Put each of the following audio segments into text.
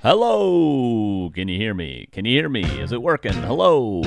Hello! Can you hear me? Can you hear me? Is it working? Hello!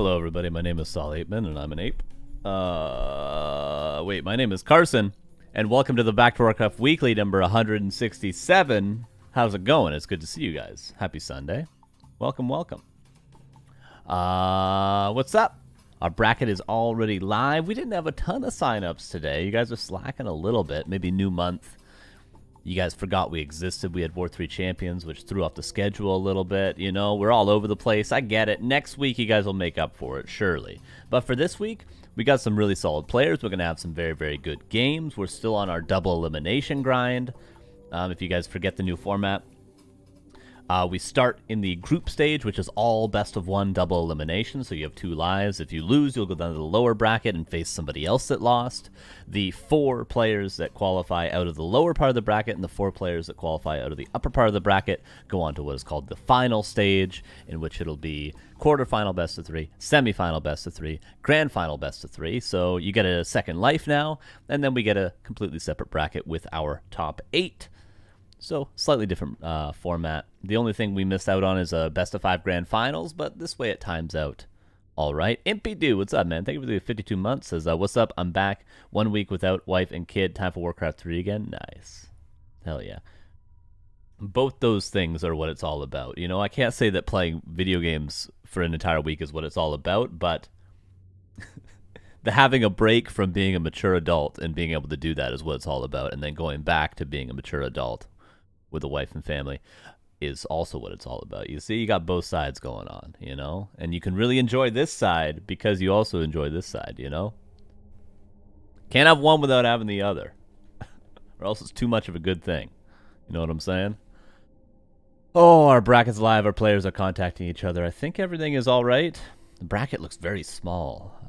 Hello, everybody. My name is Sol 8man, and I'm an ape. Wait, my name is Carson, and welcome to the Back to Warcraft Weekly number 167. How's it going? It's good to see you guys. Happy Sunday. Welcome, welcome. What's up? Our bracket is already live. We didn't have a ton of signups today. You guys are slacking a little bit. Maybe new month. You guys forgot we existed. We had War 3 champions, which threw off the schedule a little bit. You know, we're all over the place. I get it. Next week, you guys will make up for it, surely. But for this week, we got some really solid players. We're going to have some very, very good games. We're still on our double elimination grind. If you guys forget the new format, we start in the group stage, which is all best of one double elimination. So you have 2 lives. If you lose, you'll go down to the lower bracket and face somebody else that lost. The 4 players that qualify out of the lower part of the bracket and the 4 players that qualify out of the upper part of the bracket go on to what is called the final stage, in which it'll be quarterfinal best of 3, semifinal best of 3, grand final best of 3. So you get a second life now, and then we get a completely separate bracket with our top 8. So, slightly different format. The only thing we missed out on is a best of 5 grand finals, but this way it times out. All right. Impy Doo, what's up, man? Thank you for the 52 months. Says, what's up? I'm back. 1 week without wife and kid. Time for Warcraft 3 again. Nice. Hell yeah. Both those things are what it's all about. You know, I can't say that playing video games for an entire week is what it's all about, but the having a break from being a mature adult and being able to do that is what it's all about, and then going back to being a mature adult with a wife and family is also what it's all about. You see, you got both sides going on, you know? And you can really enjoy this side because you also enjoy this side, you know? Can't have one without having the other. Or else it's too much of a good thing. You know what I'm saying? Oh, our bracket's live. Our players are contacting each other. I think everything is all right. The bracket looks very small.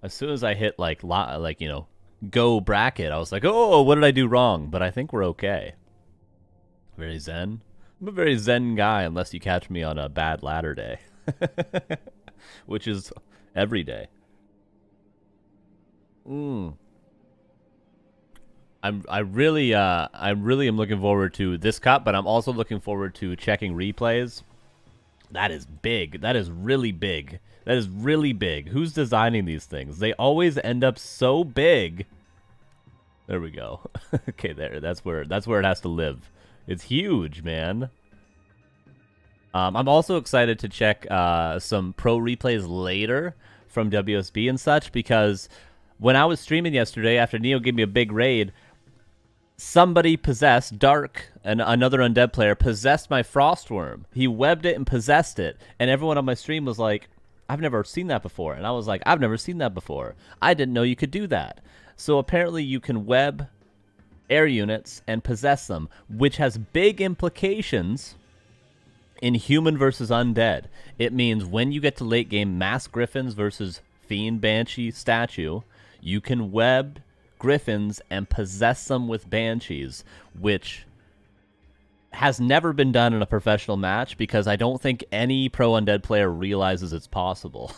As soon as I hit, you know, go bracket, I was like, oh, what did I do wrong? But I think we're okay. Very zen. I'm a very zen guy unless you catch me on a bad ladder day. Which is every day. I really am looking forward to this cup, but I'm also looking forward to checking replays. That is big. That is really big. That is really big. Who's designing these things? They always end up so big. There we go. Okay, there. That's where it has to live. It's huge, man. I'm also excited to check some pro replays later from WSB and such, because when I was streaming yesterday after Neo gave me a big raid, somebody possessed, Dark, and another undead player, possessed my Frostworm. He webbed it and possessed it, and everyone on my stream was like, I've never seen that before. And I was like, I've never seen that before. I didn't know you could do that. So apparently you can web air units and possess them, which has big implications in human versus undead. It means when you get to late game mass griffins versus fiend banshee statue, you can web griffins and possess them with banshees, which has never been done in a professional match because I don't think any pro undead player realizes it's possible.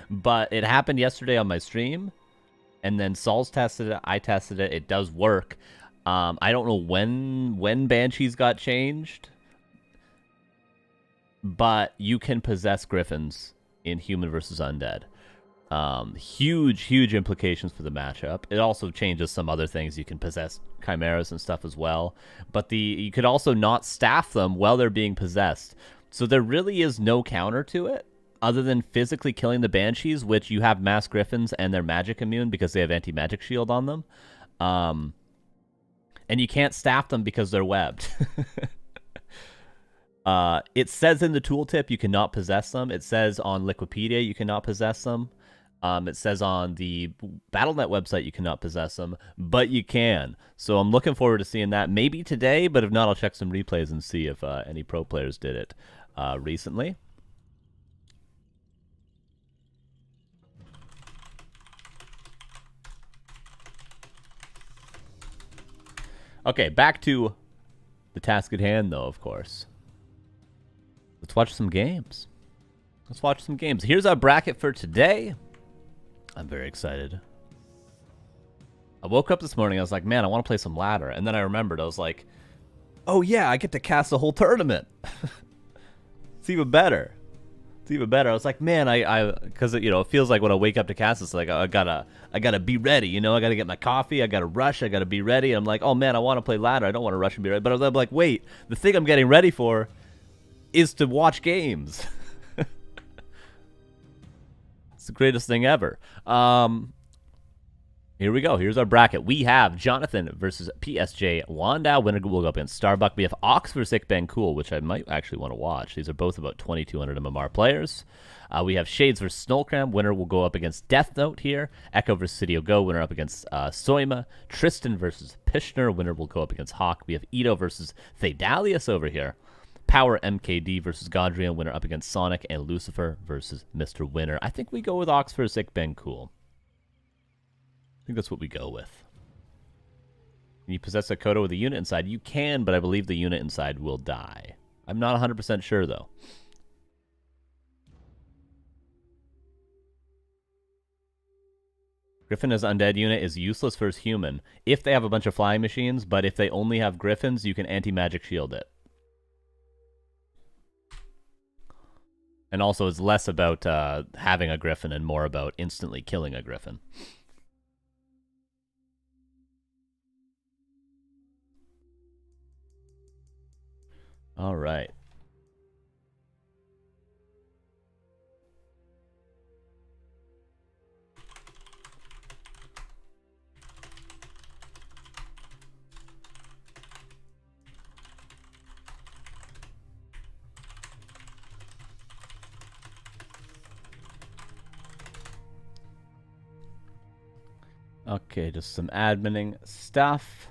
But it happened yesterday on my stream. And then Saul's tested it. I tested it. It does work. I don't know when Banshees got changed, but you can possess Griffins in Human versus Undead. Huge implications for the matchup. It also changes some other things. You can possess Chimeras and stuff as well. But you could also not staff them while they're being possessed. So there really is no counter to it, other than physically killing the Banshees, which you have mass Griffins and they're magic immune because they have anti-magic shield on them. And you can't staff them because they're webbed. It says in the tooltip you cannot possess them. It says on Liquipedia you cannot possess them. It says on the Battle.net website you cannot possess them, but you can. So I'm looking forward to seeing that. Maybe today, but if not, I'll check some replays and see if any pro players did it recently. Okay, back to the task at hand, though, of course. Let's watch some games. Let's watch some games. Here's our bracket for today. I'm very excited. I woke up this morning, I was like, man, I want to play some ladder. And then I remembered, I was like, oh yeah, I get to cast a whole tournament. It's even better. It's even better. I was like, man, because you know, it feels like when I wake up to cast, it's like I gotta be ready. You know, I gotta get my coffee. I gotta rush. I gotta be ready. I'm like, oh man, I want to play ladder. I don't want to rush and be ready. But I'm like, wait, the thing I'm getting ready for is to watch games. It's the greatest thing ever. Here we go. Here's our bracket. We have Jonathan versus PSJ Wanda. Winner will go up against Starbuck. We have Ox versus ikbencool, which I might actually want to watch. These are both about 2,200 MMR players. We have Shades versus Snollcram. Winner will go up against Deathnote here. Echo versus Sidio Go. Winner up against Soyma. Tristan versus Pishner. Winner will go up against Hawk. We have Ito versus Thaedalius over here. Power MKD versus Godrian. Winner up against Sonic. And Lucifer versus Mr. Winner. I think we go with Ox versus ikbencool. I think that's what we go with. Can you possess a Kodo with a unit inside? You can, but I believe the unit inside will die. I'm not 100% sure, though. Griffin as undead unit is useless versus human if they have a bunch of flying machines, but if they only have Griffins, you can anti-magic shield it. And also, it's less about having a Griffin and more about instantly killing a Griffin. All right. Okay, just some adminning stuff.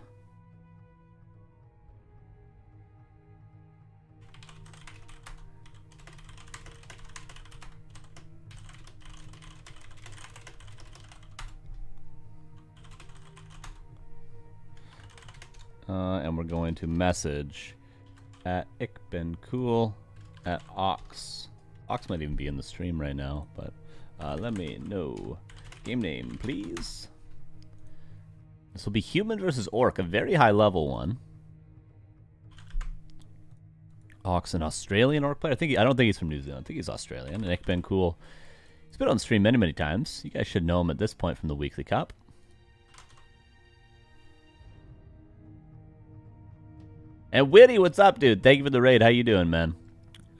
And we're going to message at ikbencool at Ox. Ox might even be in the stream right now, but let me know. Game name, please. This will be human versus orc, a very high level one. Ox, an Australian orc player. I don't think he's from New Zealand. I think he's Australian. And ikbencool. He's been on stream many, many times. You guys should know him at this point from the Weekly Cup. And Witty, what's up, dude? Thank you for the raid. How you doing, man?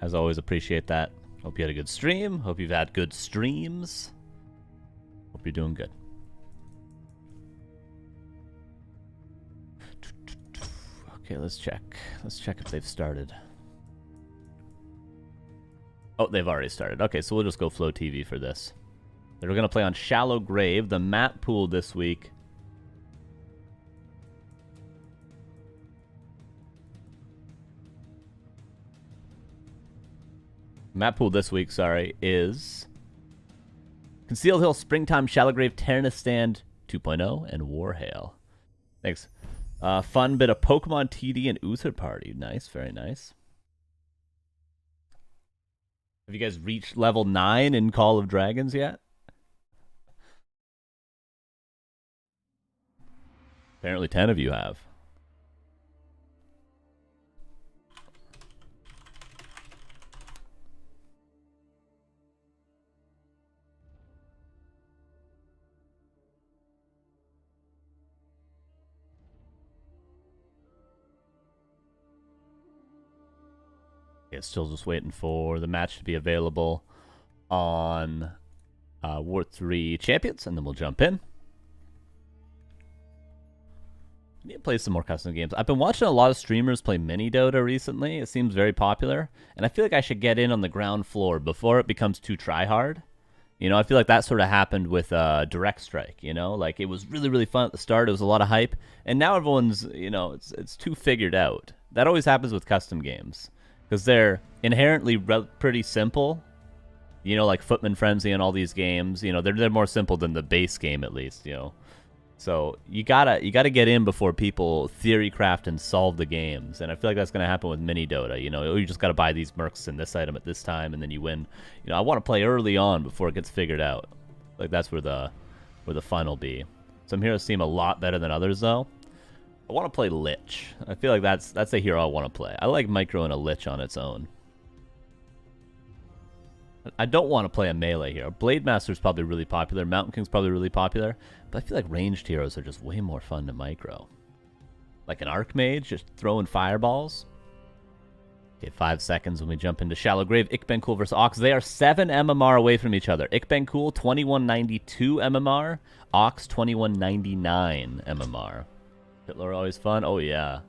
As always, appreciate that. Hope you had a good stream. Hope you've had good streams. Hope you're doing good. Okay, let's check. Let's check if they've started. Oh, they've already started. Okay, so we'll just go Flow TV for this. They're going to play on Shallow Grave. The map pool this week. Map pool this week, sorry, is Concealed Hill, Springtime, Shallowgrave, Terranistan 2.0, and Warhail. Thanks. Fun bit of Pokemon TD and Uther Party. Nice, very nice. Have you guys reached level 9 in Call of Dragons yet? Apparently 10 of you have. Yeah, still just waiting for the match to be available on Warcraft III Champions, and then we'll jump in. I need to play some more custom games. I've been watching a lot of streamers play Mini Dota recently. It seems very popular, and I feel like I should get in on the ground floor before it becomes too try-hard. You know, I feel like that sort of happened with Direct Strike, you know? Like, it was really, really fun at the start. It was a lot of hype, and now everyone's, you know, it's too figured out. That always happens with custom games. Because they're inherently pretty simple, you know, like Footman Frenzy and all these games. You know, they're more simple than the base game, at least. You know, so you gotta get in before people theory craft and solve the games. And I feel like that's gonna happen with Mini Dota. You know, you just gotta buy these mercs and this item at this time, and then you win. You know, I want to play early on before it gets figured out. Like that's where the fun will be. Some heroes seem a lot better than others, though. I want to play Lich. I feel like that's a hero I want to play. I like Micro and a Lich on its own. I don't want to play a melee hero. Blade Master's probably really popular. Mountain King's probably really popular. But I feel like ranged heroes are just way more fun to micro. Like an Archmage, just throwing fireballs. Okay, 5 seconds when we jump into Shallow Grave. Ikbencool versus Ox. They are 7 MMR away from each other. Ikbencool, 2192 MMR. Ox, 2199 MMR. Pitlord always fun. Oh, yeah.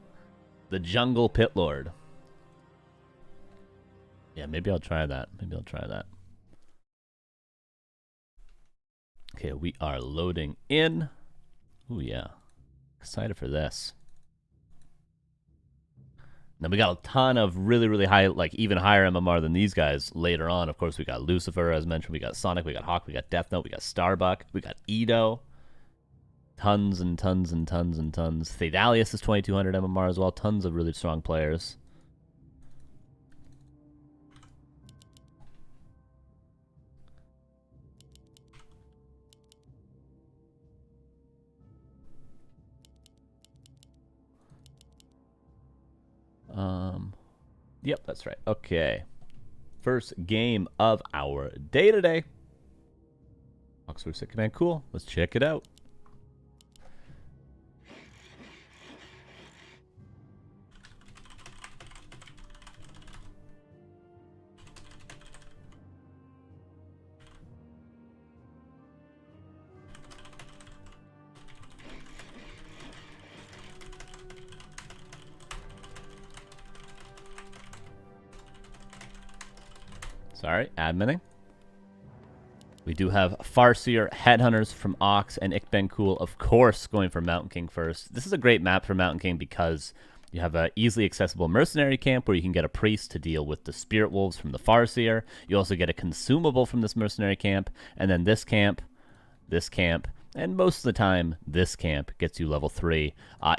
The Jungle Pitlord. Yeah, maybe I'll try that. Maybe I'll try that. Okay, we are loading in. Oh, yeah. Excited for this. Then we got a ton of really, really high, like even higher MMR than these guys later on. Of course, we got Lucifer, as mentioned. We got Sonic, we got Hawk, we got Deathnote, we got Starbuck, we got Edo. Tons and tons and tons and tons. Thaedalius is 2200 MMR as well. Tons of really strong players. Yep, that's right. Okay. First game of our day today. Oxford Sick Command, cool. Let's check it out. Sorry, adminning. We do have Farseer, Headhunters from Ox, and Ikbencool, of course, going for Mountain King first. This is a great map for Mountain King because you have an easily accessible mercenary camp where you can get a priest to deal with the Spirit Wolves from the Farseer. You also get a consumable from this mercenary camp, and then this camp, and most of the time, this camp gets you level 3.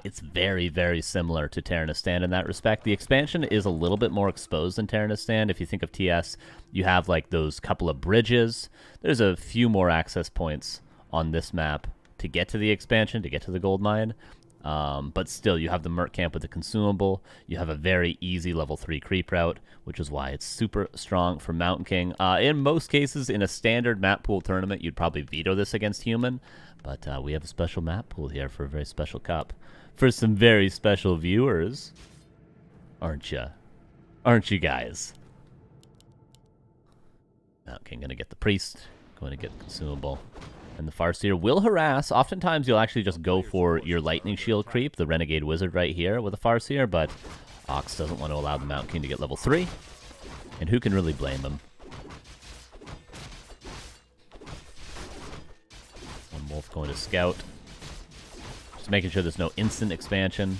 It's very, very similar to Terranistan in that respect. The expansion is a little bit more exposed than Terranistan. If you think of TS, you have like those couple of bridges. There's a few more access points on this map to get to the expansion, to get to the gold mine. But still, you have the Merc camp with the consumable. You have a very easy level 3 creep route, which is why it's super strong for Mountain King. In most cases, in a standard map pool tournament, you'd probably veto this against Human. But we have a special map pool here for a very special cup. For some very special viewers. Aren't ya? Aren't you guys? Mountain King gonna get the priest. Going to get the consumable. And the Farseer will harass. Oftentimes, you'll actually just go for your Lightning Shield creep, the Renegade Wizard right here with a Farseer, but Ox doesn't want to allow the Mountain King to get level 3. And who can really blame him? One Wolf going to scout. Just making sure there's no instant expansion.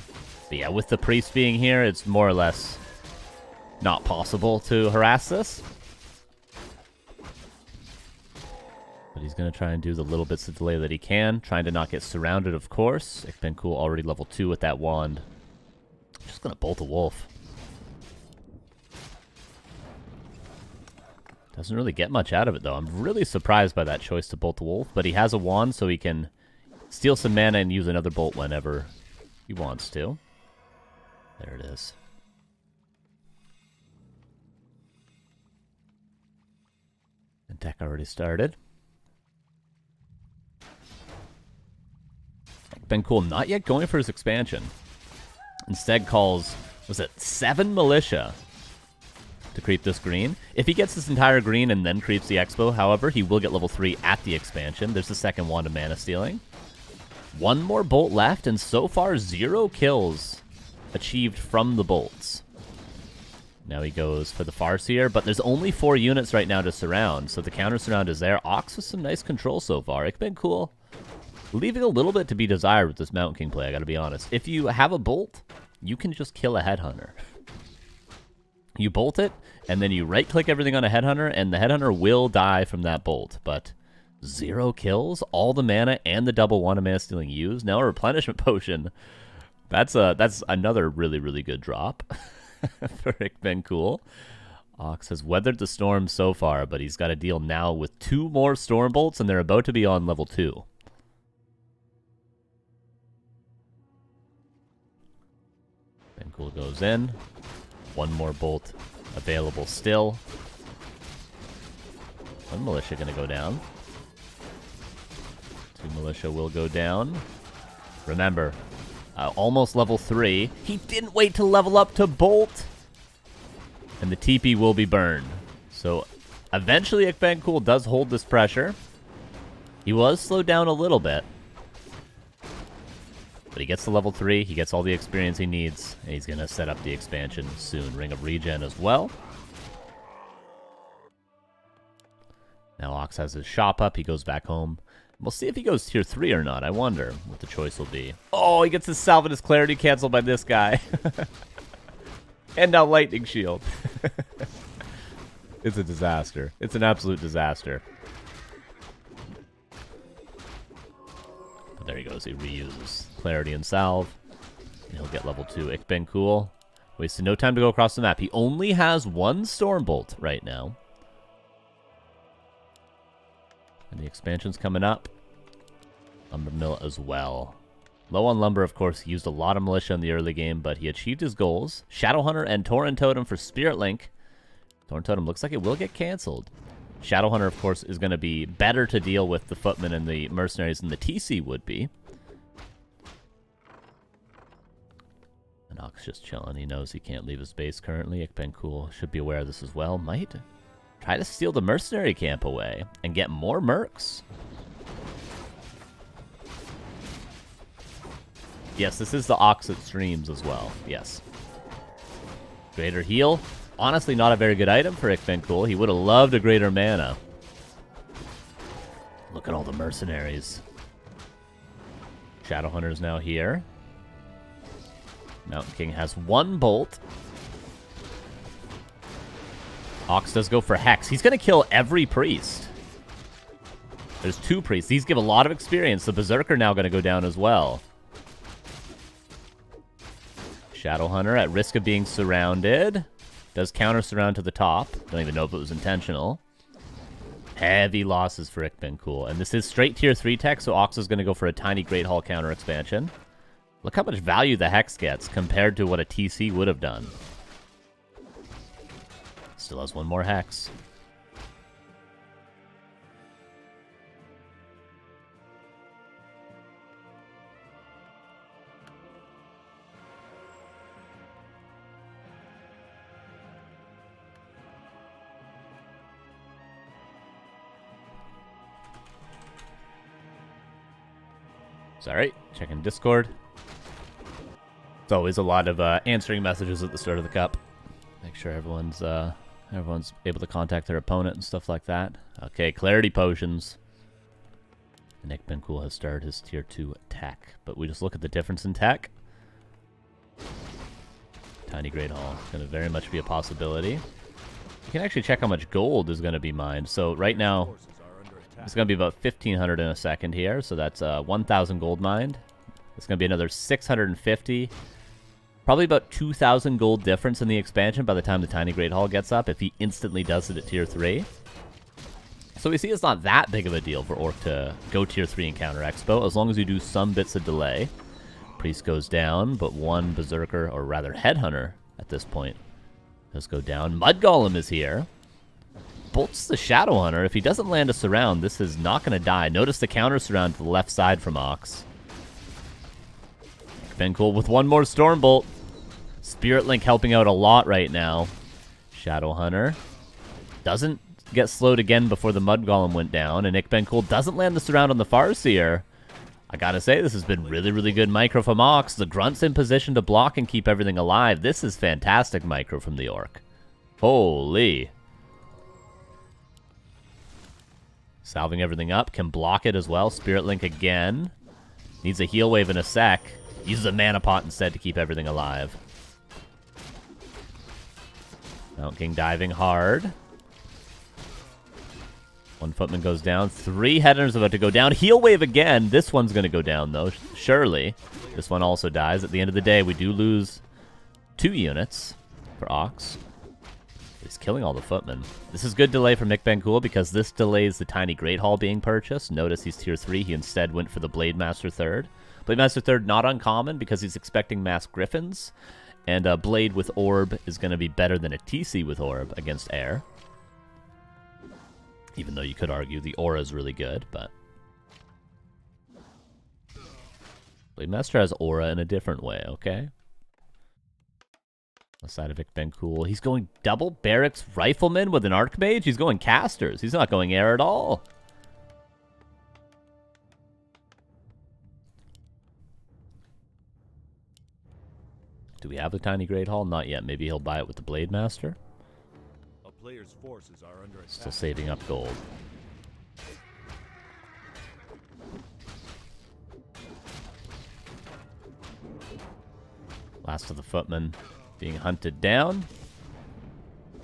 But yeah, with the priest being here, it's more or less not possible to harass this. But he's going to try and do the little bits of delay that he can. Trying to not get surrounded, of course. Ikbencool already level 2 with that wand. Just going to bolt a wolf. Doesn't really get much out of it, though. I'm really surprised by that choice to bolt the wolf. But he has a wand, so he can steal some mana and use another bolt whenever he wants to. There it is. And deck already started. Ikbencool not yet going for his expansion. Instead calls, was it 7 Militia to creep this green? If he gets this entire green and then creeps the Expo, however, he will get level 3 at the expansion. There's the second wand of mana stealing. One more bolt left, and so far 0 kills achieved from the bolts. Now he goes for the Farseer, but there's only 4 units right now to surround, so the counter surround is there. Ox with some nice control so far. Ikbencool leaving a little bit to be desired with this Mountain King play, I gotta be honest. If you have a bolt, you can just kill a Headhunter. You bolt it, and then you right-click everything on a Headhunter, and the Headhunter will die from that bolt. But 0 kills, all the mana, and the double wand of mana stealing used. Now a replenishment potion. That's another really, really good drop for Ikbencool. Ox has weathered the storm so far, but he's got to deal now with 2 more Storm Bolts, and they're about to be on level 2. Ikbencool goes in. 1 more bolt available still. One militia gonna go down. 2 militia will go down. Remember, almost level 3. He didn't wait to level up to bolt. And the TP will be burned. So eventually ikbencool does hold this pressure. He was slowed down a little bit. But he gets to level 3, he gets all the experience he needs, and he's going to set up the expansion soon. Ring of Regen as well. Now Ox has his shop up, he goes back home. We'll see if he goes tier 3 or not. I wonder what the choice will be. Oh, he gets his salve and his clarity canceled by this guy. And now lightning shield. It's a disaster. It's an absolute disaster. But there he goes. He reuses clarity and salve. And he'll get level 2 ikbencool. Wasted no time to go across the map. He only has 1 Stormbolt right now. And the expansion's coming up. Lumber mill as well. Low on lumber, of course. He used a lot of militia in the early game, but he achieved his goals. Shadowhunter and Tauren Totem for Spirit Link. Tauren Totem looks like it will get canceled. Shadowhunter, of course, is going to be better to deal with the footmen and the mercenaries than the TC would be. And Ox just chilling. He knows he can't leave his base currently. ikbencool should be aware of this as well. Might try to steal the mercenary camp away and get more mercs. Yes, this is the Ox that streams as well. Yes. Greater heal. Honestly, not a very good item for ikbencool. He would have loved a greater mana. Look at all the mercenaries. Shadowhunter's now here. Mountain King has 1 bolt. Ox does go for Hex. He's going to kill every priest. There's 2 priests. These give a lot of experience. The Berserker now going to go down as well. Shadowhunter at risk of being surrounded. Does counter surround to the top. Don't even know if it was intentional. Heavy losses for ikbencool. And this is straight tier 3 tech, so Ox is going to go for a tiny Great Hall counter expansion. Look how much value the Hex gets compared to what a TC would have done. Still has 1 more Hex. Sorry, checking Discord. It's always a lot of answering messages at the start of the cup. Make sure everyone's able to contact their opponent and stuff like that. Okay, clarity potions. And ikbencool has started his tier 2 tech, but we just look at the difference in tech. Tiny Great Hall is going to very much be a possibility. You can actually check how much gold is going to be mined. So right now, it's going to be about 1,500 in a second here, so that's 1,000 gold mined. It's going to be another 650. Probably about 2,000 gold difference in the expansion by the time the Tiny Great Hall gets up, if he instantly does it at tier 3. So we see it's not that big of a deal for Orc to go tier 3 and counter Expo, as long as you do some bits of delay. Priest goes down, but 1 Berserker, or rather Headhunter at this point, does go down. Mud Golem is here. Bolts the Shadowhunter. If he doesn't land a surround, this is not going to die. Notice the counter surround to the left side from Ox. ikbencool with 1 more Stormbolt. Spirit Link helping out a lot right now. Shadowhunter doesn't get slowed again before the Mud Golem went down, and ikbencool doesn't land the surround on the Farseer. I gotta say, this has been really, really good micro from Ox. The Grunt's in position to block and keep everything alive. This is fantastic micro from the Orc. Holy. Salving everything up. Can block it as well. Spirit Link again. Needs a heal wave in a sec. Uses a mana pot instead to keep everything alive. Mountain King diving hard. 1 footman goes down. 3 headhunters about to go down. Heal wave again. This one's going to go down, though. Surely. This one also dies. At the end of the day, we do lose 2 units for Ox. He's killing all the footmen. This is good delay from ikbencool because this delays the Tiny Great Hall being purchased. Notice he's tier 3. He instead went for the Blade Master 3rd. Blade Master 3rd not uncommon because he's expecting mass Griffins. And a Blade with Orb is going to be better than a TC with Orb against air. Even though you could argue the aura is really good, but... Blademaster has aura in a different way, okay? On the side of ikbencool. He's going double barracks rifleman with an archmage? He's going casters. He's not going air at all. Do we have the tiny great hall? Not yet. Maybe he'll buy it with the Blademaster. A player's forces are under attack. Still saving up gold. Last of the footmen being hunted down.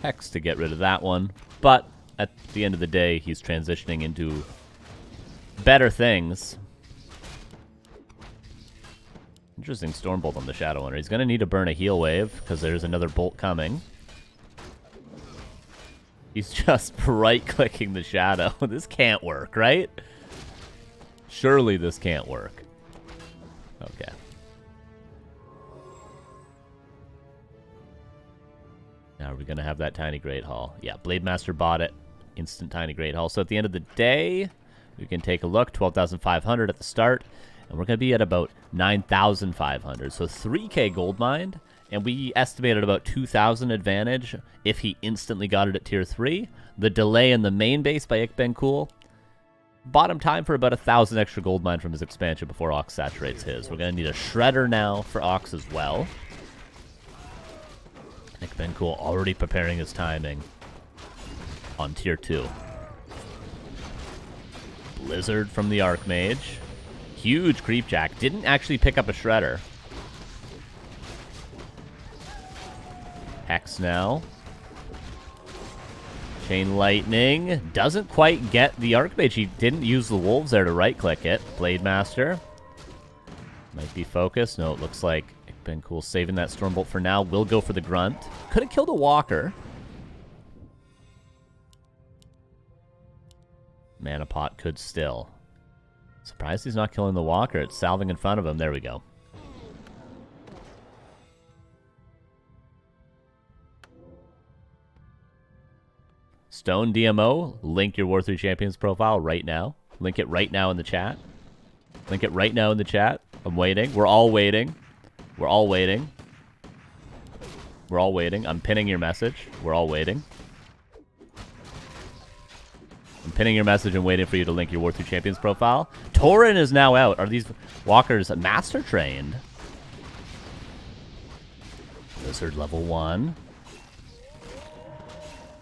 Hex to get rid of that one. But at the end of the day, he's transitioning into better things. Interesting Stormbolt on the Shadow Hunter. He's going to need to burn a heal wave because there's another bolt coming. He's just right-clicking the Shadow. This can't work, right? Surely this can't work. Okay. Now are we going to have that Tiny Great Hall? Yeah, Blademaster bought it. Instant Tiny Great Hall. So at the end of the day, we can take a look. 12,500 at the start. And we're going to be at about 9,500. So 3k gold mined. And we estimated about 2,000 advantage if he instantly got it at tier 3. The delay in the main base by ikbencool bought him time for about 1,000 extra gold mine from his expansion before Ox saturates his. We're going to need a Shredder now for Ox as well. ikbencool already preparing his timing on tier 2. Blizzard from the Archmage. Huge creepjack. Didn't actually pick up a Shredder. Hex now. Chain Lightning. Doesn't quite get the Archmage. He didn't use the Wolves there to right-click it. Blademaster. Might be focused. No, it looks like ikbencool saving that Stormbolt for now. Will go for the Grunt. Could have killed a Walker. Mana Pot could still. Surprised he's not killing the Walker. It's salving in front of him. There we go. Stone DMO, link your War 3 Champions profile right now. Link it right now in the chat. Link it right now in the chat. I'm waiting. We're all waiting. We're all waiting. We're all waiting. I'm pinning your message. We're all waiting. I'm pinning your message and waiting for you to link your War 3 Champions profile. Tauren is now out. Are these walkers master trained? Lizard level 1.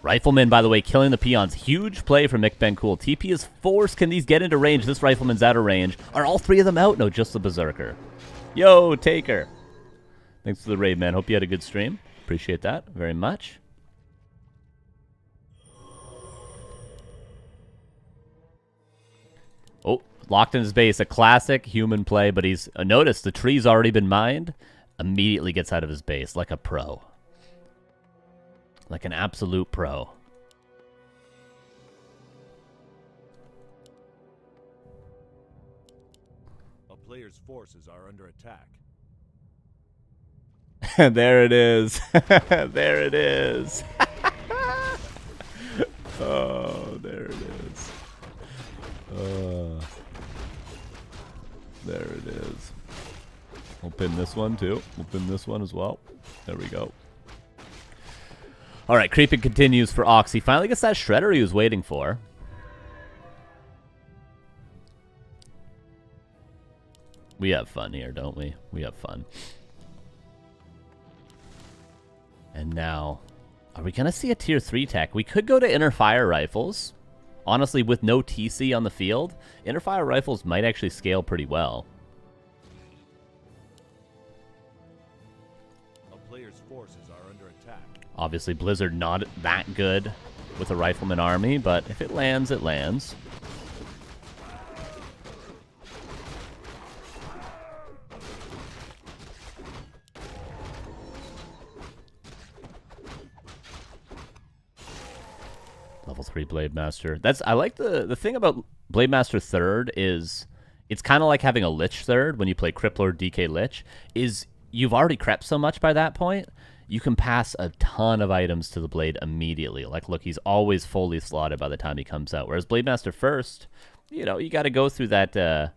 Rifleman, by the way, killing the peons. Huge play from ikbencool. TP is forced. Can these get into range? This rifleman's out of range. Are all 3 of them out? No, just the berserker. Yo, Taker. Thanks for the raid, man. Hope you had a good stream. Appreciate that very much. Oh, locked in his base. A classic human play, but he's... notice, the tree's already been mined. Immediately gets out of his base like a pro. Like an absolute pro. A player's forces are under attack. There it is. There it is. Oh, there it is. There it is. We'll pin this one too. We'll pin this one as well. There we go. All right, creeping continues for Ox. He finally gets that Shredder he was waiting for. We have fun here, don't we? We have fun. And now, are we going to see a tier 3 tech? We could go to Inner Fire Rifles. Honestly, with no TC on the field, Inner Fire Rifles might actually scale pretty well. A player's forces are under attack. Obviously, Blizzard not that good with a Rifleman army, but if it lands, it lands. Level 3 Blademaster. I like the thing about Blademaster 3rd is it's kind of like having a Lich 3rd when you play Crippler DK Lich, is you've already crept so much by that point. you can pass a ton of items to the Blade immediately. Like, look, he's always fully slotted by the time he comes out. Whereas Blade Master first, you know, you got to go through that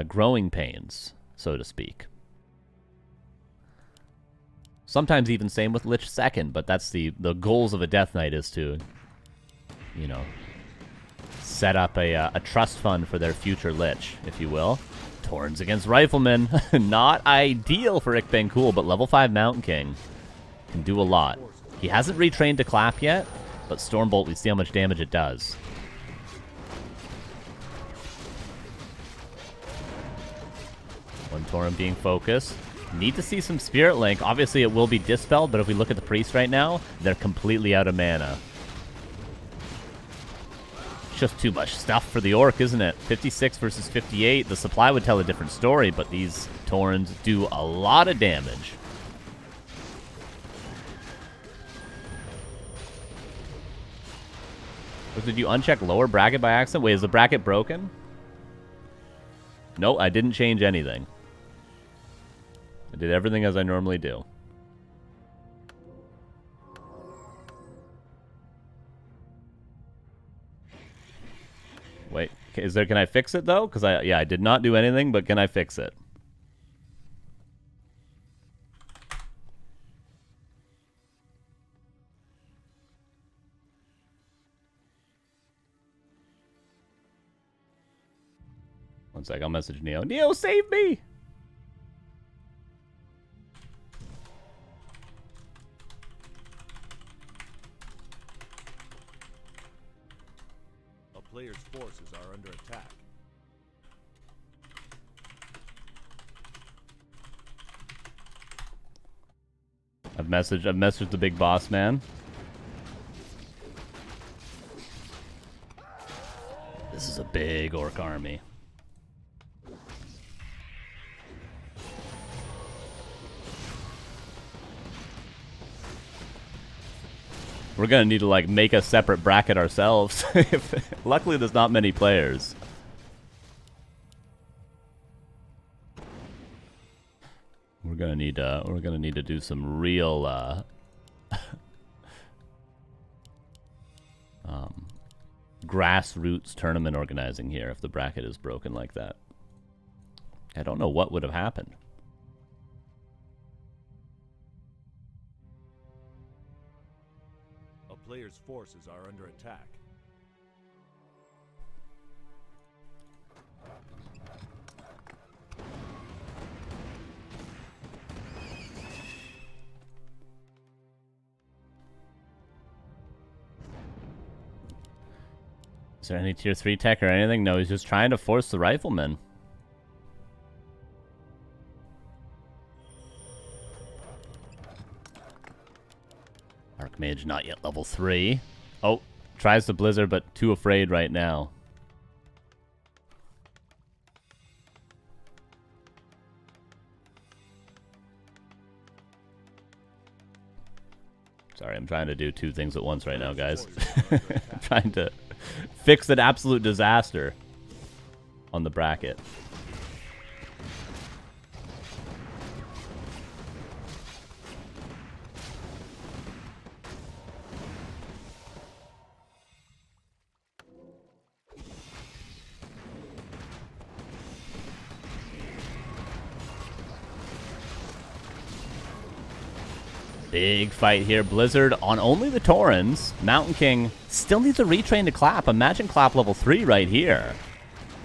growing pains, so to speak. Sometimes even same with Lich second, but that's the goals of a Death Knight is to, you know, set up a trust fund for their future Lich, if you will. Torrens against Rifleman. Not ideal for ikbencool, but level 5 Mountain King can do a lot. He hasn't retrained to clap yet, but Stormbolt, we see how much damage it does. One Torrent being focused. Need to see some Spirit Link. Obviously, it will be dispelled, but if we look at the Priest right now, they're completely out of mana. Just too much stuff for the Orc, isn't it? 56 versus 58. The supply would tell a different story, but these Torrens do a lot of damage. Did you uncheck lower bracket by accident? Wait, is the bracket broken? No, I didn't change anything. I did everything as I normally do. Wait, can I fix it though? Because I did not do anything, but can I fix it? One sec, I'll message Neo. Neo, save me! A player's forces are under attack. I've messaged the big boss man. This is a big orc army. We're gonna need to like make a separate bracket ourselves. Luckily, there's not many players. We're gonna need to do some real grassroots tournament organizing here if the bracket is broken like that. I don't know what would have happened. A player's forces are under attack. Is there any tier 3 tech or anything? No, he's just trying to force the Rifleman. Archmage not yet level 3. Oh, tries the Blizzard, but too afraid right now. Sorry, I'm trying to do two things at once right now, guys. I'm trying to fix an absolute disaster on the bracket. Big fight here. Blizzard on only the Torrens. Mountain King still needs a retrain to clap. Imagine clap level 3 right here.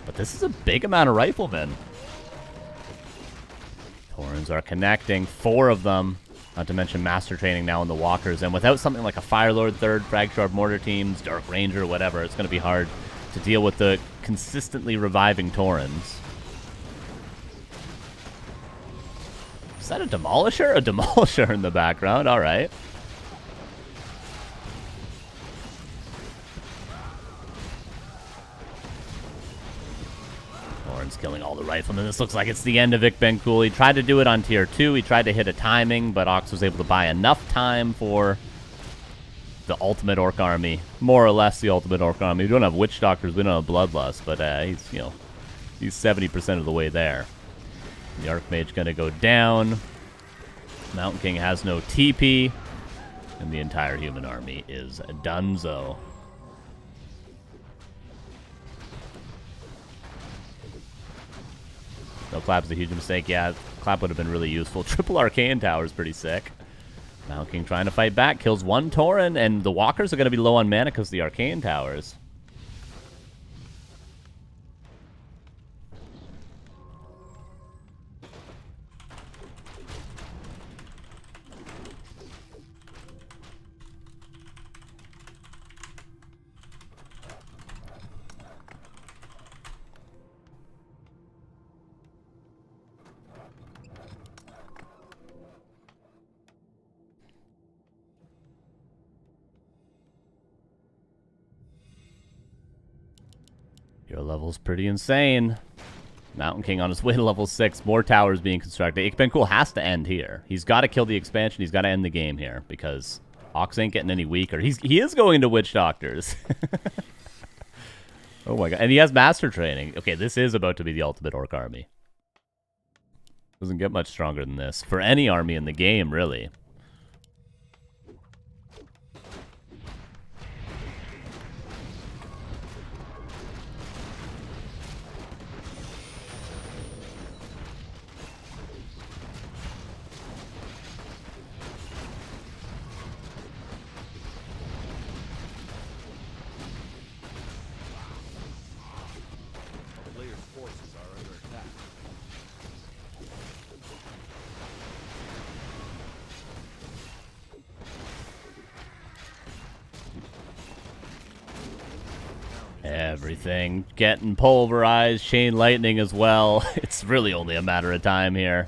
But this is a big amount of Riflemen. Torrens are connecting. 4 of them. Not to mention Master Training now in the Walkers. And without something like a Firelord third, Frag Sharp Mortar teams, Dark Ranger, whatever, it's going to be hard to deal with the consistently reviving Torrens. Is that a Demolisher? A Demolisher in the background. All right. Torrens killing all the Riflemen. This looks like it's the end of ikbencool. He tried to do it on tier 2. He tried to hit a timing, but Ox was able to buy enough time for the ultimate Orc army. More or less the ultimate Orc army. We don't have Witch Doctors. We don't have Bloodlust, but he's, you know, he's 70% of the way there. The Archmage going to go down. Mountain King has no TP, and the entire human army is donezo. No clap is a huge mistake. Yeah, clap would have been really useful. Triple Arcane Tower is pretty sick. Mountain King trying to fight back. Kills one Tauren, and the Walkers are going to be low on mana because of the Arcane Towers. Your level's pretty insane. Mountain King on his way to level 6. More towers being constructed. Ikbencool has to end here. He's got to kill the expansion. He's got to end the game here because Ox ain't getting any weaker. He is going to Witch Doctors. Oh my god. And he has Master Training. Okay, this is about to be the ultimate Orc army. Doesn't get much stronger than this. For any army in the game, really. Everything getting pulverized, chain lightning as well. It's really only a matter of time here.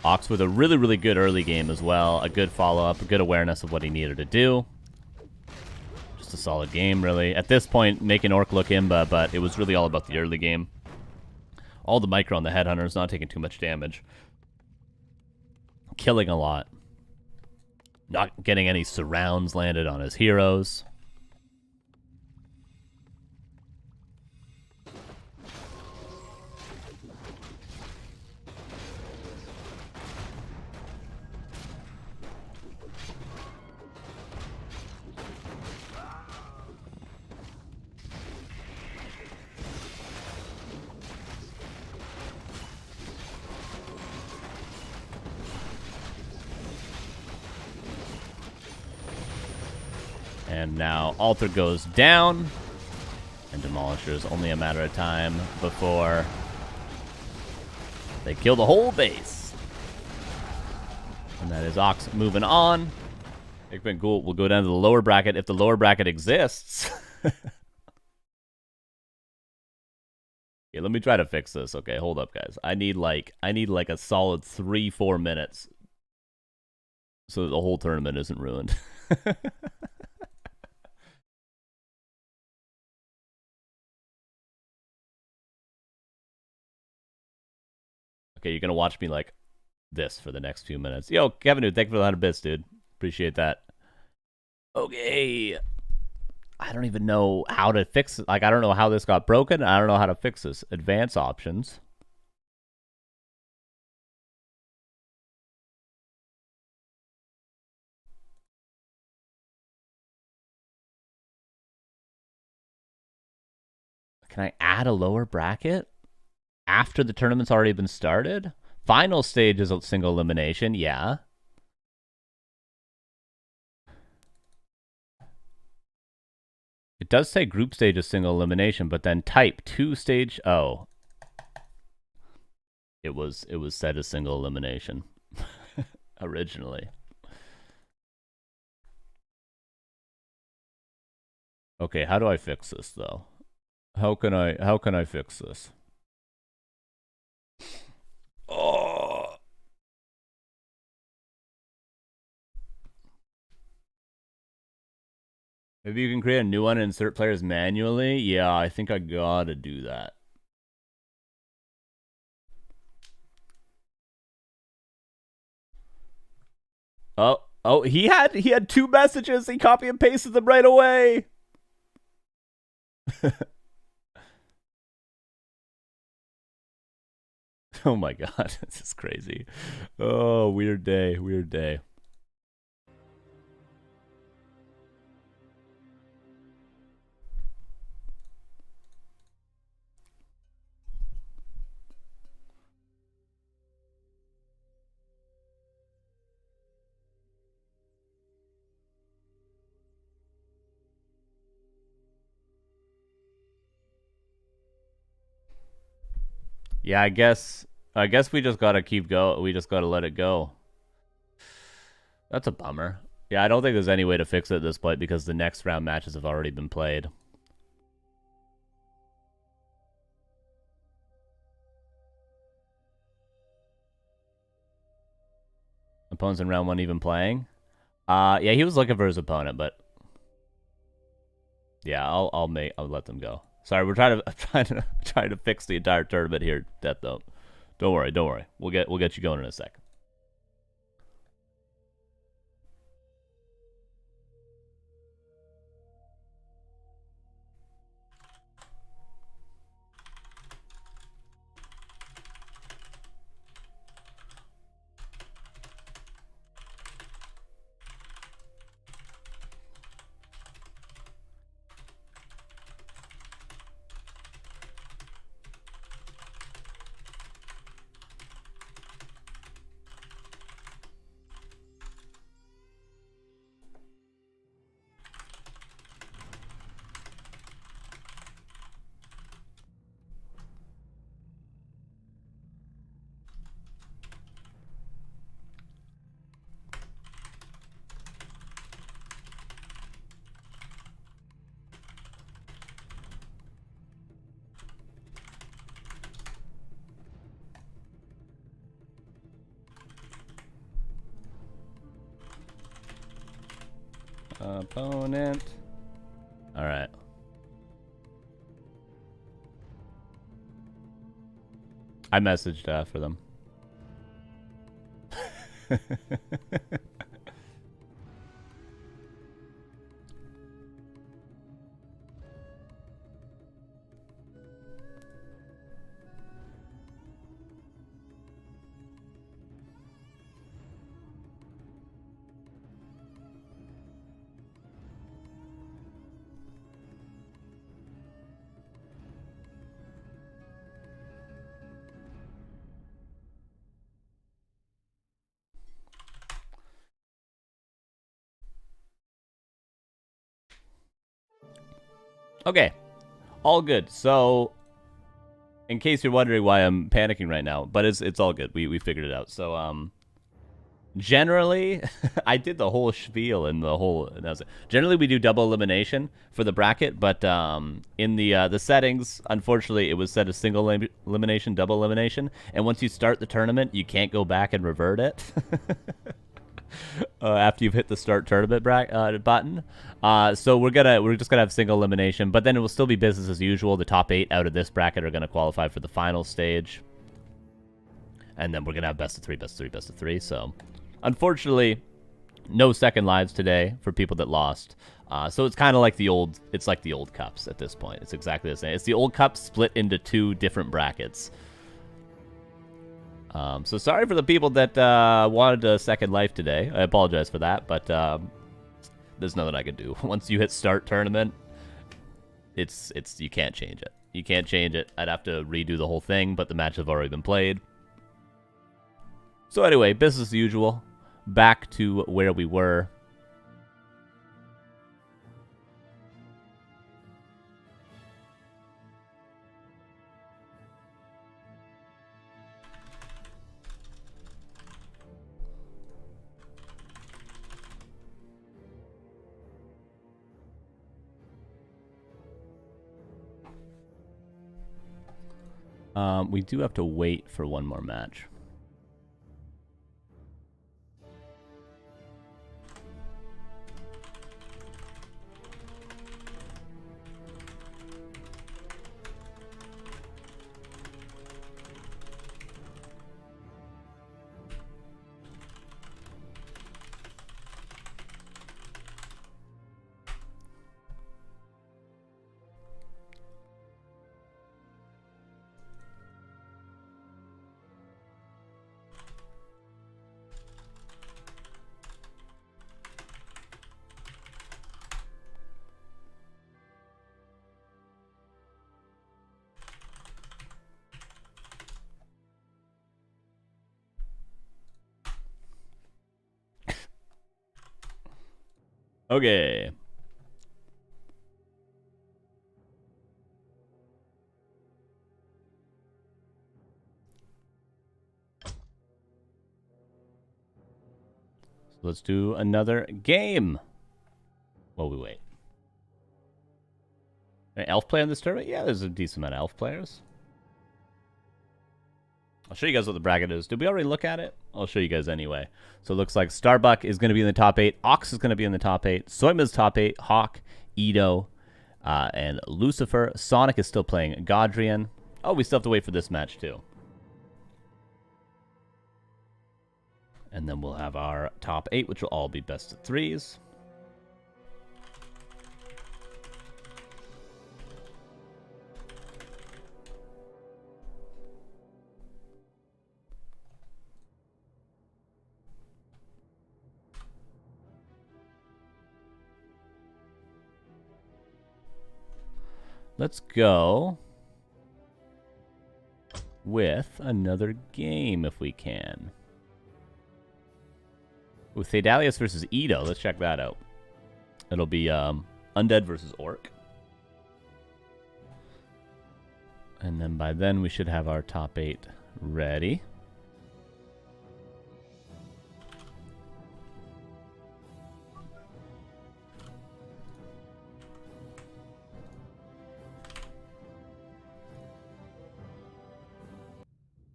Ox with a really, really good early game as well. A good follow-up, a good awareness of what he needed to do. Just a solid game, really. At this point, making Orc look imba, but it was really all about the early game. All the micro on the Headhunter's not taking too much damage. Killing a lot. Not getting any surrounds landed on his heroes. And now Altar goes down. And Demolisher's only a matter of time before they kill the whole base. And that is Ox moving on. Ikbencool will go down to the lower bracket if the lower bracket exists. Okay, let me try to fix this. Okay, hold up, guys. I need like a solid 3-4 minutes so that the whole tournament isn't ruined. Okay, you're going to watch me like this for the next few minutes. Yo, Kevin, dude, thank you for the 100 bits, dude. Appreciate that. Okay. I don't even know how to fix it. Like, I don't know how this got broken. I don't know how to fix this. Advanced options. Can I add a lower bracket? After the tournament's already been started? Final stage is a single elimination, yeah. It does say group stage is single elimination, but then type 2 stage. Oh. It was set as single elimination originally. Okay, how do I fix this though? How can I fix this? Oh. Maybe you can create a new one and insert players manually? Yeah, I think I gotta do that. Oh, he had 2 messages. He copy and pasted them right away. Oh my god, this is crazy. Oh, weird day, weird day. Yeah, I guess we just gotta keep go. We just gotta let it go. That's a bummer. Yeah, I don't think there's any way to fix it at this point because the next round matches have already been played. Opponents in round one even playing. Yeah, he was looking for his opponent, but yeah, I'll let them go. Sorry, we're trying to fix the entire tournament here, Deathnote. Don't worry, don't worry. We'll get you going in a sec. Opponent. All right. I messaged for them. Okay, all good. So, in case you're wondering why I'm panicking right now, but it's all good. We figured it out. So generally, I did the whole spiel and the whole. Generally, we do double elimination for the bracket, but in the settings, unfortunately, it was set as single elimination, double elimination, and once you start the tournament, you can't go back and revert it. After you've hit the start tournament button. So we're just gonna have single elimination, but then it will still be business as usual. The top 8 out of this bracket are gonna qualify for the final stage, and then we're gonna have best of 3, best of 3, best of 3. So, unfortunately, no second lives today for people that lost. So it's kind of like the old. It's like the old cups at this point. It's exactly the same. It's the old cups split into 2 different brackets. So sorry for the people that wanted a second life today. I apologize for that, but there's nothing I can do. Once you hit start tournament, it's you can't change it. You can't change it. I'd have to redo the whole thing, but the matches have already been played. So anyway, business as usual. Back to where we were. We do have to wait for one more match. Okay. So let's do another game. While we wait. An elf player in this tournament? Yeah, there's a decent amount of elf players. I'll show you guys what the bracket is. Did we already look at it? I'll show you guys anyway. So it looks like Starbuck is going to be in the top 8. Ox is going to be in the top 8. Soyma's top 8. Hawk, Edo, and Lucifer. Sonic is still playing Godrian. Oh, we still have to wait for this match too. And then we'll have our top 8, which will all be best of 3s. Let's go with another game if we can. With Thaedalius versus Edo. Let's check that out. It'll be Undead versus Orc. And then by then we should have our top 8 ready.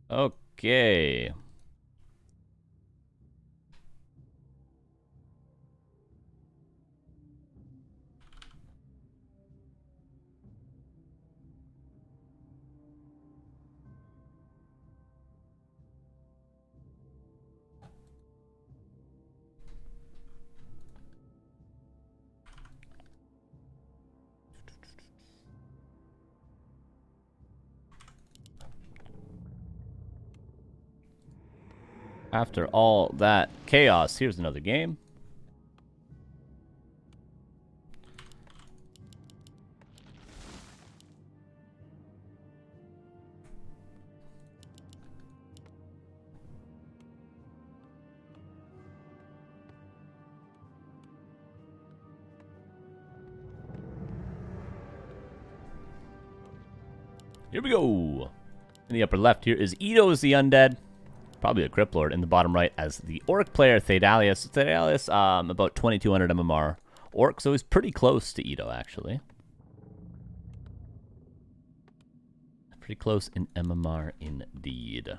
Okay. After all that chaos, here's another game. Here we go. In the upper left here is Edo as the Undead. Probably a Crypt Lord. In the bottom right as the Orc player, Thaedalius. Thaedalius, about 2200 MMR Orc, so he's pretty close to Edo, actually. Pretty close in MMR indeed.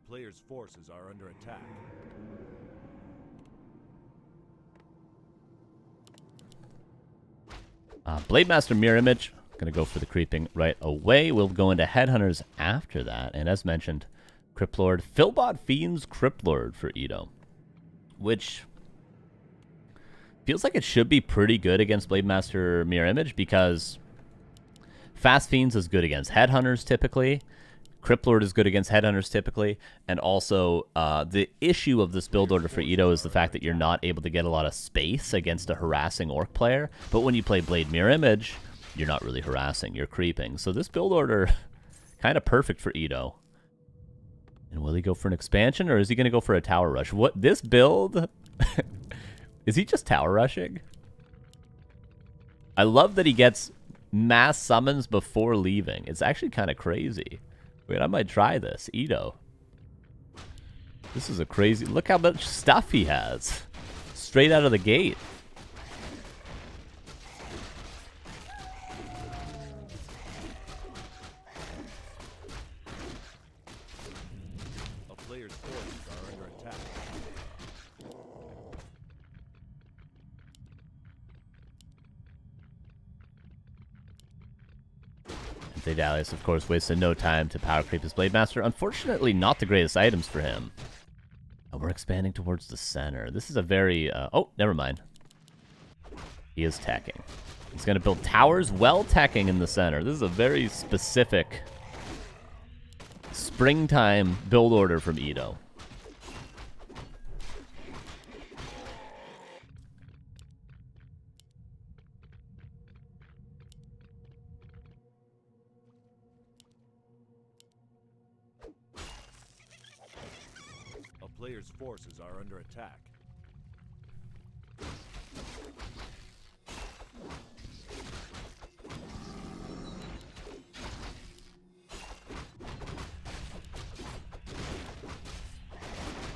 Player's forces are under attack. Blademaster Mirror Image. Gonna go for the creeping right away. We'll go into Headhunters after that. And as mentioned, Crypt Lord. Philbot Fiends Crypt Lord for Edo. Which feels like it should be pretty good against Blademaster Mirror Image because Fast Fiends is good against Headhunters typically. Crypt Lord is good against Headhunters typically, and also the issue of this build order for Edo is the fact that you're not able to get a lot of space against a harassing Orc player, but when you play Blade Mirror Image, you're not really harassing, you're creeping. So this build order, kind of perfect for Edo. And will he go for an expansion, or is he going to go for a tower rush? What, this build, is he just tower rushing? I love that he gets mass summons before leaving. It's actually kind of crazy. Wait, I might try this. Edo. This is a crazy... Look how much stuff he has. Straight out of the gate. A player's forces are under attack. Thaedalius, of course, wasted no time to power creep his Blademaster. Unfortunately, not the greatest items for him. And we're expanding towards the center. This is a very... oh, never mind. He is teching. He's going to build towers while teching in the center. This is a very specific springtime build order from Edo. player's forces are under attack.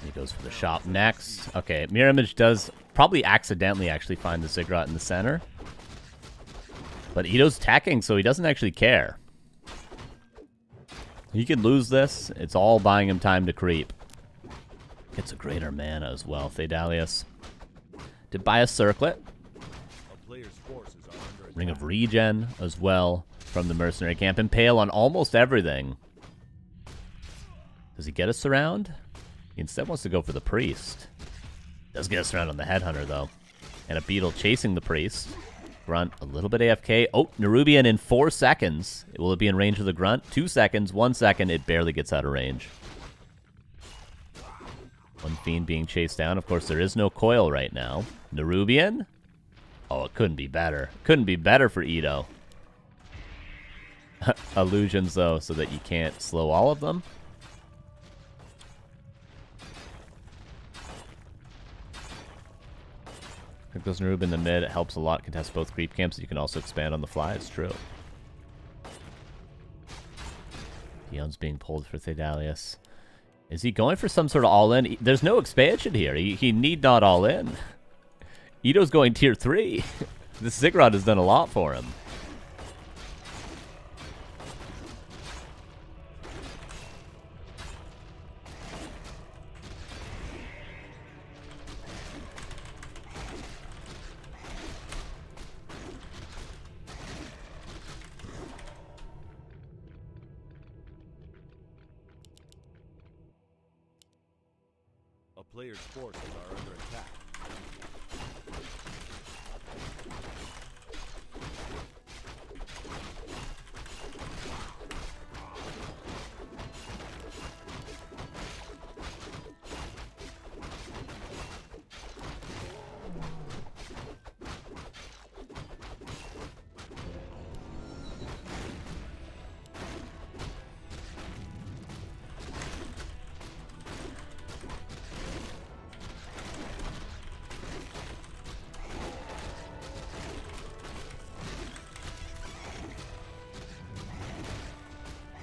He goes for the shop next. Okay, Mirror Image does probably accidentally actually find the Ziggurat in the center. But Ito's tacking, so he doesn't actually care. He could lose this. It's all buying him time to creep. Gets a greater mana as well. Thaedalius did buy a circlet. A player's forces are under attack. Ring of Regen as well from the Mercenary Camp. Impale on almost everything. Does he get a surround? He instead wants to go for the Priest. Does get a surround on the Headhunter, though. And a Beetle chasing the Priest. Grunt a little bit AFK. Oh, Nerubian in 4 seconds. Will it be in range of the Grunt? 2 seconds, 1 second. It barely gets out of range. One Fiend being chased down. Of course, there is no coil right now. Nerubian? Oh, it couldn't be better. Couldn't be better for Ito. Illusions, though, so that you can't slow all of them. If goes Nerub in the mid, it helps a lot. Contest both creep camps. You can also expand on the fly. It's true. Dion's being pulled for Thaedalius. Is he going for some sort of all-in? There's no expansion here. He need not all in. Ito's going tier 3. This Ziggurat has done a lot for him. A player's forces are under attack.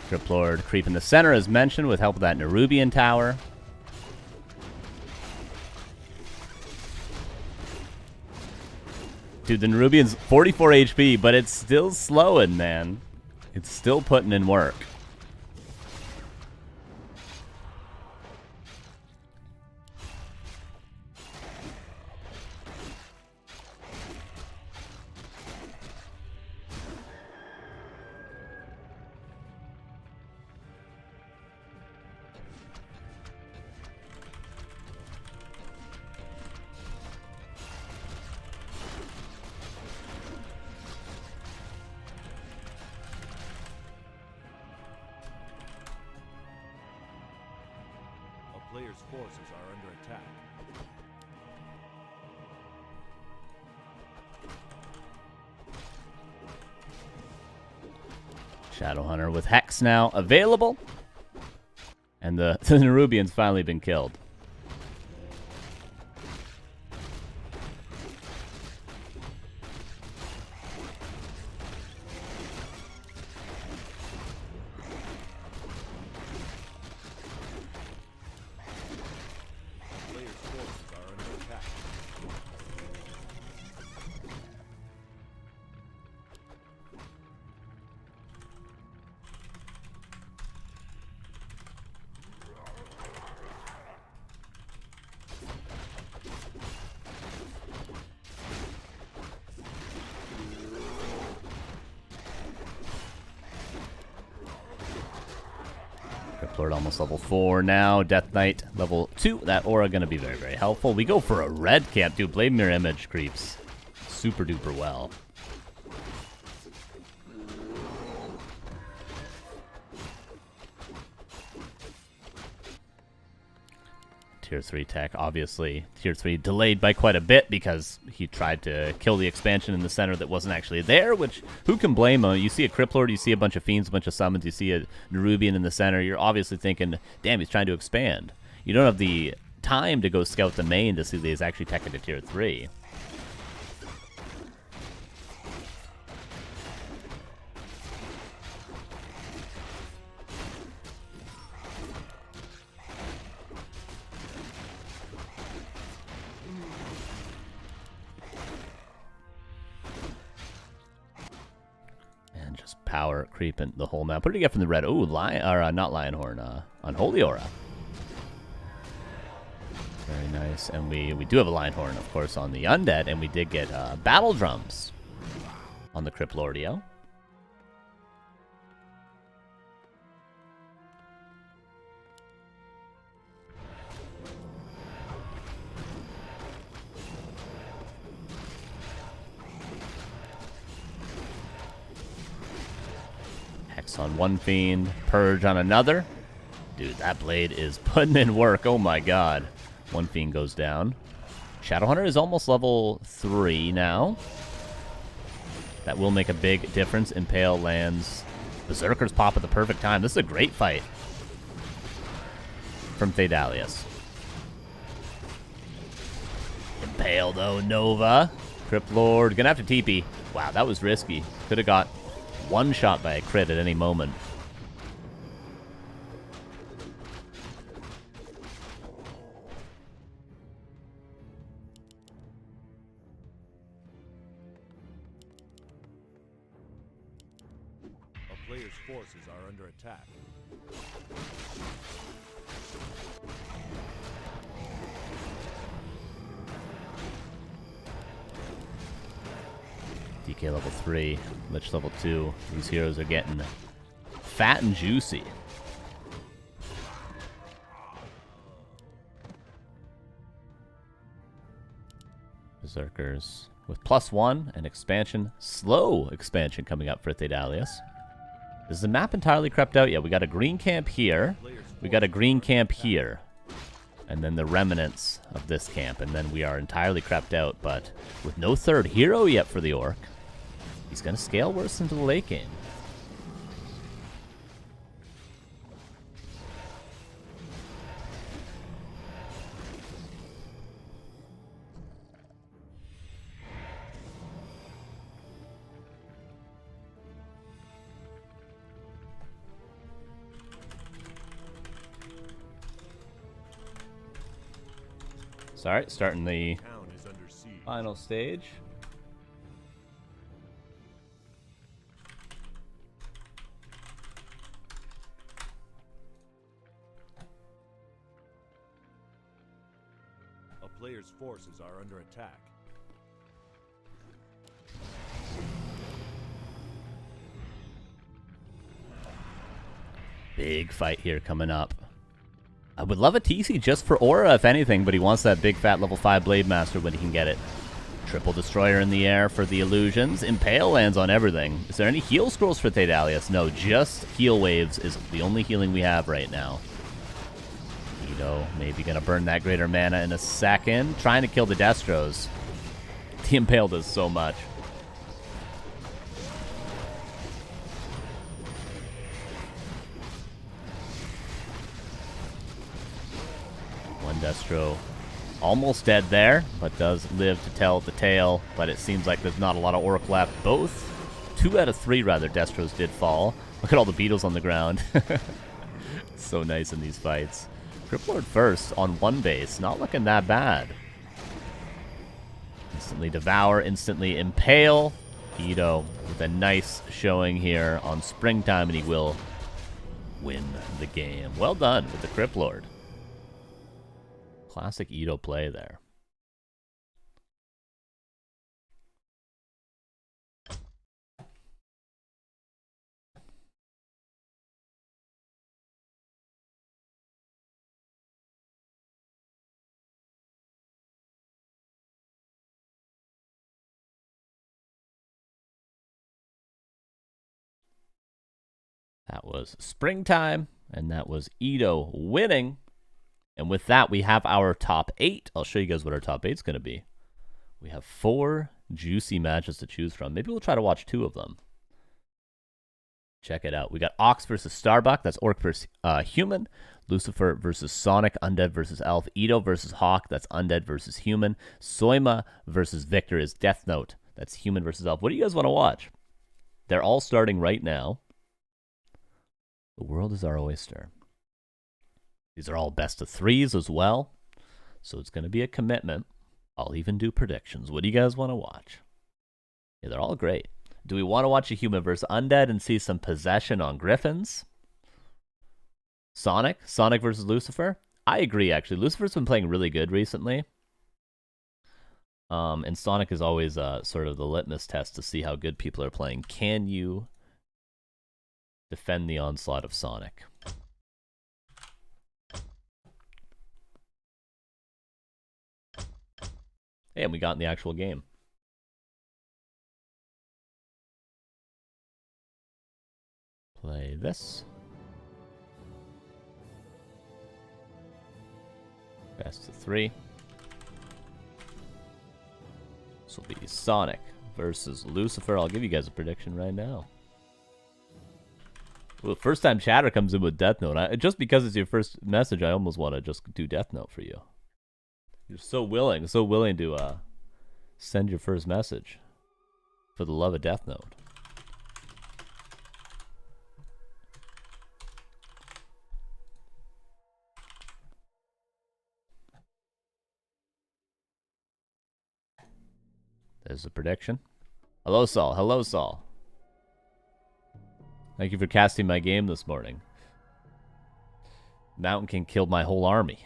Crypt Lord creep in the center as mentioned with help of that Nerubian tower. Dude, the Nerubian's 44 HP, but it's still slowing, man. It's still putting in work. A player's forces are under attack. Shadowhunter with Hex now available. And the Nerubian's finally been killed. Player's forces are under attack. Crypt Lord almost level 4 now. Death Knight level 2. That aura going to be very, very helpful. We go for a red camp. Dude, Blade Mirror Image creeps super duper well. Tier 3 tech, obviously. Tier 3 delayed by quite a bit because he tried to kill the expansion in the center that wasn't actually there, which, who can blame him? You see a Crypt Lord, you see a bunch of Fiends, a bunch of Summons, you see a Nerubian in the center, you're obviously thinking, damn, he's trying to expand. You don't have the time to go scout the main to see that he's actually teching to tier 3. Power creeping the whole map. What did you get from the red? Ooh, lion, or not Lionhorn, Unholy Aura. Very nice. And we do have a Lionhorn, of course, on the Undead, and we did get Battle Drums on the Crypt Lordio. On one Fiend, Purge on another. Dude, that blade is putting in work. Oh my god. One Fiend goes down. Shadowhunter is almost level 3 now. That will make a big difference. Impale lands. Berserkers pop at the perfect time. This is a great fight from Thaedalius. Impale though, Nova. Crypt Lord. Gonna have to TP. Wow, that was risky. Could have got one shot by a crit at any moment. A player's forces are under attack. DK level 3, Lich level 2. These heroes are getting fat and juicy. Berserkers with +1 and expansion, slow expansion coming up for Thaedalius. Is the map entirely crept out yet? We got a green camp here. We got a green camp here. And then the remnants of this camp. And then we are entirely crept out, but with no third hero yet for the Orc. He's going to scale worse into the late game. Sorry, starting the final stage. A player's forces are under attack. Big fight here coming up. I would love a TC just for Aura, if anything, but he wants that big fat level 5 Blade Master when he can get it. Triple Destroyer in the air for the illusions. Impale lands on everything. Is there any heal scrolls for Thaedalius? No, just heal waves is the only healing we have right now. Ito maybe going to burn that greater mana in a second. Trying to kill the Destros. The Impale does so much. Destro almost dead there, but does live to tell the tale. But it seems like there's not a lot of Orc left. Both, 2 out of 3 rather, Destros did fall. Look at all the beetles on the ground. So nice in these fights. Crypt Lord first on 1 base, not looking that bad. Instantly Devour, instantly Impale. Ito with a nice showing here on Springtime, and he will win the game. Well done with the Crypt Lord. Classic Ito play there. That was Springtime, and that was Ito winning. And with that, we have our top 8. I'll show you guys what our top 8 is going to be. We have 4 juicy matches to choose from. Maybe we'll try to watch 2 of them. Check it out. We got Ox versus Starbuck. That's Orc versus Human. Lucifer versus Sonic. Undead versus Elf. Ito versus Hawk. That's Undead versus Human. Soyma versus Victor is Deathnote. That's Human versus Elf. What do you guys want to watch? They're all starting right now. The world is our oyster. These are all best of threes as well. So it's going to be a commitment. I'll even do predictions. What do you guys want to watch? Yeah, they're all great. Do we want to watch a Human versus Undead and see some possession on Griffins? Sonic versus Lucifer? I agree, actually. Lucifer's been playing really good recently. And Sonic is always sort of the litmus test to see how good people are playing. Can you defend the onslaught of Sonic? Hey, and we got in the actual game. Play this. Best of 3. This will be Sonic versus Lucifer. I'll give you guys a prediction right now. Well, first time chatter comes in with Deathnote. Just because it's your first message, I almost want to just do Deathnote for you. You're so willing to send your first message for the love of Deathnote. There's a prediction. Hello, Saul. Hello, Saul. Thank you for casting my game this morning. Mountain King killed my whole army.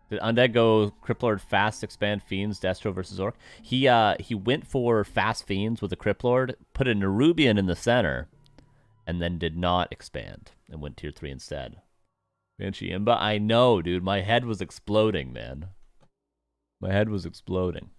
Did Undead go Criplord fast expand Fiends, Destro versus Orc? He went for fast Fiends with a Criplord, put a Nerubian in the center, and then did not expand and went tier 3 instead. Banshee Imba? I know, dude. My head was exploding, man. My head was exploding.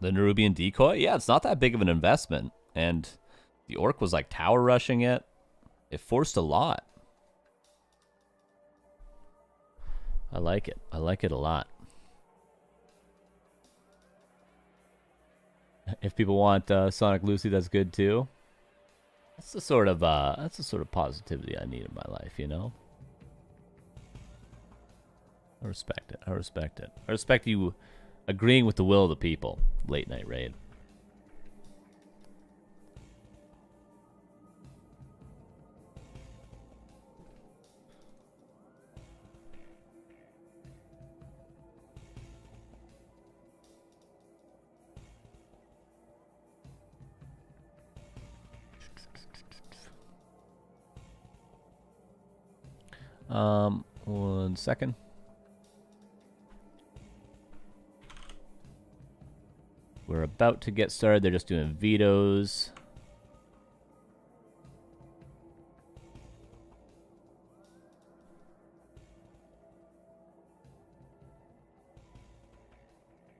The Nerubian decoy? Yeah, it's not that big of an investment. And the Orc was like tower rushing it. It forced a lot. I like it. I like it a lot. If people want Sonic Lucy, that's good too. That's the sort of positivity I need in my life, you know? I respect it. I respect it. I respect you agreeing with the will of the people. Late night raid. One second. We're about to get started. They're just doing vetoes.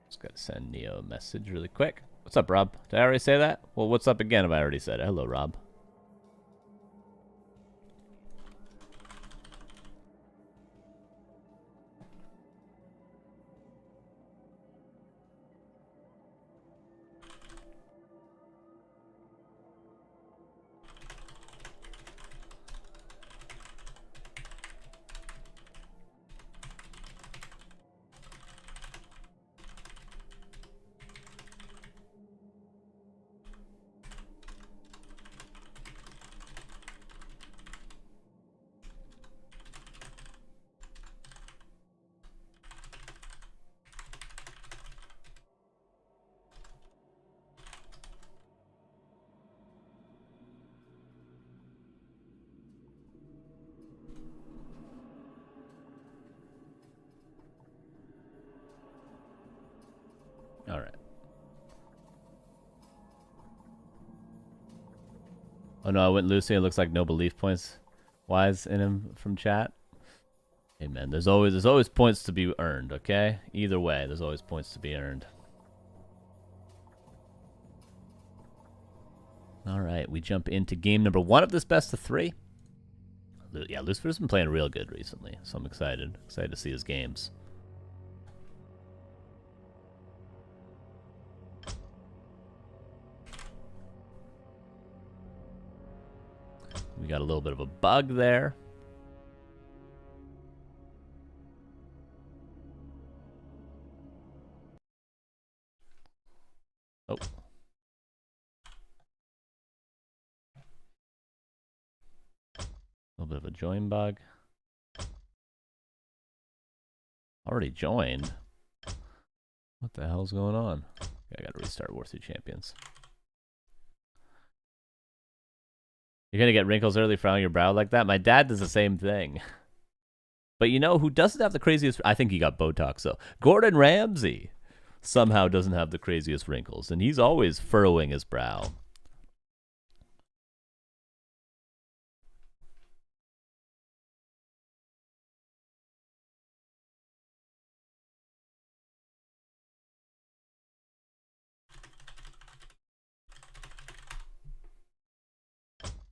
Just gotta send Neo a message really quick. What's up, Rob? Did I already say that? Well, what's up again if I already said it? Hello, Rob. All right. Oh no, I went Lucy. It looks like no belief points wise in him from chat. Hey man, there's always points to be earned, okay? Either way, there's always points to be earned. All right, we jump into game number 1 of this best of 3. Yeah, Lucifer's been playing real good recently, so I'm excited. Excited to see his games. We got a little bit of a bug there. Oh. A little bit of a join bug. Already joined. What the hell's going on? I gotta restart Warcraft III Champions. You're gonna get wrinkles early frowning your brow like that? My dad does the same thing. But you know who doesn't have the craziest... I think he got Botox, though. Gordon Ramsay somehow doesn't have the craziest wrinkles, and he's always furrowing his brow.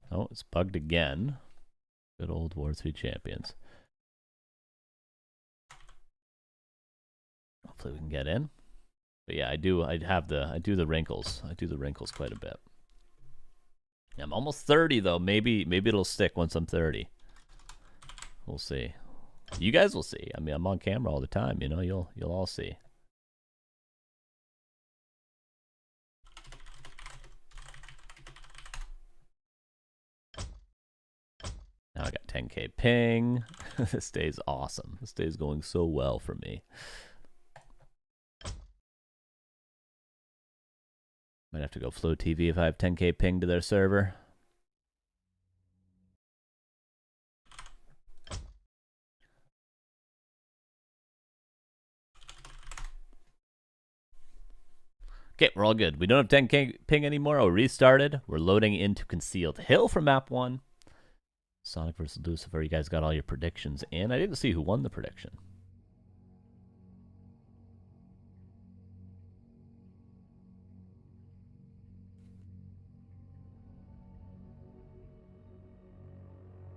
Oh, it's bugged again. Good old Warcraft III Champions. Hopefully we can get in. But yeah, I do the wrinkles. I do the wrinkles quite a bit. I'm almost 30 though. Maybe it'll stick once I'm 30. We'll see. You guys will see. I mean, I'm on camera all the time, you know. You'll all see. Now I got 10k ping. This day's awesome. This day's going so well for me. Might have to go Flow TV if I have 10k ping to their server. Okay, we're all good. We don't have 10k ping anymore. We restarted. We're loading into Concealed Hill for map 1. Sonic versus Lucifer. You guys got all your predictions in. I didn't see who won the prediction.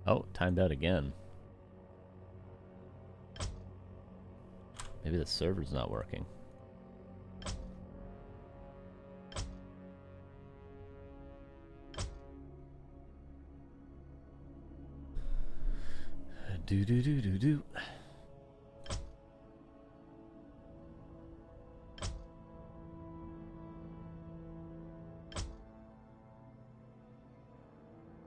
Oh, timed out again. Maybe the server's not working. Do.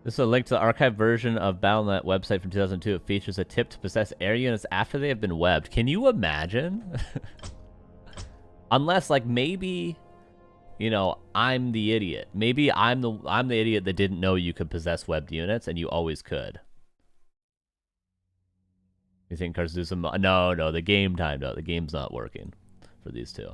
This is a link to the archived version of Battle.net website from 2002. It features a tip to possess air units after they have been webbed. Can you imagine? Unless, like, maybe, you know, I'm the idiot. Maybe I'm the idiot that didn't know you could possess webbed units, and you always could. You think cars do some... No, the game timed out. The game's not working for these two.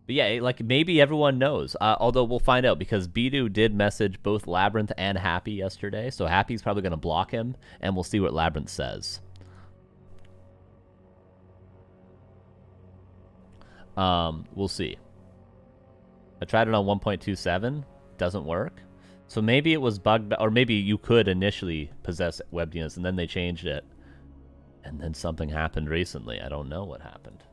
But yeah, like, maybe everyone knows. Although we'll find out, because B2W did message both Labyrinth and Happy yesterday. So Happy's probably going to block him, and we'll see what Labyrinth says. We'll see. I tried it on 1.27. Doesn't work. So maybe it was bugged, or maybe you could initially possess webbed units, and then they changed it. And then something happened recently. I don't know what happened.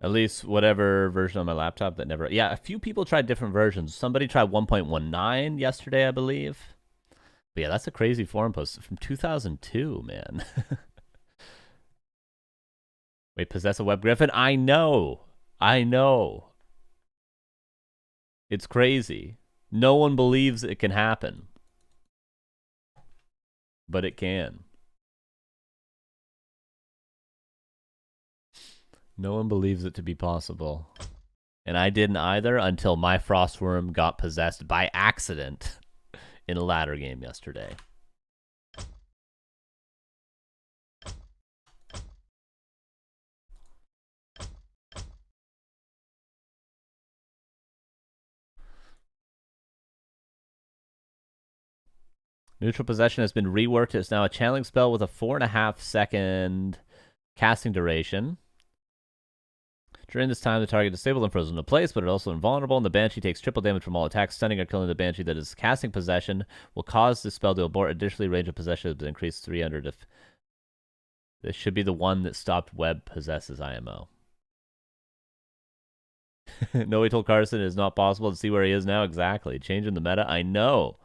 At least whatever version on my laptop that never... Yeah, a few people tried different versions. Somebody tried 1.19 yesterday, I believe. But yeah, that's a crazy forum post from 2002, man. Wait, possess a web griffin? I know. It's crazy. No one believes it can happen. But it can. No one believes it to be possible. And I didn't either until my Frostworm got possessed by accident in a ladder game yesterday. Neutral possession has been reworked. It's now a channeling spell with a 4.5-second casting duration. During this time, the target is disabled and frozen into place, but it's also invulnerable, and the Banshee takes triple damage from all attacks. Stunning or killing the Banshee that is casting possession will cause the spell to abort. Additionally, range of possession has been increased 300 if... This should be the one that stopped Web possesses IMO. No, he told Carson it is not possible to see where he is now. Exactly. Changing the meta. I know.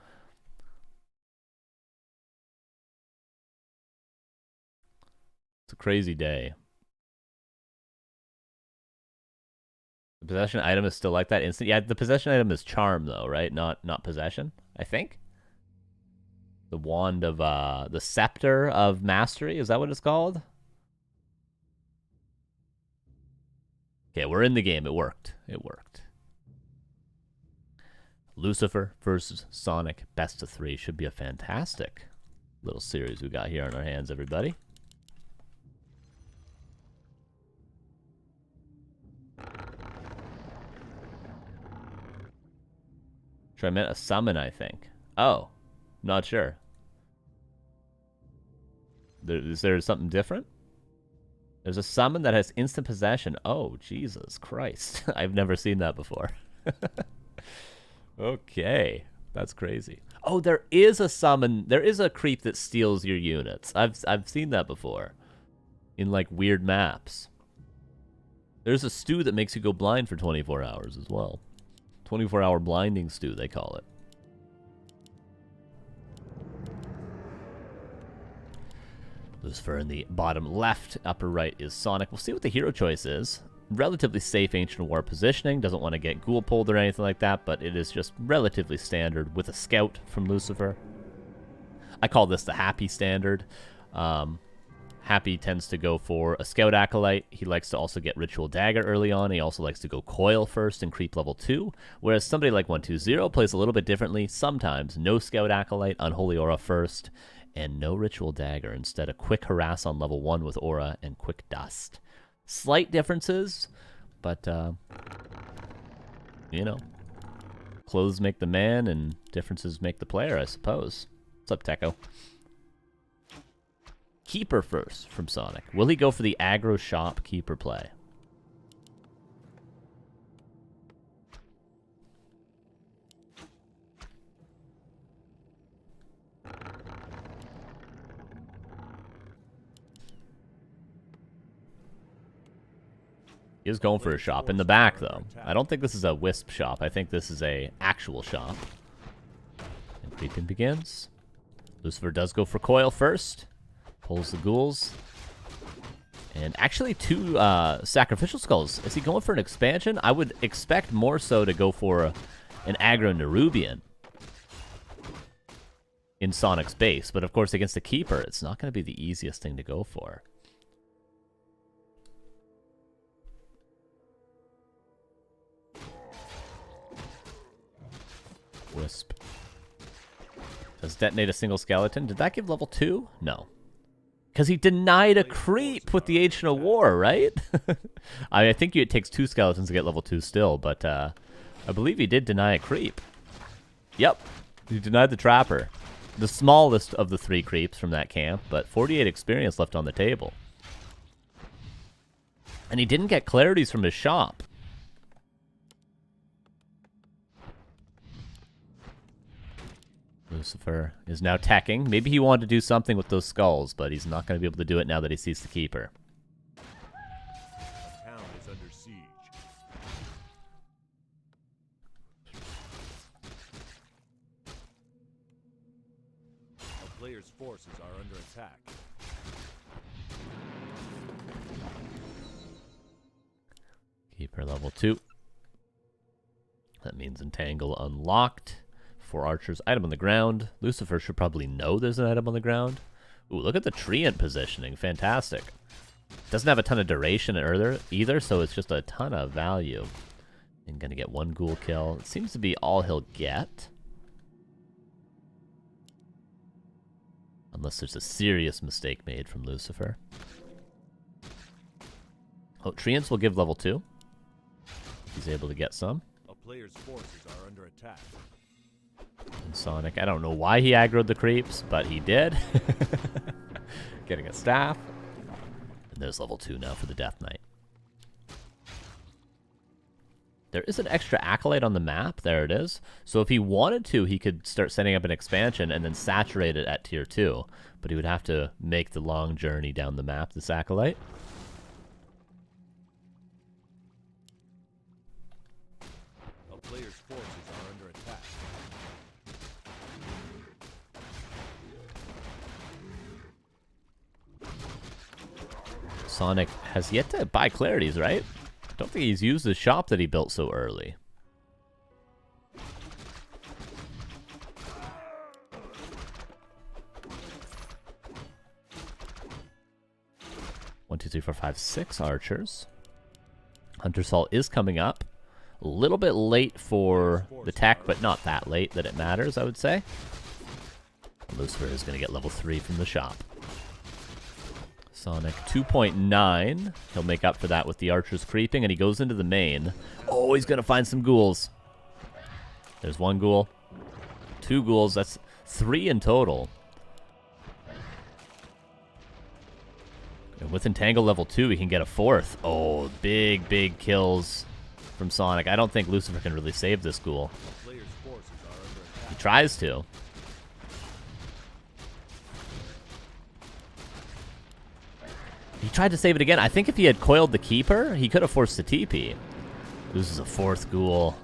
It's a crazy day. The possession item is still like that instant. Yeah, the possession item is charm though, right? Not possession, I think. The wand of the scepter of mastery, is that what it's called? Okay, we're in the game. It worked. It worked. Lucifer versus Sonic best of 3 should be a fantastic little series we got here on our hands, everybody. Sure, I meant a summon, I think. Oh, not sure. Is there something different? There's a summon that has instant possession. Oh, Jesus Christ. I've never seen that before. Okay, that's crazy. Oh, there is a summon. There is a creep that steals your units. I've seen that before. In, like, weird maps. There's a stew that makes you go blind for 24 hours as well. 24-hour blinding stew, they call it. Lucifer in the bottom left, upper right is Sonic. We'll see what the hero choice is. Relatively safe Ancient War positioning. Doesn't want to get ghoul pulled or anything like that, but it is just relatively standard with a scout from Lucifer. I call this the happy standard. Happy tends to go for a Scout Acolyte. He likes to also get Ritual Dagger early on. He also likes to go Coil first and creep level 2. Whereas somebody like 120 plays a little bit differently. Sometimes no Scout Acolyte, Unholy Aura first, and no Ritual Dagger. Instead, a quick Harass on level 1 with Aura and Quick Dust. Slight differences, but, you know, clothes make the man and differences make the player, I suppose. What's up, Techo? Keeper first from Sonic. Will he go for the aggro shop keeper play? He is going for a shop in the back, though. I don't think this is a wisp shop. I think this is a actual shop. And creeping begins. Lucifer does go for coil first. Pulls the ghouls. And actually 2 sacrificial skulls. Is he going for an expansion? I would expect more so to go for an aggro Nerubian in Sonic's base. But of course, against the Keeper, it's not going to be the easiest thing to go for. Wisp. Does detonate a single skeleton? Did that give level 2? No. Because he denied a creep with the Ancient of War, right? I think it takes 2 skeletons to get level 2 still, but I believe he did deny a creep. Yep. He denied the Trapper. The smallest of the 3 creeps from that camp, but 48 experience left on the table. And he didn't get clarities from his shop. Lucifer is now teching. Maybe he wanted to do something with those skulls, but he's not going to be able to do it now that he sees the Keeper. The town is under siege. A player's forces are under attack. Keeper level 2. That means Entangle unlocked. 4 archers. Item on the ground. Lucifer should probably know there's an item on the ground. Ooh, look at the treant positioning. Fantastic. Doesn't have a ton of duration either, so it's just a ton of value. And gonna get 1 ghoul kill. It seems to be all he'll get. Unless there's a serious mistake made from Lucifer. Oh, Treants will give level 2. He's able to get some. A player's forces are under attack. And Sonic, I don't know why he aggroed the creeps, but he did. Getting a staff. And there's level 2 now for the Death Knight. There is an extra acolyte on the map. There it is. So if he wanted to, he could start setting up an expansion and then saturate it at tier 2. But he would have to make the long journey down the map, this acolyte. A player's forces are under attack. Sonic has yet to buy clarities, right? Don't think he's used the shop that he built so early. One, two, three, four, five, 6 archers. Hunter Salt is coming up. A little bit late for the tech, but not that late that it matters, I would say. Lucifer is going to get level 3 from the shop. Sonic 2.9. He'll make up for that with the archers creeping, and he goes into the main. Oh, he's going to find some ghouls. There's 1 ghoul. 2 ghouls. That's 3 in total. And with Entangle level 2, he can get a 4th. Oh, big, big kills from Sonic. I don't think Lucifer can really save this ghoul. He tries to. He tried to save it again. I think if he had coiled the Keeper, he could have forced the TP. Loses a 4th ghoul.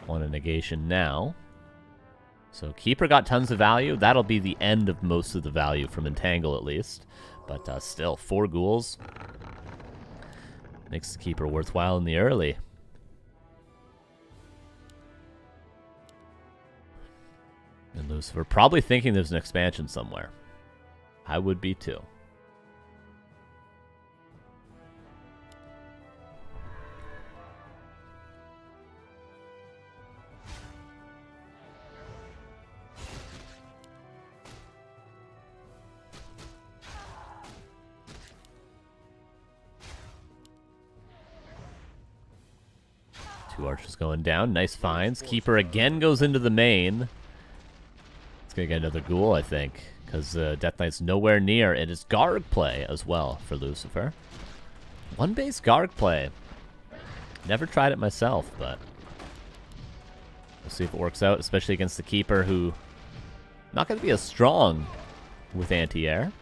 1 a negation now. So Keeper got tons of value. That'll be the end of most of the value from Entangle at least. But still, 4 ghouls. Makes the Keeper worthwhile in the early. And Lucifer probably thinking there's an expansion somewhere. I would be too. Two archers going down. Nice finds. Keeper again goes into the main. It's going to get another ghoul, I think, because Death Knight's nowhere near. It is Garg play as well for Lucifer. 1 base Garg play. Never tried it myself, but we'll see if it works out, especially against the Keeper, who not going to be as strong with anti-air.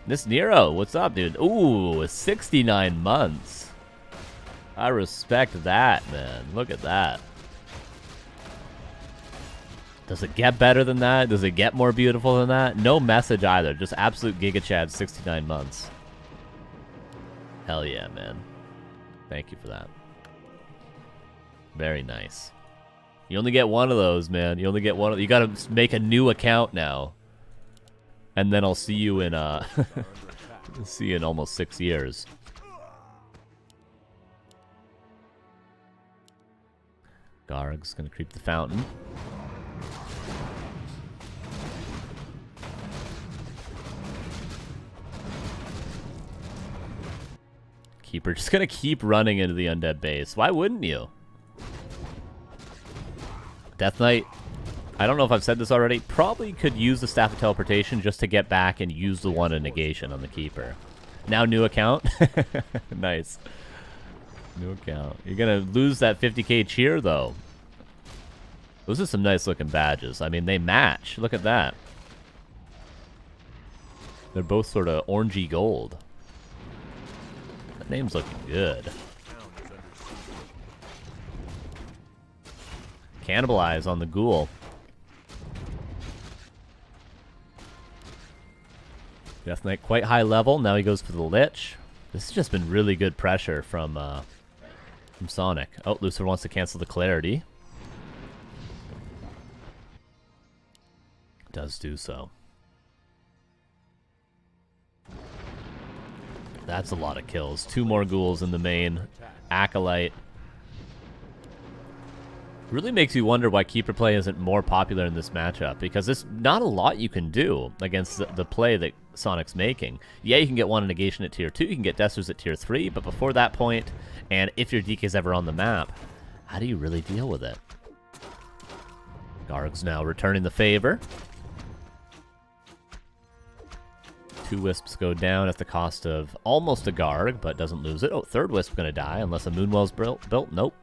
This Nero, what's up, dude? Ooh, 69 months. I respect that, man. Look at that. Does it get better than that? Does it get more beautiful than that? No message either. Just absolute Giga Chad, 69 months. Hell yeah, man. Thank you for that. Very nice. You only get 1 of those, man. You only get 1 of... You gotta make a new account now. And then I'll see you in, see you in almost 6 years. Garg's gonna creep the fountain. Keeper just gonna keep running into the undead base. Why wouldn't you? Death Knight, I don't know if I've said this already, probably could use the Staff of Teleportation just to get back and use the 1 in negation on the Keeper. Now new account. Nice. New account. You're gonna lose that 50k cheer though. Those are some nice looking badges. I mean, they match. Look at that. They're both sort of orangey gold. That name's looking good. Cannibalize on the ghoul. Death Knight quite high level. Now he goes for the Lich. This has just been really good pressure from Sonic. Oh, Lucifer wants to cancel the clarity. Does do so. That's a lot of kills. 2 more ghouls in the main. Acolyte. Really makes you wonder why keeper play isn't more popular in this matchup, because there's not a lot you can do against the play that Sonic's making. Yeah, you can get one negation at tier 2, you can get Desters at tier 3, but before that point, and if your DK's ever on the map, how do you really deal with it? Garg's now returning the favor. 2 Wisps go down at the cost of almost a Garg, but doesn't lose it. Oh, 3rd Wisp gonna die, unless a Moonwell's built. Nope.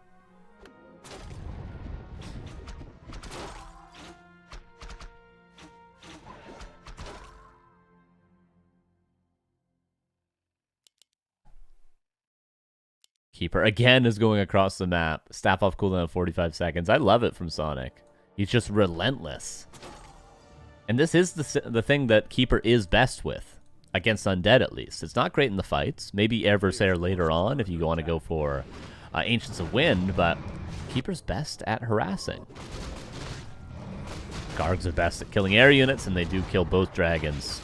Keeper again is going across the map. Staff off cooldown 45 seconds. I love it from Sonic. He's just relentless. And this is the thing that Keeper is best with. Against Undead, at least. It's not great in the fights. Maybe Adversary later on if you want to go for Ancients of Wind, but Keeper's best at harassing. Gargs are best at killing air units, and they do kill both dragons.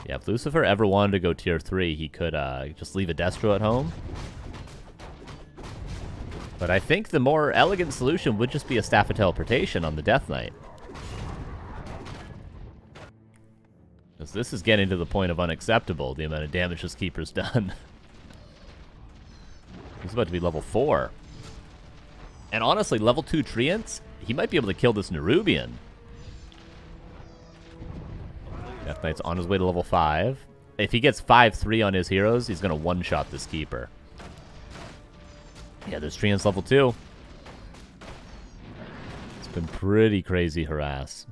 Yeah, if Lucifer ever wanted to go tier 3, he could just leave a Destro at home. But I think the more elegant solution would just be a Staff of Teleportation on the Death Knight. Because this is getting to the point of unacceptable, the amount of damage this Keeper's done. He's about to be level 4. And honestly, level 2 Treants, he might be able to kill this Nerubian. Death Knight's on his way to level 5. If he gets 5-3 on his heroes, he's going to one-shot this Keeper. Yeah, there's Treants level 2. It's been pretty crazy harass.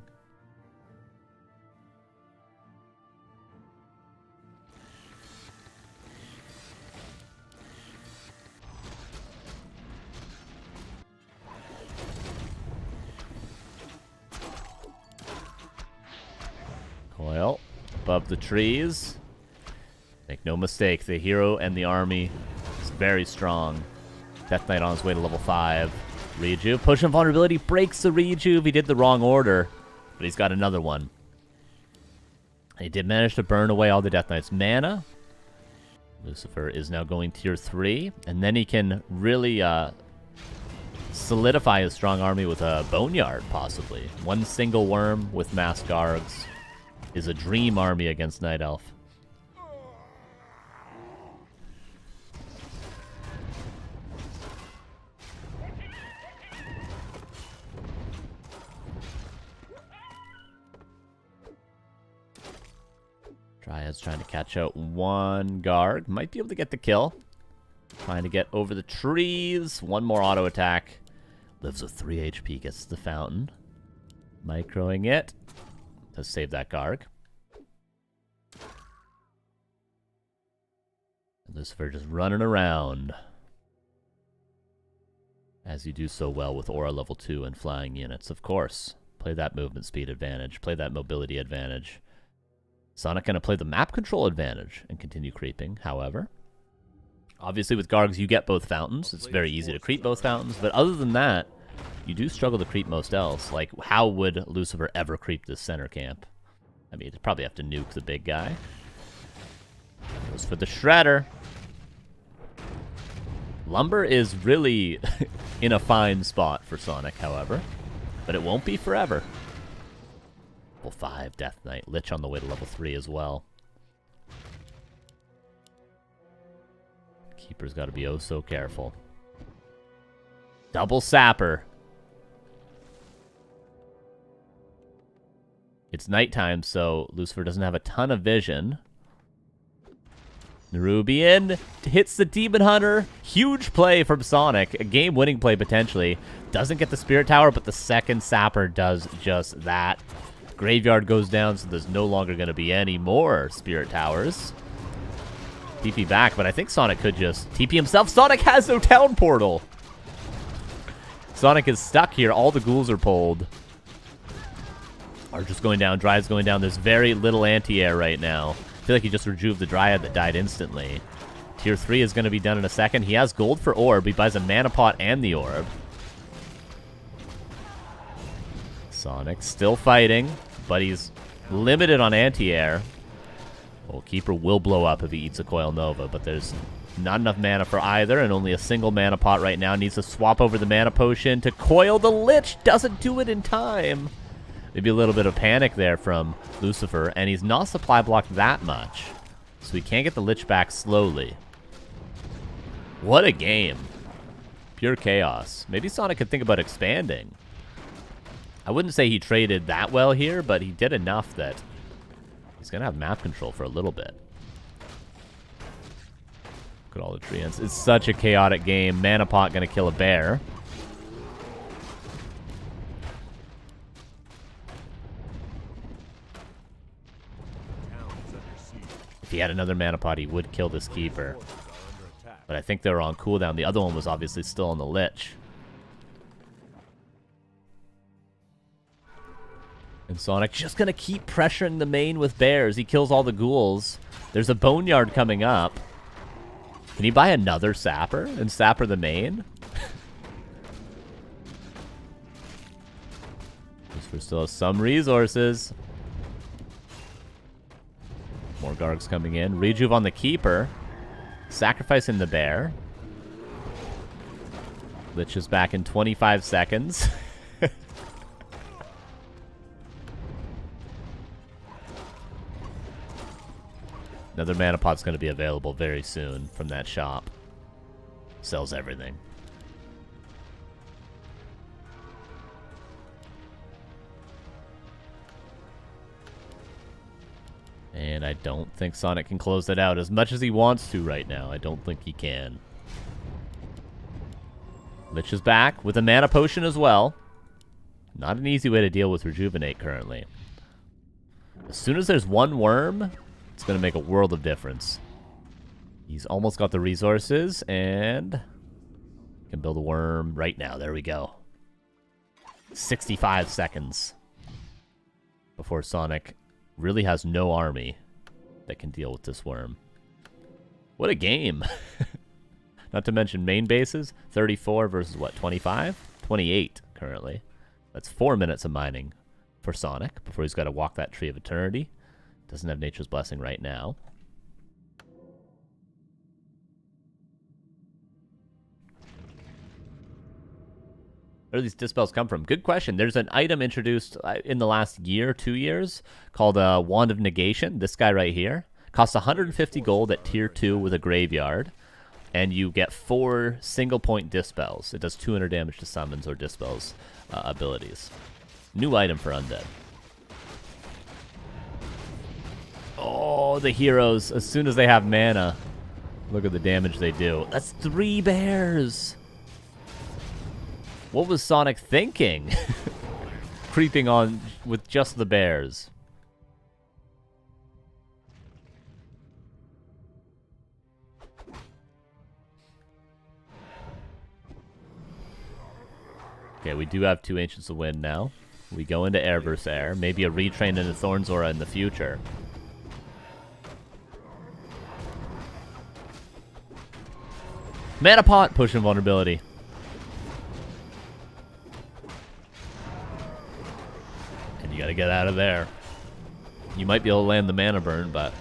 Coil above the trees. Make no mistake, the hero and the army is very strong. Death Knight on his way to level 5. Rejuve, push and vulnerability, breaks the Rejuve. He did the wrong order, but he's got another one. He did manage to burn away all the Death Knight's mana. Lucifer is now going tier 3, and then he can really solidify his strong army with a Boneyard, possibly. One single worm with mass Gargs is a dream army against Night Elf. Dryad's trying to catch out one Garg. Might be able to get the kill. Trying to get over the trees. One more auto attack. Lives with 3 HP. Gets the fountain. Microing it. To save that Garg. And Lucifer just running around. As you do so well with Aura level 2 and flying units, of course. Play that movement speed advantage. Play that mobility advantage. Sonic going to play the map control advantage and continue creeping, however. Obviously with Gargs you get both fountains. It's very easy to creep both fountains, but other than that, you do struggle to creep most else. Like, how would Lucifer ever creep this center camp? I mean, you'd probably have to nuke the big guy. Goes for the Shredder. Lumber is really in a fine spot for Sonic, however. But it won't be forever. Level 5, Death Knight. Lich on the way to level 3 as well. Keeper's got to be oh so careful. Double Sapper. It's nighttime, so Lucifer doesn't have a ton of vision. Nerubian hits the Demon Hunter. Huge play from Sonic. A game-winning play, potentially. Doesn't get the Spirit Tower, but the second Sapper does just that. Graveyard goes down, so there's no longer going to be any more Spirit Towers. TP back, but I think Sonic could just TP himself. Sonic has no town portal. Sonic is stuck here. All the ghouls are pulled. Are just going down. Dryad's going down. There's very little anti-air right now. I feel like he just rejuve the Dryad that died instantly. Tier 3 is going to be done in a second. He has gold for Orb. He buys a Mana Pot and the Orb. Sonic still fighting, but he's limited on anti-air. Well, Keeper will blow up if he eats a Coil Nova, but there's Not enough mana for either, and only a single mana pot right now. Needs to swap over the mana potion to coil the Lich. Doesn't do it in time. Maybe a little bit of panic there from Lucifer, and he's not supply blocked that much. So he can't get the Lich back slowly. What a game. Pure chaos. Maybe Sonic could think about expanding. I wouldn't say he traded that well here, but he did enough that he's going to have map control for a little bit. Look at all the treants. It's such a chaotic game. Mana pot going to kill a bear. If he had another mana pot, he would kill this keeper. But I think they were on cooldown. The other one was obviously still on the Lich. And Sonic just going to keep pressuring the main with bears. He kills all the ghouls. There's a boneyard coming up. Can he buy another sapper and sapper the main? Lucifer still has some resources. More Gargs coming in. Rejuve on the keeper. Sacrificing the bear. Lich is back in 25 seconds. Another mana pot's going to be available very soon from that shop. Sells everything. And I don't think Sonic can close that out as much as he wants to right now. I don't think he can. Lich is back with a mana potion as well. Not an easy way to deal with Rejuvenate currently. As soon as there's one worm, it's going to make a world of difference. He's almost got the resources, and can build a worm right now. There we go. 65 seconds before Sonic really has no army that can deal with this worm. What a game. Not to mention main bases. 34 versus what, 25? 28 currently. That's 4 minutes of mining for Sonic before he's got to walk that Tree of Eternity. Doesn't have Nature's Blessing right now. Where do these dispels come from? Good question. There's an item introduced in the last year, 2 years, called Wand of Negation. This guy right here. Costs 150 gold at tier 2 with a graveyard. And you get 4 single-point dispels. It does 200 damage to summons or dispels abilities. New item for Undead. Oh, the heroes. As soon as they have mana, look at the damage they do. That's 3 bears. What was Sonic thinking? Creeping on with just the bears. Okay, we do have 2 Ancients of Wind now. We go into Air vs. Air. Maybe a retrain into Thorn's Aura in the future. Mana pot, push invulnerability. And you gotta get out of there. You might be able to land the mana burn, but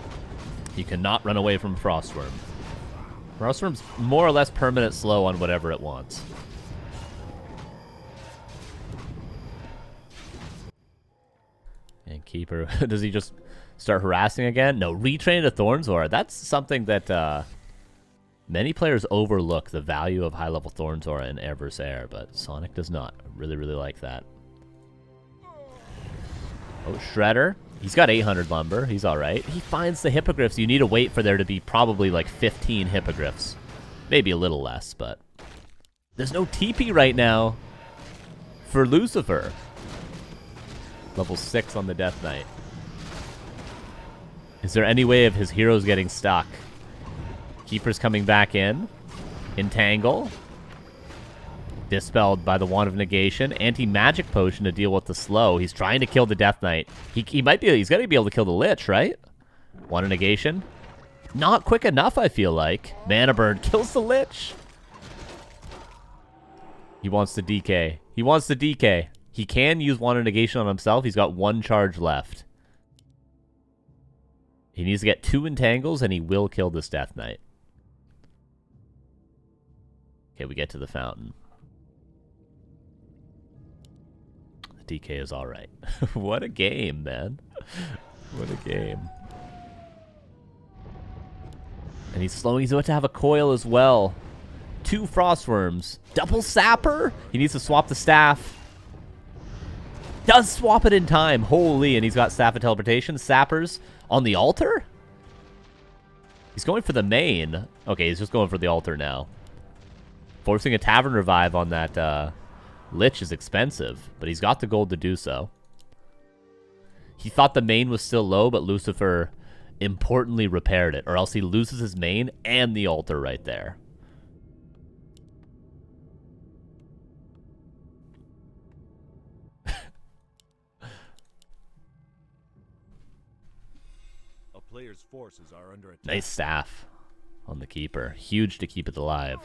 you cannot run away from Frostworm. Frostworm's more or less permanent slow on whatever it wants. And Keeper, does he just start harassing again? No, retrain to Thorn's Aura. That's something that many players overlook, the value of high-level Thorn's Aura in Air vs. Air, but Sonic does not. I really, really like that. Oh, Shredder. He's got 800 lumber. He's all right. He finds the hippogriffs. You need to wait for there to be probably like 15 hippogriffs. Maybe a little less, but there's no TP right now for Lucifer. Level 6 on the Death Knight. Is there any way of his heroes getting stuck? Keeper's coming back in. Entangle. Dispelled by the Wand of Negation. Anti-magic potion to deal with the slow. He's trying to kill the Death Knight. He's got to be able to kill the Lich, right? Wand of Negation. Not quick enough, I feel like. Mana Burn kills the Lich. He wants to DK. He wants to DK. He can use Wand of Negation on himself. He's got 1 charge left. He needs to get 2 entangles, and he will kill this Death Knight. Okay, we get to the fountain. The DK is alright. What a game, man. What a game. And he's slowing. He's about to have a coil as well. 2 frostworms. Double sapper? He needs to swap the staff. Does swap it in time. Holy, and he's got staff of teleportation. Sappers on the altar? He's going for the main. Okay, he's just going for the altar now. Forcing a tavern revive on that lich is expensive, but he's got the gold to do so. He thought the main was still low, but Lucifer importantly repaired it, or else he loses his main and the altar right there. A player's forces are under attack. Nice staff on the keeper. Huge to keep it alive.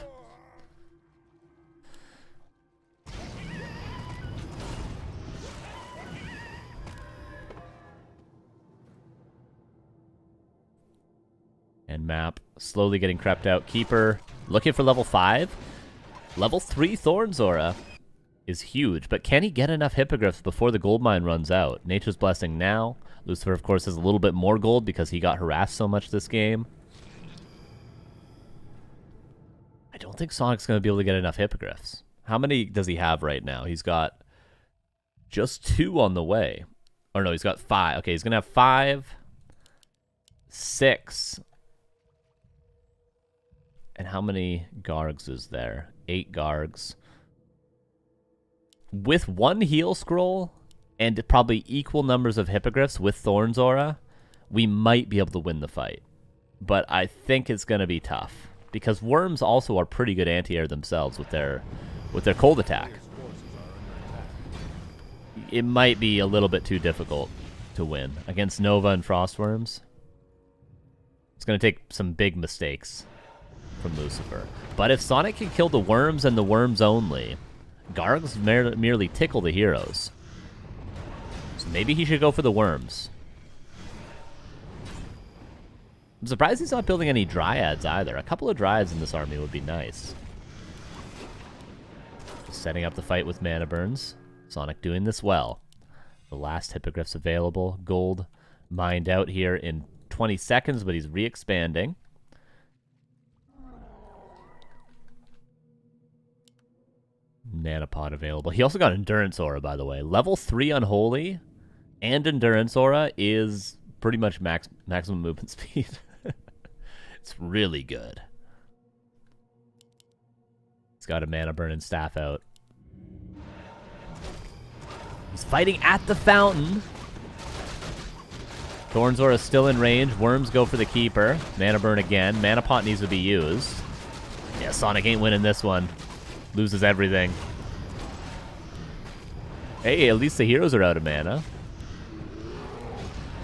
And map slowly getting crept out. Keeper looking for level 5. Level 3 Thornzora is huge, but can he get enough hippogriffs before the gold mine runs out? Nature's Blessing now. Lucifer, of course, has a little bit more gold because he got harassed so much this game. I don't think Sonic's going to be able to get enough hippogriffs. How many does he have right now? He's got just 2 on the way. Or no, he's got 5. Okay, he's going to have 5, 6... And how many Gargs is there? 8 Gargs. With 1 heal scroll and probably equal numbers of hippogriffs with Thornzora, we might be able to win the fight. But I think it's going to be tough. Because worms also are pretty good anti-air themselves with their cold attack. It might be a little bit too difficult to win. Against Nova and Frostworms, it's going to take some big mistakes from Lucifer. But if Sonic can kill the worms and the worms only, Gargs merely tickle the heroes. So maybe he should go for the worms. I'm surprised he's not building any Dryads either. A couple of Dryads in this army would be nice. Just setting up the fight with Mana Burns. Sonic doing this well. The last hippogriffs available. Gold mined out here in 20 seconds, but he's re-expanding. Nanopod available. He also got Endurance Aura, by the way. Level 3 Unholy and Endurance Aura is pretty much maximum movement speed. It's really good. He's got a Mana Burn and Staff out. He's fighting at the fountain. Thornzora is still in range. Worms go for the keeper. Mana Burn again. Mana Pot needs to be used. Yeah, Sonic ain't winning this one. Loses everything. Hey, at least the heroes are out of mana.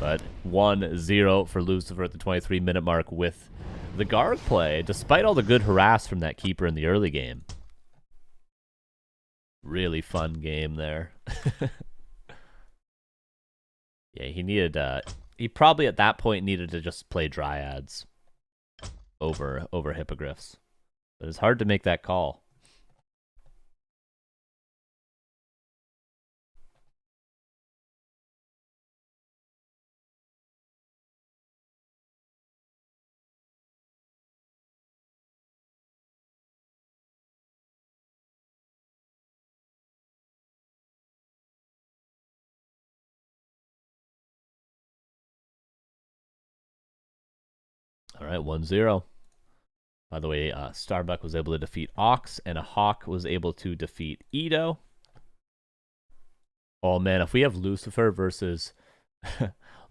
But 1-0 for Lucifer at the 23-minute mark with the Garg play, despite all the good harass from that keeper in the early game. Really fun game there. Yeah, he needed... he probably at that point needed to just play Dryads over Hippogriffs. But it's hard to make that call. All right, 1-0. By the way, Starbuck was able to defeat Ox, and a Hawk was able to defeat Edo. Oh man, if we have Lucifer versus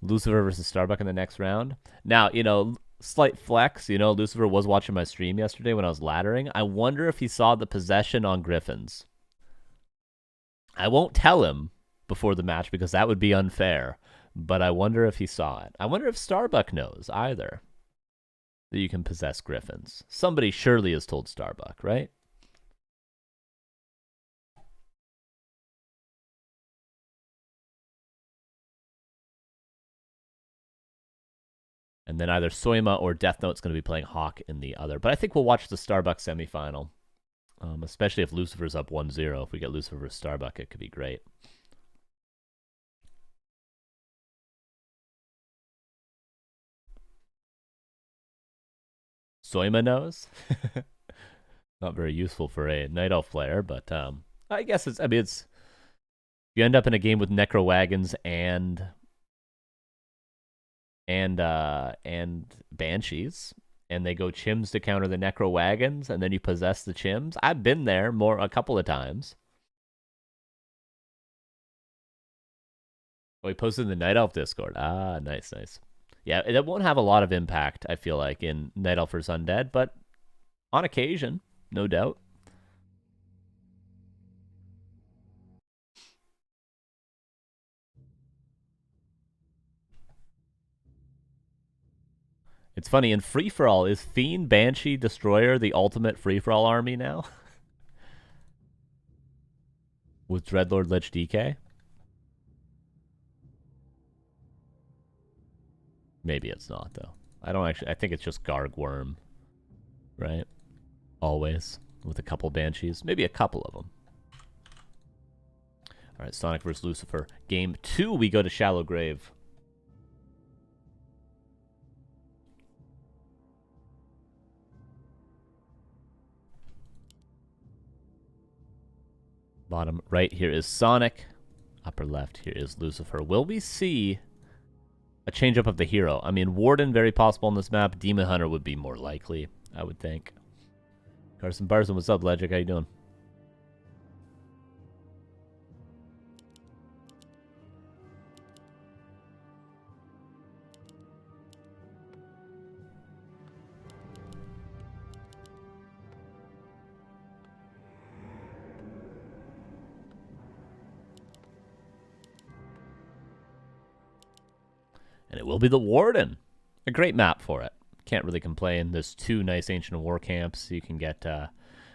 Starbuck in the next round. Now, you know, slight flex. You know, Lucifer was watching my stream yesterday when I was laddering. I wonder if he saw the possession on Griffins. I won't tell him before the match because that would be unfair. But I wonder if he saw it. I wonder if Starbuck knows either that you can possess Griffins. Somebody surely has told Starbuck, right? And then either Soyma or Deathnote's going to be playing Hawk in the other. But I think we'll watch the Starbuck semifinal. Especially if Lucifer's up 1-0. If we get Lucifer Starbuck, it could be great. Soyma knows. Not very useful for a Night Elf player, but I guess it's. I mean, it's. You end up in a game with Necro Wagons and Banshees, and they go Chims to counter the Necro Wagons, and then you possess the Chims. I've been there a couple of times. Oh, he posted in the Night Elf Discord. Ah, nice. Yeah, it won't have a lot of impact, I feel like, in Night Elf vs. Undead, but on occasion, no doubt. It's funny, in free-for-all, is Fiend, Banshee, Destroyer the ultimate free-for-all army now? With Dreadlord, Lich, DK? Maybe it's not, though. I think it's just Garg Worm, right? Always, with a couple Banshees. Maybe a couple of them. All right, Sonic vs. Lucifer. Game 2, we go to Shallow Grave. Bottom right here is Sonic. Upper left here is Lucifer. Will we see a change-up of the hero? I mean, Warden, very possible on this map. Demon Hunter would be more likely, I would think. Carson Barson, what's up, Legic? How you doing? And it will be the Warden. A great map for it. Can't really complain. There's 2 nice Ancient War camps. You can get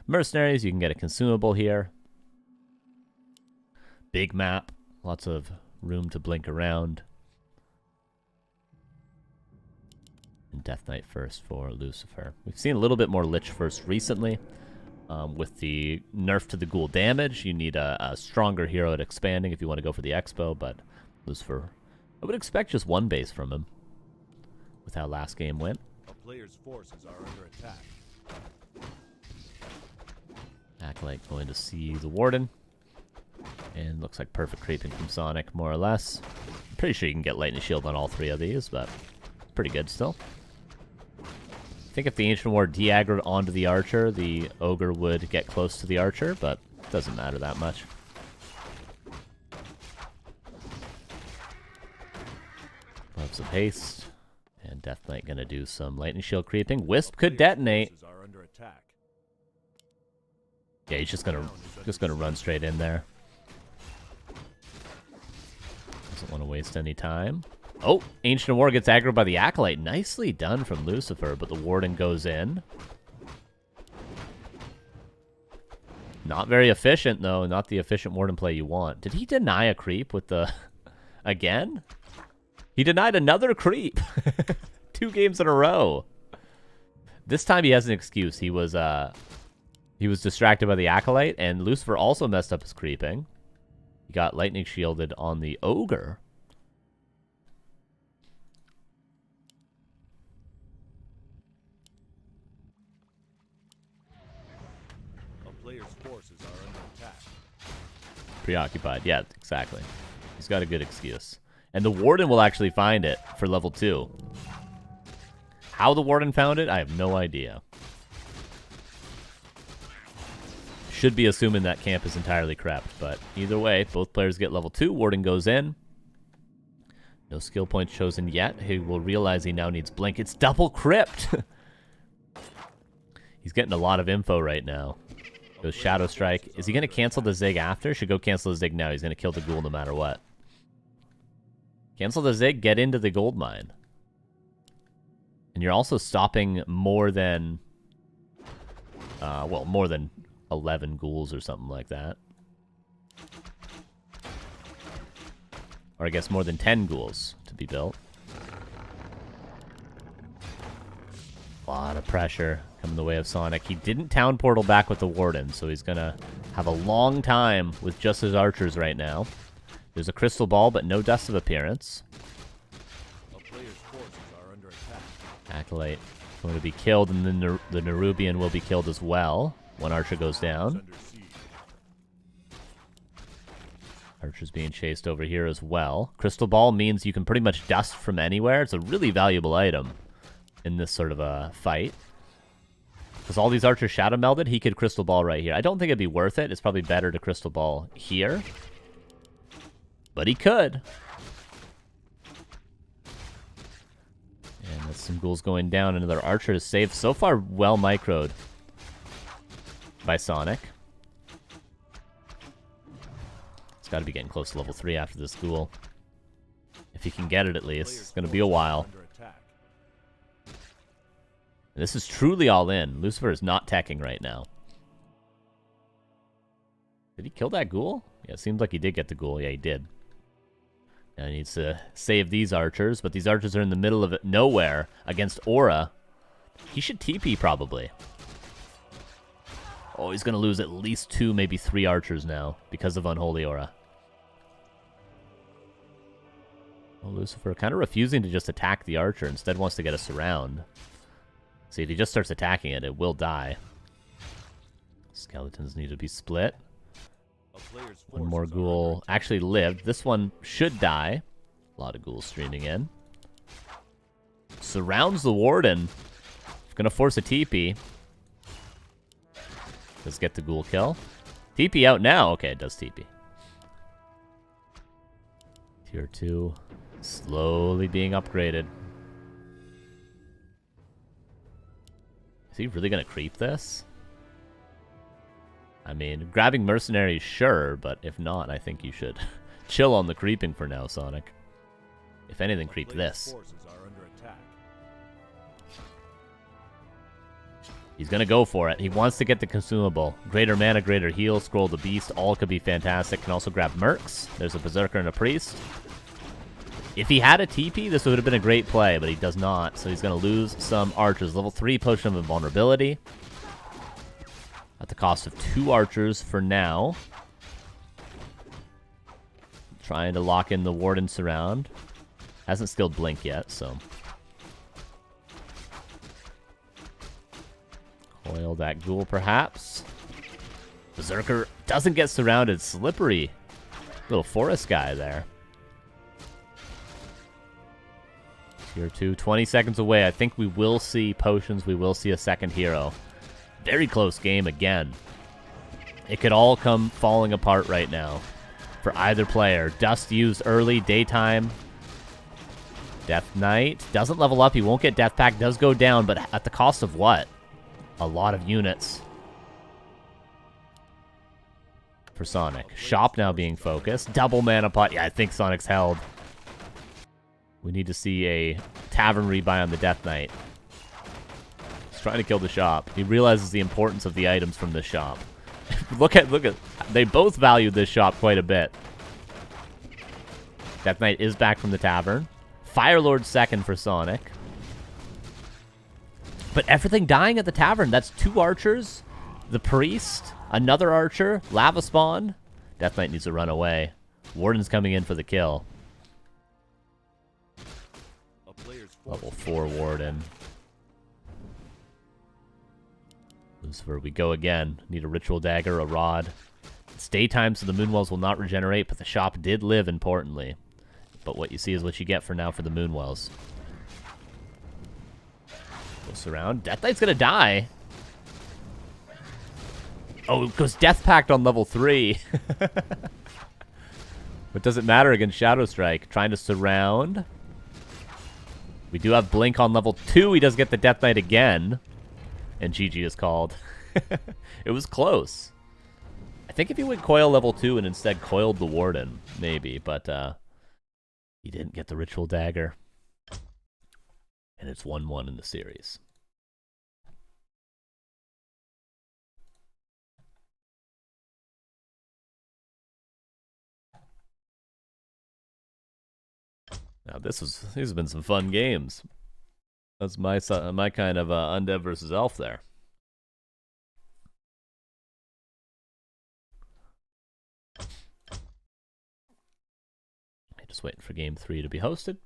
mercenaries. You can get a consumable here. Big map. Lots of room to blink around. And Death Knight first for Lucifer. We've seen a little bit more Lich first recently. With the nerf to the ghoul damage, you need a stronger hero at expanding if you want to go for the expo, but Lucifer, I would expect just 1 base from him with how last game went. A player's forces are under attack. Acolyte going to see the Warden. And looks like perfect creeping from Sonic, more or less. I'm pretty sure you can get Lightning Shield on all 3 of these, but pretty good still. I think if the Ancient War de-aggroed onto the Archer, the Ogre would get close to the Archer, but it doesn't matter that much. Lots of haste. And Death Knight gonna do some Lightning Shield creeping. Wisp could detonate. Are under attack. Yeah, he's just gonna run straight in there. Doesn't want to waste any time. Oh, Ancient War gets aggroed by the Acolyte. Nicely done from Lucifer, but the Warden goes in. Not very efficient, though. Not the efficient Warden play you want. Did he deny a creep with the... Again? He denied another creep. 2 games in a row. This time he has an excuse. He was distracted by the Acolyte, and Lucifer also messed up his creeping. He got lightning shielded on the Ogre. A player's forces are under attack. Preoccupied. Yeah, exactly. He's got a good excuse. And the Warden will actually find it for level 2. How the Warden found it, I have no idea. Should be assuming that camp is entirely crept, but either way, both players get level 2. Warden goes in. No skill points chosen yet. He will realize he now needs Blink. It's double crypt! He's getting a lot of info right now. Goes Shadow Strike. Is he going to cancel the Zig after? Should go cancel the Zig now. He's going to kill the Ghoul no matter what. Cancel the Zig, get into the gold mine. And you're also stopping more than... more than 11 ghouls or something like that. Or I guess more than 10 ghouls to be built. A lot of pressure coming the way of Sonic. He didn't town portal back with the Warden, so he's gonna have a long time with just his archers right now. There's a crystal ball, but no dust of appearance. A player's forces are under attack. Acolyte going to be killed, and then the Nerubian will be killed as well. One archer goes down. Under siege. Archer's being chased over here as well. Crystal ball means you can pretty much dust from anywhere. It's a really valuable item in this sort of a fight. Because all these archers shadow melded, he could crystal ball right here. I don't think it'd be worth it. It's probably better to crystal ball here. But he could. And that's some ghouls going down. Another archer is saved. So far, well microed by Sonic. It's got to be getting close to level 3 after this ghoul. If he can get it at least. It's going to be a while. This is truly all in. Lucifer is not teching right now. Did he kill that ghoul? Yeah, it seems like he did get the ghoul. Yeah, he did. Now he needs to save these archers, but these archers are in the middle of nowhere against Aura. He should TP probably. Oh, he's going to lose at least 2, maybe 3 archers now because of Unholy Aura. Well, Lucifer kind of refusing to just attack the archer. Instead wants to get a surround. See, if he just starts attacking it, it will die. Skeletons need to be split. One more ghoul actually lived. This one should die. A lot of ghouls streaming in. Surrounds the Warden. Gonna force a TP. Let's get the ghoul kill. TP out now. Okay, it does TP. Tier 2. Slowly being upgraded. Is he really gonna creep this? I mean, grabbing mercenaries, sure, but if not, I think you should chill on the creeping for now, Sonic. If anything, creep this. He's gonna go for it. He wants to get the consumable. Greater mana, greater heal, scroll the beast, all could be fantastic. Can also grab mercs. There's a berserker and a priest. If he had a TP, this would have been a great play, but he does not, so he's gonna lose some archers. Level 3 potion of invulnerability. At the cost of 2 archers for now. Trying to lock in the Warden surround. Hasn't skilled Blink yet, so. Coil that ghoul, perhaps. Berserker doesn't get surrounded. Slippery. Little forest guy there. Tier 2, 20 seconds away. I think we will see potions. We will see a second hero. Very close game again. It could all come falling apart right now for either player. Dust used early, daytime. Death Knight doesn't level up. He won't get Death Pack. Does go down, but at the cost of what? A lot of units. For Sonic. Shop now being focused. Double mana pot. Yeah, I think Sonic's held. We need to see a tavern rebuy on the Death Knight. He's trying to kill the shop. He realizes the importance of the items from this shop. look at they both value this shop quite a bit. Death Knight is back from the tavern. Firelord second for Sonic. But everything dying at the tavern. That's 2 archers, the priest, another archer, lava spawn. Death Knight needs to run away. Warden's coming in for the kill. Level 4 Warden. Lucifer, we go again. Need a ritual dagger, a rod. It's daytime, so the moonwells will not regenerate, but the shop did live, importantly. But what you see is what you get for now for the moonwells. Go surround. Death Knight's gonna die. Oh, it goes Death Pact on level 3. But does it matter against Shadow Strike? Trying to surround. We do have Blink on level 2. He does get the Death Knight again. And GG is called. It was close. I think if he went Coil level 2 and instead coiled the Warden, maybe. But he didn't get the Ritual Dagger. And it's 1-1 in the series. Now these have been some fun games. That's my kind of undead versus elf there. Just waiting for game 3 to be hosted.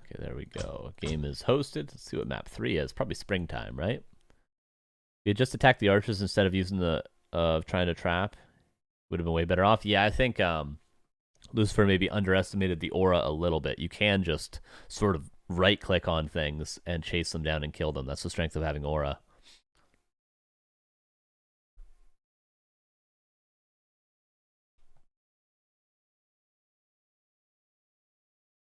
Okay, there we go. Game is hosted. Let's see what map 3 is. Probably springtime, right? You just attack the archers instead of using the trying to trap. Would have been way better off. Yeah, I think Lucifer maybe underestimated the aura a little bit. You can just sort of right-click on things and chase them down and kill them. That's the strength of having aura.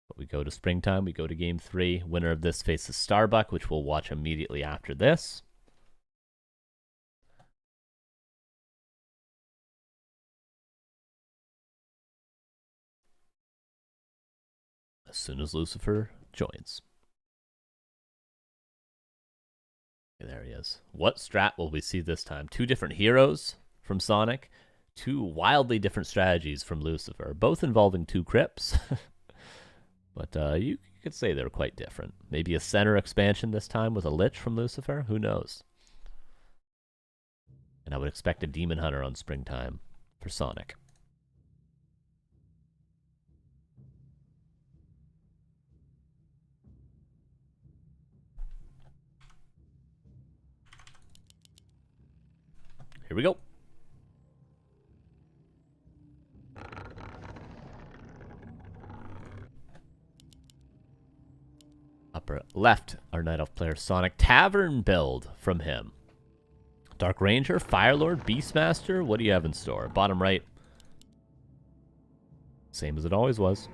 But we go to springtime. We go to game 3. Winner of this faces Starbuck, which we'll watch immediately after this. As soon as Lucifer joins. Okay, there he is. What strat will we see this time? 2 different heroes from Sonic. 2 wildly different strategies from Lucifer. Both involving 2 crypts. But you could say they're quite different. Maybe a center expansion this time with a Lich from Lucifer? Who knows? And I would expect a Demon Hunter on springtime for Sonic. Here we go. Upper left, our Night Elf player Sonic. Tavern build from him. Dark Ranger, Firelord, Beastmaster. What do you have in store? Bottom right. Same as it always was.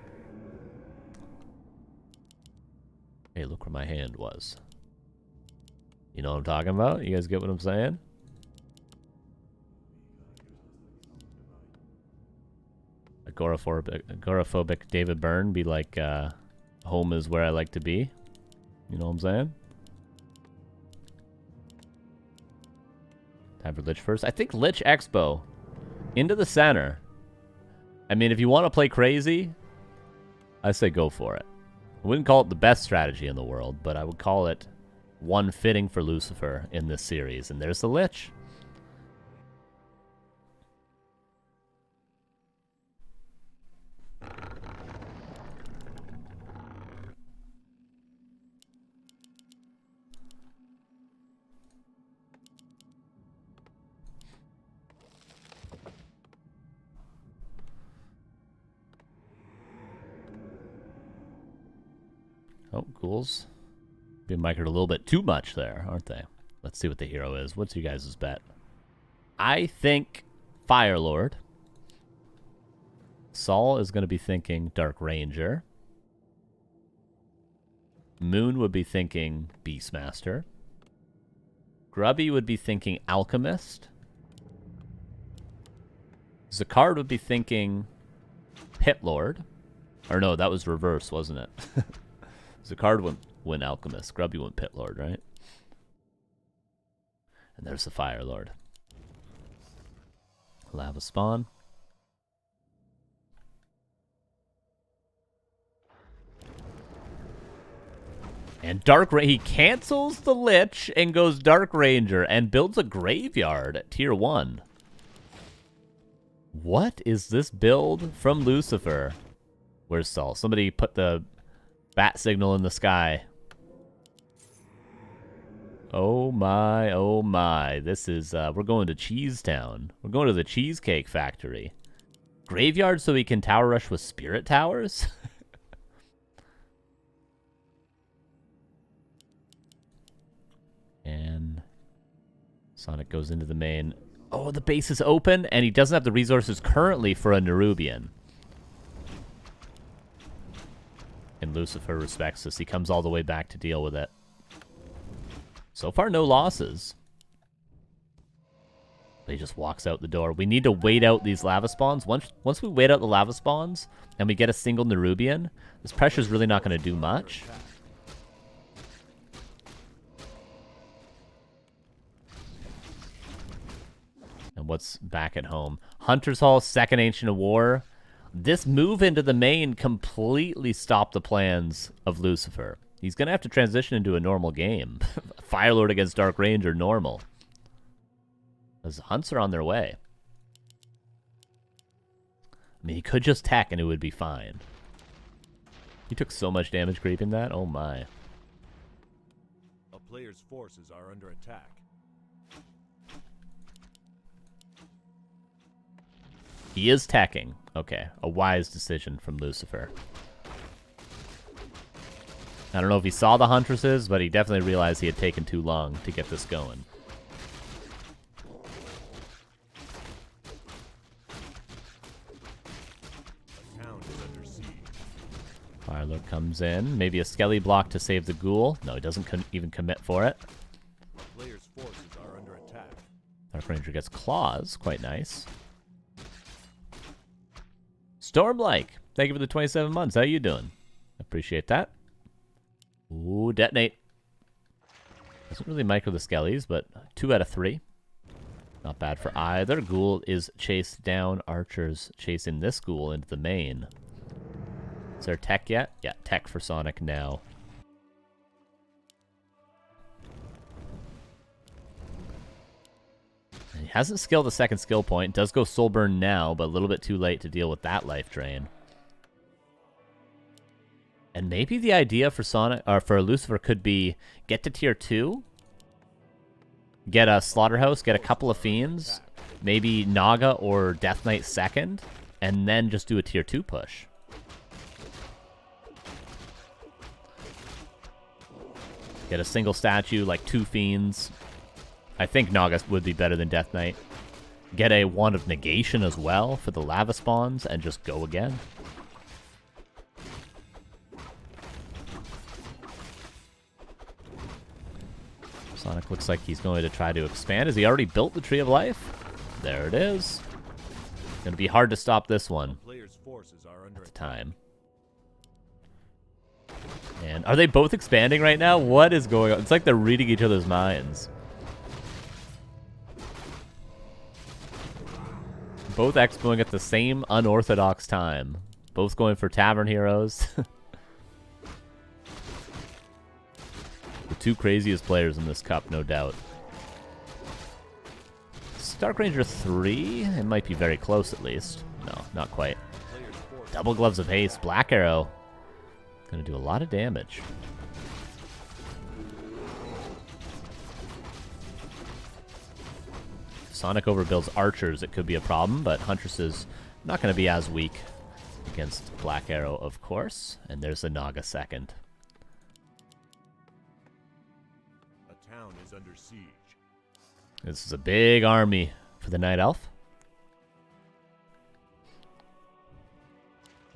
Hey, look where my hand was. You know what I'm talking about? You guys get what I'm saying? Agoraphobic David Byrne be like, home is where I like to be. You know what I'm saying? Time for Lich first. I think Lich Expo. Into the center. I mean, if you want to play crazy, I say go for it. I wouldn't call it the best strategy in the world, but I would call it one fitting for Lucifer in this series. And there's the Lich. Oh, ghouls. Being microed a little bit too much there, aren't they? Let's see what the hero is. What's you guys' bet? I think Firelord. Saul is going to be thinking Dark Ranger. Moon would be thinking Beastmaster. Grubby would be thinking Alchemist. Zakard would be thinking Pitlord. Or no, that was reverse, wasn't it? Zakard went Alchemist. Grubby went Pitlord, right? And there's the Firelord. Lava spawn. And he cancels the Lich and goes Dark Ranger and builds a graveyard at tier 1. What is this build from Lucifer? Where's Saul? Somebody put the bat signal in the sky. Oh my, oh my. This is, we're going to Cheese Town. We're going to the Cheesecake Factory. Graveyard so we can tower rush with Spirit Towers? And Sonic goes into the main. Oh, the base is open, and he doesn't have the resources currently for a Nerubian. And Lucifer respects this. He comes all the way back to deal with it. So far, no losses. He just walks out the door. We need to wait out these lava spawns. Once we wait out the lava spawns and we get a single Nerubian, this pressure's really not going to do much. And what's back at home? Hunter's Hall, second Ancient of War. This move into the main completely stopped the plans of Lucifer. He's going to have to transition into a normal game. Firelord against Dark Ranger, normal. Those hunts are on their way. I mean, he could just tech and it would be fine. He took so much damage creeping that. Oh my. A player's forces are under attack. He is teching. Okay, a wise decision from Lucifer. I don't know if he saw the Huntresses, but he definitely realized he had taken too long to get this going. Firelord comes in. Maybe a Skelly block to save the ghoul. No, he doesn't even commit for it. Player's forces are under attack. Dark Ranger gets claws. Quite nice. Stormlike, thank you for the 27 months. How you doing? Appreciate that. Ooh, detonate. Doesn't really micro the Skellies, but 2 out of 3. Not bad for either. Ghoul is chased down. Archers chasing this ghoul into the main. Is there tech yet? Yeah, tech for Sonic now. And he hasn't skilled the second skill point. Does go Soulburn now, but a little bit too late to deal with that life drain. And maybe the idea for Sonic or for Lucifer could be get to tier 2, get a Slaughterhouse, get a couple of Fiends, maybe Naga or Death Knight second, and then just do a tier 2 push. Get a single statue, like 2 Fiends. I think Naga would be better than Death Knight. Get a Wand of Negation as well for the lava spawns, and just go again. Sonic looks like he's going to try to expand. Has he already built the Tree of Life? There it is. It's going to be hard to stop this one at the time. And are they both expanding right now? What is going on? It's like they're reading each other's minds. Both expoing at the same unorthodox time. Both going for Tavern Heroes. The 2 craziest players in this cup, no doubt. Dark Ranger 3? It might be very close at least. No, not quite. Double Gloves of Haste. Black Arrow. Gonna do a lot of damage. If Sonic overbuilds archers, it could be a problem, but Huntress is not going to be as weak against Black Arrow, of course. And there's the Naga second. A town is under siege. This is a big army for the Night Elf.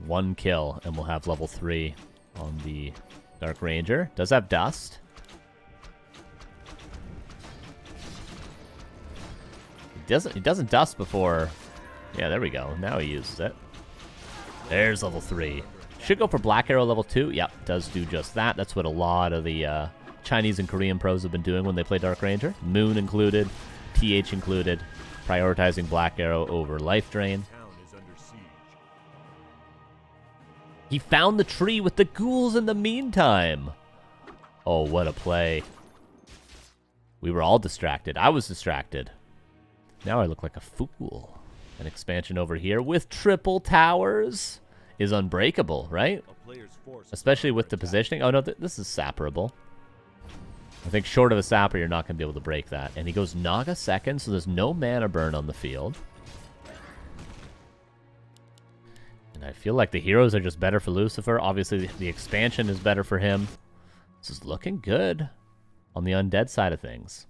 1 kill, and we'll have level 3 on the Dark Ranger. Does have dust. He doesn't dust before. Yeah, there we go. Now he uses it. There's level 3. Should go for Black Arrow level 2. Yep, does do just that. That's what a lot of the Chinese and Korean pros have been doing when they play Dark Ranger. Moon included, TH included, prioritizing Black Arrow over Life Drain. He found the tree with the ghouls in the meantime. Oh, what a play. We were all distracted. I was distracted. Now I look like a fool. An expansion over here with triple towers is unbreakable, right? Especially with the positioning. Oh, no, this is sapperable. I think short of a sapper, you're not going to be able to break that. And he goes Naga second, so there's no mana burn on the field. And I feel like the heroes are just better for Lucifer. Obviously, the expansion is better for him. This is looking good on the undead side of things.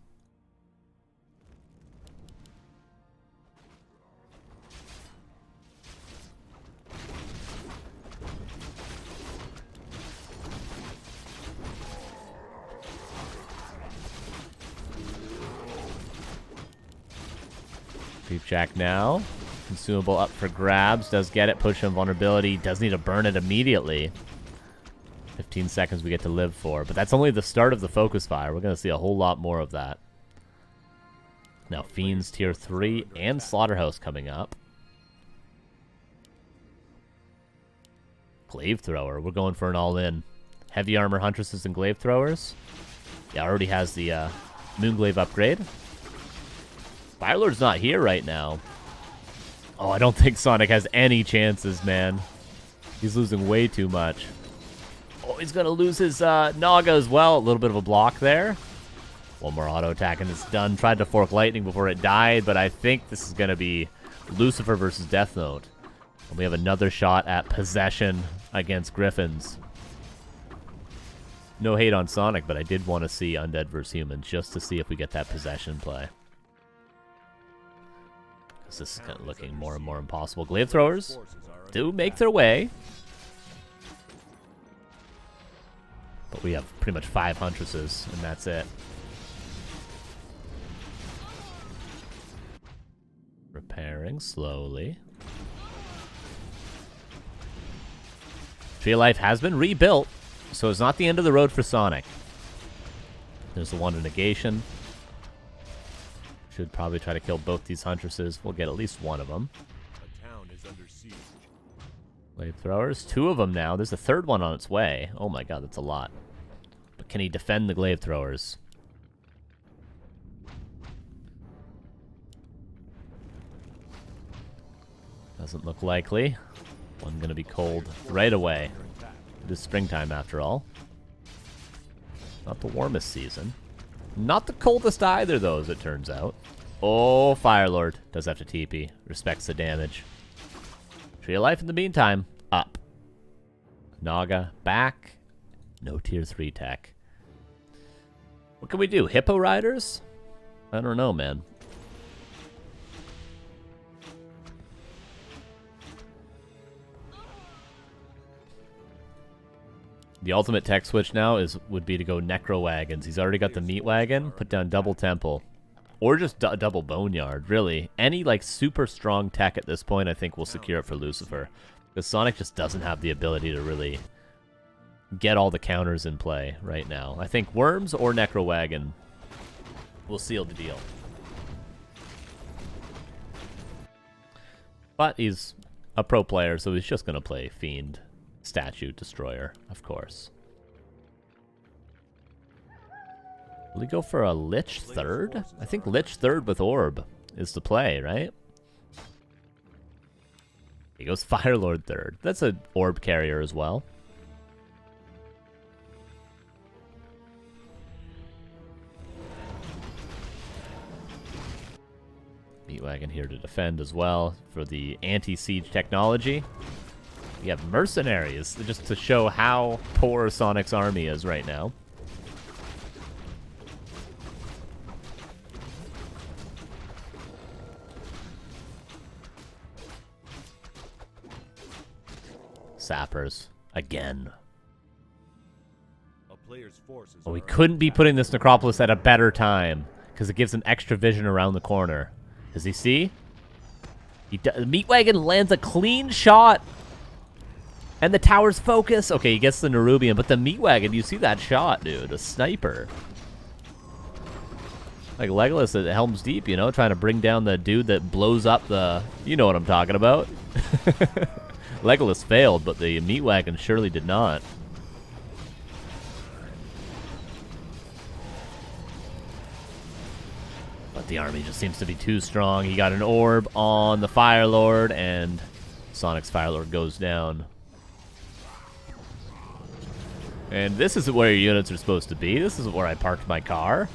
Deep Jack now. Consumable up for grabs. Does get it. Push invulnerability. Does need to burn it immediately. 15 seconds we get to live for. But that's only the start of the focus fire. We're going to see a whole lot more of that. Now Fiends tier 3 and Slaughterhouse coming up. Glaive Thrower. We're going for an all-in. Heavy Armor Huntresses and Glaive Throwers. Yeah, already has the Moonglaive upgrade. Firelord's not here right now. Oh, I don't think Sonic has any chances, man. He's losing way too much. Oh, he's going to lose his Naga as well. A little bit of a block there. One more auto attack and it's done. Tried to fork lightning before it died, but I think this is going to be Lucifer versus Deathnote. And we have another shot at possession against Griffins. No hate on Sonic, but I did want to see Undead vs. Humans just to see if we get that possession play. This is kind of looking more and more impossible. Glaive Throwers do make their way. But we have pretty much 5 Huntresses, and that's it. Repairing slowly. Tree of Life has been rebuilt, so it's not the end of the road for Sonic. There's the one in negation. Should probably try to kill both these Huntresses. We'll get at least one of them. A town is under siege. Glaive Throwers. 2 of them now. There's a third one on its way. Oh my god, that's a lot. But can he defend the Glaive Throwers? Doesn't look likely. One gonna be cold right away. It is springtime after all. Not the warmest season. Not the coldest either, though, as it turns out. Oh, Firelord does have to TP. Respects the damage. Tree of Life in the meantime. Up. Naga back. No tier 3 tech. What can we do? Hippo Riders? I don't know, man. The ultimate tech switch now would be to go Necro Wagons. He's already got the Meat Wagon. Put down double Temple. Or just double Boneyard, really. Any, like, super strong tech at this point, I think will secure it for Lucifer. Because Sonic just doesn't have the ability to really get all the counters in play right now. I think Worms or Necro Wagon will seal the deal. But he's a pro player, so he's just going to play Fiend. Statue Destroyer, of course. Will he go for a Lich third? I think Lich third with Orb is the play, right? He goes Firelord third. That's an Orb carrier as well. Meatwagon here to defend as well for the anti-siege technology. We have mercenaries, just to show how poor Sonic's army is right now. Sappers, again. A player's forces Oh, we couldn't be putting this Necropolis at a better time, because it gives him extra vision around the corner. Does he see? Meatwagon lands a clean shot! And the tower's focus. Okay, he gets the Nerubian, but the Meat Wagon, you see that shot, dude. A sniper. Like Legolas at Helm's Deep, you know, trying to bring down the dude that blows up the... You know what I'm talking about. Legolas failed, but the Meat Wagon surely did not. But the army just seems to be too strong. He got an orb on the Firelord, and Sonic's Firelord goes down. And this isn't where your units are supposed to be. This isn't where I parked my car.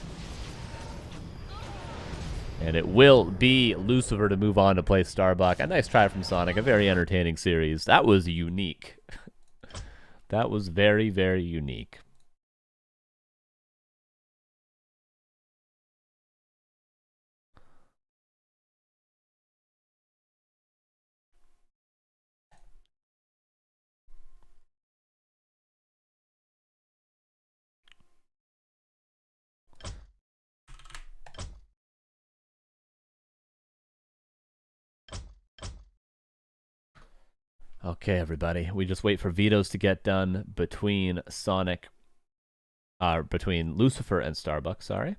And it will be Lucifer to move on to play Starbuck. A nice try from Sonic. A very entertaining series. That was unique. That was very, very unique. Okay, everybody. We just wait for vetoes to get done between between Lucifer and Starbucks, sorry.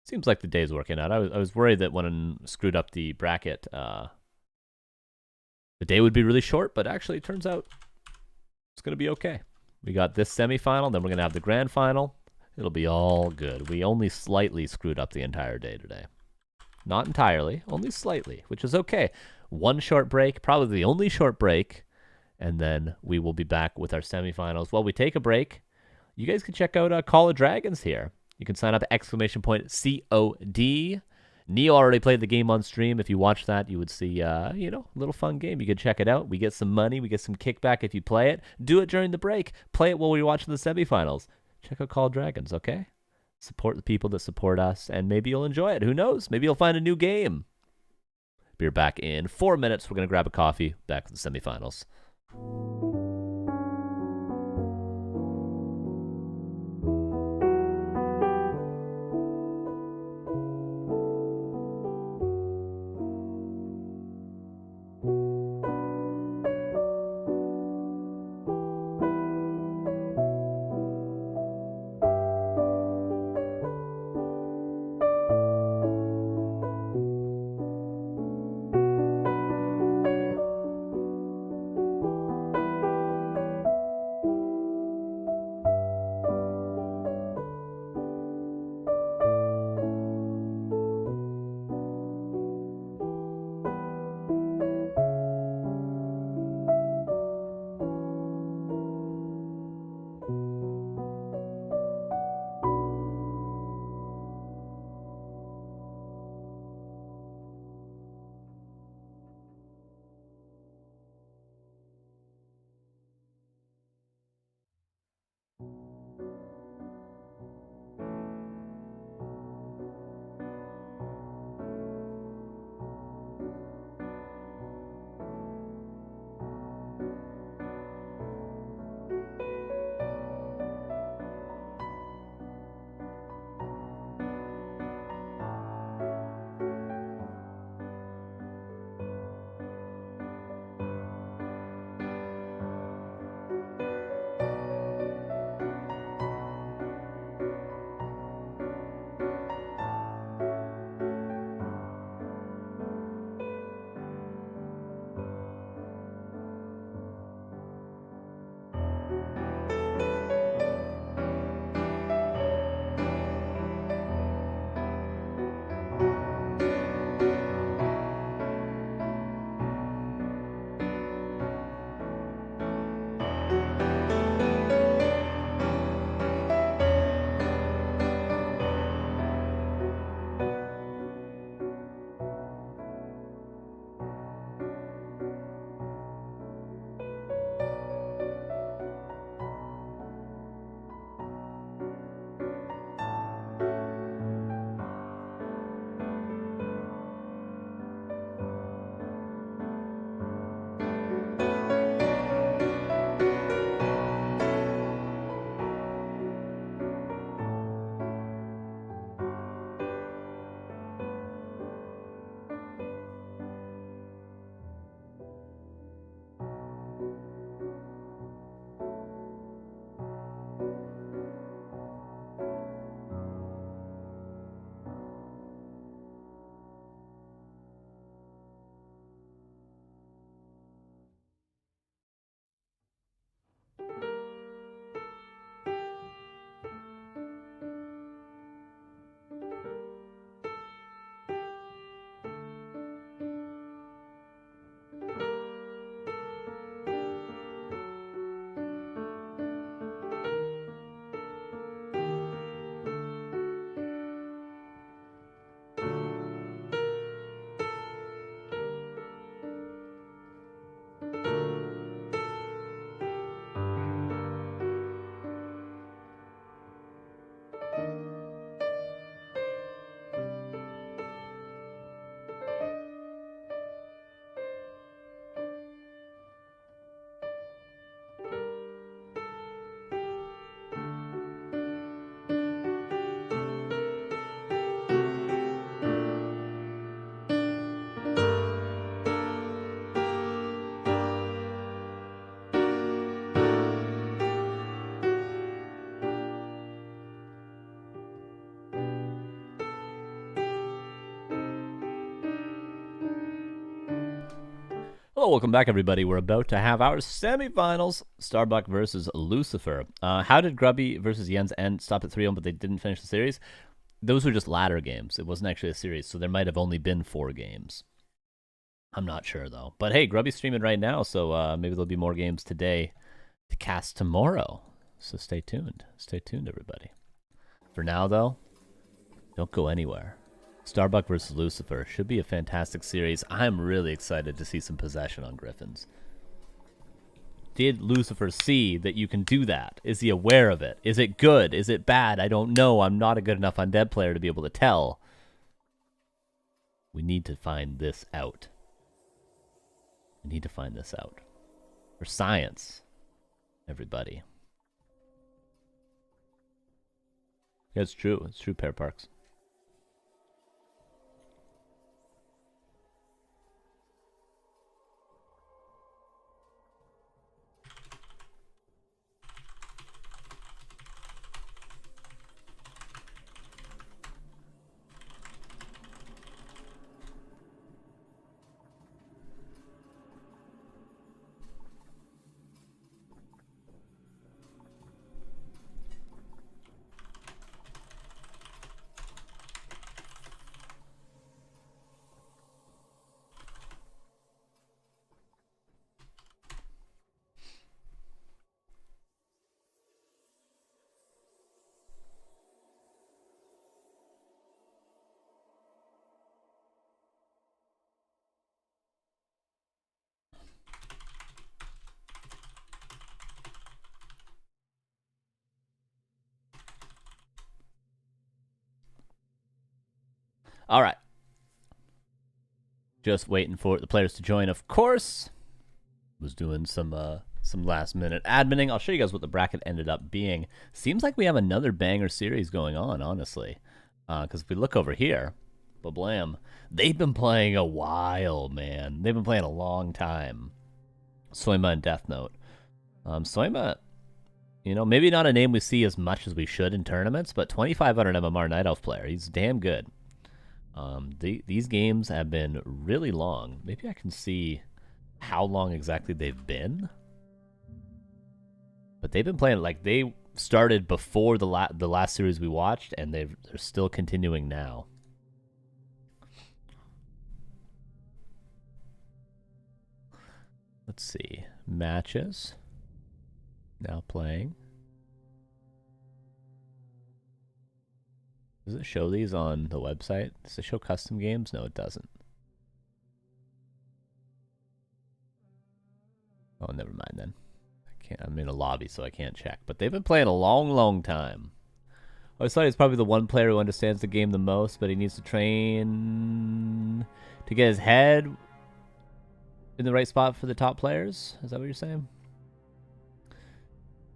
Seems like the day's working out. I was worried that when I screwed up the bracket, the day would be really short, but actually it turns out it's going to be okay. We got this semifinal, then we're going to have the grand final. It'll be all good. We only slightly screwed up the entire day today. Not entirely, only slightly, which is okay. One short break, probably the only short break, and then we will be back with our semifinals. While we take a break, you guys can check out Call of Dragons here. You can sign up at !COD. Neo already played the game on stream. If you watch that, you would see, a little fun game. You can check it out. We get some money. We get some kickback if you play it. Do it during the break. Play it while we're watching the semifinals. Check out Call of Dragons, okay? Support the people that support us, and maybe you'll enjoy it. Who knows? Maybe you'll find a new game. Be back in 4 minutes. We're going to grab a coffee. Back for the semifinals. Hello, welcome back, everybody. We're about to have our semifinals. Starbuck versus Lucifer. How did Grubby versus Jens end? Stop at 3-0, but they didn't finish the series. Those were just ladder games. It wasn't actually a series, so there might have only been 4 games. I'm not sure, though. But hey, Grubby's streaming right now, so maybe there'll be more games today to cast tomorrow. So stay tuned. Stay tuned, everybody. For now, though, don't go anywhere. Starbuck versus Lucifer should be a fantastic series. I'm really excited to see some possession on Griffins. Did Lucifer see that you can do that? Is he aware of it? Is it good? Is it bad? I don't know. I'm not a good enough undead player to be able to tell. We need to find this out. We need to find this out. For science, everybody. Yeah, it's true. It's true, Pear Parks. All right. Just waiting for the players to join, of course. Was doing some last minute adminning. I'll show you guys what the bracket ended up being. Seems like we have another banger series going on, honestly. Because if we look over here, blam, they've been playing a while, man. They've been playing a long time. Soyma and Deathnote. Soyma, you know, maybe not a name we see as much as we should in tournaments, but 2500 MMR Night Elf player. He's damn good. These games have been really long. Maybe I can see how long exactly they've been. But they've been playing, like, they started before the last series we watched, and they're still continuing now. Let's see. Matches. Now playing. Does it show these on the website? Does it show custom games? No, it doesn't. Oh, never mind then. I'm in a lobby, so I can't check. But they've been playing a long, long time. I always thought he's probably the one player who understands the game the most, but he needs to train to get his head in the right spot for the top players. Is that what you're saying?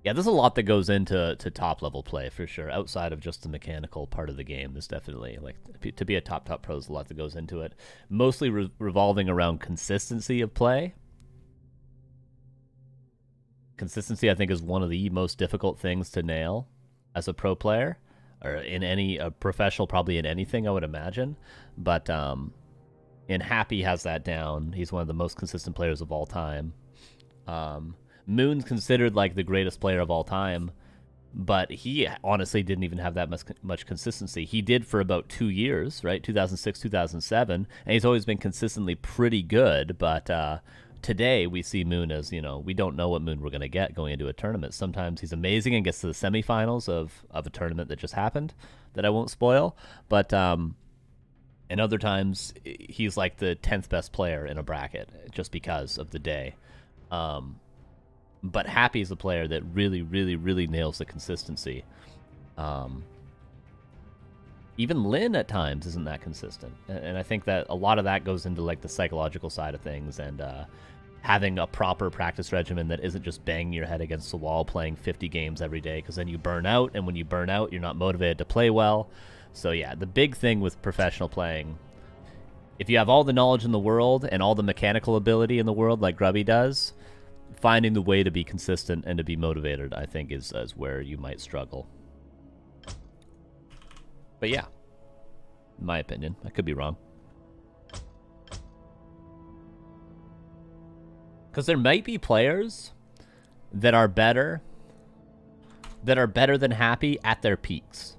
Yeah, there's a lot that goes into top level play for sure. Outside of just the mechanical part of the game, there's definitely, like, to be a top pro, there's a lot that goes into it. Mostly revolving around consistency of play. Consistency, I think, is one of the most difficult things to nail as a pro player, or in any professional, probably in anything, I would imagine. But in Happy has that down. He's one of the most consistent players of all time. Moon's considered like the greatest player of all time, but he honestly didn't even have that much consistency. He did for about 2 years, right? 2006, 2007, and he's always been consistently pretty good, but today we see Moon as, you know, we don't know what Moon we're going to get going into a tournament. Sometimes he's amazing and gets to the semifinals of a tournament that just happened that I won't spoil, but and other times he's like the 10th best player in a bracket just because of the day. But Happy is the player that really, really, really nails the consistency. Even Lin at times isn't that consistent. And I think that a lot of that goes into, like, the psychological side of things and having a proper practice regimen that isn't just banging your head against the wall playing 50 games every day, because then you burn out, and when you burn out, you're not motivated to play well. So yeah, the big thing with professional playing, if you have all the knowledge in the world and all the mechanical ability in the world like Grubby does, finding the way to be consistent and to be motivated, I think, is where you might struggle. But yeah, in my opinion, I could be wrong. Because there might be players that are better than Happy at their peaks.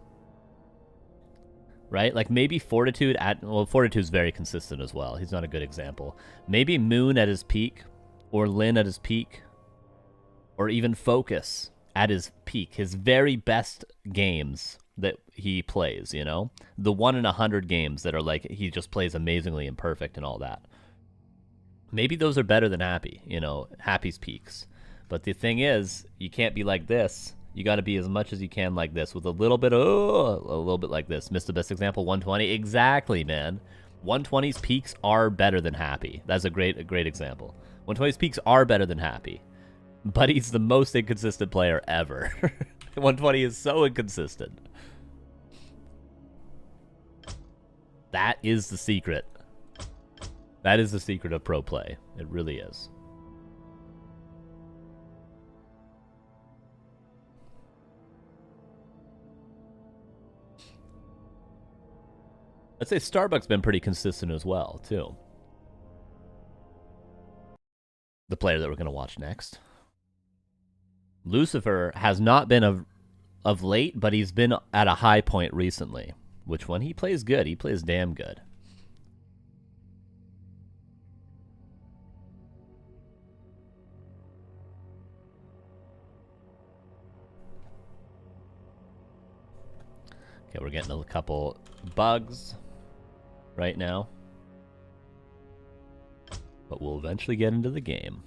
Right? Like maybe Fortitude well, Fortitude's very consistent as well. He's not a good example. Maybe Moon at his peak, or Lin at his peak, or even Focus at his peak. His very best games that he plays, you know? The 1 in 100 games that are like, he just plays amazingly and perfect and all that. Maybe those are better than Happy, you know, Happy's peaks. But the thing is, you can't be like this. You got to be as much as you can like this, with a little bit like this. Missed the best example, 120. Exactly, man. 120's peaks are better than Happy. That's a great example. 120's peaks are better than Happy. But he's the most inconsistent player ever. 120 is so inconsistent. That is the secret. That is the secret of pro play. It really is. I'd say Starbuck's been pretty consistent as well, too. The player that we're going to watch next. Lucifer has not been of late, but he's been at a high point recently. Which when he plays good, he plays damn good. Okay, we're getting a couple bugs right now. But we'll eventually get into the game.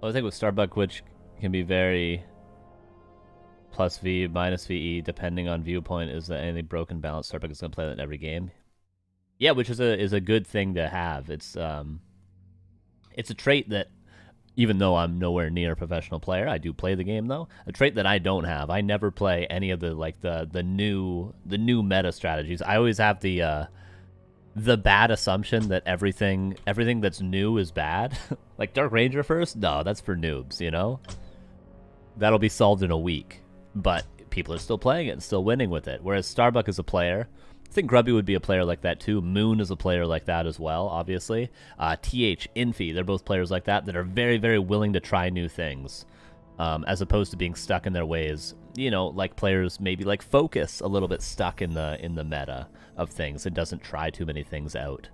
I think with Starbuck, which can be very plus V, minus VE, depending on viewpoint, is that any broken balance, Starbuck is going to play that in every game. Yeah, which is a good thing to have. It's a trait that, even though I'm nowhere near a professional player, I do play the game though. A trait that I don't have. I never play any of the new meta strategies. I always have the bad assumption that everything that's new is bad. Like Dark Ranger first? No, that's for noobs, you know? That'll be solved in a week. But people are still playing it and still winning with it. Whereas Starbuck is a player. I think Grubby would be a player like that too. Moon is a player like that as well, obviously. TH, Infi, they're both players like that are very, very willing to try new things. As opposed to being stuck in their ways. You know, like players maybe like Focus, a little bit stuck in the meta of things. It doesn't try too many things out.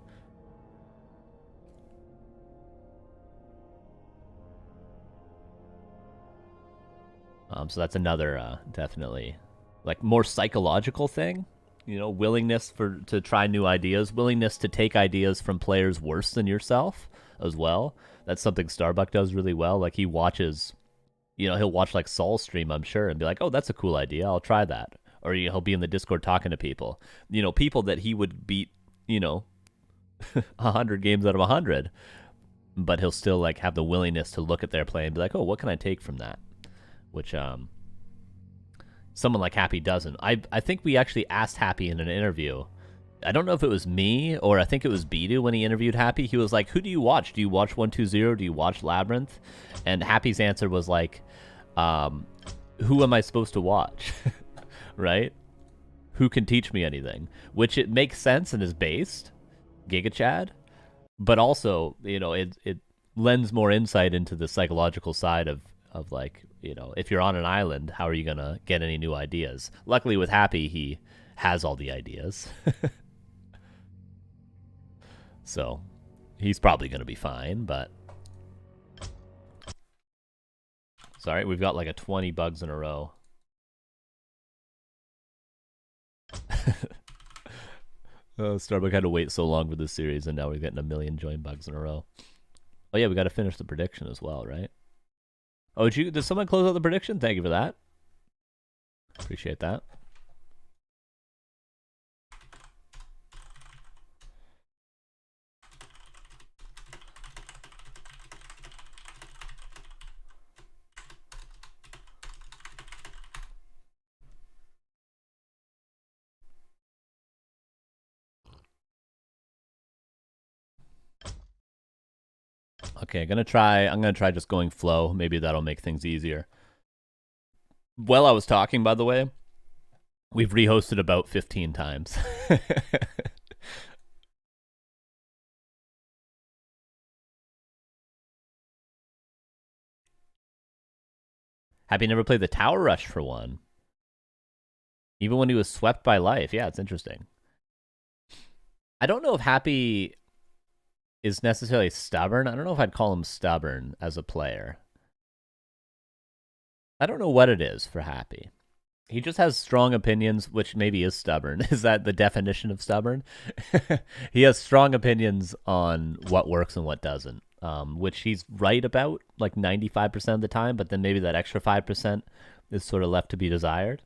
So that's another definitely like more psychological thing. You know, willingness to try new ideas, willingness to take ideas from players worse than yourself as well. That's something Starbuck does really well. Like he watches, you know, he'll watch like Saul's stream, I'm sure, and be like, oh, that's a cool idea. I'll try that. Or he'll be in the Discord talking to people. You know, people that he would beat, you know, 100 games out of 100. But he'll still like have the willingness to look at their play and be like, oh, what can I take from that? Which someone like Happy doesn't. I think we actually asked Happy in an interview. I don't know if it was me or I think it was B2 when he interviewed Happy. He was like, who do you watch? Do you watch 120? Do you watch Labyrinth? And Happy's answer was like, who am I supposed to watch? Right? Who can teach me anything? Which it makes sense and is based, Giga Chad, but also, you know, it lends more insight into the psychological side of like, you know, if you're on an island, how are you going to get any new ideas? Luckily with Happy, he has all the ideas. So he's probably going to be fine, but... Sorry, we've got like a 20 bugs in a row. Starbuck had to wait so long for this series, and now we're getting a million join bugs in a row. Oh yeah, we got to finish the prediction as well, right? Oh, did someone close out the prediction? Thank you for that. Appreciate that. Okay, I'm gonna try just going flow. Maybe that'll make things easier. While I was talking, by the way, we've rehosted about 15 times. Happy never played the Tower Rush for one. Even when he was swept by life. Yeah, it's interesting. I don't know if Happy is necessarily stubborn. I don't know if I'd call him stubborn as a player. I don't know what it is for Happy. He just has strong opinions, which maybe is stubborn. Is that the definition of stubborn? He has strong opinions on what works and what doesn't, which he's right about like 95% of the time, but then maybe that extra 5% is sort of left to be desired.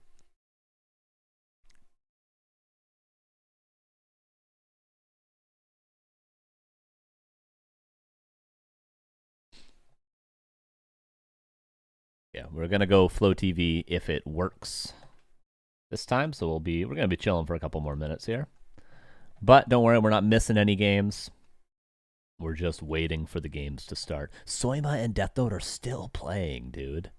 Yeah, we're gonna go Flow TV if it works this time. So we're gonna be chilling for a couple more minutes here. But don't worry, we're not missing any games. We're just waiting for the games to start. Soyma and Deathnote are still playing, dude.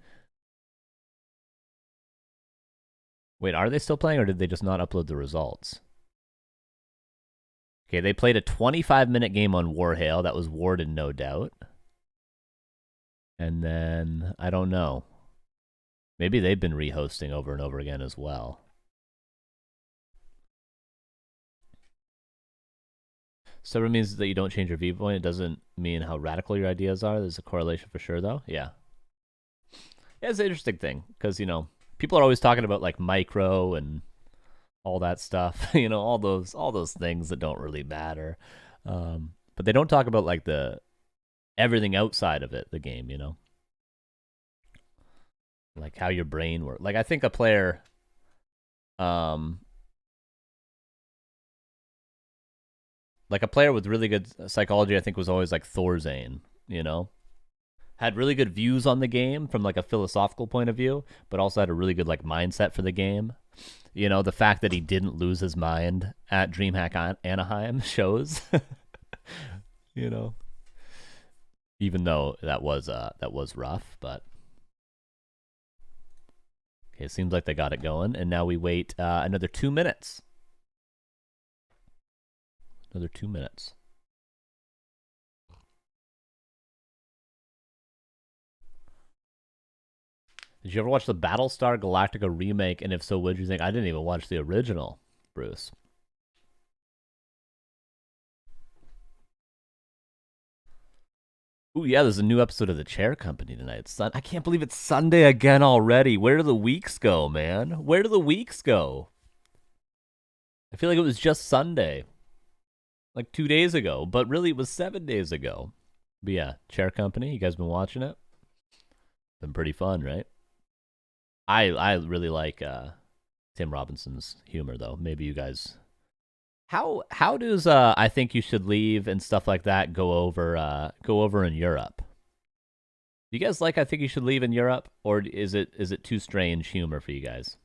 Wait, are they still playing or did they just not upload the results? Okay, they played a 25-minute game on Warhail. That was Warden, no doubt. And then, I don't know. Maybe they've been rehosting over and over again as well. Stubborn means that you don't change your viewpoint. It doesn't mean how radical your ideas are. There's a correlation for sure, though. Yeah. Yeah, it's an interesting thing because, you know, people are always talking about like micro and all that stuff, you know, all those things that don't really matter. But they don't talk about like the everything outside of it, the game, you know, like how your brain works. Like I think a player, like a player with really good psychology, I think was always like Thorzane, you know, had really good views on the game from like a philosophical point of view, but also had a really good like mindset for the game. You know, the fact that he didn't lose his mind at DreamHack Anaheim shows. You know, even though that was rough, but okay, it seems like they got it going, and now we wait another 2 minutes. Another 2 minutes. Did you ever watch the Battlestar Galactica remake? And if so, what did you think? I didn't even watch the original, Bruce. Ooh, yeah, there's a new episode of The Chair Company tonight. I can't believe it's Sunday again already. Where do the weeks go, man? Where do the weeks go? I feel like it was just Sunday. Like 2 days ago, but really it was 7 days ago. But yeah, Chair Company, you guys been watching it? Been pretty fun, right? I really like Tim Robinson's humor though. Maybe you guys how does I think you should leave and stuff like that go over in Europe? Do you guys like I think you should leave in Europe, or is it too strange humor for you guys?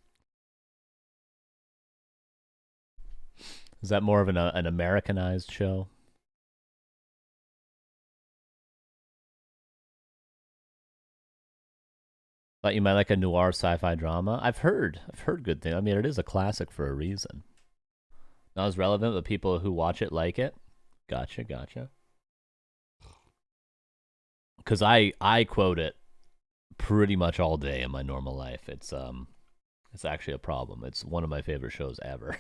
Is that more of an Americanized show? Thought you might like a noir sci-fi drama. I've heard good things. I mean, it is a classic for a reason. Not as relevant, but people who watch it like it. Gotcha. Because I quote it pretty much all day in my normal life. It's actually a problem. It's one of my favorite shows ever.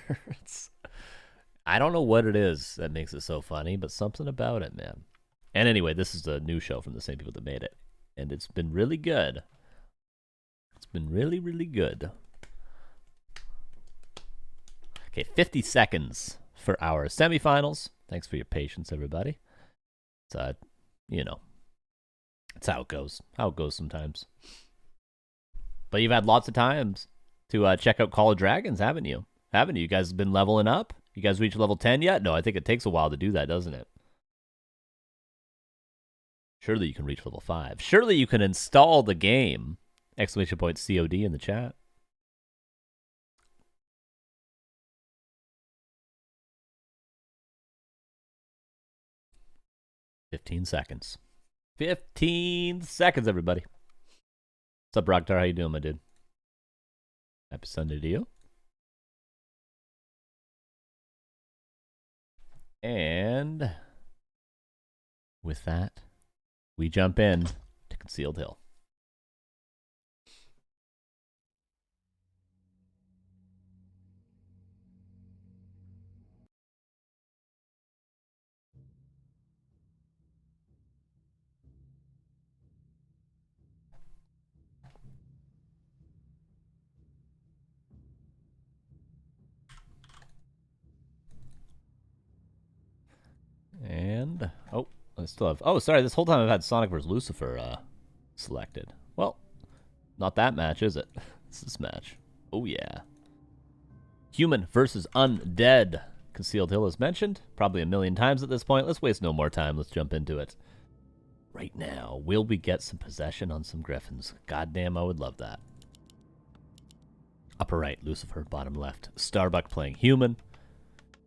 I don't know what it is that makes it so funny, but something about it, man. And anyway, this is a new show from the same people that made it, and it's been really good. It's been really, really good. Okay, 50 seconds for our semifinals. Thanks for your patience, everybody. It's you know, it's how it goes. How it goes sometimes. But you've had lots of times to check out Call of Dragons, haven't you? Haven't you? You guys been leveling up? You guys reached level 10 yet? No, I think it takes a while to do that, doesn't it? Surely you can reach level 5. Surely you can install the game. Exclamation point COD in the chat. "15 seconds. 15 seconds, everybody. What's up, Rocktar? How you doing, my dude? Happy Sunday to you. And with that, we jump in to Concealed Hill. And, oh, I still have, oh, sorry, this whole time I've had Sonic vs. Lucifer selected. Well, not that match, is it? It's this match. Oh, yeah. Human versus Undead. Concealed Hill is mentioned, probably a million times at this point. Let's waste no more time. Let's jump into it. Right now, will we get some possession on some Griffins? Goddamn, I would love that. Upper right, Lucifer. Bottom left, Starbuck playing Human.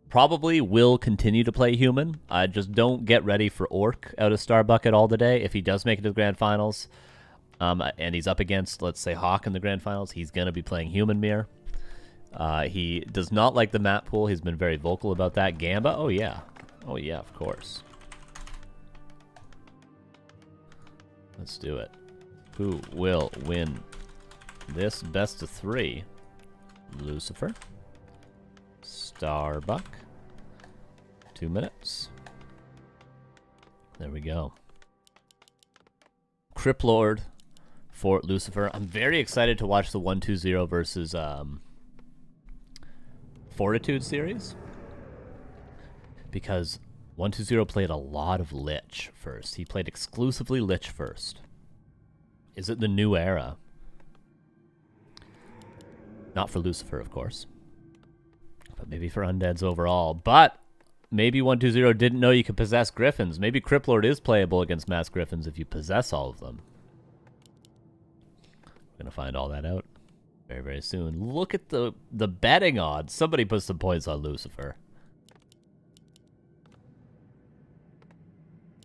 Probably will continue to play Human. I just don't get ready for Orc out of Starbuck at all today. If he does make it to the Grand Finals, and he's up against, let's say, Hawk in the Grand Finals, he's going to be playing Human Mirror. He does not like the map pool. He's been very vocal about that. Gamba? Oh, yeah. Oh, yeah, of course. Let's do it. Who will win this best of 3? Lucifer. Starbuck. 2 minutes. There we go. Criplord for Lucifer. I'm very excited to watch the 1-2-0 versus Fortitude series, because 1-2-0 played a lot of Lich first. He played exclusively Lich first. Is it the new era? Not for Lucifer, of course, but maybe for Undeads overall. But maybe 1-2-0 didn't know you could possess Griffins. Maybe Criplord is playable against Mass Griffins if you possess all of them. We're going to find all that out very, very soon. Look at the betting odds. Somebody put some points on Lucifer.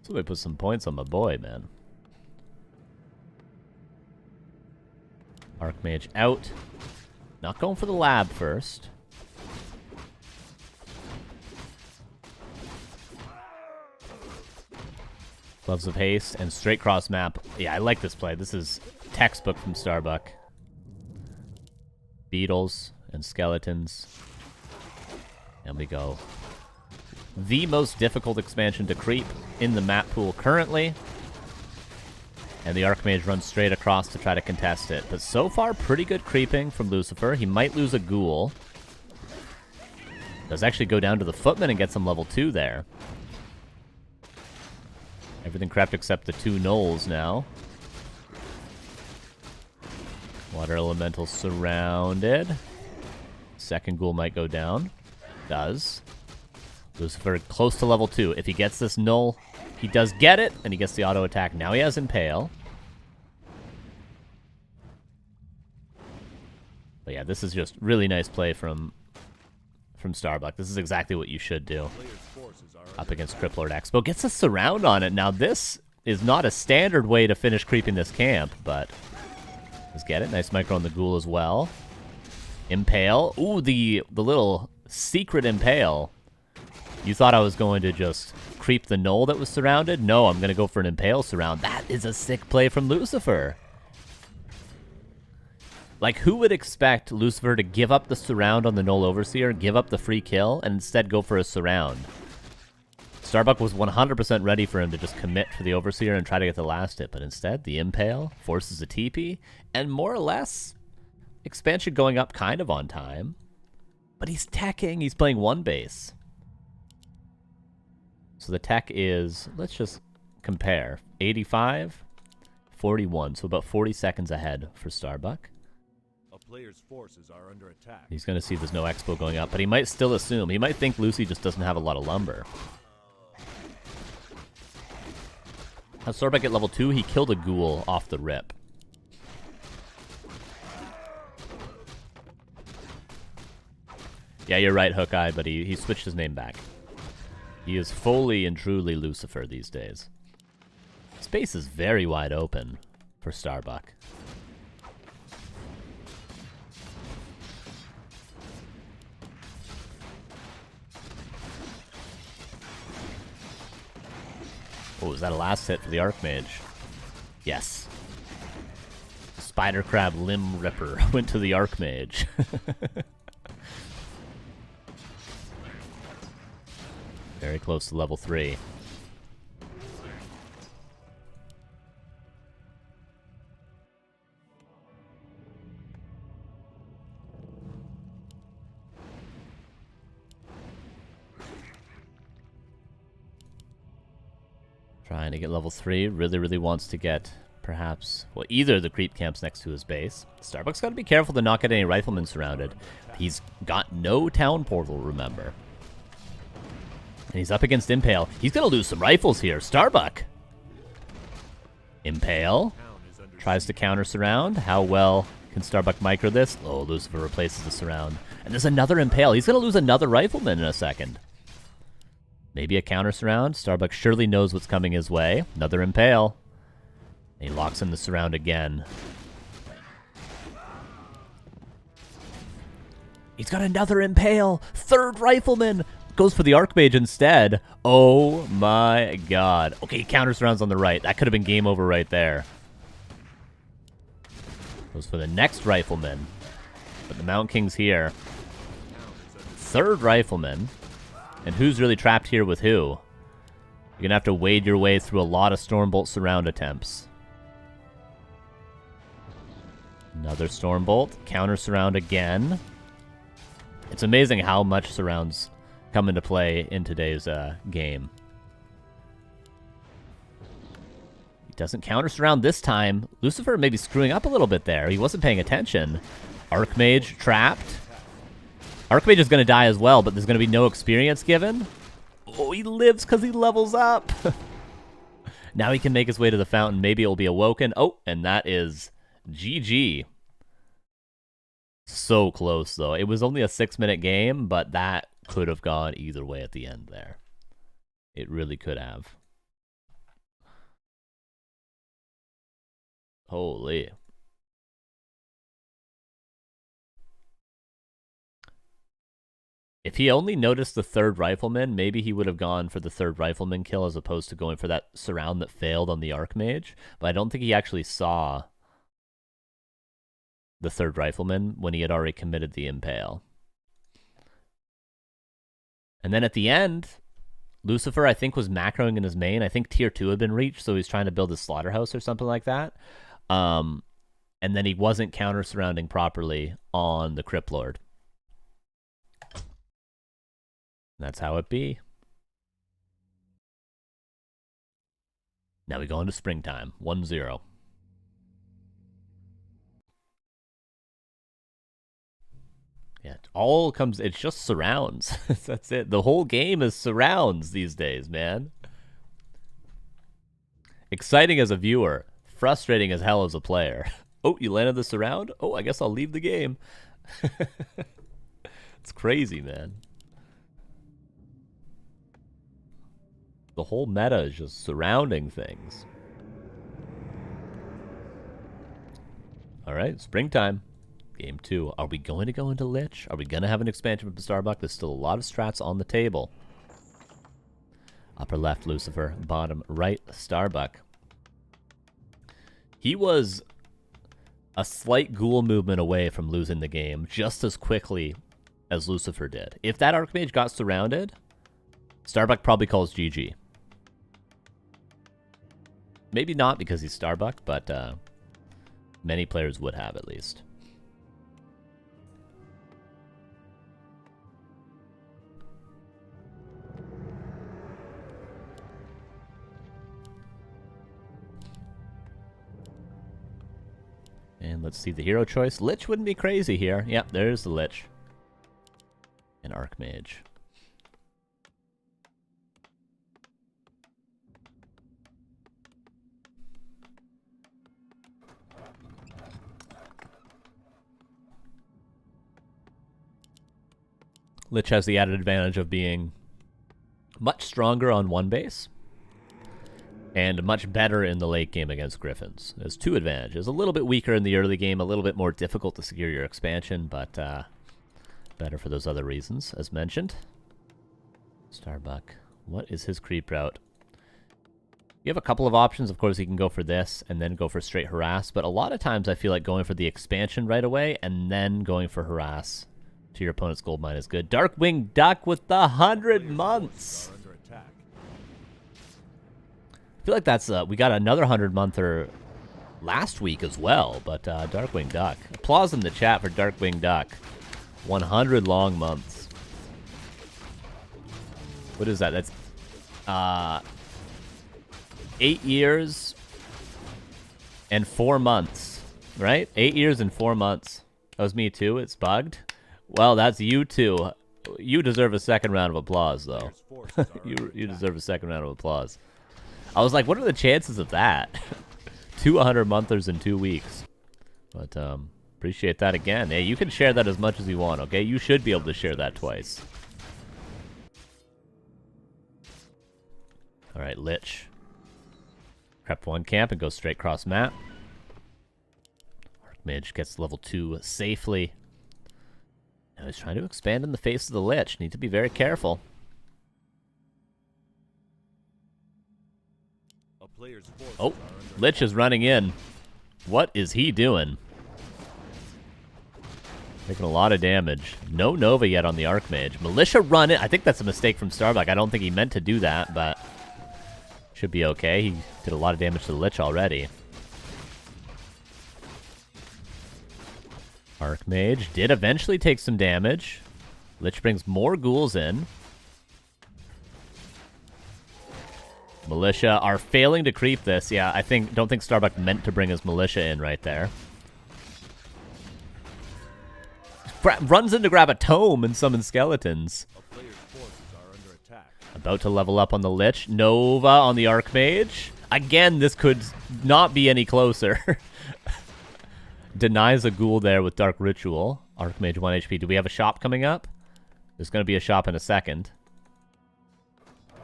Somebody put some points on my boy, man. Archmage out. Not going for the lab first. Gloves of Haste and straight cross map. Yeah, I like this play. This is textbook from Starbuck. Beetles and skeletons. And we go. The most difficult expansion to creep in the map pool currently. And the Archmage runs straight across to try to contest it. But so far, pretty good creeping from Lucifer. He might lose a Ghoul. Does actually go down to the Footman and get some level 2 there. Everything crept except the 2 Gnolls now. Water Elemental surrounded. Second Ghoul might go down. Does. Lucifer close to level 2. If he gets this Gnoll, he does get it, and he gets the auto attack. Now he has Impale. But yeah, this is just really nice play from Starbuck. This is exactly what you should do. Up against Criplord Expo. Gets a surround on it. Now this is not a standard way to finish creeping this camp, but let's get it. Nice micro on the Ghoul as well. Impale. Ooh, the little secret Impale. You thought I was going to just creep the Gnoll that was surrounded? No, I'm going to go for an Impale surround. That is a sick play from Lucifer. Like, who would expect Lucifer to give up the surround on the Gnoll Overseer, give up the free kill, and instead go for a surround? Starbuck was 100% ready for him to just commit for the Overseer and try to get the last hit, but instead, the Impale forces a TP, and more or less, expansion going up kind of on time. But he's teching, he's playing 1 base. So the tech is, let's just compare, 85, 41, so about 40 seconds ahead for Starbuck. A player's forces are under attack. He's going to see there's no Expo going up, but he might still assume, he might think Lucy just doesn't have a lot of lumber. How Starbuck at level 2, he killed a Ghoul off the rip. Yeah, you're right, Hookeye, but he switched his name back. He is fully and truly Lucifer these days. Space is very wide open for Starbuck. Oh, is that a last hit for the Archmage? Yes. Spider Crab Limb Ripper went to the Archmage. Very close to level 3. Trying to get level 3. Really wants to get, perhaps, well, either of the creep camps next to his base. Starbuck's got to be careful to not get any riflemen surrounded. He's got no town portal, remember. And he's up against Impale. He's going to lose some rifles here. Starbuck. Impale. Tries to counter surround. How well can Starbuck micro this? Oh, Lucifer replaces the surround. And there's another Impale. He's going to lose another rifleman in a second. Maybe a counter surround. Starbuck surely knows what's coming his way. Another Impale. And he locks in the surround again. He's got another Impale. Third rifleman. Goes for the Archmage instead. Oh my god. Okay, counter surrounds on the right. That could have been game over right there. Goes for the next rifleman. But the Mount King's here. Third rifleman. And who's really trapped here with who? You're going to have to wade your way through a lot of Stormbolt surround attempts. Another Stormbolt. Counter surround again. It's amazing how much surrounds come into play in today's game. He doesn't counter surround this time. Lucifer may be screwing up a little bit there. He wasn't paying attention. Archmage trapped. Archmage is going to die as well, but there's going to be no experience given. Oh, he lives because he levels up. Now he can make his way to the fountain. Maybe it will be awoken. Oh, and that is GG. So close, though. It was only a 6-minute game, but that could have gone either way at the end there. It really could have. Holy. If he only noticed the third rifleman, maybe he would have gone for the third rifleman kill as opposed to going for that surround that failed on the Archmage. But I don't think he actually saw the third rifleman when he had already committed the Impale. And then at the end, Lucifer, I think, was macroing in his main. I think tier 2 had been reached, so he's trying to build a slaughterhouse or something like that. And then he wasn't counter-surrounding properly on the Crypt Lord. That's how it be. Now we go into springtime. 1-0. Yeah, it all comes, it's just surrounds. That's it. The whole game is surrounds these days, man. Exciting as a viewer. Frustrating as hell as a player. Oh, you landed the surround? Oh, I guess I'll leave the game. It's crazy, man. The whole meta is just surrounding things. All right, springtime. Game 2. Are we going to go into Lich? Are we going to have an expansion from Starbuck? There's still a lot of strats on the table. Upper left, Lucifer. Bottom right, Starbuck. He was a slight ghoul movement away from losing the game just as quickly as Lucifer did. If that Archmage got surrounded, Starbuck probably calls GG. Maybe not because he's Starbuck, but many players would have at least. And let's see the hero choice. Lich wouldn't be crazy here. Yep, there's the Lich. An Archmage. Lich has the added advantage of being much stronger on one base. And much better in the late game against Griffins. There's 2 advantages. A little bit weaker in the early game, a little bit more difficult to secure your expansion, but better for those other reasons, as mentioned. Starbuck. What is his creep route? You have a couple of options. Of course, you can go for this and then go for straight harass, but a lot of times I feel like going for the expansion right away and then going for harass to your opponent's gold mine is good. Darkwing Duck with the 100 months. I feel like that's we got another 100-monther last week as well, but Darkwing Duck. Applause in the chat for Darkwing Duck. 100 long months. What is that? That's 8 years and 4 months, right? 8 years and 4 months. That was me too. It's bugged. Well, that's you too. You deserve a second round of applause, though. you deserve a second round of applause. I was like, what are the chances of that? 200-monthers in 2 weeks. But appreciate that again. Hey, you can share that as much as you want, okay? You should be able to share that twice. All right, Lich. Prep 1 camp and go straight cross map. Archmage gets level 2 safely. Now he's trying to expand in the face of the Lich. Need to be very careful. Oh, Lich is running in. What is he doing? Taking a lot of damage. No Nova yet on the Archmage. Militia run it. I think that's a mistake from Starbuck. I don't think he meant to do that, but should be okay. He did a lot of damage to the Lich already. Archmage did eventually take some damage. Lich brings more ghouls in. Militia are failing to creep this. Yeah, don't think Starbuck meant to bring his militia in right there. Runs in to grab a tome and summon skeletons. About to level up on the Lich. Nova on the Archmage. Again, this could not be any closer. Denies a ghoul there with Dark Ritual. Archmage 1 HP. Do we have a shop coming up? There's going to be a shop in a second.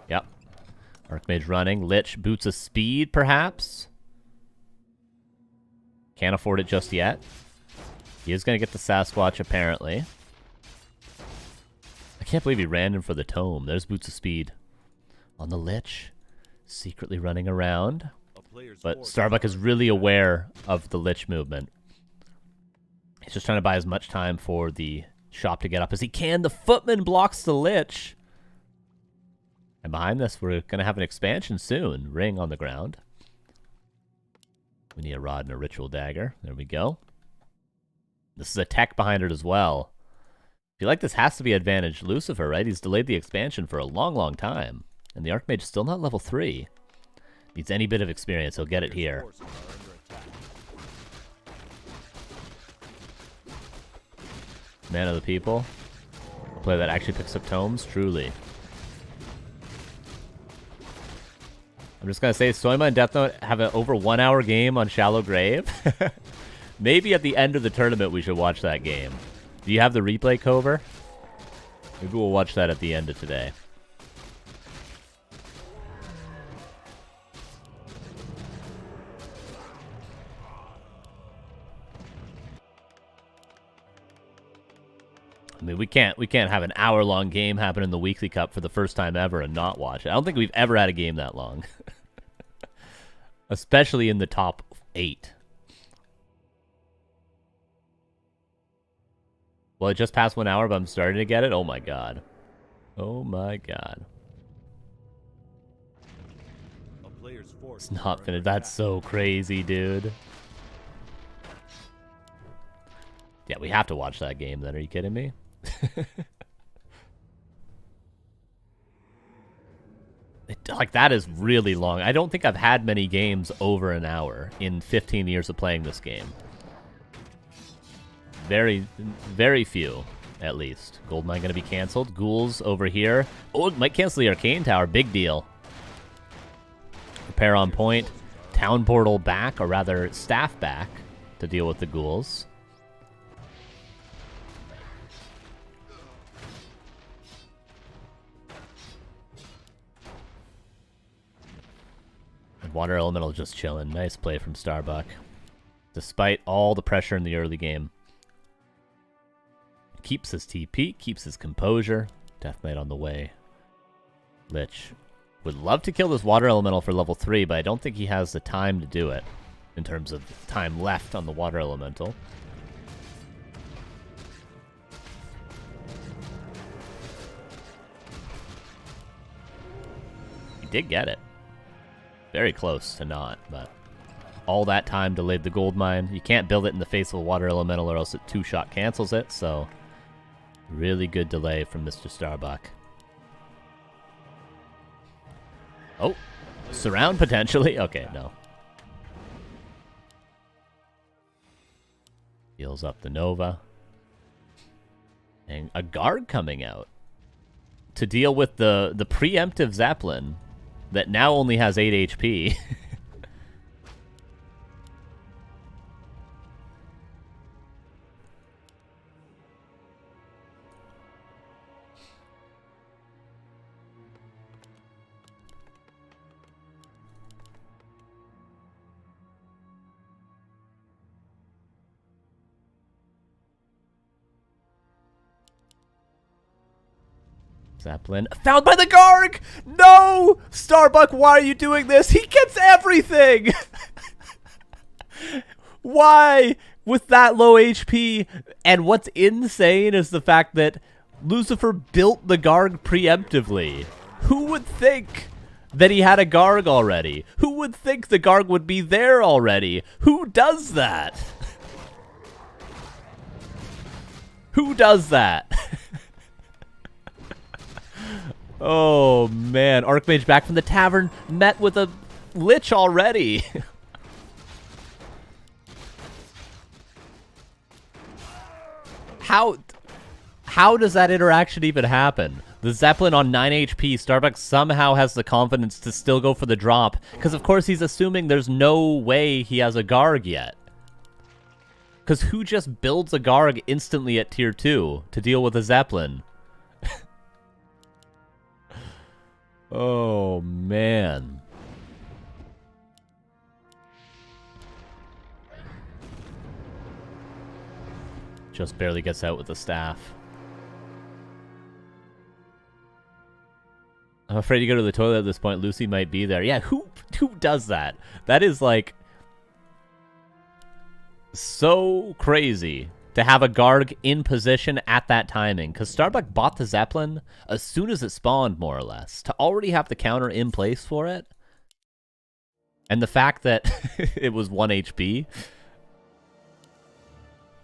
Yep. Archmage running. Lich boots of speed, perhaps? Can't afford it just yet. He is going to get the Sasquatch, apparently. I can't believe he ran in for the tome. There's boots of speed. On the Lich. Secretly running around. But Starbuck is really aware of the Lich movement. He's just trying to buy as much time for the shop to get up as he can. The Footman blocks the Lich. And behind this, we're going to have an expansion soon. Ring on the ground. We need a rod and a ritual dagger. There we go. This is a tech behind it as well. I feel like this has to be advantage Lucifer, right? He's delayed the expansion for a long, long time. And the Archmage is still not level 3. Needs any bit of experience. He'll get it here. Man of the people. A player that actually picks up tomes. Truly. I'm just going to say, Soyma and Deathnote have an over 1 hour game on Shallow Grave. Maybe at the end of the tournament we should watch that game. Do you have the replay, Cover? Maybe we'll watch that at the end of today. I mean, we can't have an hour-long game happen in the Weekly Cup for the first time ever and not watch it. I don't think we've ever had a game that long. Especially in the top 8. Well, it just passed 1 hour, but I'm starting to get it. Oh my god. Oh my god. It's not finished. That's so crazy, dude. Yeah, we have to watch that game then. Are you kidding me? Like, that is really long. I don't think I've had many games over an hour in 15 years of playing this game. Very, very few, at least. Goldmine going to be canceled. Ghouls over here. Oh, it might cancel the Arcane Tower. Big deal. Repair on point. Town Portal back, or rather, staff back to deal with the ghouls. Water Elemental just chilling. Nice play from Starbuck. Despite all the pressure in the early game. Keeps his TP, keeps his composure. Deathnote on the way. Lich would love to kill this Water Elemental for level 3, but I don't think he has the time to do it. In terms of time left on the Water Elemental. He did get it. Very close to not, but all that time delayed the gold mine. You can't build it in the face of a Water Elemental or else it two-shot cancels it, so really good delay from Mr. Starbuck. Oh, surround potentially? Okay, no. Heals up the Nova. And a guard coming out to deal with the preemptive Zeppelin that now only has 8 HP. Zeppelin found by the Garg! No! Starbuck, why are you doing this? He gets everything! Why? With that low HP? And what's insane is the fact that Lucifer built the Garg preemptively. Who would think that he had a Garg already? Who would think the Garg would be there already? Who does that? Who does that? Oh, man. Archmage back from the tavern, met with a Lich already. How does that interaction even happen? The Zeppelin on 9 HP, Starbuck somehow has the confidence to still go for the drop, because of course he's assuming there's no way he has a Garg yet. Because who just builds a Garg instantly at tier 2 to deal with a Zeppelin? Oh, man. Just barely gets out with the staff. I'm afraid to go to the toilet at this point. Lucy might be there. Yeah, who does that? That is, like, so crazy to have a Garg in position at that timing. Because Starbuck bought the Zeppelin as soon as it spawned, more or less. To already have the counter in place for it. And the fact that it was 1 HP.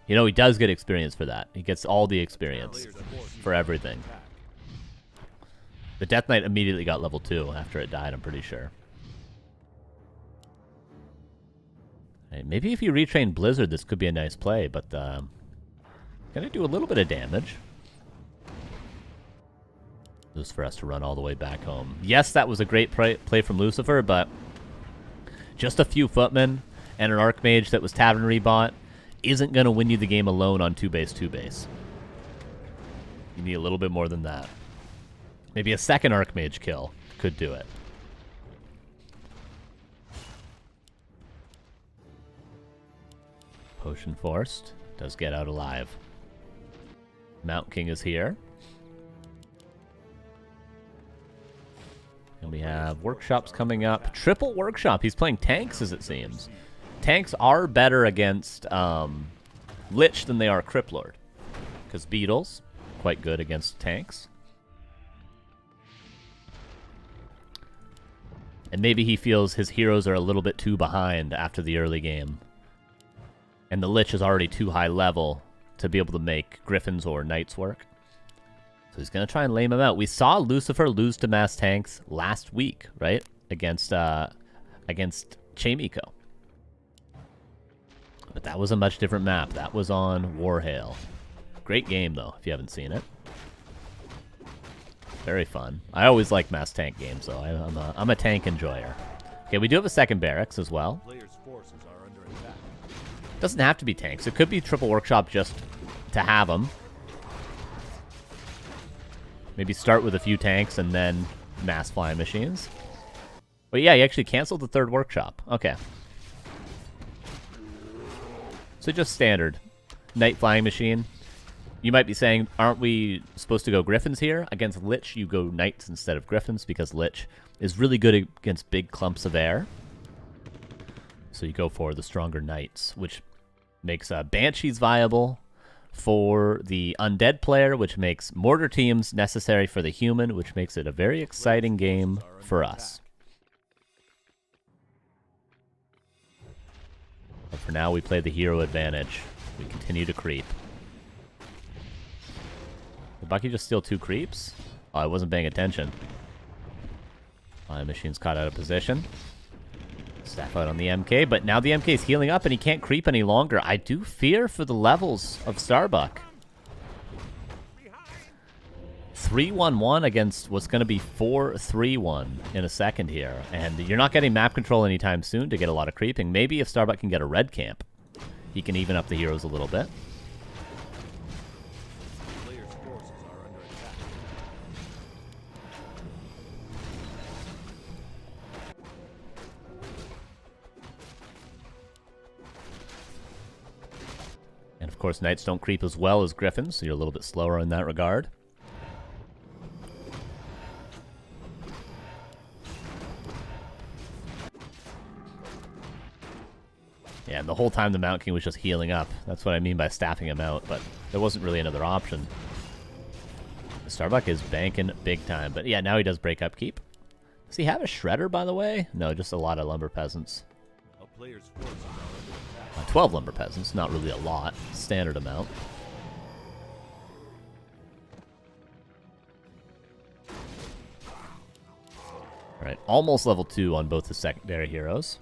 You know, he does get experience for that. He gets all the experience for everything. The Deathnote immediately got level 2 after it died, I'm pretty sure. Right, maybe if you retrain Blizzard, this could be a nice play, but gonna do a little bit of damage. Just for us to run all the way back home. Yes, that was a great play from Lucifer, but just a few footmen and an Archmage that was Tavern rebought isn't going to win you the game alone on 2-base, 2-base. You need a little bit more than that. Maybe a second Archmage kill could do it. Potion forced. Does get out alive. Mount King is here. And we have workshops coming up. Triple workshop. He's playing tanks, as it seems. Tanks are better against Lich than they are Cryptlord. Because Beetles, quite good against tanks. And maybe he feels his heroes are a little bit too behind after the early game. And the Lich is already too high level to be able to make Griffins or Knights work. So he's going to try and lame him out. We saw Lucifer lose to mass tanks last week, right? Against Chamiko. But that was a much different map. That was on Warhail. Great game, though, if you haven't seen it. Very fun. I always like mass tank games, though. I'm a tank enjoyer. Okay, we do have a second barracks as well. Doesn't have to be tanks. It could be triple workshop just to have them. Maybe start with a few tanks and then mass flying machines. But yeah, he actually canceled the third workshop. Okay. So just standard. Knight Flying Machine. You might be saying, aren't we supposed to go Griffins here? Against Lich, you go Knights instead of Griffins because Lich is really good against big clumps of air. So you go for the stronger Knights, which makes Banshees viable for the Undead player, which makes Mortar Teams necessary for the Human, which makes it a very exciting game for us. But for now, we play the hero advantage. We continue to creep. Did Bucky just steal 2 creeps? Oh, I wasn't paying attention. My machine's caught out of position. Staff out on the MK, but now the MK is healing up and he can't creep any longer. I do fear for the levels of Starbuck. 3-1-1 against what's going to be 4-3-1 in a second here. And you're not getting map control anytime soon to get a lot of creeping. Maybe if Starbuck can get a red camp, he can even up the heroes a little bit. Players' forces are under attack. And of course, Knights don't creep as well as Griffins, so you're a little bit slower in that regard. Yeah, and the whole time the Mount King was just healing up. That's what I mean by staffing him out, but there wasn't really another option. Starbuck is banking big time, but yeah, now he does break upkeep. Does he have a Shredder, by the way? No, just a lot of Lumber Peasants. A player's forces are under attack. 12 Lumber Peasants, not really a lot. Standard amount. Alright, almost level 2 on both the secondary heroes.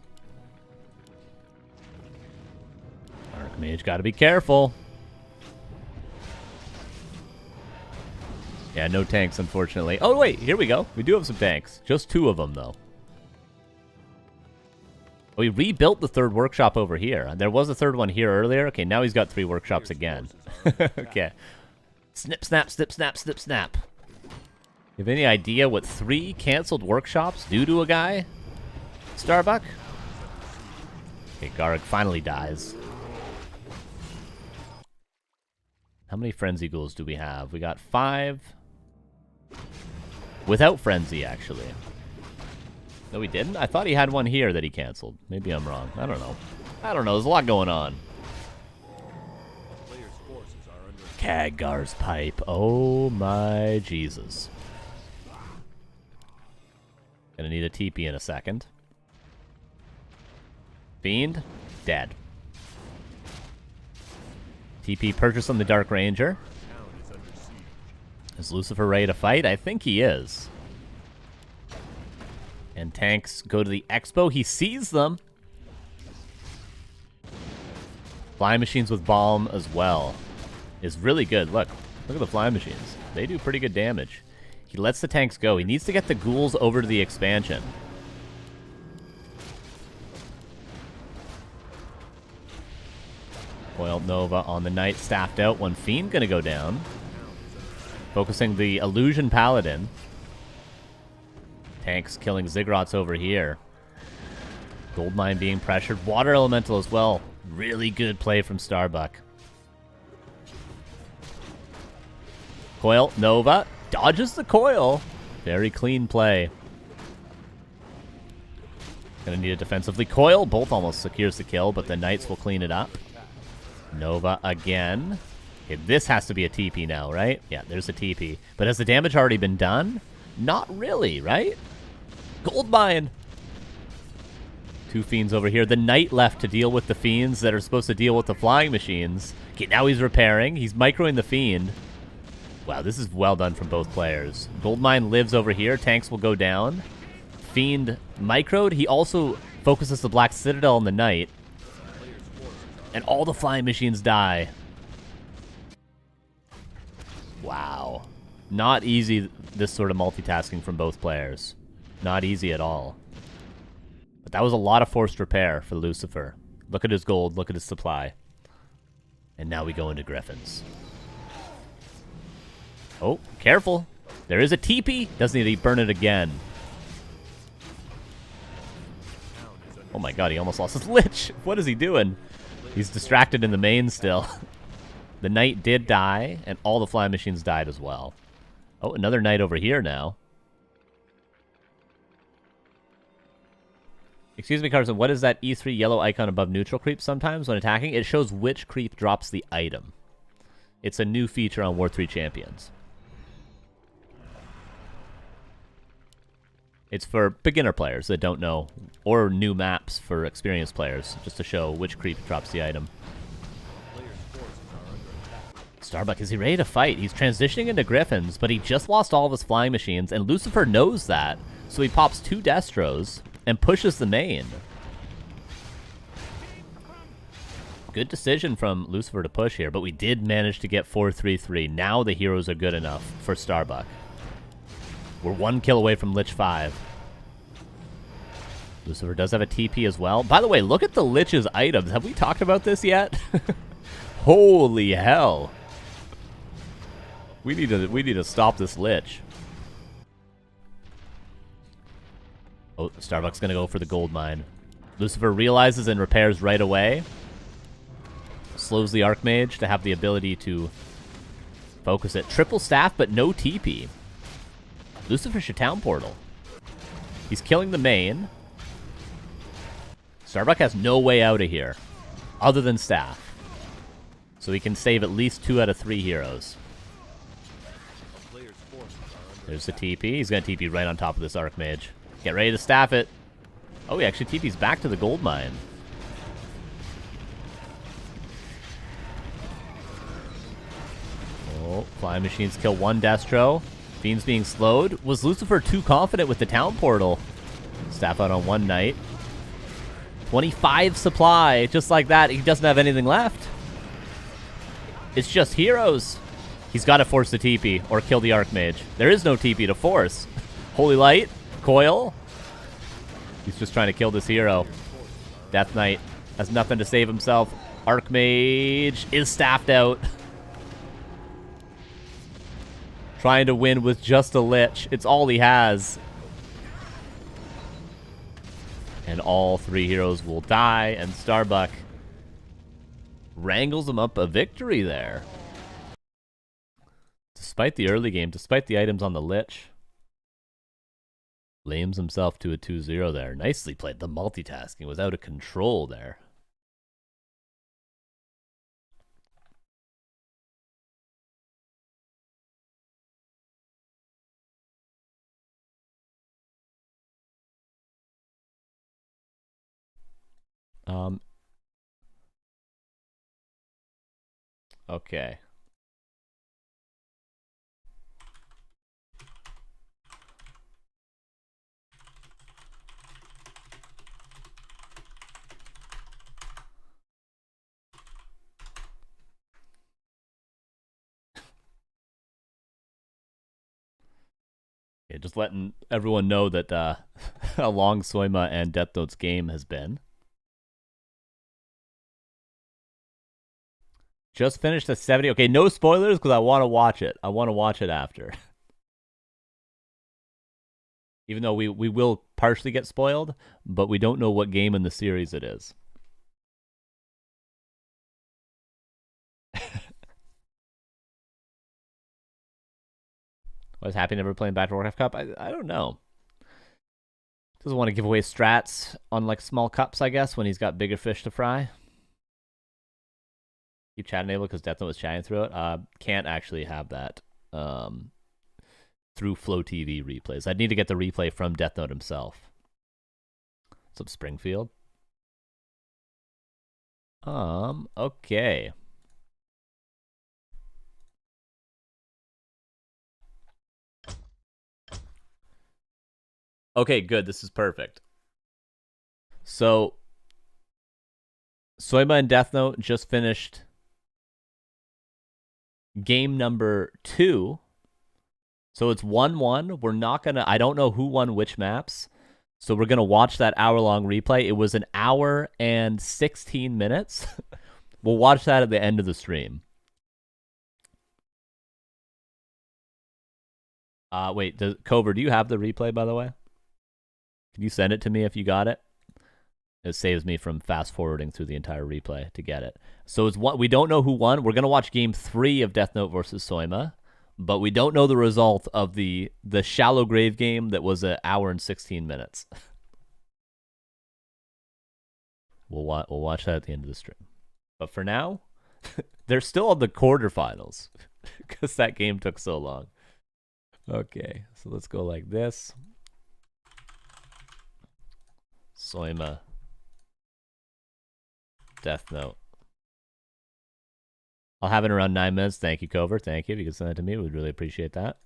Archmage, gotta be careful. Yeah, no tanks, unfortunately. Oh, wait, here we go. We do have some tanks. Just 2 of them, though. We rebuilt the third workshop over here. There was a third one here earlier. Okay, now he's got 3 workshops again. Okay. Snip, snap, snip, snap, snip, snap. You have any idea what 3 canceled workshops do to a guy? Starbuck? Okay, Garg finally dies. How many Frenzy Ghouls do we have? We got 5. Without Frenzy, actually. No, he didn't? I thought he had one here that he canceled. Maybe I'm wrong. I don't know. I don't know. There's a lot going on. Players' forces are under attack. Khadgar's Pipe. Oh my Jesus. Gonna need a TP in a second. Fiend, dead. TP purchase on the Dark Ranger. Town is under siege. Is Lucifer ready to fight? I think he is. And tanks go to the Expo. He sees them. Flying machines with Balm as well is really good. Look at the flying machines. They do pretty good damage. He lets the tanks go. He needs to get the ghouls over to the expansion. Coiled Nova on the Knight, staffed out. One Fiend gonna go down. Focusing the Illusion Paladin. Tanks killing Ziggurats over here. Goldmine being pressured. Water Elemental as well. Really good play from Starbuck. Coil Nova dodges the coil. Very clean play. Gonna need it defensively. Coil, both almost secures the kill, but the Knights will clean it up. Nova again. Okay, this has to be a TP now, right? Yeah, there's a TP. But has the damage already been done? Not really, right? Goldmine! 2 Fiends over here. The Knight left to deal with the Fiends that are supposed to deal with the flying machines. Okay, now he's repairing. He's microing the Fiend. Wow, this is well done from both players. Goldmine lives over here. Tanks will go down. Fiend microed. He also focuses the Black Citadel on the Knight. And all the flying machines die. Wow. Not easy, this sort of multitasking from both players. Not easy at all. But that was a lot of forced repair for Lucifer. Look at his gold, look at his supply. And now we go into Griffins. Oh, careful. There is a TP. Doesn't need to burn it again. Oh my god, he almost lost his Lich. What is he doing? He's distracted in the main still. The Knight did die, and all the flying machines died as well. Oh, another Knight over here now. Excuse me, Carson, what is that E3 yellow icon above neutral creep sometimes when attacking? It shows which creep drops the item. It's a new feature on War 3 Champions. It's for beginner players that don't know, or new maps for experienced players, just to show which creep drops the item. Starbuck, is he ready to fight? He's transitioning into Griffins, but he just lost all of his flying machines, and Lucifer knows that, so he pops 2 Destros and pushes the main. Good decision from Lucifer to push here, but we did manage to get 4-3-3. Now the heroes are good enough for Starbuck. We're 1 kill away from Lich 5. Lucifer does have a TP as well. By the way, look at the Lich's items. Have we talked about this yet? Holy hell. We need to stop this Lich. Oh, Starbuck's gonna go for the gold mine. Lucifer realizes and repairs right away. Slows the Archmage to have the ability to focus it. Triple staff, but no TP. Lucifer should town portal. He's killing the main. Starbuck has no way out of here, other than staff. So he can save at least 2 out of 3 heroes. There's the TP. He's going to TP right on top of this Archmage. Get ready to staff it. Oh, he actually TP's back to the gold mine. Oh, flying machines kill 1 Destro. Fiend's being slowed. Was Lucifer too confident with the town portal? Staff out on 1 Knight. 25 supply. Just like that, he doesn't have anything left. It's just heroes. He's got to force the TP or kill the Archmage. There is no TP to force. Holy Light. Coil. He's just trying to kill this hero. Death Knight has nothing to save himself. Archmage is staffed out. Trying to win with just a Lich. It's all he has. And all 3 heroes will die, and Starbuck wrangles him up a victory there. Despite the early game, despite the items on the Lich, lames himself to a 2-0 there. Nicely played. The multitasking was out of control there. Okay. Yeah, just letting everyone know that how long Soyma and Deathnote's game has been. Just finished the 70. Okay, no spoilers because I want to watch it. I want to watch it after. Even though we will partially get spoiled, but we don't know what game in the series it is. I was happy never playing back to Warcraft Cup. I don't know. Doesn't want to give away strats on like small cups, I guess, when he's got bigger fish to fry. Keep chat enabled because Deathnote was chatting through it. Can't actually have that through Flow TV replays. I'd need to get the replay from Deathnote himself. What's up, Springfield? Okay. Okay, good. This is perfect. So, Soyma and Deathnote just finished game number 2. So it's 1-1. We're not going to... I don't know who won which maps. So we're going to watch that hour-long replay. It was 1 hour and 16 minutes. We'll watch that at the end of the stream. Wait, Cover, do you have the replay, by the way? Can you send it to me if you got it? It saves me from fast forwarding through the entire replay to get it. So it's what we don't know who won. We're gonna watch Game 3 of Deathnote versus Soyma, but we don't know the result of the shallow grave game that was an hour and 16 minutes. We'll watch that at the end of the stream. But for now, they're still on the quarterfinals because that game took so long. Okay, so let's go like this. Soyma. Deathnote. I'll have it in around 9 minutes. Thank you, Cover. Thank you. If you can send it to me, we'd really appreciate that.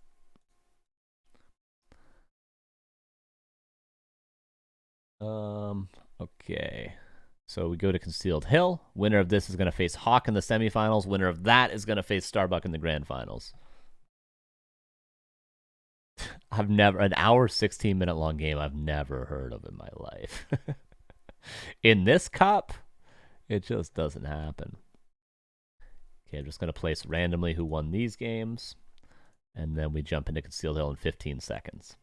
Okay. So we go to Concealed Hill. Winner of this is going to face Hawk in the semifinals. Winner of that is going to face Starbuck in the grand finals. I've never, an hour, 16-minute long game I've never heard of in my life. In this cup, it just doesn't happen. Okay, I'm just going to place randomly who won these games. And then we jump into Concealed Hill in 15 seconds.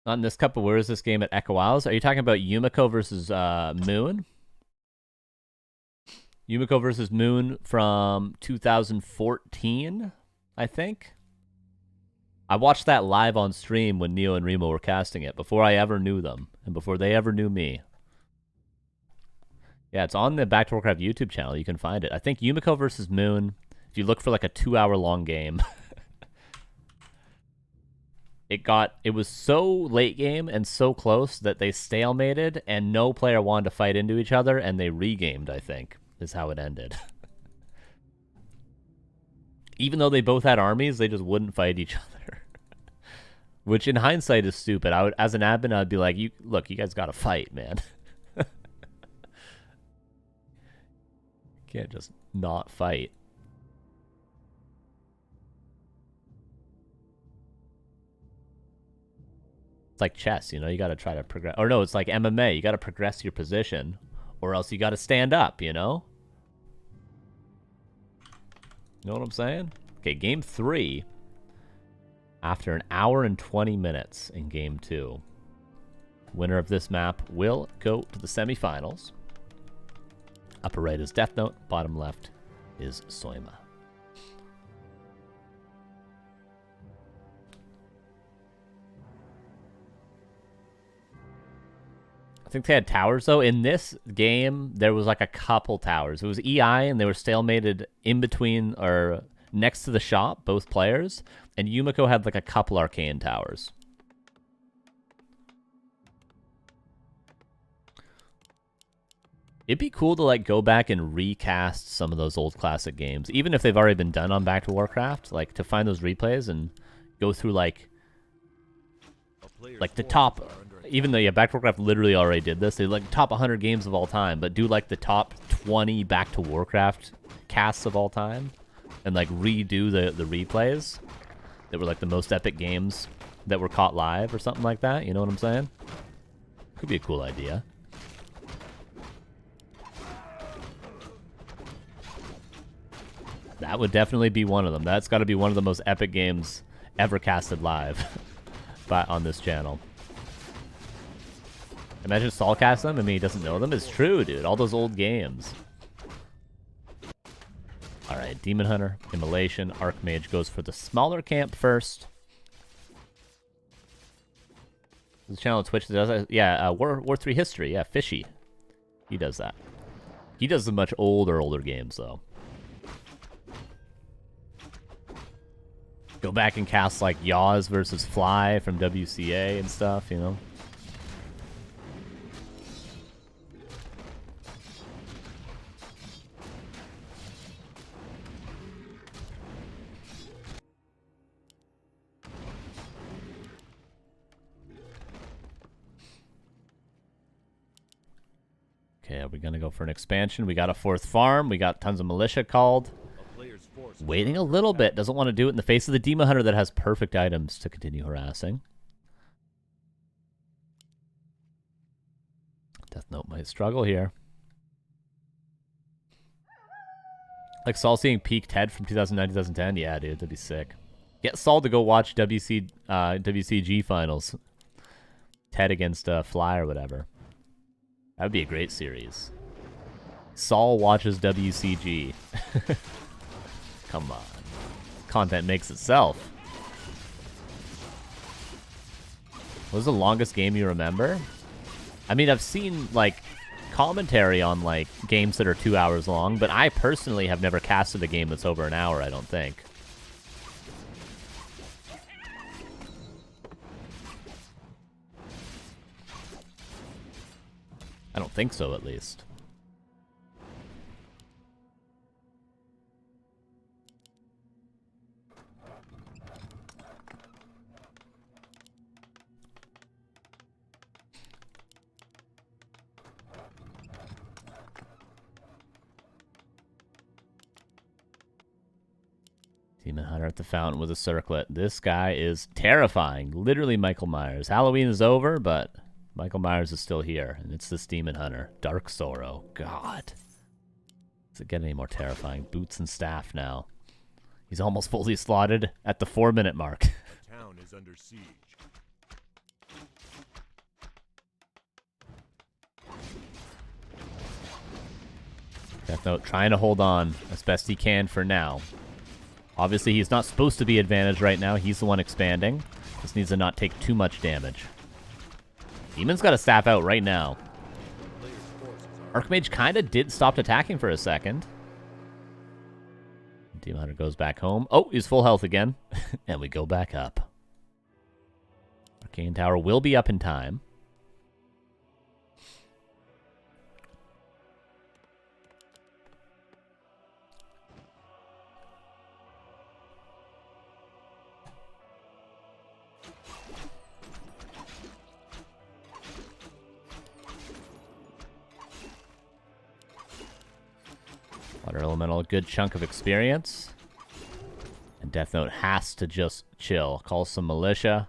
On this cup, where is this game at Echo Isles? Are you talking about Yumiko versus Moon? Yumiko versus Moon from 2014, I think. I watched that live on stream when Neo and Remo were casting it, before I ever knew them, and before they ever knew me. Yeah, it's on the Back to Warcraft YouTube channel. You can find it. I think Yumiko versus Moon, if you look for like a 2-hour-long game... It was so late game and so close that they stalemated and no player wanted to fight into each other and they regamed, I think, is how it ended. Even though they both had armies, they just wouldn't fight each other. Which in hindsight is stupid. As an admin, I'd be like, look, you guys gotta fight, man. You can't just not fight. It's like chess, you know, you got to try to progress. Or no, it's like MMA. You got to progress your position or else you got to stand up, you know? You know what I'm saying? Okay, game 3. After an hour and 20 minutes in game 2. Winner of this map will go to the semifinals. Upper right is Deathnote. Bottom left is Soyma. I think they had towers, though. In this game, there was like a couple towers. It was EI, and they were stalemated in between or next to the shop, both players. And Yumiko had like a couple arcane towers. It'd be cool to like go back and recast some of those old classic games, even if they've already been done on Back to Warcraft. Like to find those replays and go through like the top. Even though, yeah, Back to Warcraft literally already did this. They like top 100 games of all time, but do like the top 20 Back to Warcraft casts of all time, and like redo the replays that were like the most epic games that were caught live or something like that. You know what I'm saying? Could be a cool idea. That would definitely be one of them. That's got to be one of the most epic games ever casted live on this channel. Imagine Saul cast them. I mean, he doesn't know them. It's true, dude. All those old games. All right, Demon Hunter, Immolation, Archmage goes for the smaller camp first. The channel on Twitch that does that. Yeah, War 3 History. Yeah, Fishy. He does that. He does the much older games, though. Go back and cast, like, Yaws versus Fly from WCA and stuff, you know? Okay, are we going to go for an expansion? We got a 4th farm. We got tons of militia called. Waiting a little bit. Doesn't want to do it in the face of the Demon Hunter that has perfect items to continue harassing. Deathnote might struggle here. Like Saul seeing peak Ted from 2009, 2010? Yeah, dude, that'd be sick. Get Saul to go watch WCG finals. Ted against Fly or whatever. That would be a great series. Saul watches WCG. Come on. Content makes itself. What was the longest game you remember? I mean, I've seen, like, commentary on, like, games that are 2 hours long, but I personally have never casted a game that's over an hour, I don't think. I don't think so, at least. Demon Hunter at the fountain with a circlet. This guy is terrifying. Literally Michael Myers. Halloween is over, but Michael Myers is still here. And it's this Demon Hunter. Dark Sorrow. God. Does it get any more terrifying? Boots and staff now. He's almost fully slotted at the 4-minute mark. Town is under siege. Deathnote trying to hold on as best he can for now. Obviously, he's not supposed to be advantaged right now. He's the one expanding. Just needs to not take too much damage. Demon's got a staff out right now. Archmage kind of did stop attacking for a second. Demon Hunter goes back home. Oh, he's full health again. And we go back up. Arcane Tower will be up in time. Water Elemental, a good chunk of experience. And Deathnote has to just chill. Call some militia.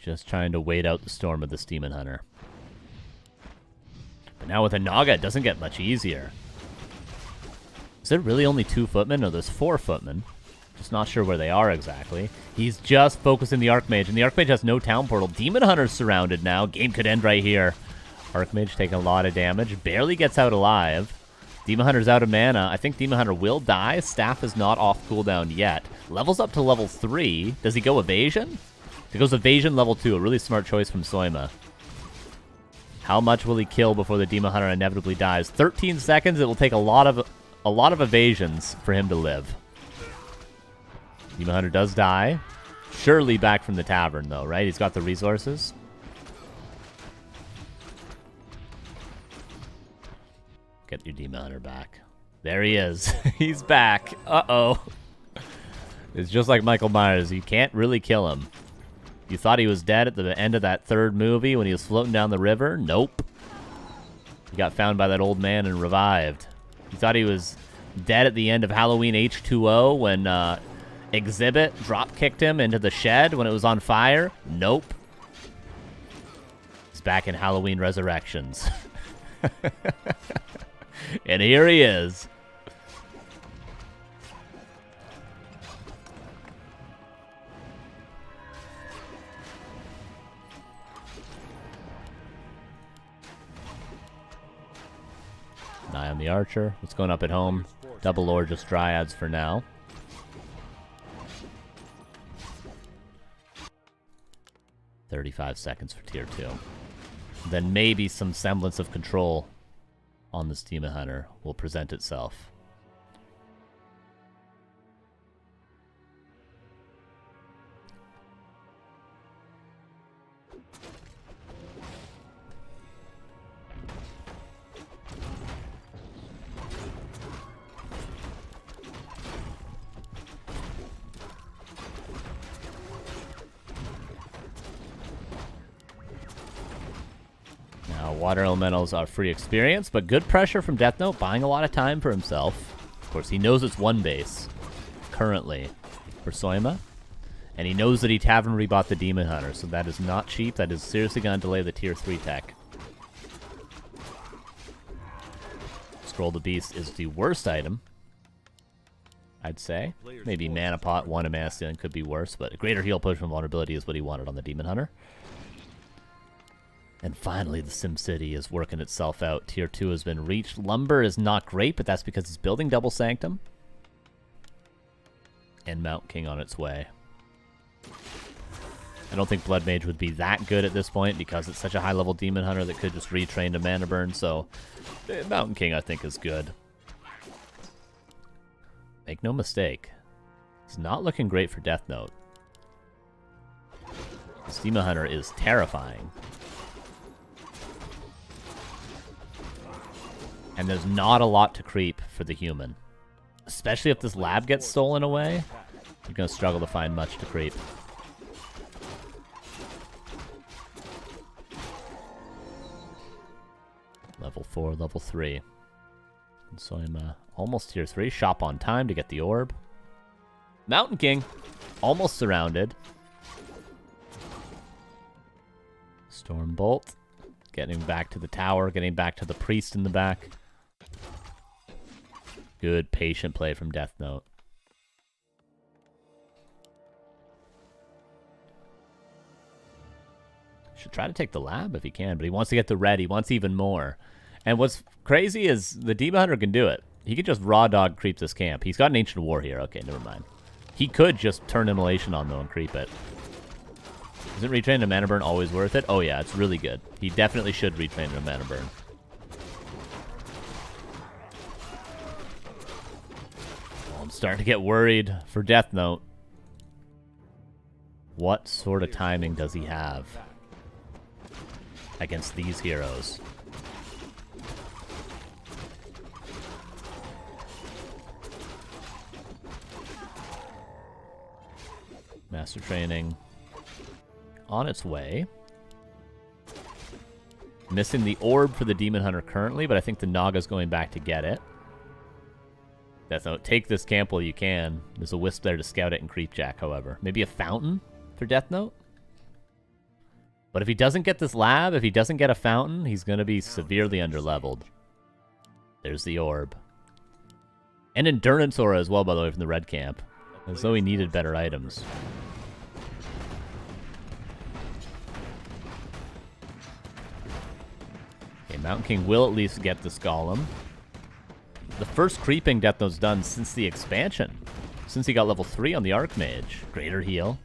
Just trying to wait out the storm of this Demon Hunter. But now with a Naga, it doesn't get much easier. Is there really only 2 footmen? No, there's 4 footmen. Just not sure where they are exactly. He's just focusing the Archmage, and the Archmage has no town portal. Demon Hunter's surrounded now. Game could end right here. Archmage taking a lot of damage. Barely gets out alive. Demon Hunter's out of mana. I think Demon Hunter will die. Staff is not off cooldown yet. Levels up to level 3. Does he go evasion? He goes evasion level 2. A really smart choice from Soyma. How much will he kill before the Demon Hunter inevitably dies? 13 seconds. It will take a lot of evasions for him to live. Demon Hunter does die. Surely back from the tavern, though, right? He's got the resources. Get your Demon Hunter back. There he is. He's back. Uh-oh. It's just like Michael Myers. You can't really kill him. You thought he was dead at the end of that 3rd movie when he was floating down the river? Nope. He got found by that old man and revived. You thought he was dead at the end of Halloween H2O when Exhibit drop-kicked him into the shed when it was on fire? Nope. He's back in Halloween Resurrections. And here he is. An eye on the archer. What's going up at home? Double or just dryads for now. $35 seconds for tier 2. Then maybe some semblance of control on this Demon Hunter will present itself. Water Elementals are free experience, but good pressure from Deathnote, buying a lot of time for himself. Of course, he knows it's 1 base, currently, for Soyma. And he knows that he Tavern rebought the Demon Hunter, so that is not cheap. That is seriously going to delay the tier 3 tech. Scroll the Beast is the worst item, I'd say. Maybe Mana Pot, 1 and Mana Stealing could be worse, but a greater heal push from vulnerability is what he wanted on the Demon Hunter. And finally, the SimCity is working itself out. Tier 2 has been reached. Lumber is not great, but that's because he's building Double Sanctum. And Mount King on its way. I don't think Blood Mage would be that good at this point because it's such a high-level Demon Hunter that could just retrain to Mana Burn, so Mountain King, I think, is good. Make no mistake, it's not looking great for Deathnote. This Demon Hunter is terrifying. And there's not a lot to creep for the human. Especially if this lab gets stolen away, you're going to struggle to find much to creep. Level 4, level 3. And Soyma almost tier 3. Shop on time to get the orb. Mountain King almost surrounded. Stormbolt getting back to the tower, getting back to the priest in the back. Good patient play from Deathnote. Should try to take the lab if he can, but he wants to get the red. He wants even more. And what's crazy is the Demon Hunter can do it. He could just raw dog creep this camp. He's got an Ancient War here. Okay, never mind. He could just turn Immolation on, though, and creep it. Isn't retraining to Mana Burn always worth it? Oh, yeah, it's really good. He definitely should retrain to Mana Burn. Well, I'm starting to get worried for Deathnote. What sort of timing does he have against these heroes? Master Training on its way. Missing the orb for the Demon Hunter currently, but I think the Naga's going back to get it. Deathnote, take this camp while you can. There's a Wisp there to scout it and creep jack, however. Maybe a Fountain for Deathnote? But if he doesn't get this lab, if he doesn't get a Fountain, he's going to be severely underleveled. There's the orb. And Endurance Aura as well, by the way, from the red camp. As though he needed better items. Okay, Mountain King will at least get this Golem. The first creeping Deathnote's done since the expansion. Since he got level 3 on the Archmage. Greater heal.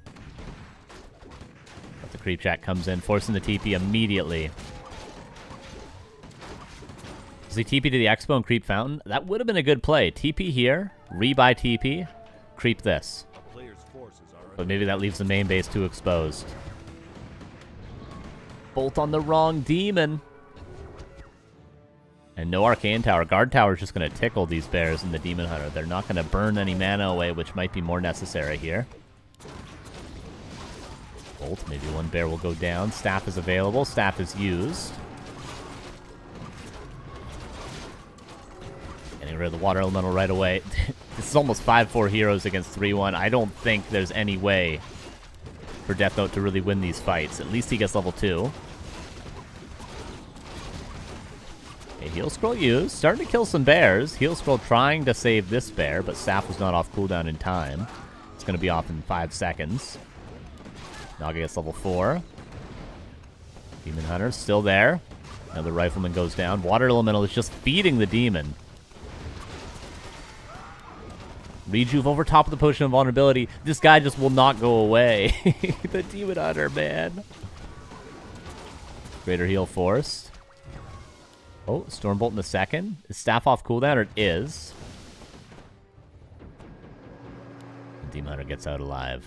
But the creep jack comes in, forcing the TP immediately. Does he TP to the Expo and creep Fountain? That would have been a good play. TP here, rebuy TP, creep this. But maybe that leaves the main base too exposed. Bolt on the wrong demon. And no Arcane Tower. Guard Tower is just going to tickle these bears in the Demon Hunter. They're not going to burn any mana away, which might be more necessary here. Bolt, maybe one bear will go down. Staff is available. Staff is used. Getting rid of the Water Elemental right away. This is almost 5-4 heroes against 3-1. I don't think there's any way for Deathnote to really win these fights. At least he gets level 2. Okay, Heal Scroll used. Starting to kill some bears. Heal Scroll trying to save this bear, but Staff was not off cooldown in time. It's going to be off in 5 seconds. Naga gets level 4. Demon Hunter still there. Another Rifleman goes down. Water Elemental is just feeding the demon. Rejuve over top of the Potion of Vulnerability. This guy just will not go away. The Demon Hunter, man. Greater heal forced. Oh, Stormbolt in the second. Is Staff off cooldown? Or it is. The Demon Hunter gets out alive.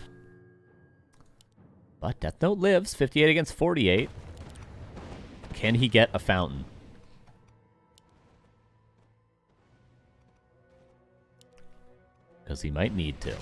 But Deathnote lives. 58 against 48. Can he get a Fountain? Because he might need to.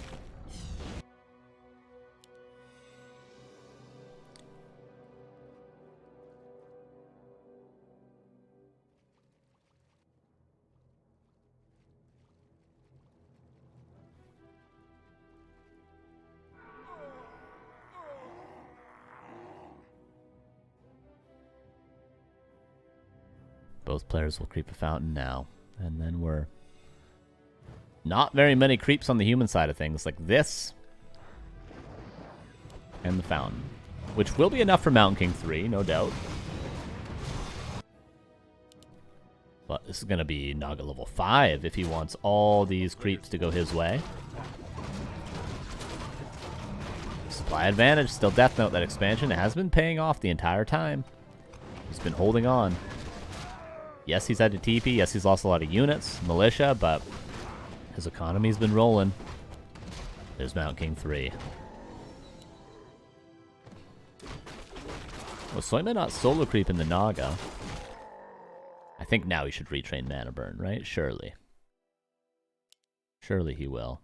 Both players will creep a Fountain now. And then we're not very many creeps on the human side of things, like this and the fountain, which will be enough for Mountain King 3, no doubt. But this is going to be Naga level 5 if he wants all these creeps to go his way. Supply advantage, still Deathnote. That expansion has been paying off the entire time. He's been holding on. Yes, he's had to TP. Yes, he's lost a lot of units, militia, but his economy's been rolling. There's Mountain King 3. Was Soyma not solo creep in the Naga? I think now he should retrain Mana Burn, right? Surely. Surely he will.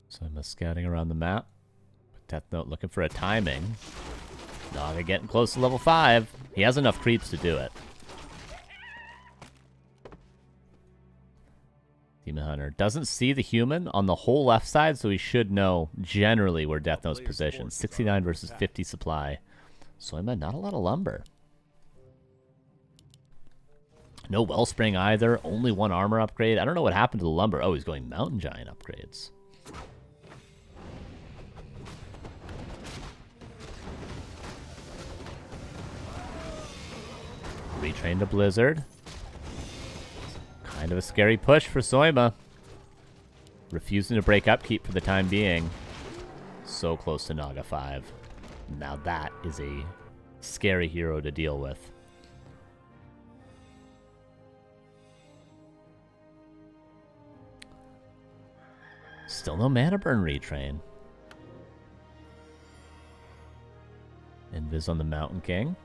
So I'm scouting around the map. Deathnote looking for a timing. Naga getting close to level 5. He has enough creeps to do it. Demon Hunter doesn't see the human on the whole left side, so he should know generally where Deathnote's positioned. 69 versus 50 supply. Soyma, not a lot of lumber. No Wellspring either. Only one armor upgrade. I don't know what happened to the lumber. Oh, he's going Mountain Giant upgrades. Retrained a Blizzard. Kind of a scary push for Soyma. Refusing to break upkeep for the time being. So close to Naga 5. Now that is a scary hero to deal with. Still no Mana Burn retrain. Invis on the Mountain King.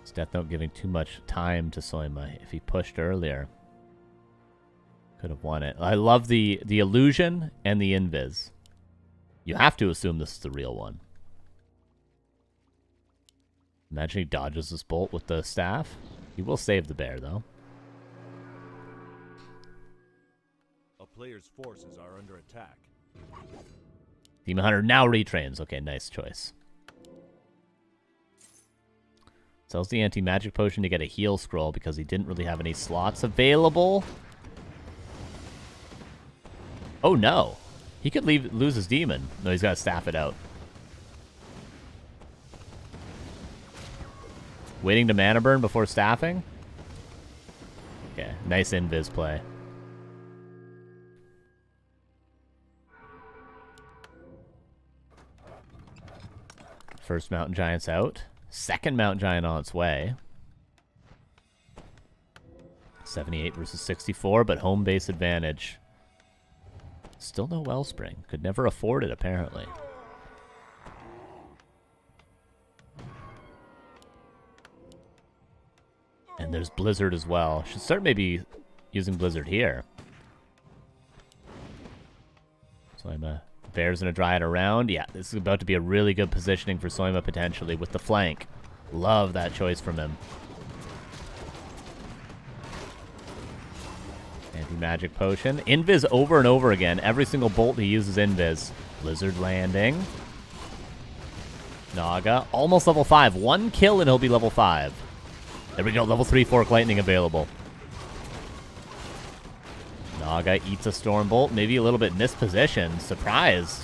Is Deathnote giving too much time to Soyma? If he pushed earlier, could have won it. I love the illusion and the invis. You have to assume this is the real one. Imagine he dodges this bolt with the staff. He will save the bear, though. A player's forces are under attack. Demon Hunter now retrains. Okay, nice choice. Sells the anti-magic potion to get a heal scroll because he didn't really have any slots available. Oh no. He could lose his demon. No, he's got to staff it out. Waiting to mana burn before staffing. Okay, nice invis play. First Mountain Giant's out. Second Mountain Giant on its way. 78 versus 64, but home base advantage. Still no Wellspring. Could never afford it, apparently. And there's Blizzard as well. Should start maybe using Blizzard here. Soyma. Bear's gonna dry it around. Yeah, this is about to be a really good positioning for Soyma potentially with the flank. Love that choice from him. Anti-magic potion. Invis over and over again. Every single bolt he uses invis. Blizzard landing. Naga. Almost level 5. One kill and he'll be level 5. There we go. Level 3 Fork Lightning available. Naga eats a Storm Bolt. Maybe a little bit mispositioned. Surprised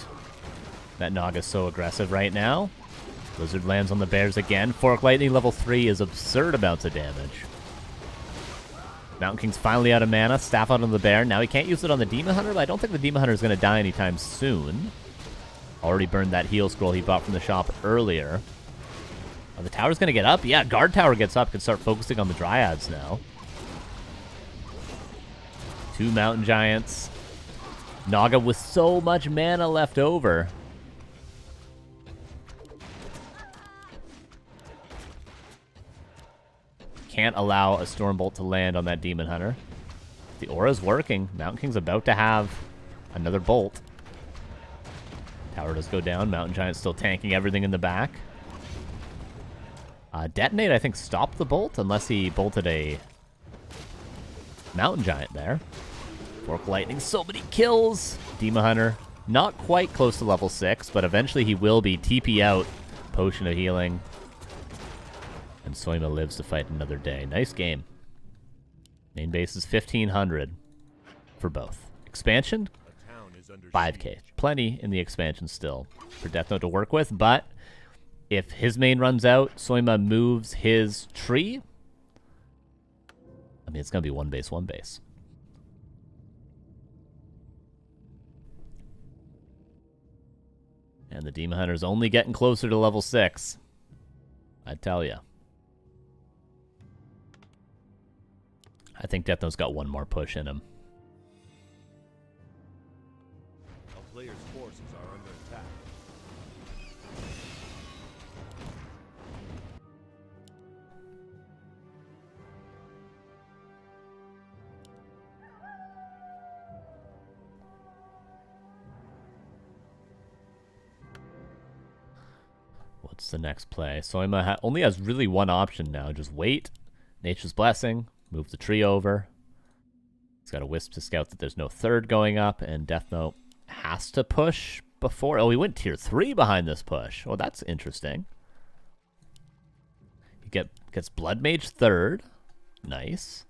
that Naga's so aggressive right now. Blizzard lands on the bears again. Fork Lightning level 3 is absurd amounts of damage. Mountain King's finally out of mana. Staff out on the bear. Now he can't use it on the Demon Hunter, but I don't think the Demon Hunter is going to die anytime soon. Already burned that heal scroll he bought from the shop earlier. Oh, the tower's going to get up? Yeah, guard tower gets up. Can start focusing on the Dryads now. 2 Mountain Giants. Naga with so much mana left over. Can't allow a Stormbolt to land on that Demon Hunter. The aura's working. Mountain King's about to have another bolt. Tower does go down. Mountain Giant's still tanking everything in the back. Detonate, I think, stopped the bolt, unless he bolted a Mountain Giant there. Fork Lightning, so many kills! Demon Hunter, not quite close to level 6, but eventually he will be. TP out, Potion of Healing. And Soyma lives to fight another day. Nice game. Main base is 1,500 for both. Expansion, 5k. Plenty in the expansion still for Deathnote to work with, but if his main runs out, Soyma moves his tree. I mean, it's going to be one base, one base. And the Demon Hunter's only getting closer to level 6. I tell ya. I think Deathnote's got one more push in him. A player's forces are under attack. What's the next play? Soyma only has really one option now. Just wait. Nature's Blessing. Move the tree over. He's got a Wisp to scout that there's no third going up, and Deathnote has to push before. Oh, he went tier 3 behind this push. Oh, that's interesting. He gets Blood Mage third. Nice.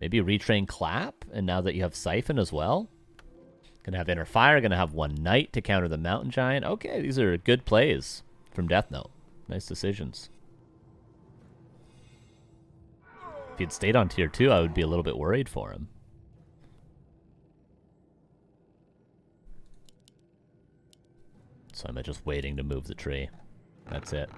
Maybe retrain Clap, and now that you have Siphon as well. Gonna have Inner Fire, gonna have one Knight to counter the Mountain Giant. Okay, these are good plays from Deathnote. Nice decisions. If he'd stayed on tier 2, I would be a little bit worried for him. So I'm just waiting to move the tree. That's it.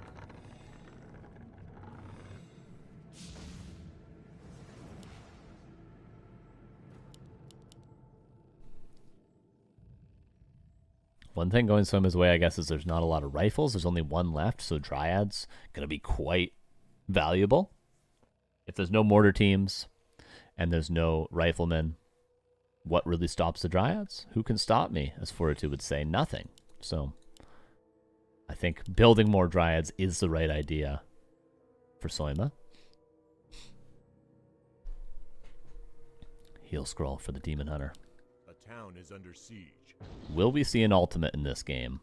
One thing going Soyma's way, I guess, is there's not a lot of rifles. There's only one left, so Dryad's going to be quite valuable. If there's no mortar teams and there's no riflemen, what really stops the Dryads? Who can stop me? As Fortitude would say, nothing. So I think building more Dryads is the right idea for Soyma. Heal scroll for the Demon Hunter. A town is under siege. Will we see an ultimate in this game?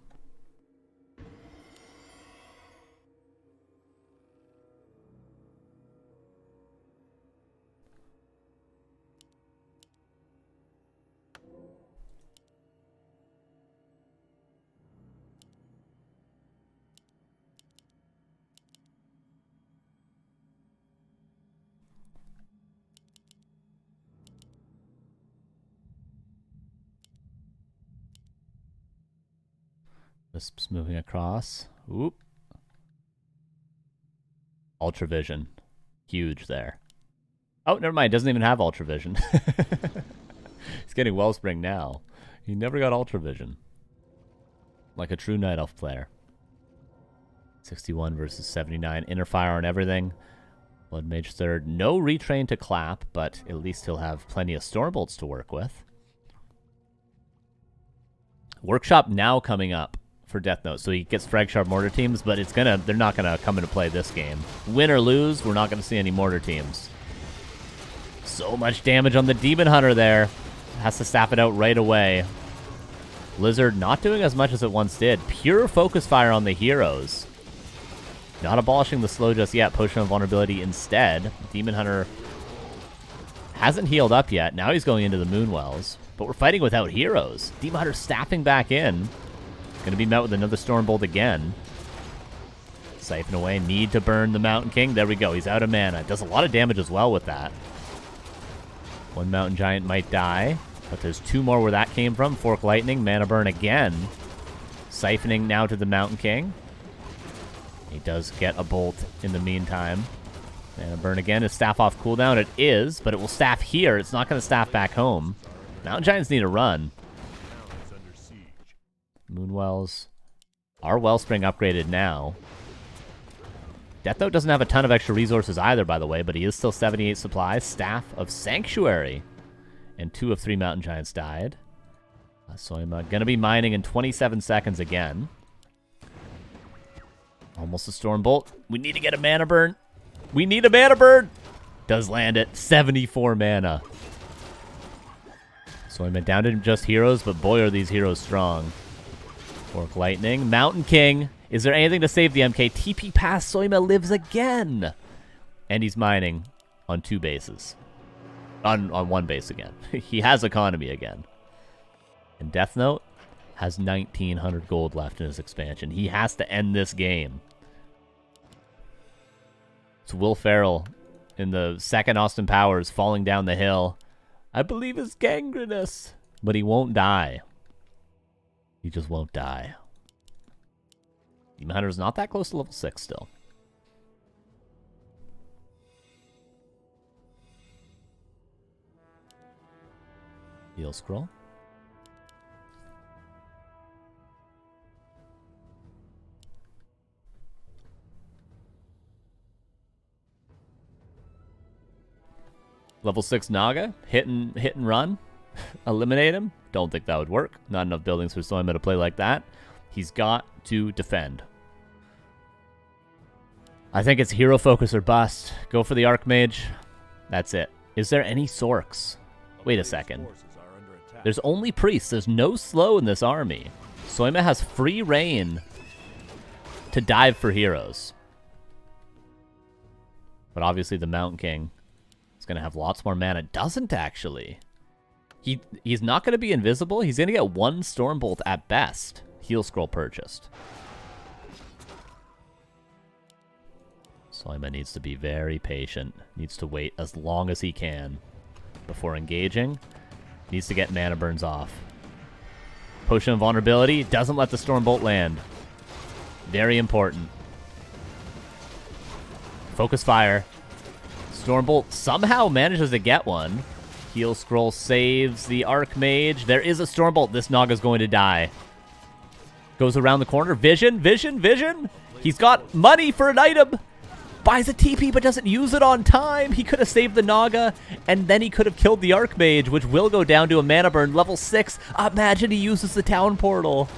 Wisps moving across. Oop. Ultra Vision. Huge there. Oh, never mind. Doesn't even have Ultra Vision. He's getting Wellspring now. He never got Ultra Vision. Like a true Night Elf player. 61 versus 79. Inner Fire on everything. Blood Mage third. No retrain to Clap, but at least he'll have plenty of Stormbolts to work with. Workshop now coming up for Deathnote, so he gets Frag Sharp mortar teams, but they're not gonna come into play this game. Win or lose, we're not gonna see any mortar teams. So much damage on the Demon Hunter there. Has to staff it out right away. Blizzard not doing as much as it once did. Pure focus fire on the heroes. Not abolishing the slow just yet. Potion of Vulnerability instead. Demon Hunter hasn't healed up yet. Now he's going into the Moonwells, but we're fighting without heroes. Demon Hunter staffing back in. Going to be met with another Stormbolt again. Siphon away. Need to burn the Mountain King. There we go. He's out of mana. Does a lot of damage as well with that. One Mountain Giant might die, but there's two more where that came from. Fork Lightning. Mana burn again. Siphoning now to the Mountain King. He does get a bolt in the meantime. Mana burn again. Is staff off cooldown? It is, but it will staff here. It's not going to staff back home. Mountain Giants need a run. Moonwells are Wellspring upgraded now. Deathnote doesn't have a ton of extra resources either, by the way, but he is still 78 supplies. Staff of Sanctuary. And 2 of 3 Mountain Giants died. Soyma going to be mining in 27 seconds again. Almost a Storm Bolt. We need to get a mana burn. We need a mana burn. Does land it. 74 mana. So I went down to just heroes, but boy are these heroes strong. Fork Lightning. Mountain King. Is there anything to save the MK? TP pass. Soyma lives again. And he's mining on 2 bases. On 1 base again. He has economy again. And Deathnote has 1,900 gold left in his expansion. He has to end this game. It's Will Ferrell in the second Austin Powers falling down the hill. I believe it's gangrenous. But he won't die. He just won't die. Demon Hunter's not that close to level 6 still. Heal scroll. Level 6 Naga, hit and run, eliminate him. Don't think that would work. Not enough buildings for Soyma to play like that. He's got to defend. I think it's hero focus or bust. Go for the Archmage. That's it. Is there any Sorks? Wait a second. There's only priests. There's no slow in this army. Soyma has free reign to dive for heroes. But obviously the Mountain King is going to have lots more mana. Doesn't actually. He's not going to be invisible. He's going to get 1 Stormbolt at best. Heal scroll purchased. Soyma needs to be very patient. Needs to wait as long as he can before engaging. Needs to get mana burns off. Potion of Vulnerability doesn't let the Stormbolt land. Very important. Focus Fire. Stormbolt somehow manages to get one. Heal Scroll saves the Archmage. There is a Stormbolt. This Naga's going to die. Goes around the corner. Vision, vision, vision. He's got money for an item. Buys a TP but doesn't use it on time. He could have saved the Naga, and then he could have killed the Archmage, which will go down to a mana burn. Level 6. Imagine he uses the town portal.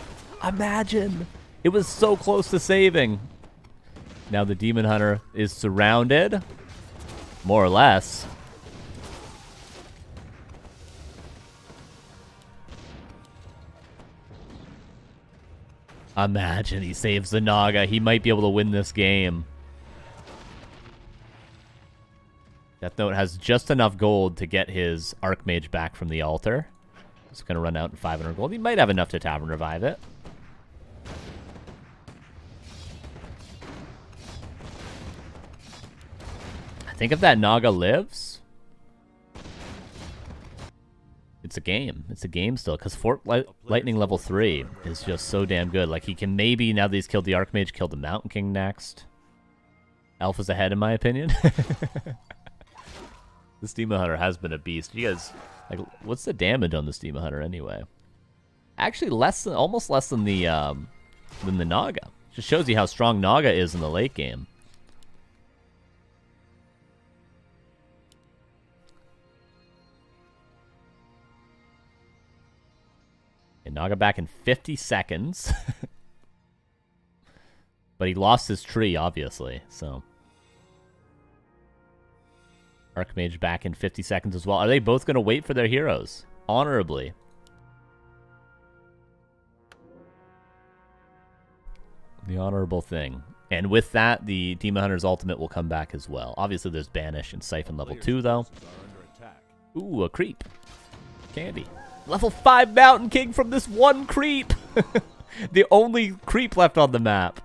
Imagine. It was so close to saving. Now the Demon Hunter is surrounded. More or less. Imagine he saves the Naga. He might be able to win this game. Deathnote has just enough gold to get his Archmage back from the altar. He's going to run out in 500 gold. He might have enough to Tavern Revive it. I think if that Naga lives, it's a game. It's a game still, because Fork Lightning level 3 is just so damn good. Like, he can maybe, now that he's killed the Archmage, kill the Mountain King next. Alpha's ahead, in my opinion. This Demon Hunter has been a beast. You guys, like, what's the damage on this Demon Hunter anyway? Actually, almost less than the Naga. Just shows you how strong Naga is in the late game. And Naga back in 50 seconds. But he lost his tree, obviously, so. Archmage back in 50 seconds as well. Are they both going to wait for their heroes? Honorably. The honorable thing. And with that, the Demon Hunter's ultimate will come back as well. Obviously, there's Banish and Siphon level 2, though. Ooh, a creep. Candy. Level 5 Mountain King from this one creep. The only creep left on the map.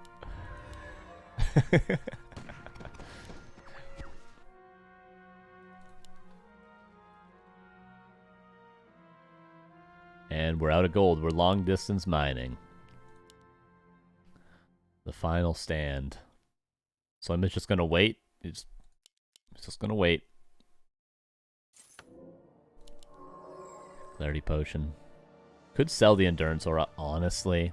And we're out of gold. We're long distance mining. The final stand. So I'm just going to wait. It's just going to wait. Clarity Potion. Could sell the Endurance Aura, honestly.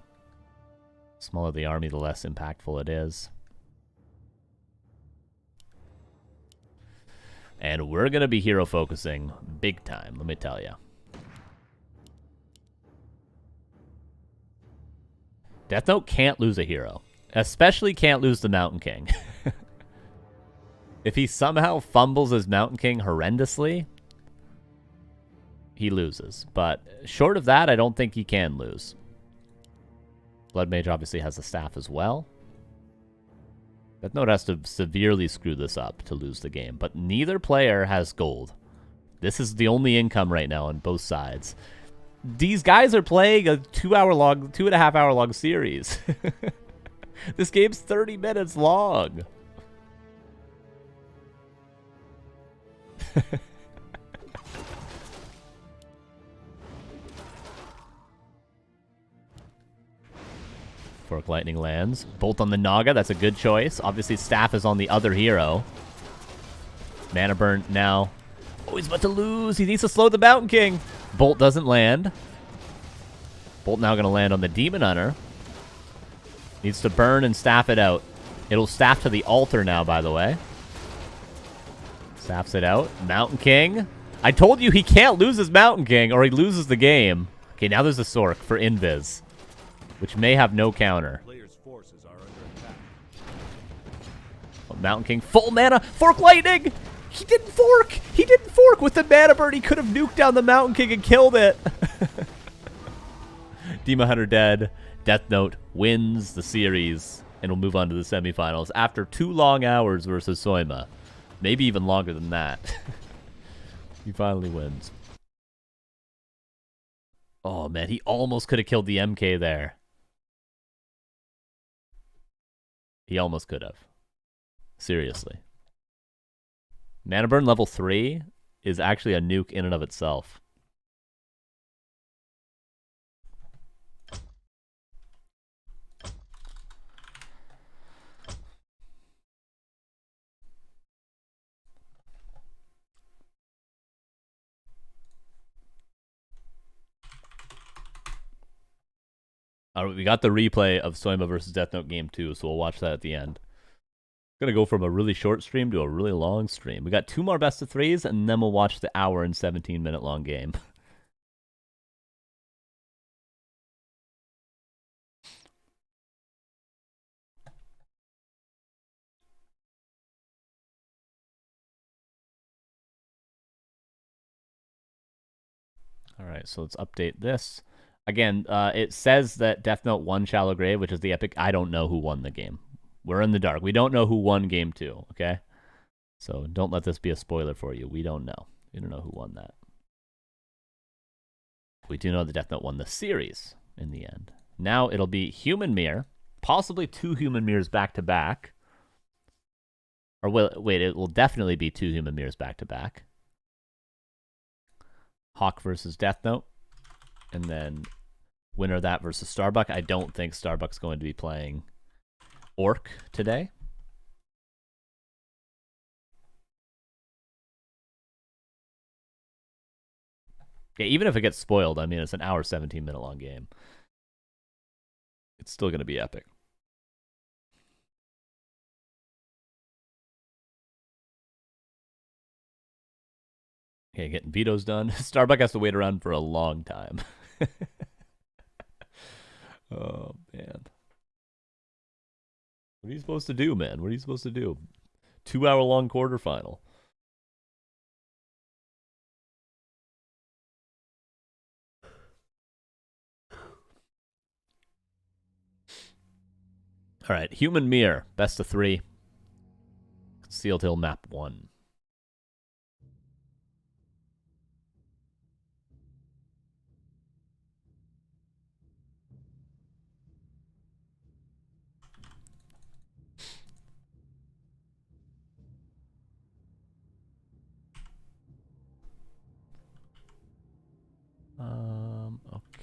The smaller the army, the less impactful it is. And we're going to be hero focusing big time, let me tell you. Deathnote can't lose a hero. Especially can't lose the Mountain King. If he somehow fumbles his Mountain King horrendously, he loses. But short of that, I don't think he can lose. Blood Mage obviously has the staff as well. Deathnote has to severely screw this up to lose the game. But neither player has gold. This is the only income right now on both sides. These guys are playing a 2.5 hour long series. This game's 30 minutes long. Fork Lightning lands. Bolt on the Naga, that's a good choice. Obviously, Staff is on the other hero. Mana Burn now. Oh, he's about to lose. He needs to slow the Mountain King. Bolt doesn't land. Bolt now going to land on the Demon Hunter. Needs to burn and staff it out. It'll staff to the altar now, by the way. Staffs it out. Mountain King. I told you he can't lose his Mountain King or he loses the game. Okay, now there's a Sork for Invis, which may have no counter. Players' forces are under attack. Oh, Mountain King, full mana. Fork Lightning! He didn't fork! He didn't fork! With the mana burn, he could have nuked down the Mountain King and killed it. Demon Hunter dead. Deathnote wins the series and will move on to the semifinals after 2 long hours versus Soyma. Maybe even longer than that. He finally wins. Oh, man, he almost could have killed the MK there. He almost could have. Seriously. Mana Burn level 3 is actually a nuke in and of itself. All right, we got the replay of Soyma versus Deathnote Game 2, so we'll watch that at the end. Gonna go from a really short stream to a really long stream. We got 2 more best of 3s, and then we'll watch the hour and 17-minute long game. All right, so let's update this. Again, it says that Deathnote won Shallow Grave, which is the epic. I don't know who won the game. We're in the dark. We don't know who won Game 2, okay? So don't let this be a spoiler for you. We don't know. We don't know who won that. We do know that Deathnote won the series in the end. Now it'll be Human Mirror, possibly 2 Human Mirrors back-to-back. Or wait, it will definitely be 2 Human Mirrors back-to-back. Hawk versus Deathnote. And then winner of that versus Starbuck. I don't think Starbuck's going to be playing Orc today. Yeah, even if it gets spoiled, I mean, it's an hour, 17-minute long game. It's still going to be epic. Okay, getting vetoes done. Starbuck has to wait around for a long time. Oh, man. What are you supposed to do, man? What are you supposed to do? 2-hour-long quarterfinal. All right, Human Mirror, best of 3. Concealed Hill, map 1.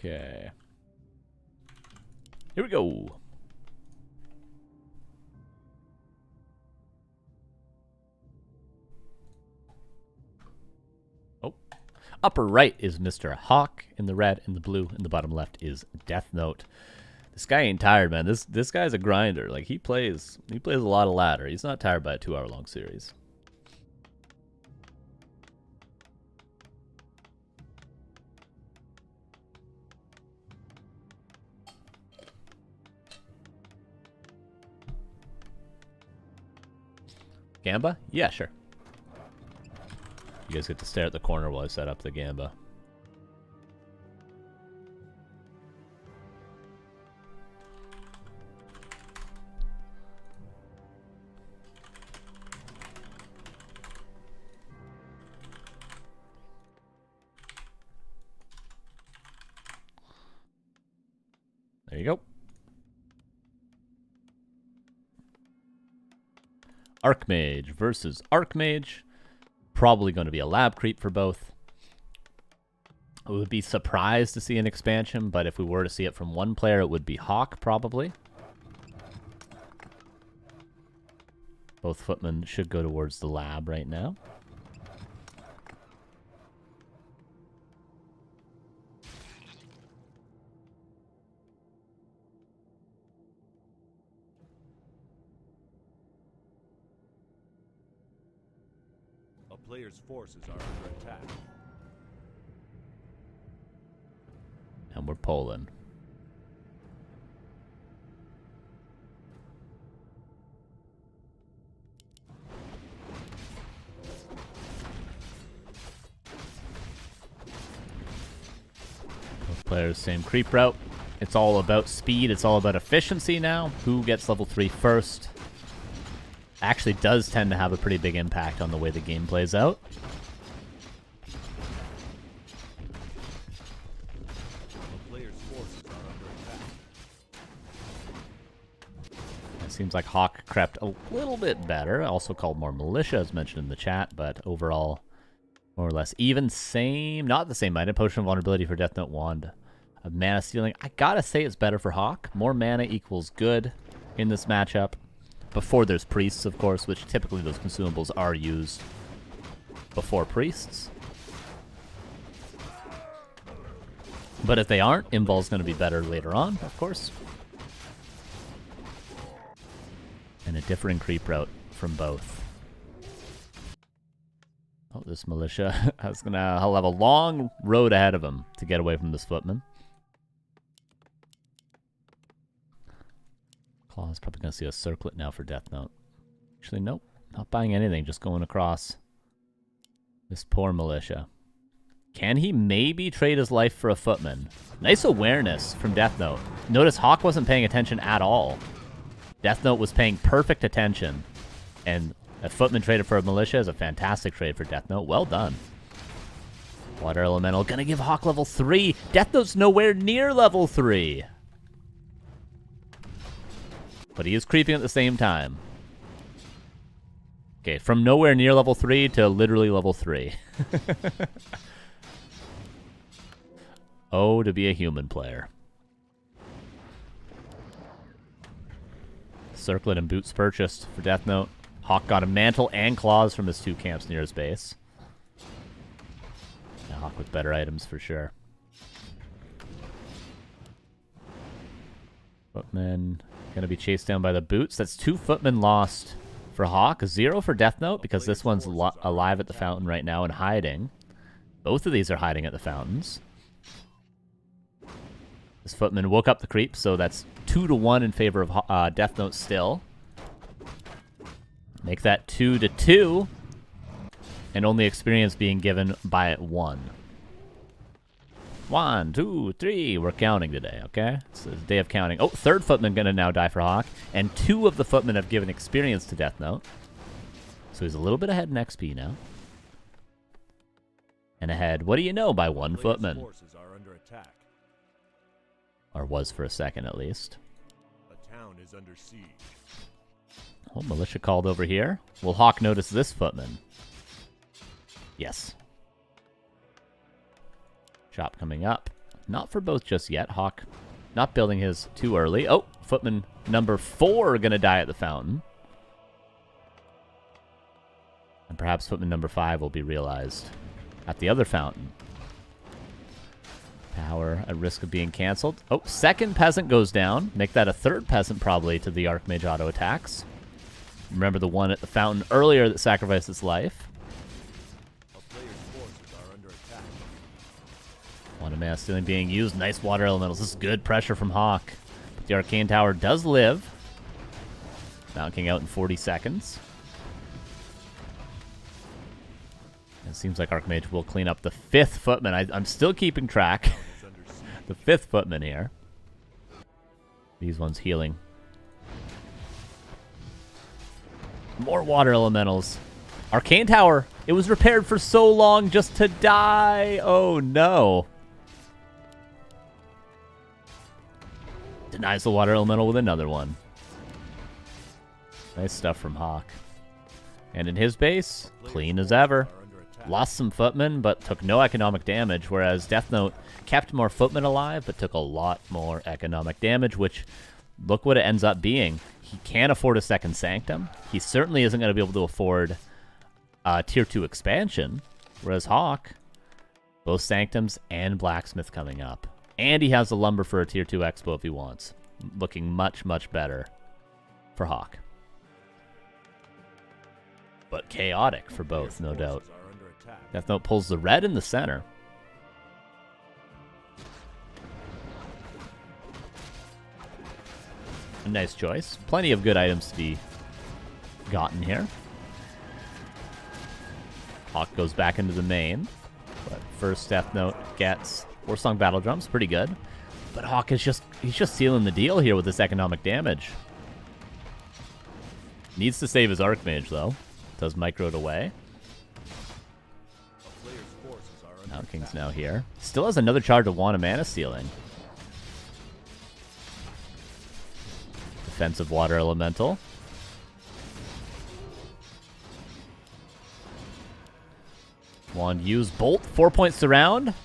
Okay. Here we go. Oh. Upper right is Mr. Hawk in the red, and the blue, and the bottom left is Deathnote. This guy ain't tired, man. This guy's a grinder. Like he plays a lot of ladder. He's not tired by a 2-hour-long series. Gamba? Yeah, sure. You guys get to stare at the corner while I set up the Gamba. There you go. Archmage versus Archmage. Probably going to be a lab creep for both. I would be surprised to see an expansion, but if we were to see it from one player, it would be Hawk, probably. Both footmen should go towards the lab right now. Players' forces are under attack. And we're polling. Both players, same creep route. It's all about speed. It's all about efficiency now. Who gets level 3 first? Actually does tend to have a pretty big impact on the way the game plays out. The player's forces are under attack. It seems like Hawk crept a little bit better. Also called more militia, as mentioned in the chat, but overall, more or less even. Same, not the same minded. Potion of vulnerability for Deathnote Wand of mana stealing. I gotta say it's better for Hawk. More mana equals good in this matchup. Before there's priests, of course, which typically those consumables are used before priests. But if they aren't, Invul's going to be better later on, of course. And a differing creep route from both. Oh, this militia is going to have a long road ahead of him to get away from this footman. Claw's probably going to see a circlet now for Deathnote. Actually, nope. Not buying anything, just going across this poor militia. Can he maybe trade his life for a footman? Nice awareness from Deathnote. Notice Hawk wasn't paying attention at all. Deathnote was paying perfect attention. And a footman traded for a militia is a fantastic trade for Deathnote. Well done. Water Elemental going to give Hawk level 3. Deathnote's nowhere near level 3. But he is creeping at the same time. Okay, from nowhere near level 3 to literally level 3. Oh, to be a human player. Circlet and boots purchased for Deathnote. Hawk got a mantle and claws from his 2 camps near his base. Yeah, Hawk with better items for sure. Footman going to be chased down by the boots. That's 2 footmen lost for Hawk. 0 for Deathnote because this one's alive at the fountain right now and hiding. Both of these are hiding at the fountains. This footman woke up the creep, so that's 2-1 in favor of Deathnote still. Make that 2-2. And only experience being given by 1. 1, 2, 3. We're counting today, okay? It's a day of counting. Oh, 3rd footman going to now die for Hawk. And 2 of the footmen have given experience to Deathnote. So he's a little bit ahead in XP now. And ahead, what do you know, by 1 footman. Forces are under attack. Or was for a second, at least. A town is under siege. Oh, militia called over here. Will Hawk notice this footman? Yes. Chop coming up. Not for both just yet. Hawk not building his too early. Oh, footman number 4 going to die at the fountain. And perhaps footman number 5 will be realized at the other fountain. Power at risk of being canceled. Oh, 2nd peasant goes down. Make that a 3rd peasant probably to the Archmage auto attacks. Remember the one at the fountain earlier that sacrificed its life. One of mana stealing being used. Nice water elementals. This is good pressure from Hawk. But the Arcane Tower does live. Mounting out in 40 seconds. It seems like Archmage will clean up the 5th footman. I'm still keeping track. The 5th footman here. These ones healing. More water elementals. Arcane Tower. It was repaired for so long just to die. Oh no. Denies the water elemental with another one. Nice stuff from Hawk. And in his base, clean as ever. Lost some footmen, but took no economic damage, whereas Deathnote kept more footmen alive, but took a lot more economic damage, which, look what it ends up being. He can't afford a second Sanctum. He certainly isn't going to be able to afford Tier 2 expansion, whereas Hawk, both Sanctums and Blacksmith coming up. And he has the lumber for a Tier 2 Expo if he wants. Looking much, much better for Hawk. But chaotic for both, no doubt. Deathnote pulls the red in the center. A nice choice. Plenty of good items to be gotten here. Hawk goes back into the main. But first Deathnote gets Warsong Battle Drums, pretty good. But Hawk is he's just sealing the deal here with this economic damage. Needs to save his Archmage though. Does micro it away. Mount King's now here. Still has another charge of Wand of Mana Sealing. Defensive Water Elemental. Wand use Bolt. 4-point surround.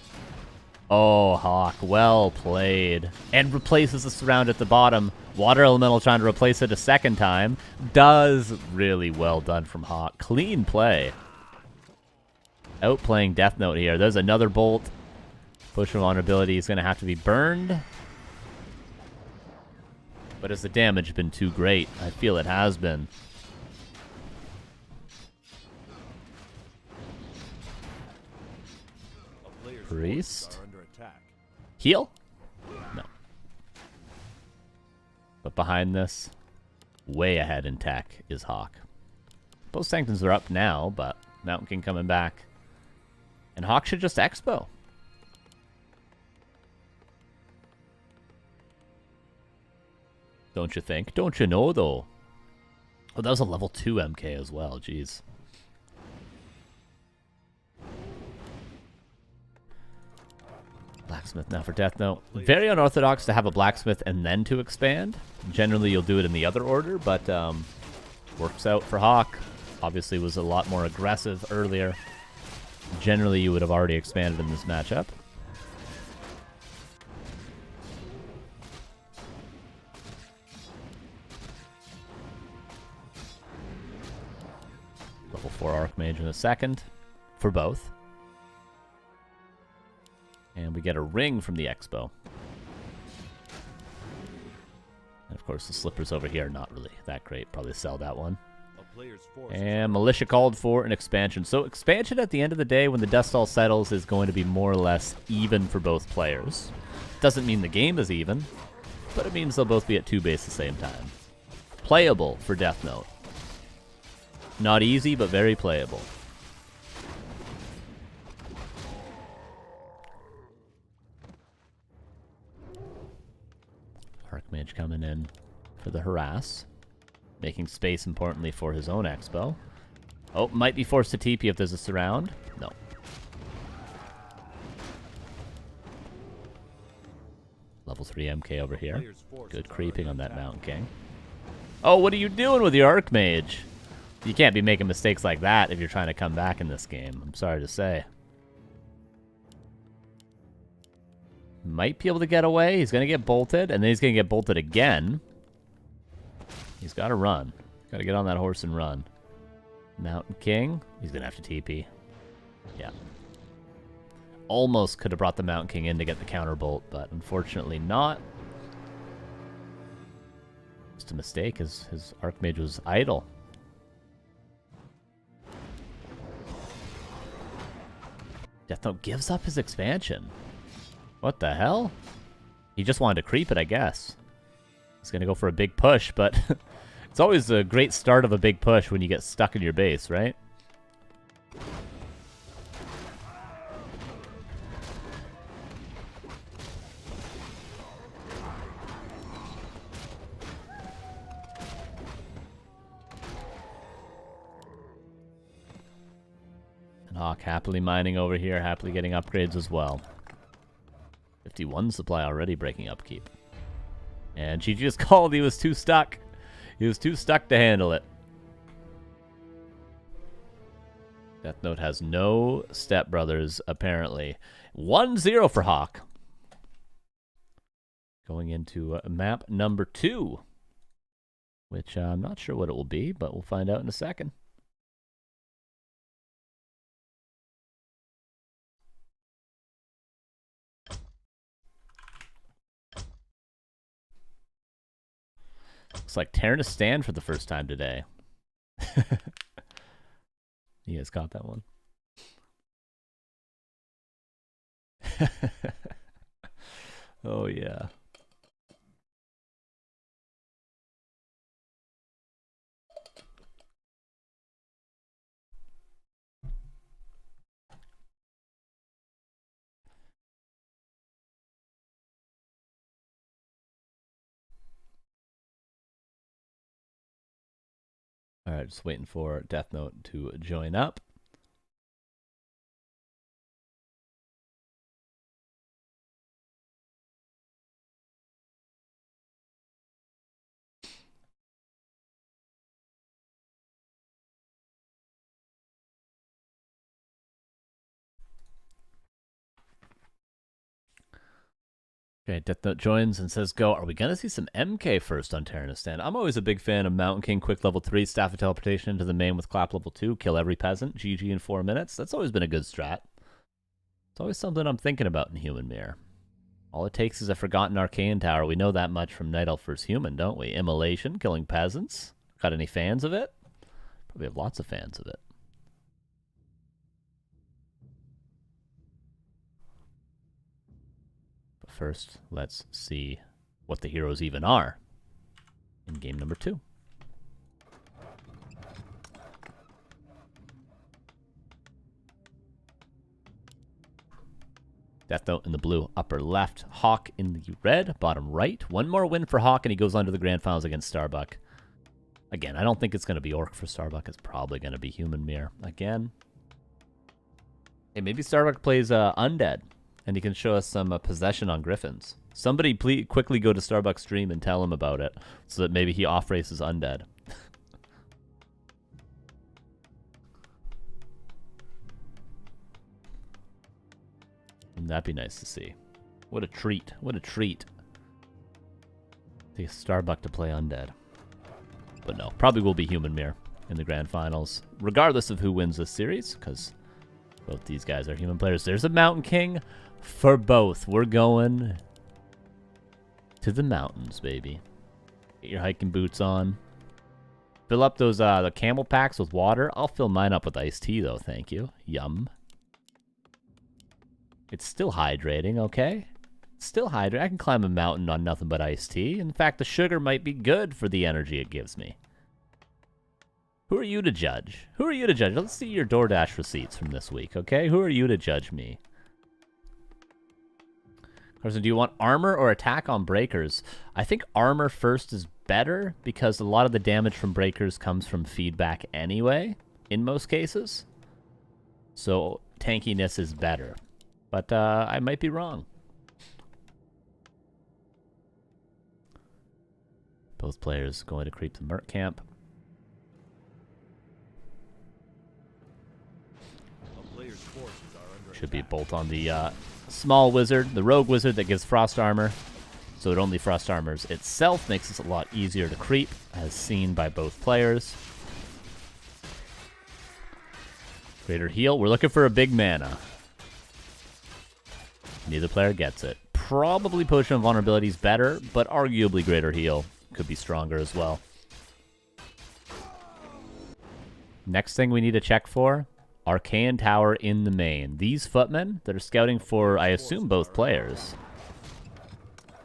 Oh, Hawk. Well played. And replaces the surround at the bottom. Water Elemental trying to replace it a second time. Does really well done from Hawk. Clean play. Outplaying Deathnote here. There's another Bolt. Push vulnerability is going to have to be burned. But has the damage been too great? I feel it has been. Priest. Heal? No. But behind this, way ahead in tech, is Hawk. Both Sanctums are up now, but Mountain King coming back. And Hawk should just Expo. Don't you think? Don't you know, though? Oh, that was a level 2 MK as well. Jeez. Blacksmith now for Deathnote. Very unorthodox to have a Blacksmith and then to expand. Generally, you'll do it in the other order, but works out for Hawk. Obviously, was a lot more aggressive earlier. Generally, you would have already expanded in this matchup. Level 4 Archmage in a second for both. And we get a ring from the Expo. And of course, the slippers over here, not really that great. Probably sell that one. And Militia called for an expansion. So expansion at the end of the day, when the dust all settles, is going to be more or less even for both players. Doesn't mean the game is even, but it means they'll both be at 2 base at the same time. Playable for Deathnote. Not easy, but very playable. Archmage coming in for the harass. Making space, importantly, for his own Expo. Oh, might be forced to TP if there's a surround. No. Level 3 MK over here. Good creeping on that Mountain King. Oh, what are you doing with your Archmage? You can't be making mistakes like that if you're trying to come back in this game. I'm sorry to say. Might be able to get away. He's going to get bolted, and then he's going to get bolted again. He's got to run. Got to get on that horse and run. Mountain King. He's going to have to TP. Yeah. Almost could have brought the Mountain King in to get the counter bolt, but unfortunately not. Just a mistake. His Archmage was idle. Deathnote gives up his expansion. What the hell? He just wanted to creep it, I guess. He's going to go for a big push, but it's always a great start of a big push when you get stuck in your base, right? Hawk happily mining over here, happily getting upgrades as well. 51 supply already breaking upkeep. And she just called. He was too stuck. He was too stuck to handle it. Deathnote has no stepbrothers, apparently. 1-0 for Hawk. Going into map number 2. Which I'm not sure what it will be, but we'll find out in a second. Looks like tearing a stand for the first time today. You guys caught that one? Oh, yeah. All right, just waiting for Deathnote to join up. Okay, Deathnote joins and says, go. Are we going to see some MK first on Terranistan? I'm always a big fan of Mountain King, quick level 3, staff of teleportation into the main with clap level 2, kill every peasant, GG in 4 minutes. That's always been a good strat. It's always something I'm thinking about in Human Mirror. All it takes is a forgotten arcane tower. We know that much from Night Elf vs. Human, don't we? Immolation, killing peasants. Got any fans of it? Probably have lots of fans of it. First, let's see what the heroes even are in game number 2. Deathnote in the blue upper left, Hawk in the red bottom right. One more win for Hawk and he goes on to the grand finals against Starbuck. Again, I don't think it's going to be Orc for Starbuck. It's probably going to be Human Mirror again. Hey, maybe Starbuck plays Undead. And he can show us some possession on Griffins. Somebody please quickly go to Starbucks stream and tell him about it, so that maybe he off-races Undead. Wouldn't that be nice to see? What a treat. What a treat. The Starbuck to play Undead. But no, probably will be Human Mirror in the grand finals, regardless of who wins this series, because both these guys are human players. There's a Mountain King. For both, we're going to the mountains, baby. Get your hiking boots on. Fill up those the camel packs with water. I'll fill mine up with iced tea, though. Thank you. Yum. It's still hydrating, okay? It's still hydrating. I can climb a mountain on nothing but iced tea. In fact, the sugar might be good for the energy it gives me. Who are you to judge? Who are you to judge? Let's see your DoorDash receipts from this week, okay? Who are you to judge me? Carson, do you want armor or attack on breakers? I think armor first is better because a lot of the damage from breakers comes from feedback anyway, in most cases. So tankiness is better. But I might be wrong. Both players going to creep the Merc camp. Should be bolt on the small wizard, the rogue wizard that gives frost armor. So it only frost armors itself, makes this a lot easier to creep, as seen by both players. Greater heal. We're looking for a big mana. Neither player gets it. Probably Potion of Vulnerability is better, but arguably Greater Heal could be stronger as well. Next thing we need to check for, Arcane Tower in the main. These footmen that are scouting for, I assume, both players.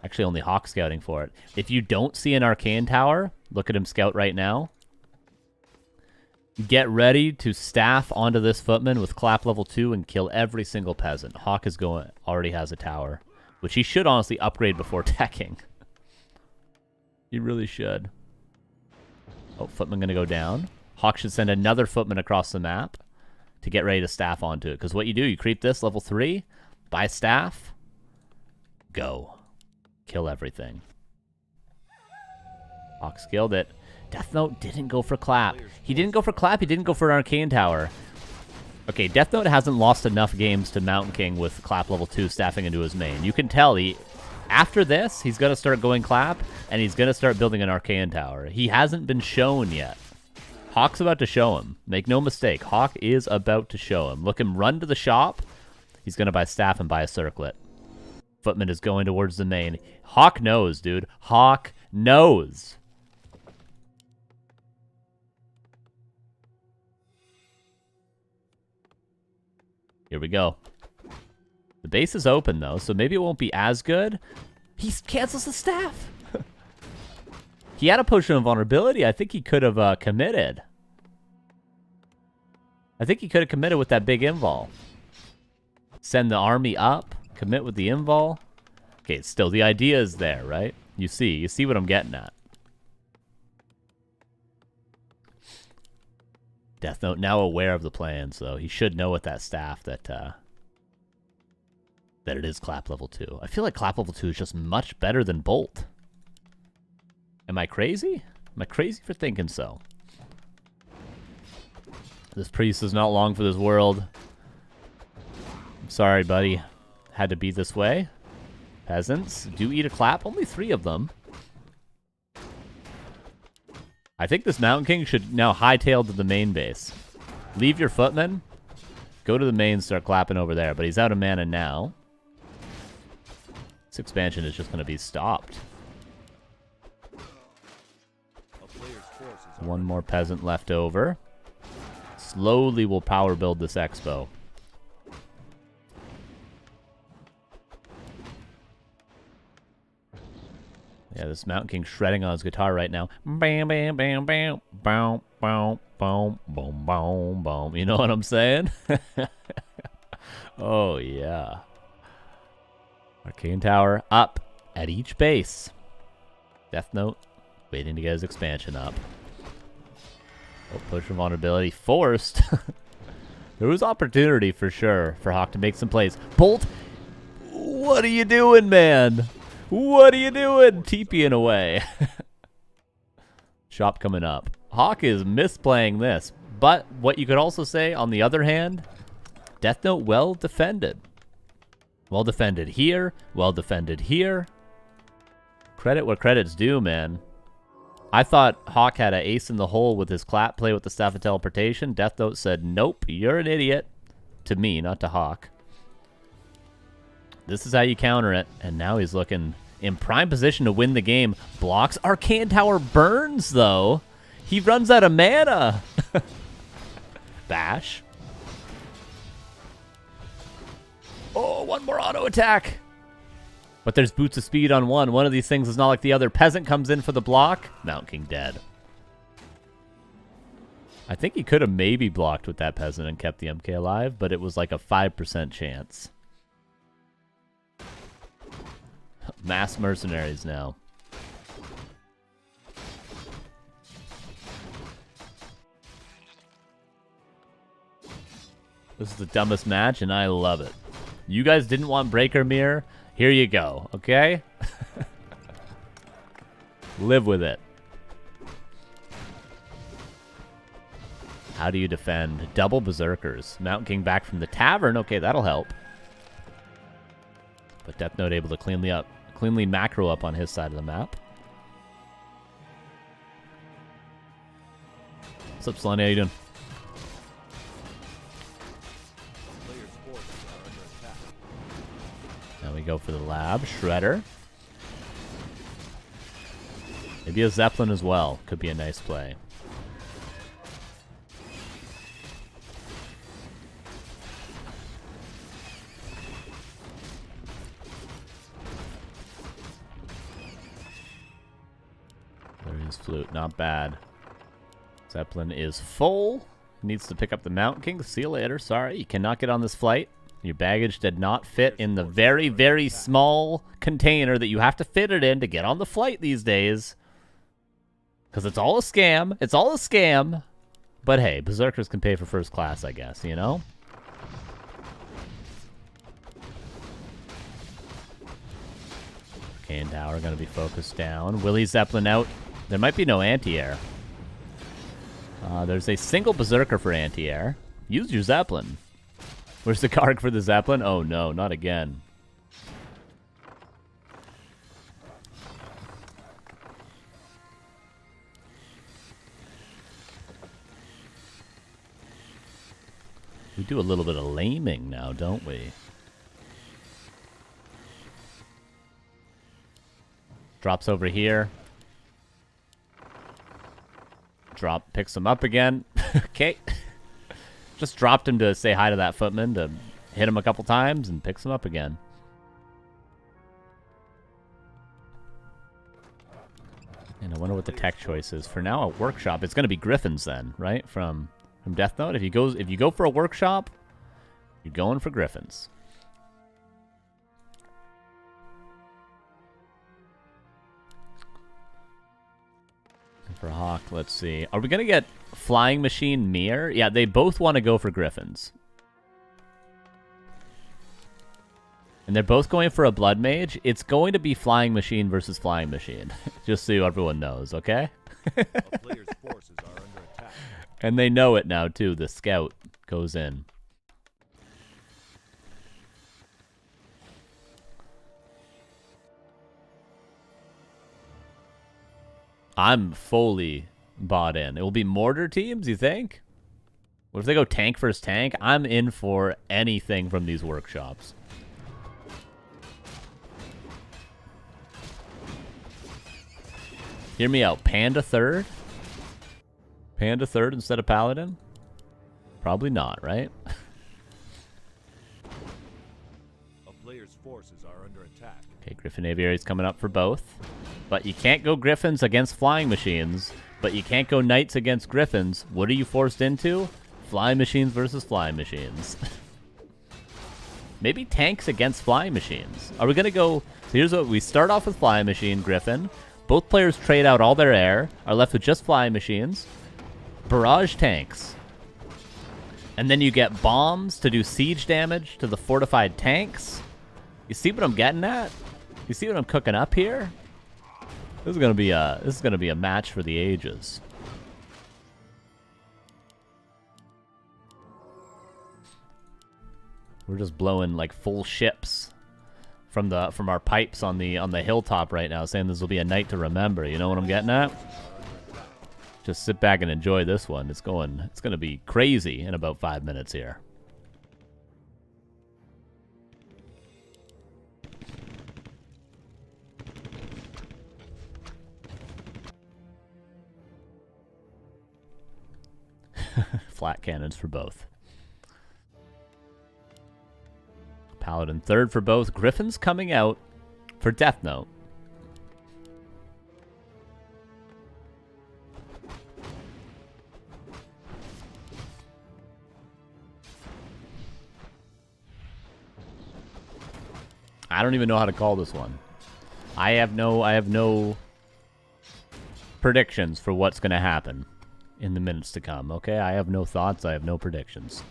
Actually, only Hawk scouting for it. If you don't see an Arcane Tower, look at him scout right now. Get ready to staff onto this footman with clap level 2 and kill every single peasant. Hawk is already has a tower, which he should honestly upgrade before teching. He really should. Oh, footman gonna go down. Hawk should send another footman across the map to get ready to staff onto it. Because what you do, you creep this, level 3, buy staff, go. Kill everything. Hawk skilled it. Deathnote didn't go for clap. He didn't go for clap, he didn't go for an arcane tower. Okay, Deathnote hasn't lost enough games to Mountain King with clap level 2 staffing into his main. You can tell after this, he's going to start going clap, and he's going to start building an arcane tower. He hasn't been shown yet. Hawk's about to show him. Make no mistake, Hawk is about to show him. Look him run to the shop. He's going to buy staff and buy a circlet. Footman is going towards the main. Hawk knows, dude. Hawk knows. Here we go. The base is open, though, so maybe it won't be as good. He cancels the staff. He had a potion of vulnerability. I think he could have committed. I think he could have committed with that big invul. Send the army up. Commit with the invul. Okay, still, the idea is there, right? You see what I'm getting at. Deathnote now aware of the plans, though. He should know with that staff that it is clap level 2. I feel like clap level 2 is just much better than bolt. Am I crazy? Am I crazy for thinking so? This priest is not long for this world. I'm sorry, buddy. Had to be this way. Peasants do eat a clap. Only 3 of them. I think this Mountain King should now hightail to the main base. Leave your footmen. Go to the main, start clapping over there. But he's out of mana now. This expansion is just going to be stopped. One more peasant left over. Slowly we'll power build this expo. Yeah, this Mountain King shredding on his guitar right now. Bam, bam, bam, bam, boom, boom, boom, boom, boom, boom. You know what I'm saying? Oh, yeah. Arcane Tower up at each base. Deathnote waiting to get his expansion up. Oh, push from vulnerability forced. There was opportunity for sure for Hawk to make some plays. Bolt, what are you doing, man? What are you doing? TPing away. Shop coming up. Hawk is misplaying this. But what you could also say, on the other hand, Deathnote well defended. Well defended here. Well defended here. Credit where credit's due, man. I thought Hawk had an ace in the hole with his clap play with the Staff of Teleportation. Deathnote said, nope, you're an idiot. To me, not to Hawk. This is how you counter it, and now he's looking in prime position to win the game. Blocks. Arcane Tower burns, though. He runs out of mana. Bash. Oh, one more auto attack. But there's Boots of Speed on one. One of these things is not like the other. Peasant comes in for the block. Mountain King dead. I think he could have maybe blocked with that Peasant and kept the MK alive, but it was like a 5% chance. Mass mercenaries now. This is the dumbest match, and I love it. You guys didn't want Breaker Mirror? Here you go, okay? Live with it. How do you defend? Double Berserkers. Mountain King back from the tavern. Okay, that'll help. But Deathnote able to cleanly macro up on his side of the map. What's up, Slonny? How you doing? Now we go for the lab. Shredder. Maybe a Zeppelin as well. Could be a nice play. There's Flute. Not bad. Zeppelin is full. Needs to pick up the Mountain King. See you later. Sorry, you cannot get on this flight. Your baggage did not fit in the very, very small container that you have to fit it in to get on the flight these days. Because it's all a scam. It's all a scam. But hey, Berserkers can pay for first class, I guess, you know? Arcane Tower going to be focused down. Willie Zeppelin out. There might be no anti-air. There's a single Berserker for anti-air. Use your Zeppelin. Where's the Karg for the Zeppelin? Oh no, not again. We do a little bit of laming now, don't we? Drops over here. Drop, picks him up again. Okay. Just dropped him to say hi to that footman, to hit him a couple times, and picks him up again. And I wonder what the tech choice is. For now, a workshop. It's going to be Griffins then, right? From Deathnote. If you go for a workshop, you're going for Griffins. For Hawk, let's see. Are we going to get Flying Machine Mirror? Yeah, they both want to go for Griffins. And they're both going for a Blood Mage. It's going to be Flying Machine versus Flying Machine. Just so everyone knows, okay? A player's forces are under attack. And they know it now, too. The scout goes in. I'm fully bought in. It will be mortar teams, you think? What if they go tank versus tank? I'm in for anything from these workshops. Hear me out. Panda third? Panda third instead of Paladin? Probably not, right? A player's forces are under attack. Okay, Griffin Aviary's coming up for both. But you can't go Griffins against Flying Machines. But you can't go Knights against Griffins. What are you forced into? Flying Machines versus Flying Machines. Maybe tanks against Flying Machines. Are we going to go... So here's what... We start off with Flying Machine, Griffin. Both players trade out all their air. Are left with just Flying Machines. Barrage tanks. And then you get bombs to do siege damage to the fortified tanks. You see what I'm getting at? You see what I'm cooking up here? This is gonna be a match for the ages. We're just blowing like full ships from our pipes on the hilltop right now, saying this will be a night to remember. You know what I'm getting at? Just sit back and enjoy this one. It's gonna be crazy in about 5 minutes here. Flat cannons for both. Paladin third for both. Griffins coming out for Deathnote. I don't even know how to call this one. I have no predictions for what's going to happen in the minutes to come, okay? I have no thoughts. I have no predictions.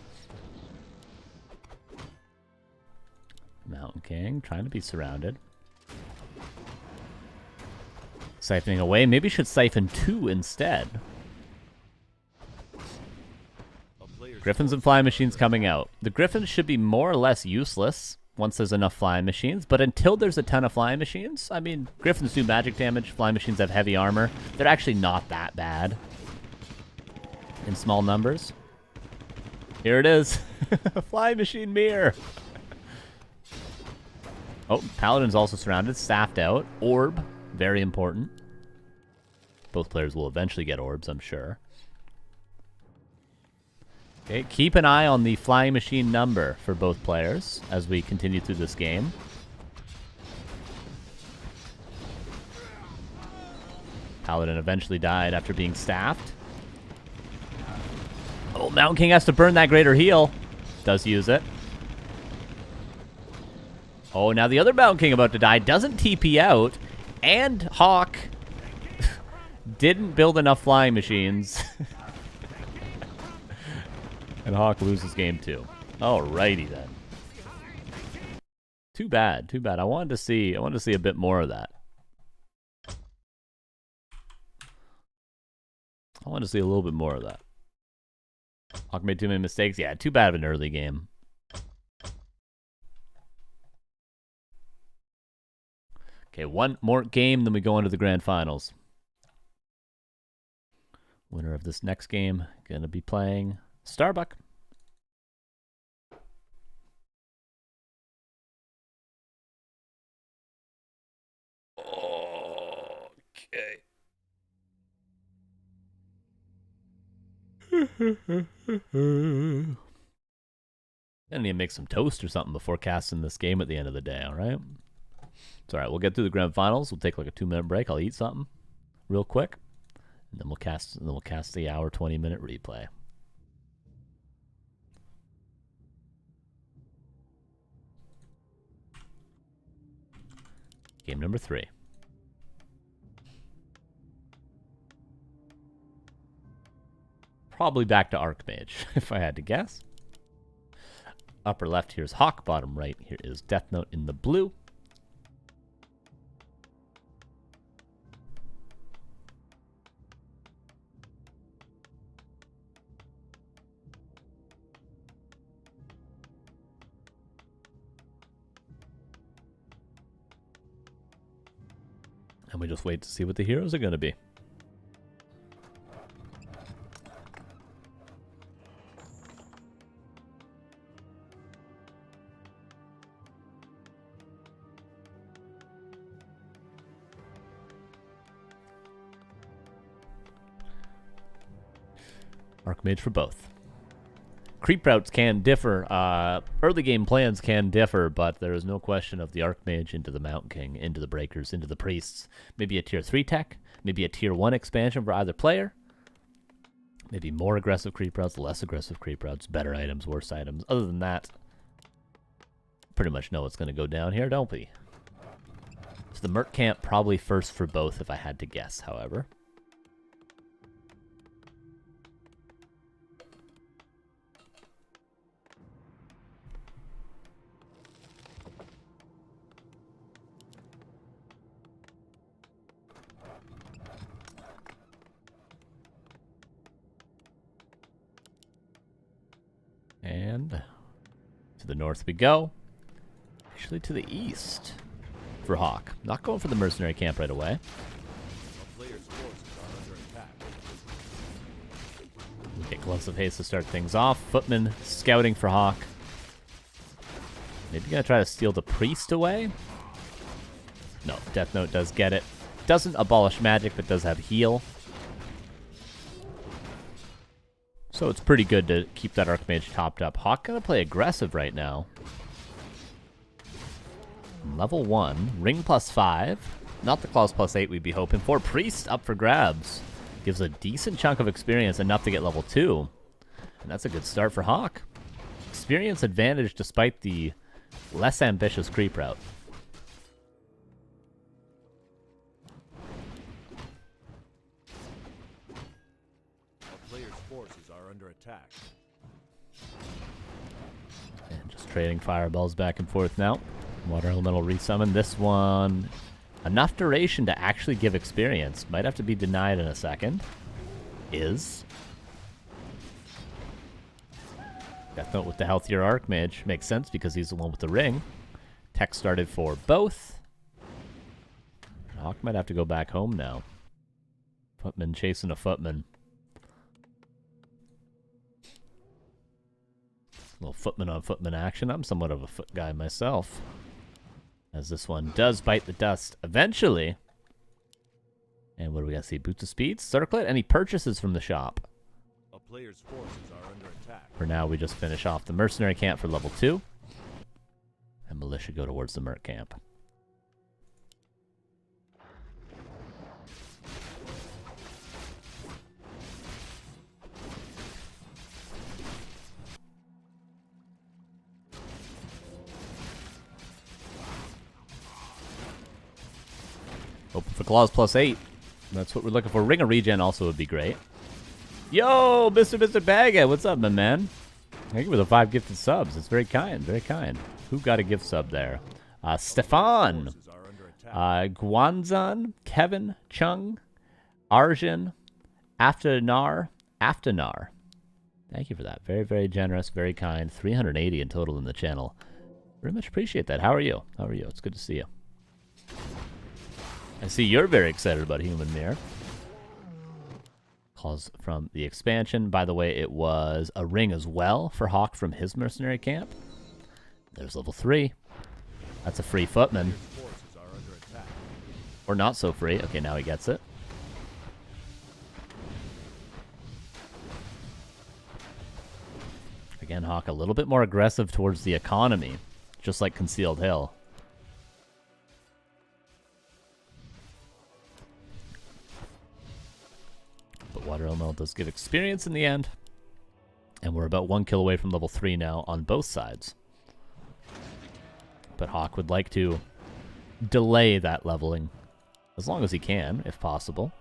Mountain King trying to be surrounded. Siphoning away. Maybe should siphon 2 instead. Griffins and Flying Machines coming out. The Griffins should be more or less useless once there's enough Flying Machines, but until there's a ton of Flying Machines, I mean, Griffins do magic damage, Flying Machines have heavy armor. They're actually not that bad in small numbers. Here it is. Flying Machine mirror. Oh, Paladin's also surrounded, staffed out. Orb, very important. Both players will eventually get orbs, I'm sure. Okay, keep an eye on the Flying Machine number for both players as we continue through this game. Paladin eventually died after being staffed. Oh, Mountain King has to burn that greater heal. Does use it. Oh, now the other Mountain King about to die doesn't TP out. And Hawk didn't build enough Flying Machines And Hawk loses game 2. Alrighty then. Too bad. Too bad. I wanted to see a bit more of that. I wanted to see a little bit more of that. Hawk made too many mistakes. Yeah, too bad of an early game. Okay, one more game, then we go into the grand finals. Winner of this next game gonna be playing Starbuck. Okay. I need to make some toast or something before casting this game at the end of the day, alright? It's alright, we'll get through the grand finals. We'll take like a 2-minute break. I'll eat something real quick. And then we'll cast the hour 20-minute replay. Game number 3. Probably back to Archmage, if I had to guess. Upper left here is Hawk. Bottom right here is Deathnote in the blue. And we just wait to see what the heroes are going to be. Archmage for both. Creep routes can differ. Early game plans can differ, but there is no question of the Archmage into the Mountain King, into the Breakers, into the Priests. Maybe a tier 3 tech, maybe a tier 1 expansion for either player. Maybe more aggressive creep routes, less aggressive creep routes, better items, worse items. Other than that, pretty much know what's going to go down here, don't we? So the Merc Camp probably first for both if I had to guess, however. And to the north we go. Actually to the east for Hawk. Not going for the mercenary camp right away. We get Gloves of Haste to start things off. Footman scouting for Hawk. Maybe gonna try to steal the priest away. No, Deathnote does get it. Doesn't abolish magic, but does have heal. So it's pretty good to keep that Archmage topped up. Hawk gonna play aggressive right now. Level 1, ring +5. Not the claws +8 we'd be hoping for. Priest up for grabs. Gives a decent chunk of experience, enough to get level 2. And that's a good start for Hawk. Experience advantage despite the less ambitious creep route. Attack. And just trading fireballs back and forth now. Water elemental resummon. This one, enough duration to actually give experience. Might have to be denied in a second. Is. Deathnote with the healthier Archmage. Makes sense because he's the one with the ring. Tech started for both. Hawk might have to go back home now. Footman chasing a Footman. Little Footman on Footman action. I'm somewhat of a foot guy myself. As this one does bite the dust eventually. And what do we got to see? Boots of Speed, Circlet, any purchases from the shop? A player's forces are under attack. For now, we just finish off the Mercenary Camp for level 2. And Militia go towards the Merc Camp. Open for claws +8. That's what we're looking for. Ring of Regen also would be great. Yo, Mr. Baghead, what's up, my man? Thank you for the 5 gifted subs. It's very kind, very kind. Who got a gift sub there? Stefan, Guanzan, Kevin, Chung, Arjun, Afternar. Thank you for that. Very, very generous, very kind. 380 in total in the channel. Very much appreciate that. How are you? How are you? It's good to see you. I see you're very excited about Human Mirror. Calls from the expansion. By the way, it was a ring as well for Hawk from his mercenary camp. There's level 3. That's a free footman. Or not so free. Okay, now he gets it. Again, Hawk a little bit more aggressive towards the economy, just like Concealed Hill. But Water Elemental does give experience in the end. And we're about 1 kill away from level 3 now on both sides. But Hawk would like to delay that leveling as long as he can, if possible.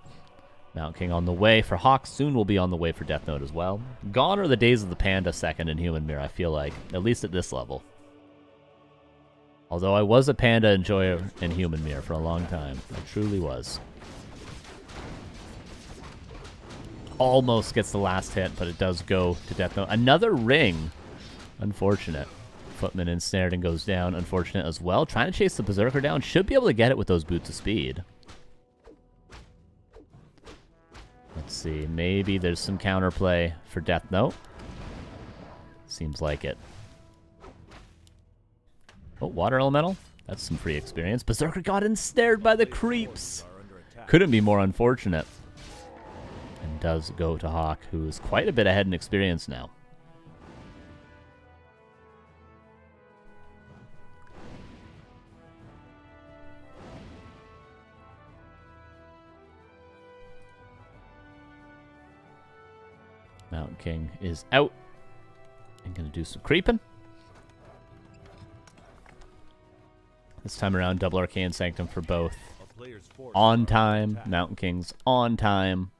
Mount King on the way for Hawk. Soon will be on the way for Deathnote as well. Gone are the days of the Panda second in Human Mirror, I feel like. At least at this level. Although I was a Panda enjoyer in Human Mirror for a long time. I truly was. Almost gets the last hit, but it does go to Deathnote. Another ring. Unfortunate. Footman ensnared and goes down. Unfortunate as well. Trying to chase the Berserker down. Should be able to get it with those boots of speed. Let's see. Maybe there's some counterplay for Deathnote. Seems like it. Oh, Water Elemental. That's some free experience. Berserker got ensnared by the creeps. Couldn't be more unfortunate. And does go to Hawk, who is quite a bit ahead in experience now. Mountain King is out. I'm going to do some creeping. This time around, double Arcane Sanctum for both. On time. Mountain King's on time.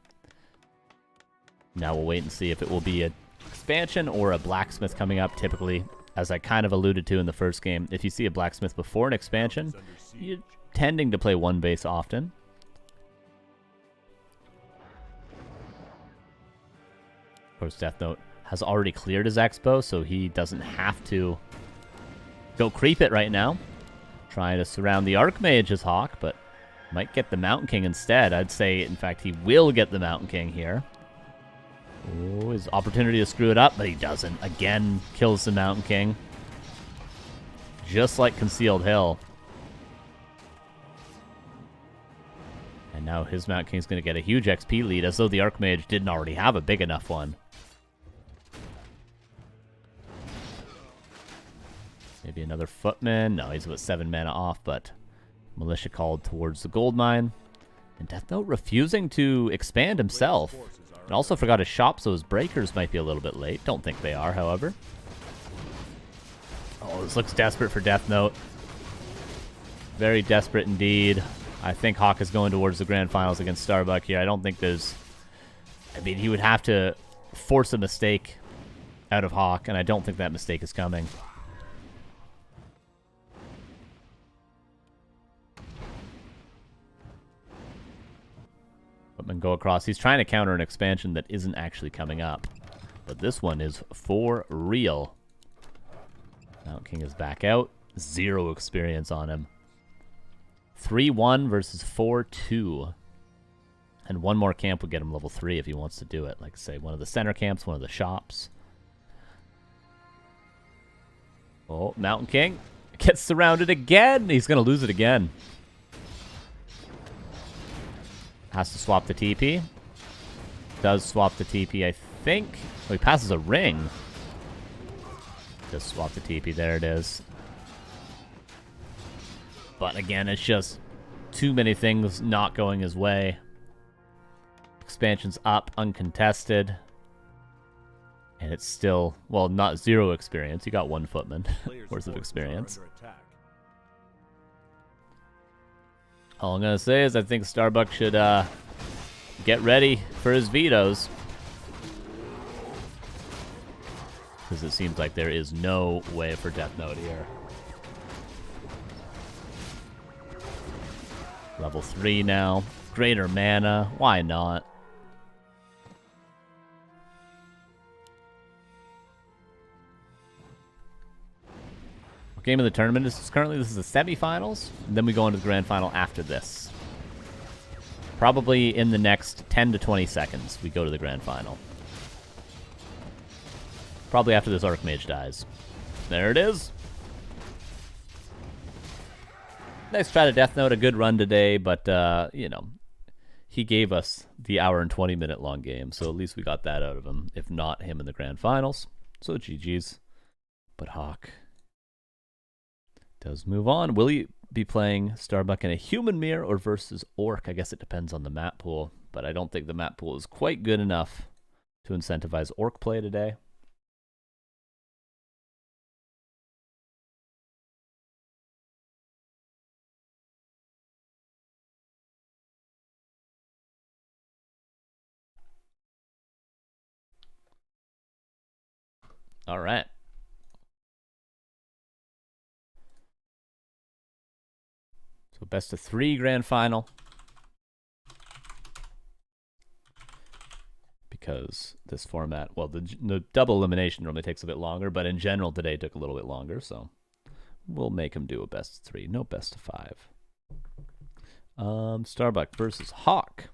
Now we'll wait and see if it will be an expansion or a blacksmith coming up. Typically, as I kind of alluded to in the first game, if you see a blacksmith before an expansion, you're tending to play one base often. Of course, Deathnote has already cleared his expo, so he doesn't have to go creep it right now. Trying to surround the Archmage as Hawk, but might get the Mountain King instead. I'd say, in fact, he will get the Mountain King here. Oh, his opportunity to screw it up, but he doesn't. Again, kills the Mountain King. Just like Concealed Hill. And now his Mountain King's going to get a huge XP lead, as though the Archmage didn't already have a big enough one. Maybe another Footman. No, he's about 7 mana off, but Militia called towards the gold mine. And Deathnote refusing to expand himself. And also forgot his shop, so his breakers might be a little bit late. Don't think they are, however. Oh, this looks desperate for Deathnote. Very desperate indeed. I think Hawk is going towards the grand finals against Starbuck here. I don't think there's... I mean, he would have to force a mistake out of Hawk, and I don't think that mistake is coming. And go across. He's trying to counter an expansion that isn't actually coming up. But this one is for real. Mountain King is back out. 0 experience on him. 3-1 versus 4-2. And one more camp would get him level 3 if he wants to do it. Like, say, one of the center camps, one of the shops. Oh, Mountain King gets surrounded again. He's going to lose it again. Has to swap the TP. Does swap the TP, I think. Oh, he passes a ring. Just swap the TP. There it is. But again, it's just too many things not going his way. Expansion's up, uncontested. And it's still, well, not 0 experience. You got 1 Footman worth of experience. All I'm going to say is I think Starbuck should get ready for his vetoes. Because it seems like there is no way for Deathnote here. Level 3 now. Greater mana. Why not? What game of the tournament is this currently? This is the semifinals. And then we go into the grand final after this. Probably in the next 10 to 20 seconds, we go to the grand final. Probably after this Archmage dies. There it is. Nice try to Deathnote. A good run today, but, you know, he gave us the hour and 20-minute long game, so at least we got that out of him, if not him in the grand finals. So GG's. But Hawk does move on. Will he be playing Starbuck in a human mirror or versus Orc? I guess it depends on the map pool, but I don't think the map pool is quite good enough to incentivize Orc play today. All right. So best of 3 grand final. Because this format, well, the double elimination normally takes a bit longer, but in general today took a little bit longer, so we'll make him do a best of 3, no best of 5. Starbuck versus Hawk.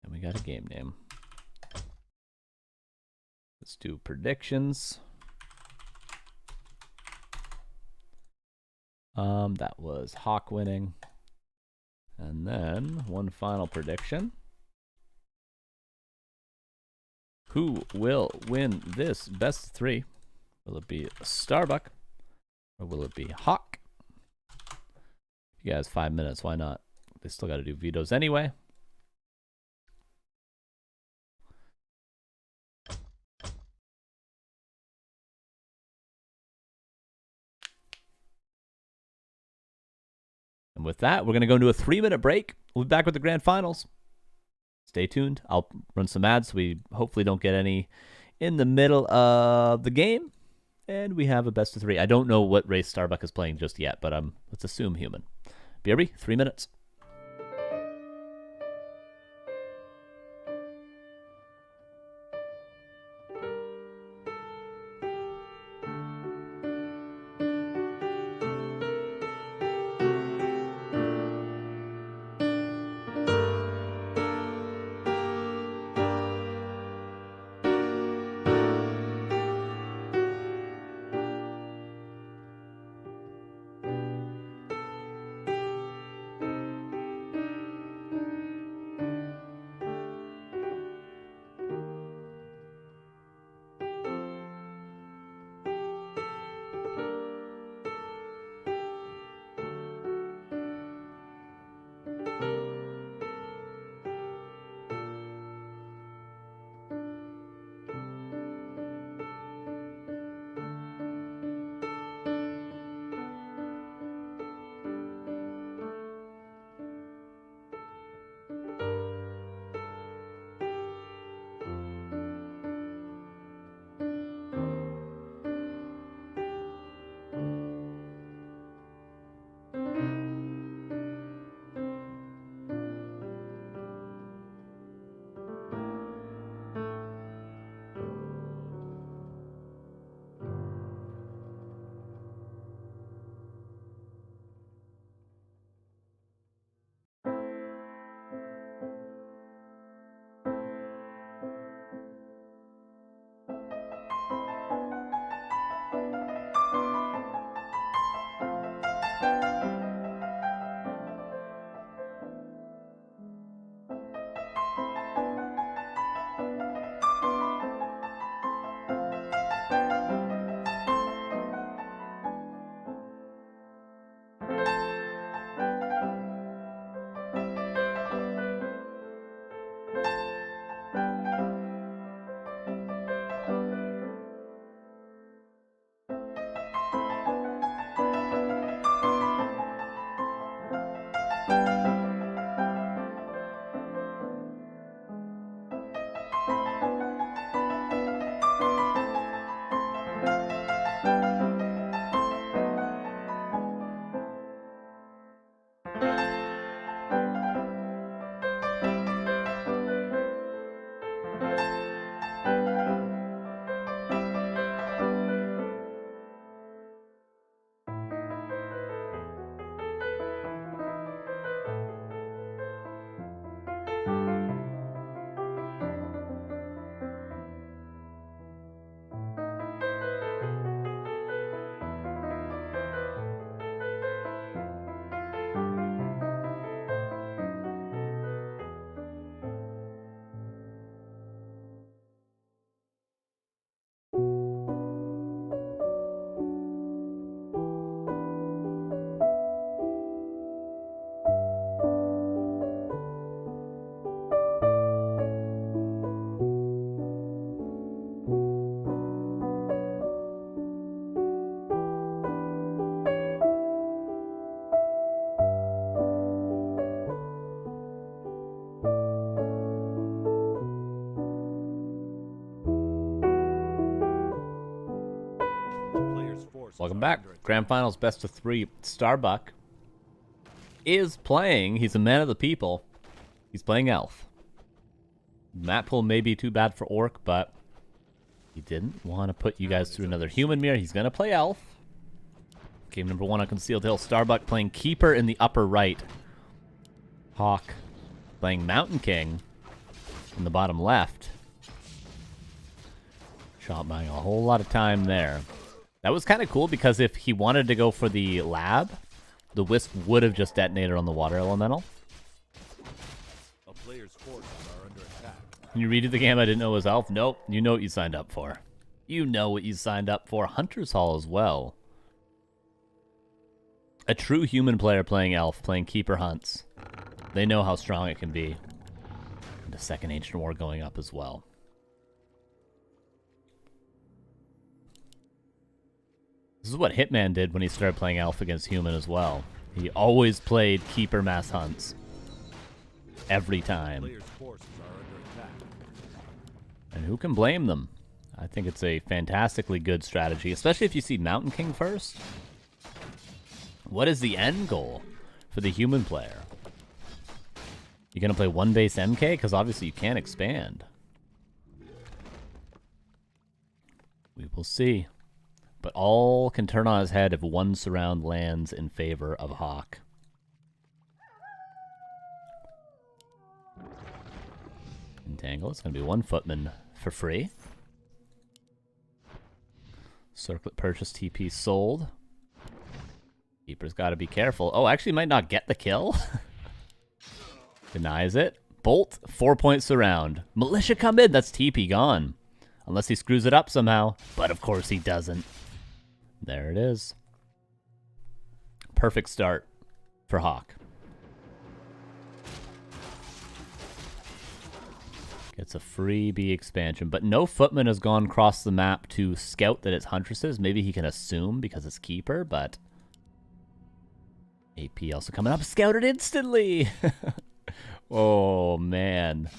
And we got a game name. Let's do predictions. That was Hawk winning. And then one final prediction. Who will win this best of 3? Will it be Starbuck or will it be Hawk? You guys, 5 minutes. Why not? They still got to do vetoes anyway. And with that, we're going to go into a 3-minute break. We'll be back with the grand finals. Stay tuned. I'll run some ads so we hopefully don't get any in the middle of the game. And we have a best of 3. I don't know what race Starbuck is playing just yet, but let's assume human. BRB, 3 minutes. Welcome back. Grand Finals best of 3. Starbuck is playing. He's a man of the people. He's playing Elf. Map pool may be too bad for Orc, but he didn't want to put you guys through another human mirror. He's going to play Elf. Game number 1 on Concealed Hill. Starbuck playing Keeper in the upper right. Hawk playing Mountain King in the bottom left. Shot buying a whole lot of time there. That was kind of cool because if he wanted to go for the lab, the Wisp would have just detonated on the water elemental. A player's forces are under attack. Can you read the game? I didn't know it was Elf. Nope. You know what you signed up for. You know what you signed up for. Hunter's Hall as well. A true human player playing Elf, playing Keeper Hunts. They know how strong it can be. And a second Ancient War going up as well. This is what Hitman did when he started playing Elf against Human as well. He always played Keeper Mass Hunts. Every time. Player's forces are under attack. And who can blame them? I think it's a fantastically good strategy, especially if you see Mountain King first. What is the end goal for the human player? You gonna play one base MK? Because obviously you can't expand. We will see. But all can turn on his head if one surround lands in favor of Hawk. Entangle. It's going to be 1 footman for free. Circlet purchase TP sold. Keeper's got to be careful. Oh, actually might not get the kill. Denies it. Bolt, 4-point surround. Militia come in. That's TP gone. Unless he screws it up somehow. But of course he doesn't. There it is. Perfect start for Hawk. Gets a free B expansion, but no footman has gone across the map to scout that it's Huntresses. Maybe he can assume because it's Keeper, but AP also coming up. Scouted instantly! Oh, man.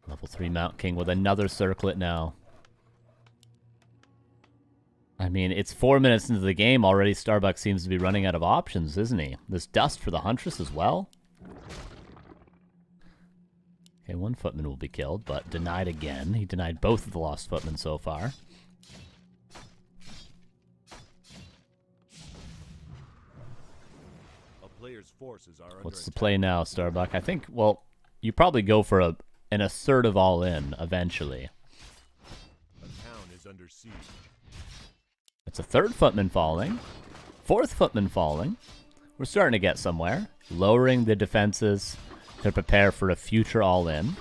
Level 3 Mount King with another circlet now. I mean, it's 4 minutes into the game. Already Starbuck seems to be running out of options, isn't he? There's dust for the Huntress as well. Okay, 1 footman will be killed, but denied again. He denied both of the lost footmen so far. A player's forces are What's the under play now, Starbuck? I think, well, you probably go for an assertive all-in eventually. attack. A town is under siege. It's a 3rd footman falling. 4th footman falling. We're starting to get somewhere. Lowering the defenses to prepare for a future all-in.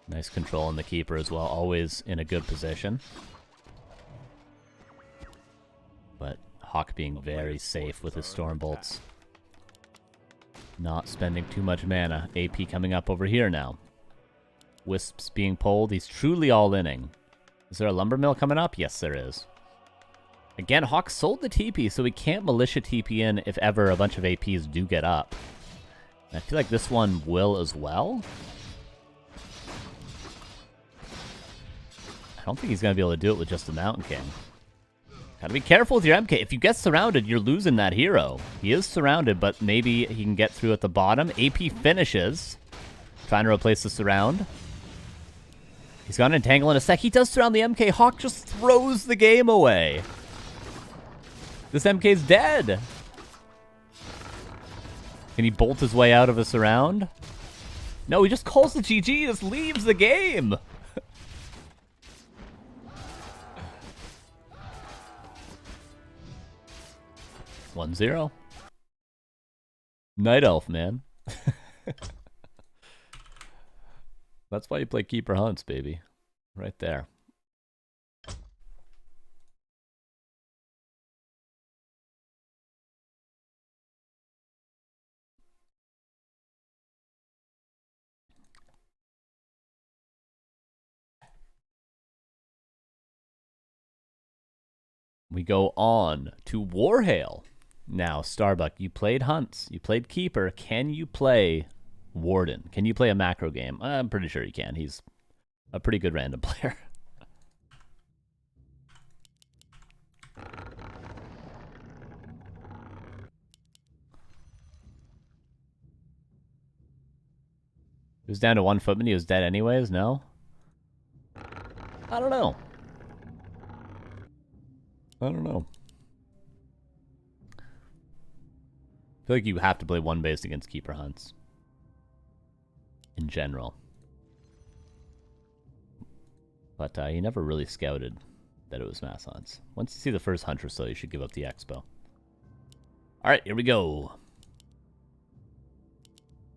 Nice control on the Keeper as well. Always in a good position. But Hawk being very safe with his Storm Bolts. Not spending too much mana. AP coming up over here now. Wisps being pulled. He's truly all-inning. Is there a lumber mill coming up? Yes, there is. Again, Hawk sold the TP, so he can't militia TP in if ever a bunch of APs do get up. And I feel like this one will as well. I don't think he's going to be able to do it with just the Mountain King. Gotta be careful with your MK. If you get surrounded, you're losing that hero. He is surrounded, but maybe he can get through at the bottom. AP finishes. Trying to replace the surround. He's got an entangle in a sec. He does surround the MK. Hawk just throws the game away. This MK's dead. Can he bolt his way out of a surround? No, he just calls the GG. He just leaves the game. 1-0. Night Elf, man. That's why you play Keeper Hunts, baby. Right there. We go on to Warhail. Now, Starbuck, you played Hunts. You played Keeper. Can you play Warden. Can you play a macro game? I'm pretty sure he can. He's a pretty good random player. He was down to 1 footman. He was dead anyways, no? I don't know. I don't know. I feel like you have to play one base against keeper hunts. In general. But you never really scouted that it was mass hunts. Once you see the first huntress, though, you should give up the expo. Alright, here we go.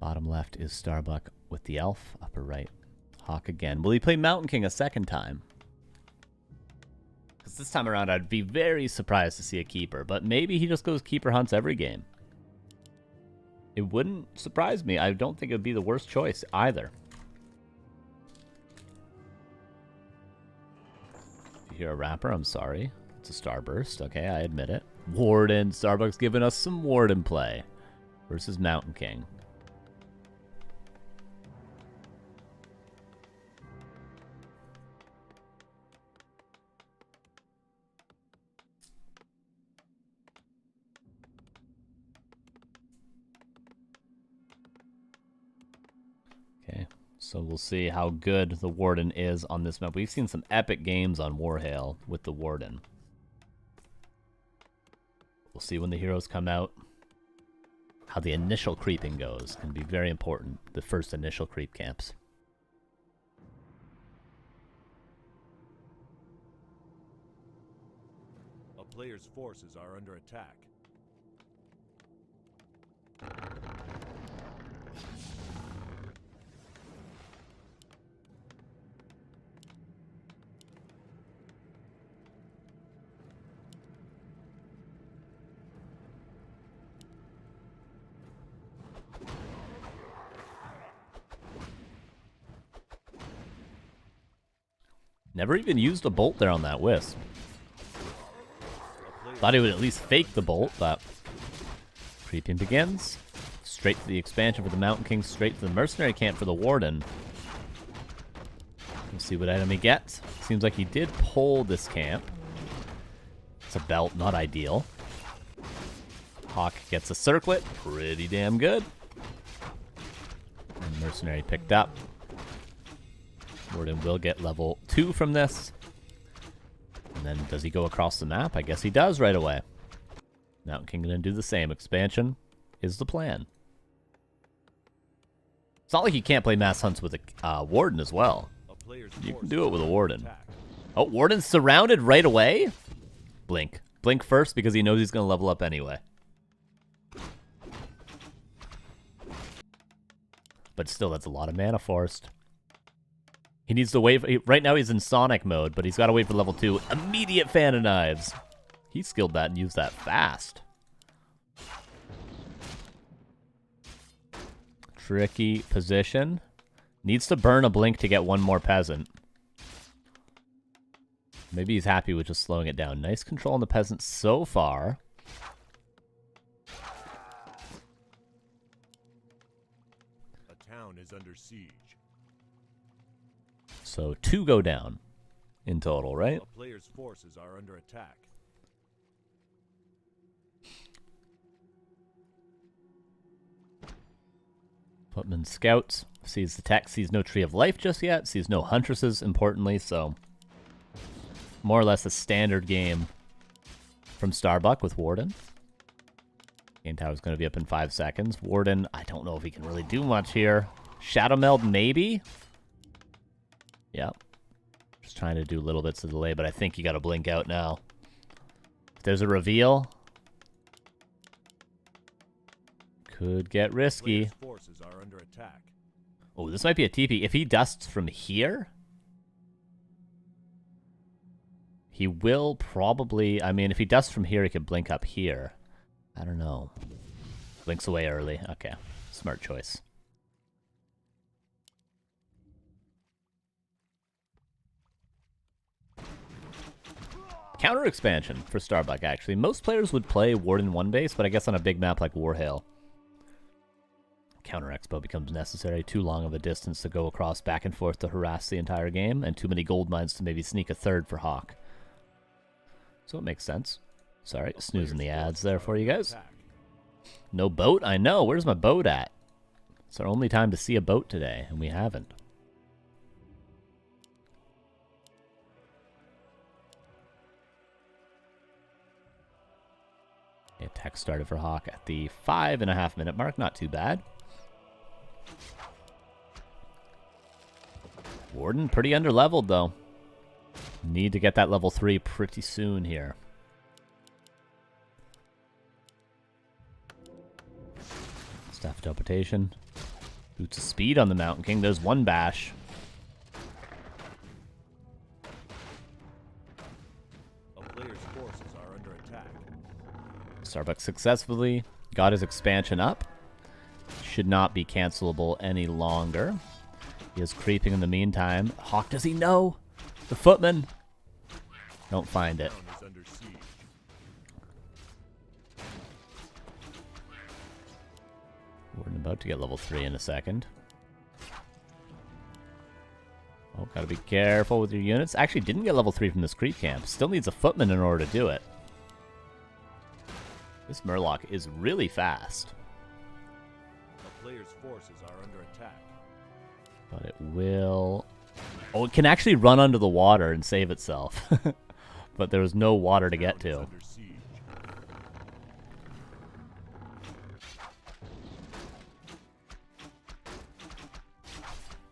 Bottom left is Starbuck with the elf. Upper right, Hawk again. Will he play Mountain King a second time? Because this time around, I'd be very surprised to see a keeper. But maybe he just goes keeper hunts every game. It wouldn't surprise me. I don't think it would be the worst choice either. If you hear a rapper, I'm sorry. It's a starburst. Okay, I admit it. Warden. Starbucks giving us some Warden play. Versus Mountain King. Okay, so we'll see how good the Warden is on this map. We've seen some epic games on Warhail with the Warden. We'll see when the heroes come out. How the initial creeping goes can be very important. The first initial creep camps. A player's forces are under attack. Never even used a bolt there on that wisp. Thought he would at least fake the bolt, but creeping begins. Straight to the expansion for the Mountain King, straight to the mercenary camp for the Warden. We'll see what item he gets. Seems like he did pull this camp. It's a belt, not ideal. Hawk gets a circlet, pretty damn good. And mercenary picked up. Warden will get level 2 from this. And then does he go across the map? I guess he does right away. Mountain King gonna do the same. Expansion is the plan. It's not like you can't play mass hunts with a Warden as well. You can do it with a Warden. Oh, Warden's surrounded right away? Blink. Blink first because he knows he's gonna level up anyway. But still, that's a lot of mana forced. He needs to wait. Right now he's in Sonic mode, but he's got to wait for level 2. Immediate fan of knives. He skilled that and used that fast. Tricky position. Needs to burn a blink to get one more peasant. Maybe he's happy with just slowing it down. Nice control on the peasant so far. A town is under siege. So 2 go down in total, right? A player's forces are under attack. Footman scouts, sees the tech, sees no Tree of Life just yet, sees no Huntresses, importantly, so more or less a standard game from Starbuck with Warden. Game Tower's going to be up in 5 seconds. Warden, I don't know if he can really do much here. Shadow Meld, maybe? Yep. Just trying to do little bits of delay, but I think you got to blink out now. If there's a reveal, could get risky. Forces are under attack. Oh, this might be a TP. If he dusts from here, he will probably... I mean, if he dusts from here, he could blink up here. I don't know. Blinks away early. Okay. Smart choice. Counter expansion for Starbuck, actually. Most players would play Warden 1 base, but I guess on a big map like Warhail, Counter expo becomes necessary. Too long of a distance to go across back and forth to harass the entire game, and too many gold mines to maybe sneak a third for Hawk. So it makes sense. Sorry, snoozing the ads there for you guys. No boat? I know. Where's my boat at? It's our only time to see a boat today, and we haven't. Attack started for Hawk at the 5.5 minute mark. Not too bad. Warden pretty underleveled though. Need to get that level 3 pretty soon here. Staff of Teleportation. Boots of Speed on the Mountain King. There's one bash. A player's forces are under attack. Starbucks successfully got his expansion up. Should not be cancelable any longer. He is creeping in the meantime. Hawk, does he know? The footman. Don't find it. We're about to get level 3 in a second. Oh, gotta be careful with your units. Actually, didn't get level 3 from this creep camp. Still needs a footman in order to do it. This Murloc is really fast. A player's forces are under attack. But it will... Oh, it can actually run under the water and save itself. But there was no water to get to.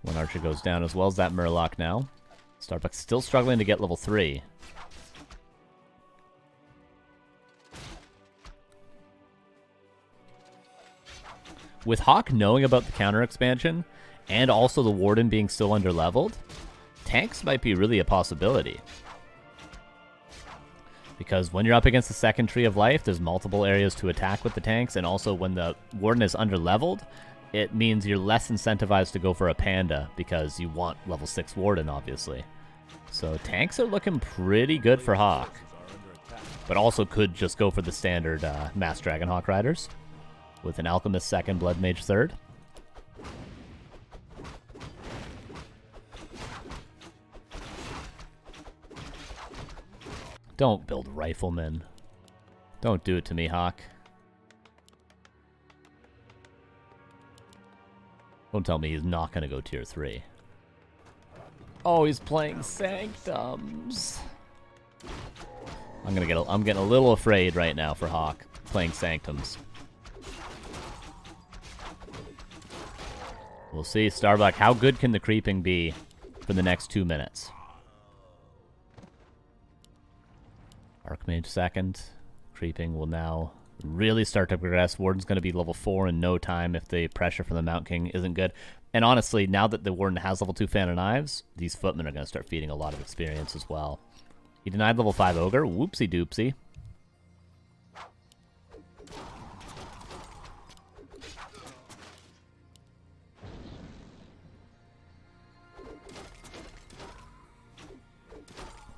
One archer goes down as well as that Murloc now. Starbucks still struggling to get level 3. With Hawk knowing about the counter expansion, and also the Warden being still underleveled, tanks might be really a possibility. Because when you're up against the second Tree of Life, there's multiple areas to attack with the tanks, and also when the Warden is underleveled, it means you're less incentivized to go for a Panda, because you want level 6 Warden, obviously. So tanks are looking pretty good for Hawk. But also could just go for the standard Mass Dragon Hawk Riders, with an Alchemist 2nd, Blood Mage 3rd. Don't build Riflemen. Don't do it to me, Hawk. Don't tell me he's not going to go tier 3. Oh, he's playing Sanctums. I'm getting a little afraid right now for Hawk playing Sanctums. We'll see, Starbuck. How good can the creeping be for the next 2 minutes? Archmage 2nd. Creeping will now really start to progress. Warden's going to be level 4 in no time if the pressure from the Mount King isn't good. And honestly, now that the Warden has level 2 Fan of Knives, these footmen are going to start feeding a lot of experience as well. He denied level 5 Ogre. Whoopsie doopsie.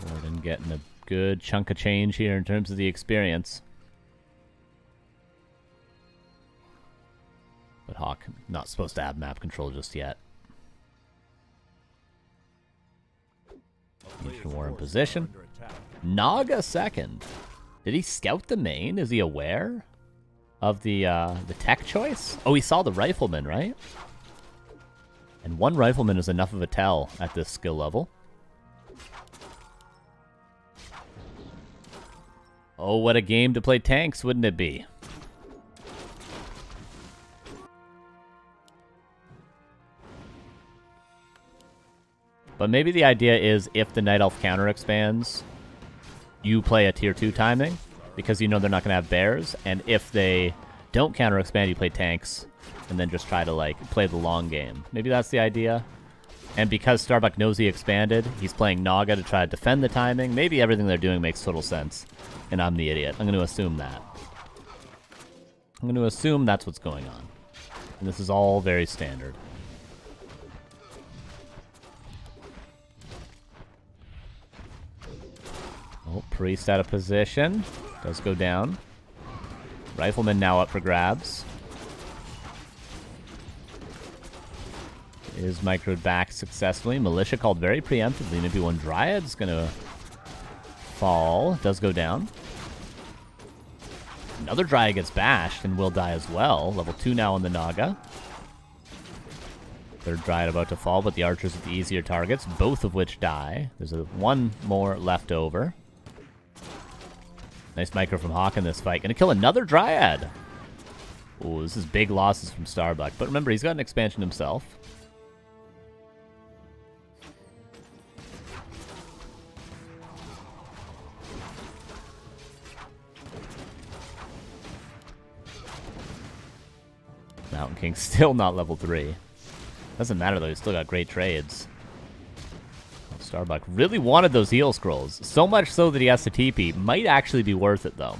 Warden getting a good chunk of change here in terms of the experience. But Hawk not supposed to have map control just yet. Legion War in position. Naga 2nd. Did he scout the main? Is he aware of the tech choice? Oh, he saw the Rifleman, right? And one Rifleman is enough of a tell at this skill level. Oh, what a game to play tanks, wouldn't it be? But maybe the idea is if the Night Elf counter expands, you play a tier 2 timing, because you know they're not going to have bears, and if they don't counter expand, you play tanks, and then just try to like play the long game. Maybe that's the idea. And because Starbuck knows he expanded, he's playing Naga to try to defend the timing. Maybe everything they're doing makes total sense, and I'm the idiot. I'm going to assume that. I'm going to assume that's what's going on. And this is all very standard. Oh, Priest out of position. Does go down. Rifleman now up for grabs. is microed back successfully. Militia called very preemptively. Maybe one Dryad's gonna fall. Does go down. Another Dryad gets bashed and will die as well. Level 2 now on the Naga. Third Dryad about to fall, but the archers with the easier targets, both of which die. There's one more left over. Nice micro from Hawk in this fight. Gonna kill another Dryad. Oh, this is big losses from Starbuck. But remember, he's got an expansion himself. Mountain King still not level 3. Doesn't matter though, he's still got great trades. Starbuck really wanted those heal scrolls. So much so that he has to TP. Might actually be worth it though.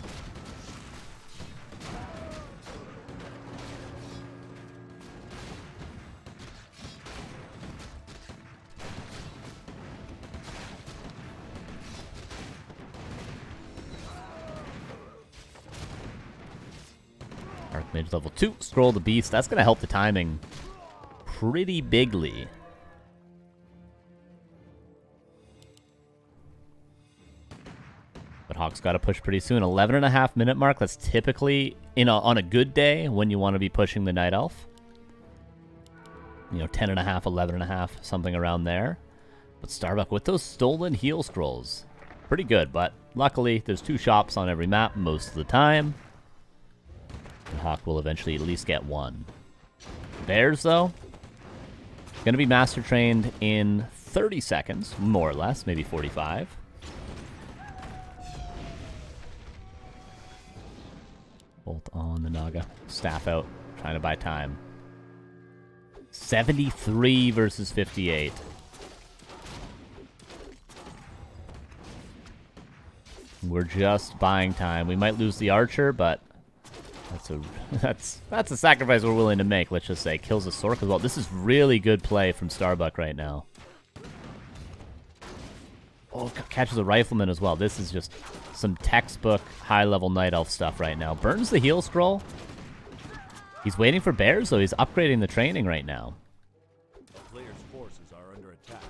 Archmage level 2. Scroll the Beast. That's going to help the timing pretty bigly. But Hawk's got to push pretty soon. 11.5 minute mark. That's typically on a good day when you want to be pushing the Night Elf. 10.5, 11.5, something around there. But Starbuck with those stolen heal scrolls. Pretty good, but luckily there's 2 shops on every map most of the time. And Hawk will eventually at least get 1. Bears, though, going to be master trained in 30 seconds, more or less, maybe 45. Bolt on the Naga. Staff out, trying to buy time. 73 versus 58. We're just buying time. We might lose the archer, but that's a sacrifice we're willing to make, let's just say. Kills the Sork as well. This is really good play from Starbuck right now. Oh, catches a Rifleman as well. This is just some textbook high-level Night Elf stuff right now. Burns the heal scroll. He's waiting for bears, though. He's upgrading the training right now. The player's forces are under attack.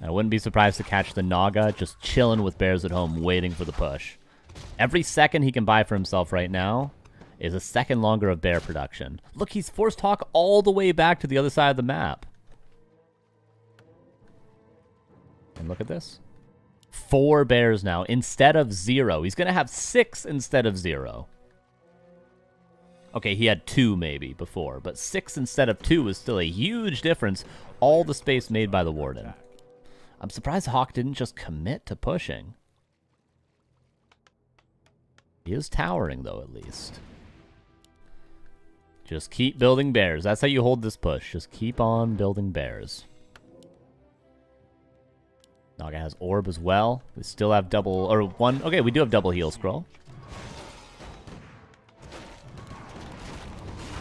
I wouldn't be surprised to catch the Naga just chilling with bears at home, waiting for the push. Every second he can buy for himself right now is a second longer of bear production. Look, he's forced Hawk all the way back to the other side of the map. And look at this. 4 bears now instead of 0. He's going to have 6 instead of 0. Okay, he had 2 maybe before, but 6 instead of 2 is still a huge difference. All the space made by the Warden. I'm surprised Hawk didn't just commit to pushing. He is towering, though, at least. Just keep building bears. That's how you hold this push. Just keep on building bears. Naga has orb as well. We still have double, or 1. Okay, we do have double heal scroll.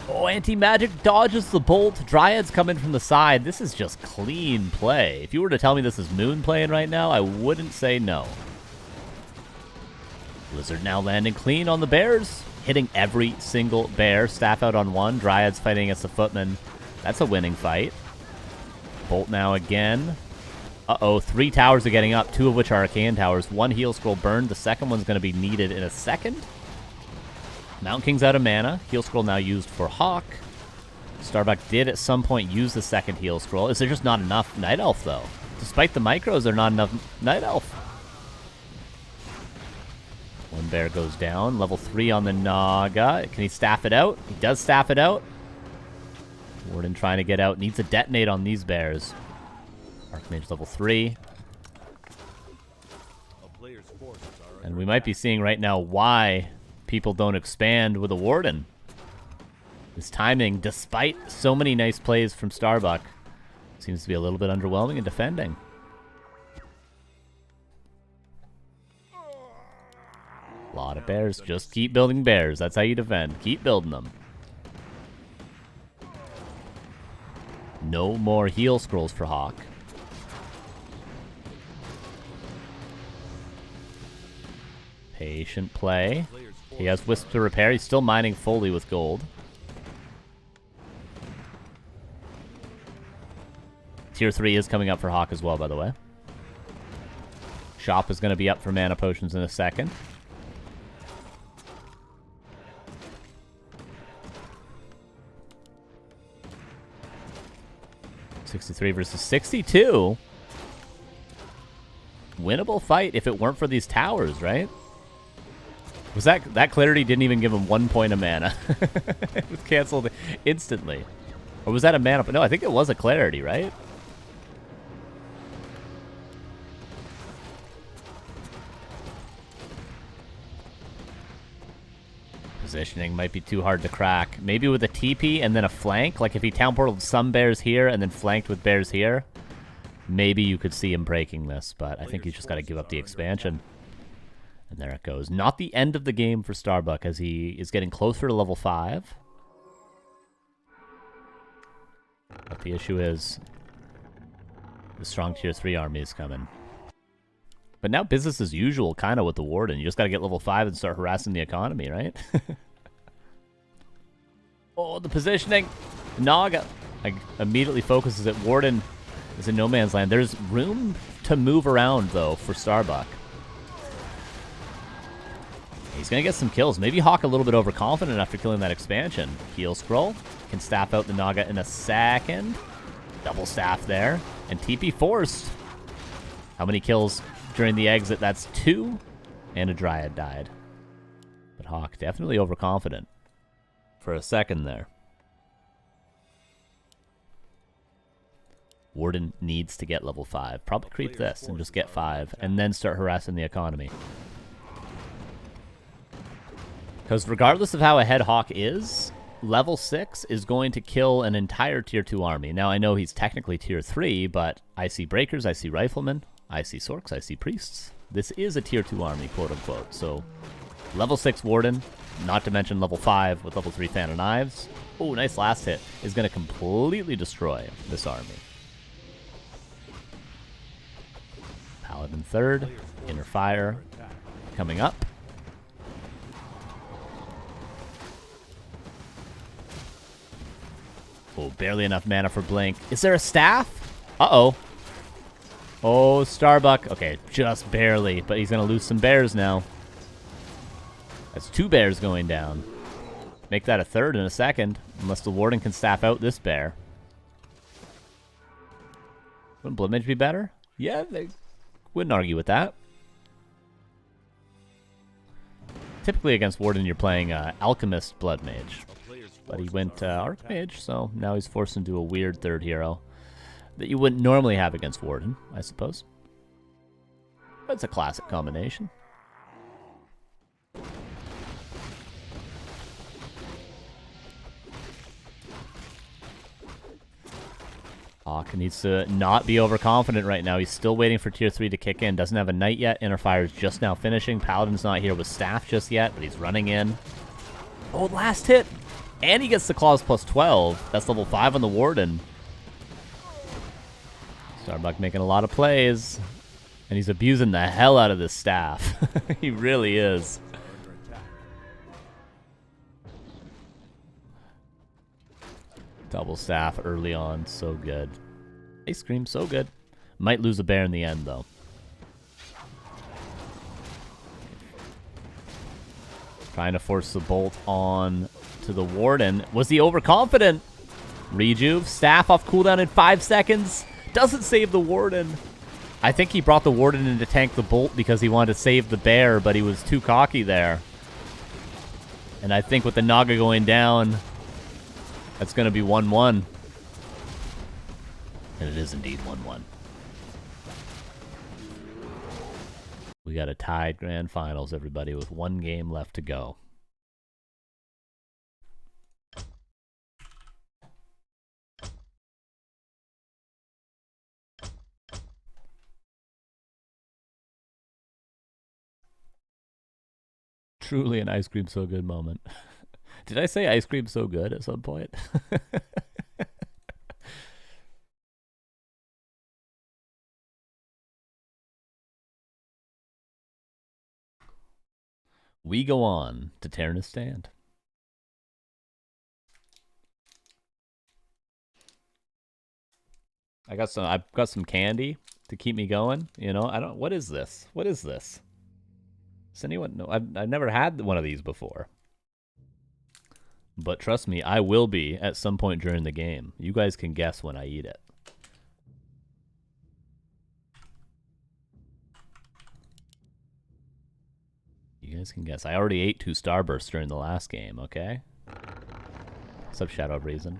Oh, anti-magic dodges the bolt. Dryads come in from the side. This is just clean play. If you were to tell me this is Moon playing right now, I wouldn't say no. Blizzard now landing clean on the bears. Hitting every single bear. Staff out on 1. Dryads fighting against the footman. That's a winning fight. Bolt now again. Uh-oh, 3 towers are getting up, 2 of which are arcane towers. 1 heal scroll burned. The second one's going to be needed in a second. Mountain King's out of mana. Heal scroll now used for Hawk. Starbuck did at some point use the second heal scroll. Is there just not enough Night Elf, though? Despite the micros, there's not enough Night Elf. 1 bear goes down. Level 3 on the Naga. Can he staff it out? He does staff it out. Warden trying to get out. Needs a detonate on these bears. Archmage level 3. And we might be seeing right now why people don't expand with a Warden. This timing, despite so many nice plays from Starbuck, seems to be a little bit underwhelming in defending. A lot of bears. Just keep building bears. That's how you defend. Keep building them. No more heal scrolls for Hawk. Patient play. He has Wisp to repair. He's still mining fully with gold. Tier 3 is coming up for Hawk as well, by the way. Shop is going to be up for mana potions in a second. $63 versus $62. Winnable fight if it weren't for these towers, right? Was that clarity didn't even give him 1 point of mana. It was canceled instantly. Or was that a mana? No, I think it was a clarity, right? Positioning might be too hard to crack. Maybe with a TP and then a flank. Like if he town portaled some bears here and then flanked with bears here, maybe you could see him breaking this. But I think he's just got to give up the expansion. And there it goes. Not the end of the game for Starbuck as he is getting closer to level 5. But the issue is the strong tier 3 army is coming. But now business as usual kind of with the Warden. You just got to get level 5 and start harassing the economy, right? Oh, the positioning. Naga immediately focuses at Warden is in no man's land. There's room to move around, though, for Starbuck. He's going to get some kills. Maybe Hawk a little bit overconfident after killing that expansion. Heal Scroll. Can staff out the Naga in a second. Double staff there. And TP forced. How many kills during the exit? That's 2. And a Dryad died. But Hawk definitely overconfident. For a second there. Warden needs to get level 5. Probably creep this and just get 5. And then start harassing the economy. Because regardless of how ahead Hawk is, level 6 is going to kill an entire tier 2 army. Now, I know he's technically tier 3, but I see Breakers, I see Riflemen, I see Sorks, I see Priests. This is a tier 2 army, quote-unquote. So, level 6 Warden, not to mention level 5 with level 3 Fan of Knives. Oh, nice last hit. Is going to completely destroy this army. Paladin 3rd, Inner Fire coming up. Oh, barely enough mana for Blink. Is there a staff? Uh-oh. Oh, Starbuck. Okay, just barely, but he's going to lose some bears now. That's 2 bears going down. Make that a 3rd in a second, unless the Warden can staff out this bear. Wouldn't Blood Mage be better? Yeah, they wouldn't argue with that. Typically against Warden, you're playing Alchemist Blood Mage. But he went Archmage, so now he's forced into a weird 3rd hero that you wouldn't normally have against Warden, I suppose. But it's a classic combination. Hawk needs to not be overconfident right now. He's still waiting for tier 3 to kick in. Doesn't have a Knight yet. Inner Fire's just now finishing. Paladin's not here with Staff just yet, but he's running in. Oh, last hit! And he gets the Claws plus 12. That's level 5 on the Warden. Starbuck making a lot of plays. And he's abusing the hell out of this staff. He really is. Double staff early on. So good. Ice Cream, so good. Might lose a bear in the end, though. Trying to force the bolt on to the Warden. Was he overconfident? Rejuve, staff off cooldown in 5 seconds. Doesn't save the Warden. I think he brought the Warden in to tank the bolt because he wanted to save the bear, but he was too cocky there. And I think with the Naga going down, that's going to be 1-1. And it is indeed 1-1. We got a tied grand finals, everybody, with 1 game left to go. Truly an Ice Cream So Good moment. Did I say Ice Cream So Good at some point? We go on to Terranus Stand. I've got some candy to keep me going. You know, what is this? What is this? Does anyone know? I've never had one of these before. But trust me, I will be at some point during the game. You guys can guess when I eat it. You guys can guess. I already ate 2 Starbursts during the last game, okay? What's up, Shadow Reason?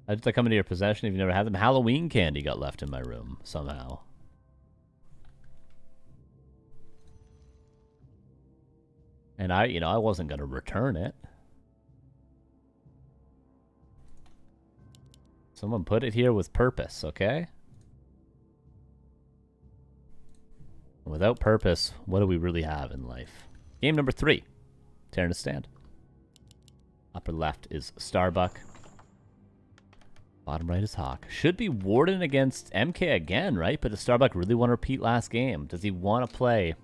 How did they come into your possession if you never had them? Halloween candy got left in my room somehow. And I wasn't going to return it. Someone put it here with purpose, okay? Without purpose, what do we really have in life? Game number 3. Tearing a stand. Upper left is Starbuck. Bottom right is Hawk. Should be Warden against MK again, right? But does Starbuck really want to repeat last game? Does he want to play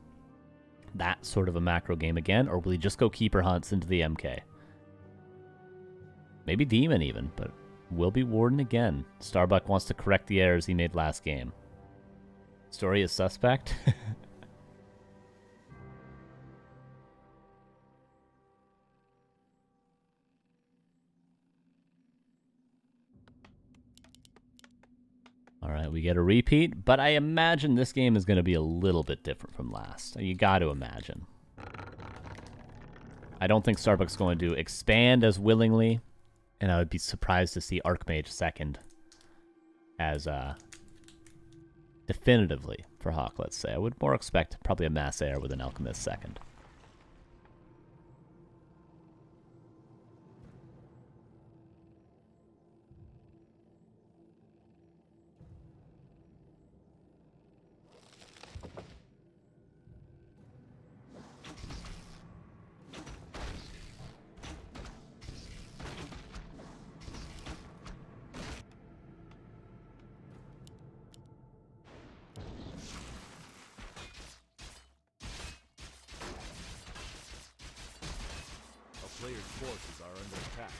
that sort of a macro game again? Or will he just go Keeper Hunts into the MK? Maybe Demon even, but will be Warden again. Starbuck wants to correct the errors he made last game. Story is suspect. All right, we get a repeat, but I imagine this game is going to be a little bit different from last. You got to imagine. I don't think Starbuck's going to expand as willingly, and I would be surprised to see Archmage second as definitively for Hawk, let's say. I would more expect probably a Mass Air with an Alchemist second. Players' forces are under attack.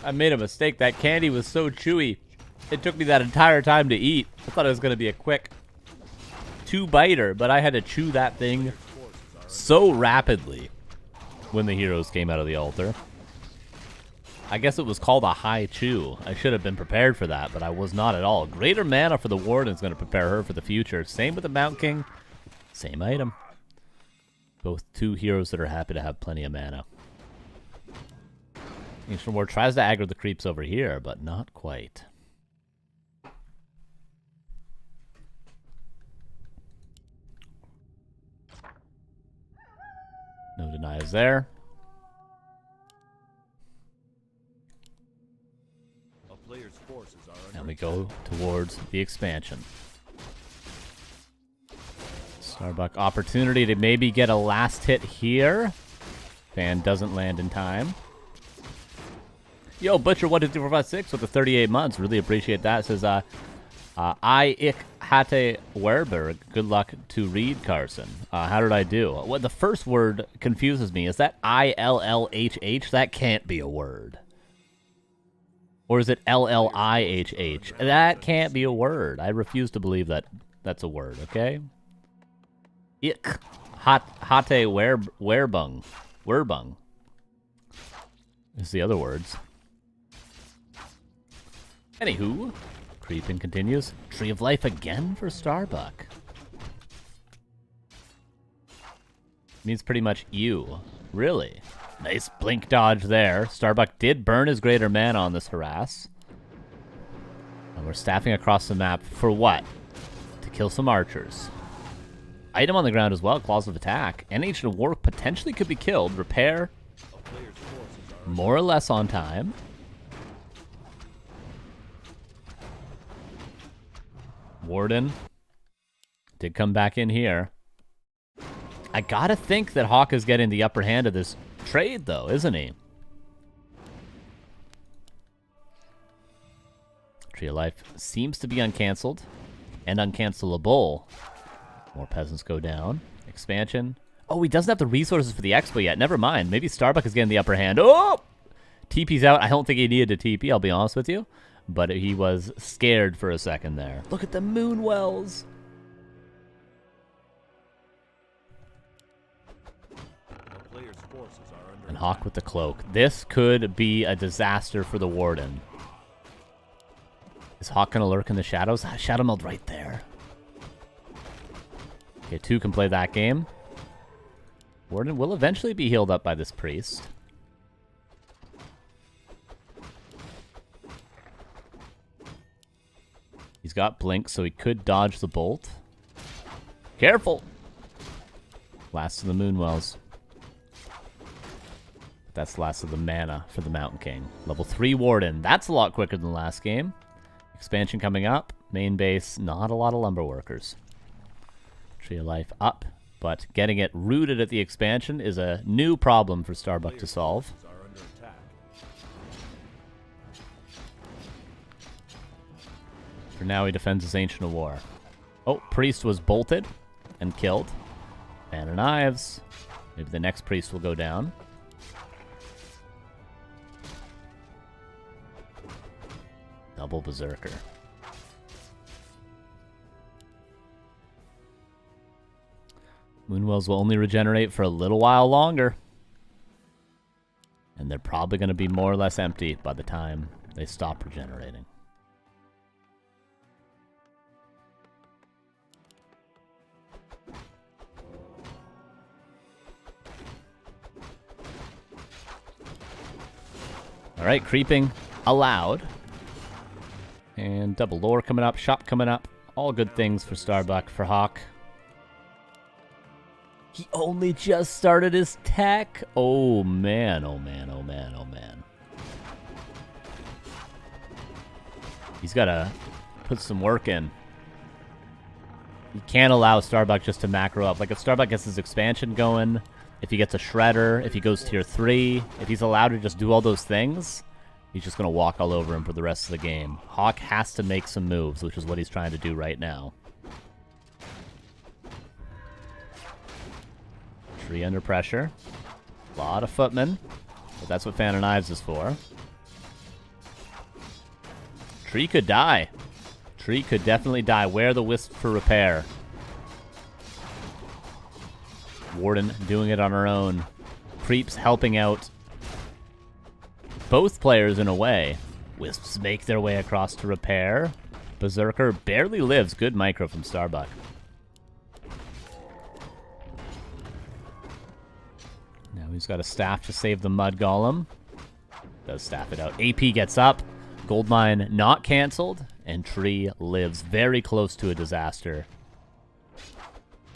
I made a mistake. That candy was so chewy. It took me that entire time to eat. I thought it was going to be a quick 2-biter, but I had to chew that thing so rapidly when the heroes came out of the altar. I guess it was called a high chew. I should have been prepared for that, but I was not at all. Greater mana for the Warden is going to prepare her for the future. Same with the Mount King. Same item. Both 2 heroes that are happy to have plenty of mana. Ancient War tries to aggro the creeps over here, but not quite. No denies there. A player's forces are under And we go towards the expansion. Starbuck opportunity to maybe get a last hit here. Fan doesn't land in time. Yo, Butcher12346 with the 38 months. Really appreciate that. Says, ich hatte Werberg. Good luck to read, Carson. How did I do? Well, the first word confuses me. Is that ILLHH? That can't be a word. Or is it LLIHH? That can't be a word. I refuse to believe that that's a word, okay? Ich hatte Werbung. Werbung is the other words. Anywho, creeping continues. Tree of Life again for Starbuck. Means pretty much you. Really? Nice blink dodge there. Starbuck did burn his greater mana on this harass. And we're staffing across the map for what? To kill some archers. Item on the ground as well, Claws of Attack. And Ancient War potentially could be killed. Repair. More or less on time. Warden did come back in here. I gotta think that Hawk is getting the upper hand of this trade, though, isn't he? Tree of Life seems to be uncancelled and uncancelable. More peasants go down. Expansion. Oh, he doesn't have the resources for the expo yet. Never mind. Maybe Starbuck is getting the upper hand. Oh! TP's out. I don't think he needed to TP, I'll be honest with you. But he was scared for a second there. Look at the moon wells. And Hawk with the cloak. This could be a disaster for the Warden. Is Hawk going to lurk in the shadows? Shadow Meld right there. Okay, 2 can play that game. Warden will eventually be healed up by this priest. He's got blink, so he could dodge the bolt. Careful! Last of the Moonwells. That's the last of the mana for the Mountain King. Level 3 Warden. That's a lot quicker than last game. Expansion coming up. Main base, not a lot of lumber workers. Tree of Life up, but getting it rooted at the expansion is a new problem for Starbuck to solve. For now, he defends his Ancient of War. Oh, Priest was bolted and killed. Man of Knives. Maybe the next Priest will go down. Double Berserker. Moonwells will only regenerate for a little while longer. And they're probably going to be more or less empty by the time they stop regenerating. Alright, creeping allowed. And double lore coming up, shop coming up. All good things for Starbuck, for Hawk. He only just started his tech. Oh man, oh man, oh man, oh man. He's got to put some work in. You can't allow Starbuck just to macro up. Like if Starbuck gets his expansion going, if he gets a Shredder, if he goes tier 3, if he's allowed to just do all those things, he's just going to walk all over him for the rest of the game. Hawk has to make some moves, which is what he's trying to do right now. Tree under pressure. A lot of footmen, but that's what Fan of Knives is for. Tree could die. Tree could definitely die. Wear the Wisp for repair. Warden doing it on her own. Creeps helping out both players in a way. Wisps make their way across to repair. Berserker barely lives. Good micro from Starbuck. Now he's got a staff to save the Mud Golem. Does staff it out. AP gets up. Goldmine not cancelled. And Tree lives very close to a disaster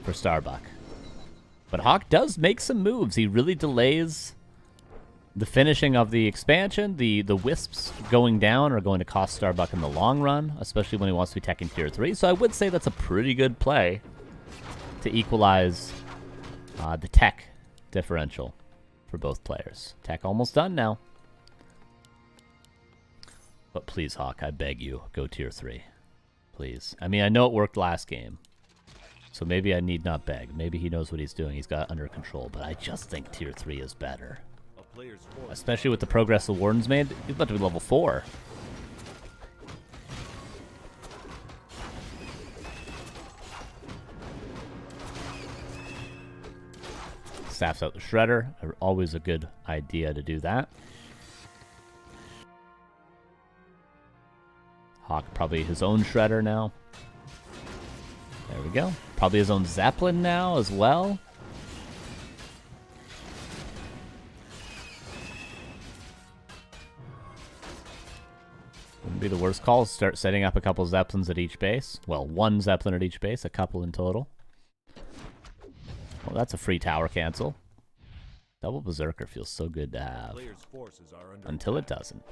for Starbuck. But Hawk does make some moves. He really delays the finishing of the expansion. The Wisps going down are going to cost Starbuck in the long run, especially when he wants to be teching tier 3. So I would say that's a pretty good play to equalize the tech differential for both players. Tech almost done now. But please, Hawk, I beg you, go tier 3. Please. I mean, I know it worked last game. So maybe I need not beg. Maybe he knows what he's doing. He's got it under control. But I just think tier 3 is better. Especially with the progress the Warden's made. He's about to be level 4. Staffs out the Shredder. Always a good idea to do that. Hawk probably his own Shredder now. There we go. Probably his own Zeppelin now as well. Wouldn't be the worst call to start setting up a couple Zeppelins at each base. Well, one Zeppelin at each base, a couple in total. Well, that's a free tower cancel. Double Berserker feels so good to have. Until it doesn't.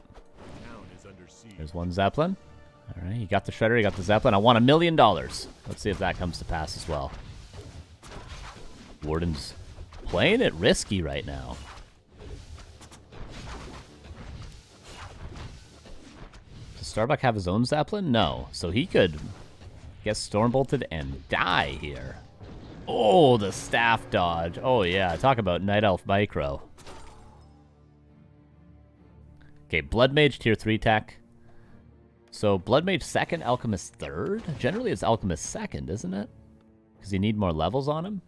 There's one Zeppelin. Alright, you got the Shredder, you got the Zeppelin. I want $1 million. Let's see if that comes to pass as well. Warden's playing it risky right now. Does Starbuck have his own Zeppelin? No. So he could get Stormbolted and die here. Oh, the staff dodge. Oh, yeah. Talk about Night Elf Micro. Okay, Blood Mage tier 3 tech. So Blood Mage 2nd, Alchemist 3rd? Generally it's Alchemist 2nd, isn't it? Because you need more levels on him?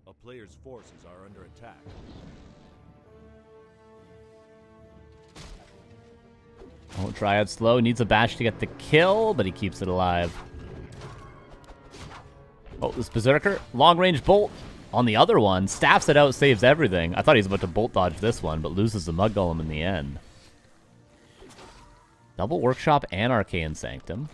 A player's forces are under attack. Oh, Triad slow. Needs a bash to get the kill, but he keeps it alive. Oh, this Berserker. Long-range bolt on the other one. Staffs it out, saves everything. I thought he was about to bolt dodge this one, but loses the Mud Golem in the end. Double Workshop and Arcane Sanctum.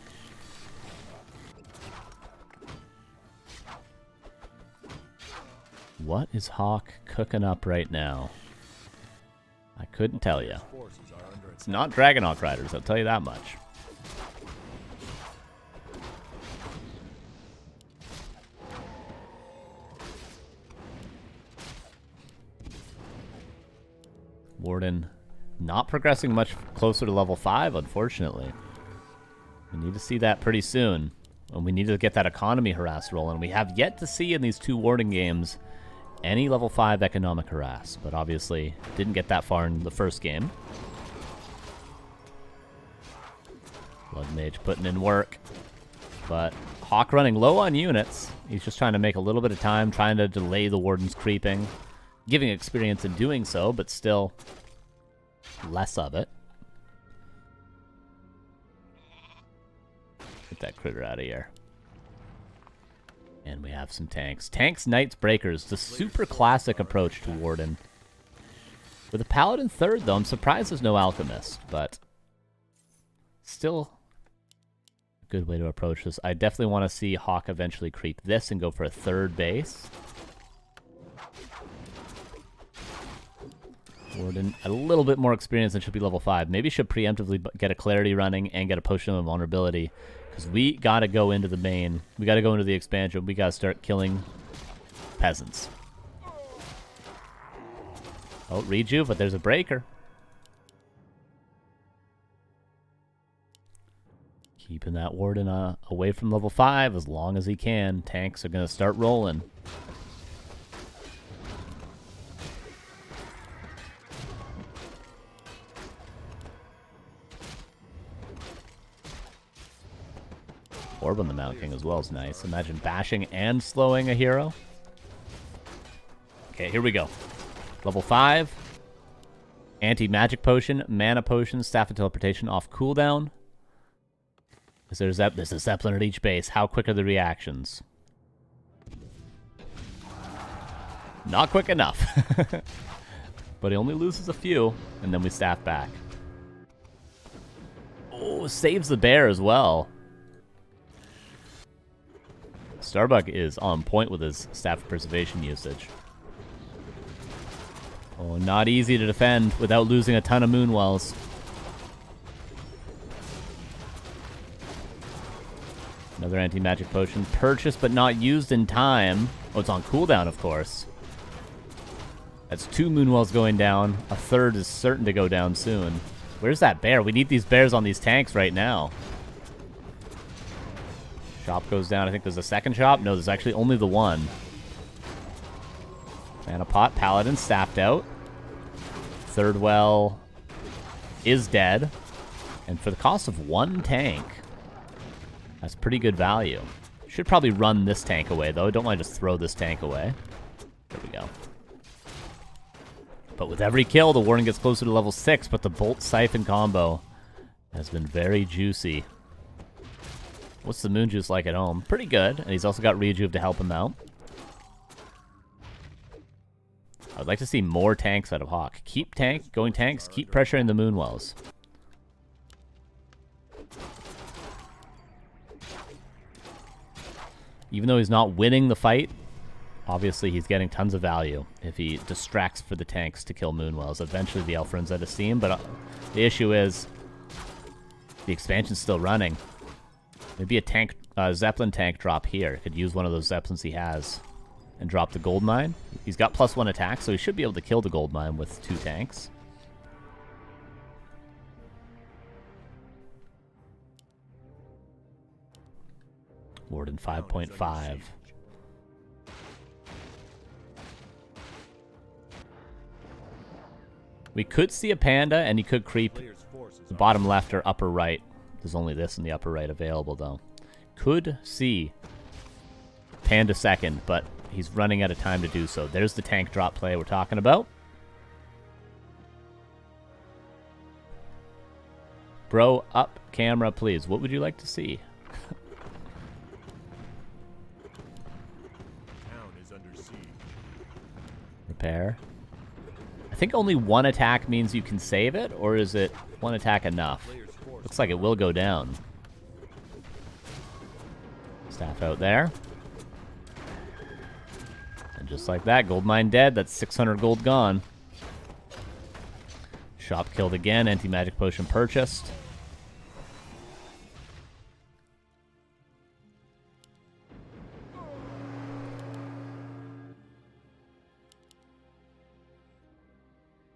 What is Hawk cooking up right now? I couldn't tell you. It's not Dragonhawk Riders, I'll tell you that much. Warden not progressing much closer to level 5, unfortunately. We need to see that pretty soon. And we need to get that economy harass rolling. We have yet to see in these 2 Warden games any level 5 economic harass, but obviously didn't get that far in the first game. Blood Mage putting in work, but Hawk running low on units. He's just trying to make a little bit of time, trying to delay the Warden's creeping, giving experience in doing so, but still less of it. Get that critter out of here. And we have some tanks. Tanks, Knights, Breakers. The super classic approach to Warden. With a Paladin 3rd, though, I'm surprised there's no Alchemist, but still a good way to approach this. I definitely want to see Hawk eventually creep this and go for a 3rd base. Warden, a little bit more experience and should be level 5. Maybe should preemptively get a Clarity running and get a Potion of Invulnerability. Because we got to go into the main. We got to go into the expansion. We got to start killing peasants. Oh, Rejuve, but there's a Breaker. Keeping that Warden away from level 5 as long as he can. Tanks are going to start rolling. Orb on the Mount King as well is nice. Imagine bashing and slowing a hero. Okay, here we go. Level 5. Anti-magic potion, mana potion, staff of teleportation off cooldown. There's a Zeppelin at each base. How quick are the reactions? Not quick enough. But he only loses a few, and then we staff back. Oh, saves the bear as well. Starbuck is on point with his Staff of Preservation usage. Oh, not easy to defend without losing a ton of Moonwells. Another anti-magic potion. Purchased but not used in time. Oh, it's on cooldown, of course. That's 2 Moonwells going down. A 3rd is certain to go down soon. Where's that bear? We need these bears on these tanks right now. Shop goes down. I think there's a 2nd shop. No, there's actually only the 1. Mana pot. Paladin staffed out. 3rd well is dead. And for the cost of 1 tank, that's pretty good value. Should probably run this tank away, though. Don't want to just throw this tank away. There we go. But with every kill, the Warden gets closer to level 6, but the Bolt Siphon combo has been very juicy. What's the Moon Juice like at home? Pretty good, and he's also got Rejuve to help him out. I would like to see more tanks out of Hawk. Keep going tanks, keep pressuring the Moonwells. Even though he's not winning the fight, obviously he's getting tons of value if he distracts for the tanks to kill Moonwells. Eventually the Elf runs out of steam, but the issue is the expansion's still running. Maybe a tank, Zeppelin tank drop here. Could use one of those Zeppelins he has and drop the gold mine. He's got +1 attack, so he should be able to kill the gold mine with 2 tanks. Warden 5.5. We could see a panda, and he could creep the bottom left or upper right. There's only this in the upper right available, though. Could see panda second, but he's running out of time to do so. There's the tank drop play we're talking about. Bro, up camera, please. What would you like to see? Town is under siege. Repair. I think only 1 attack means you can save it, or is it 1 attack enough? Looks like it will go down. Staff out there. And just like that, gold mine dead. That's 600 gold gone. Shop killed again. Anti-magic potion purchased.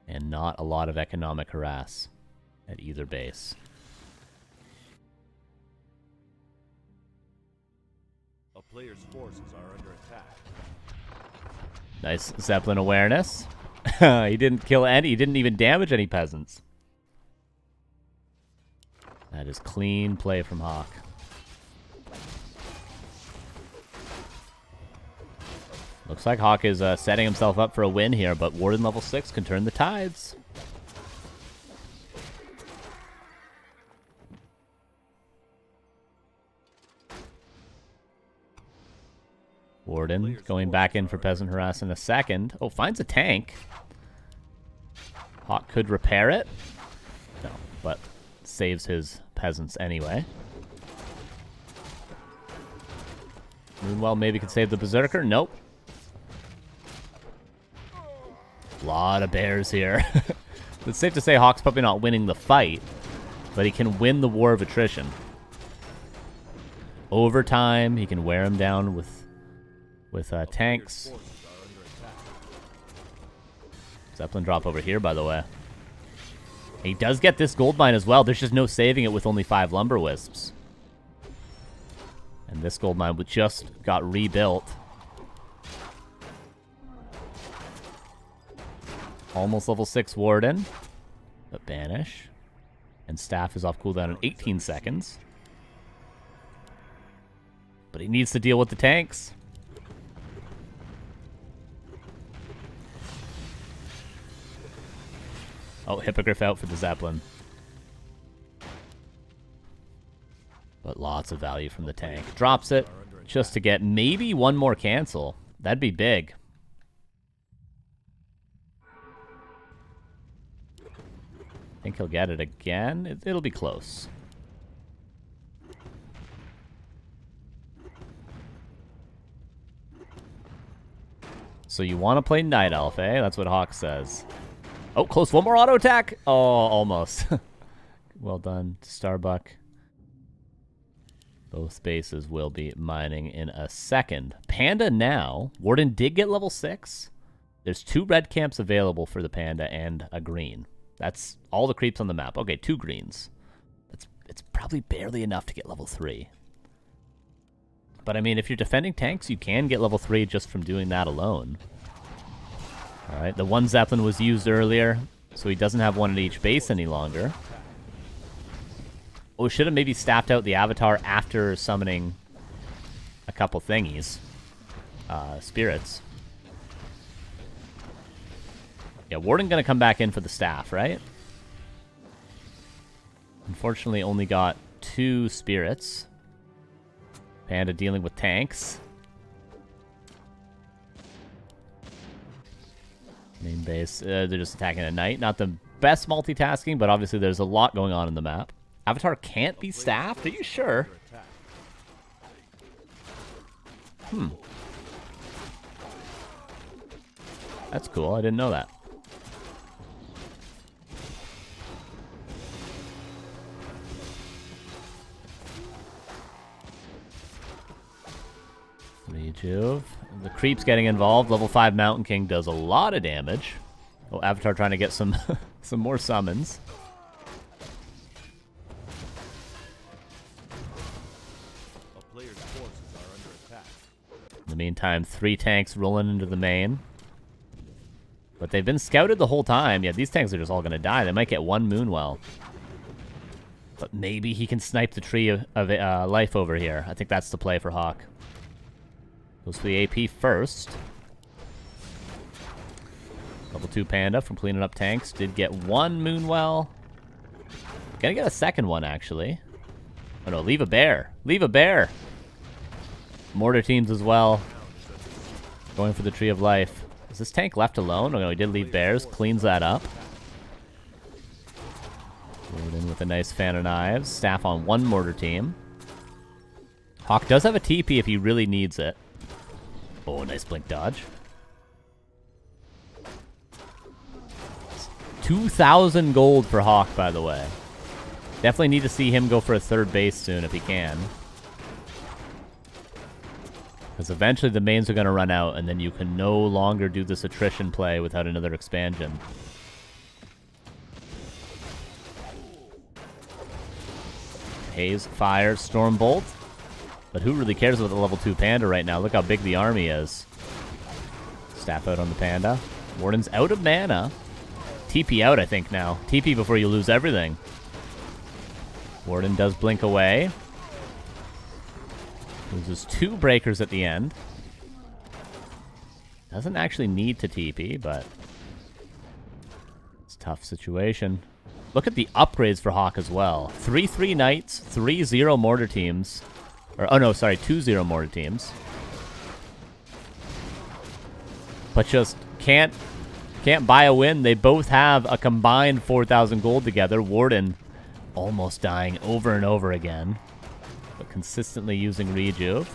And not a lot of economic harass at either base. A player's forces are under attack. Nice Zeppelin awareness. He didn't kill any. He didn't even damage any peasants. That is clean play from Hawk. Looks like Hawk is setting himself up for a win here, but Warden level 6 can turn the tides. Warden going back in for peasant harass in a second. Oh, finds a tank. Hawk could repair it. No, but saves his peasants anyway. Meanwhile, maybe could save the Berserker. Nope. A lot of bears here. It's safe to say Hawk's probably not winning the fight, but he can win the war of attrition. Over time, he can wear him down with tanks. Zeppelin drop over here, by the way. He does get this gold mine as well. There's just no saving it with only 5 lumber wisps. And this gold mine just got rebuilt. Almost level 6 Warden. But banish. And staff is off cooldown in 18 seconds. But he needs to deal with the tanks. Oh, Hippogriff out for the Zeppelin. But lots of value from the tank. Drops it just to get maybe 1 more cancel. That'd be big. I think he'll get it again. It'll be close. So you want to play Night Elf, eh? That's what Hawk says. Oh, close. 1 more auto attack. Oh, almost. Well done, Starbuck. Both bases will be mining in a second. Panda now. Warden did get level 6. There's 2 red camps available for the Panda and a green. That's all the creeps on the map. Okay, 2 greens. It's probably barely enough to get level 3. But I mean, if you're defending tanks, you can get level 3 just from doing that alone. Alright, the 1 Zeppelin was used earlier, so he doesn't have 1 at each base any longer. Oh, should have maybe staffed out the Avatar after summoning a couple thingies. Spirits. Yeah, Warden gonna come back in for the staff, right? Unfortunately, only got 2 spirits. Panda dealing with tanks. Main base, they're just attacking at night. Not the best multitasking, but obviously there's a lot going on in the map. Avatar can't be staffed? Are you sure? That's cool. I didn't know that. Rejuve. The creep's getting involved. Level 5 Mountain King does a lot of damage. Oh, Avatar trying to get some some more summons. A player's forces are under attack. In the meantime, 3 tanks rolling into the main. But they've been scouted the whole time. Yeah, these tanks are just all going to die. They might get 1 Moonwell. But maybe he can snipe the tree of life over here. I think that's the play for Hawk. Goes for the AP first. Level 2 Panda from cleaning up tanks. Did get 1 Moonwell. Gonna get a second one, actually. Oh no, leave a bear. Leave a bear! Mortar teams as well. Going for the Tree of Life. Is this tank left alone? Oh no, he did leave bears. Cleans that up. In with a nice fan of knives. Staff on 1 mortar team. Hawk does have a TP if he really needs it. Oh, nice blink dodge. 2,000 gold for Hawk, by the way. Definitely need to see him go for a 3rd base soon if he can. Because eventually the mains are going to run out, and then you can no longer do this attrition play without another expansion. Haze, Fire, Stormbolt. But who really cares about the level 2 Panda right now? Look how big the army is. Staff out on the Panda. Warden's out of mana. TP out, I think, now. TP before you lose everything. Warden does blink away. Loses 2 breakers at the end. Doesn't actually need to TP, but it's a tough situation. Look at the upgrades for Hawk as well. 3-3 Knights, 3-0 mortar teams. Or, oh no, sorry, 2-0 mortar teams. But just can't buy a win. They both have a combined 4,000 gold together. Warden almost dying over and over again, but consistently using Rejuve.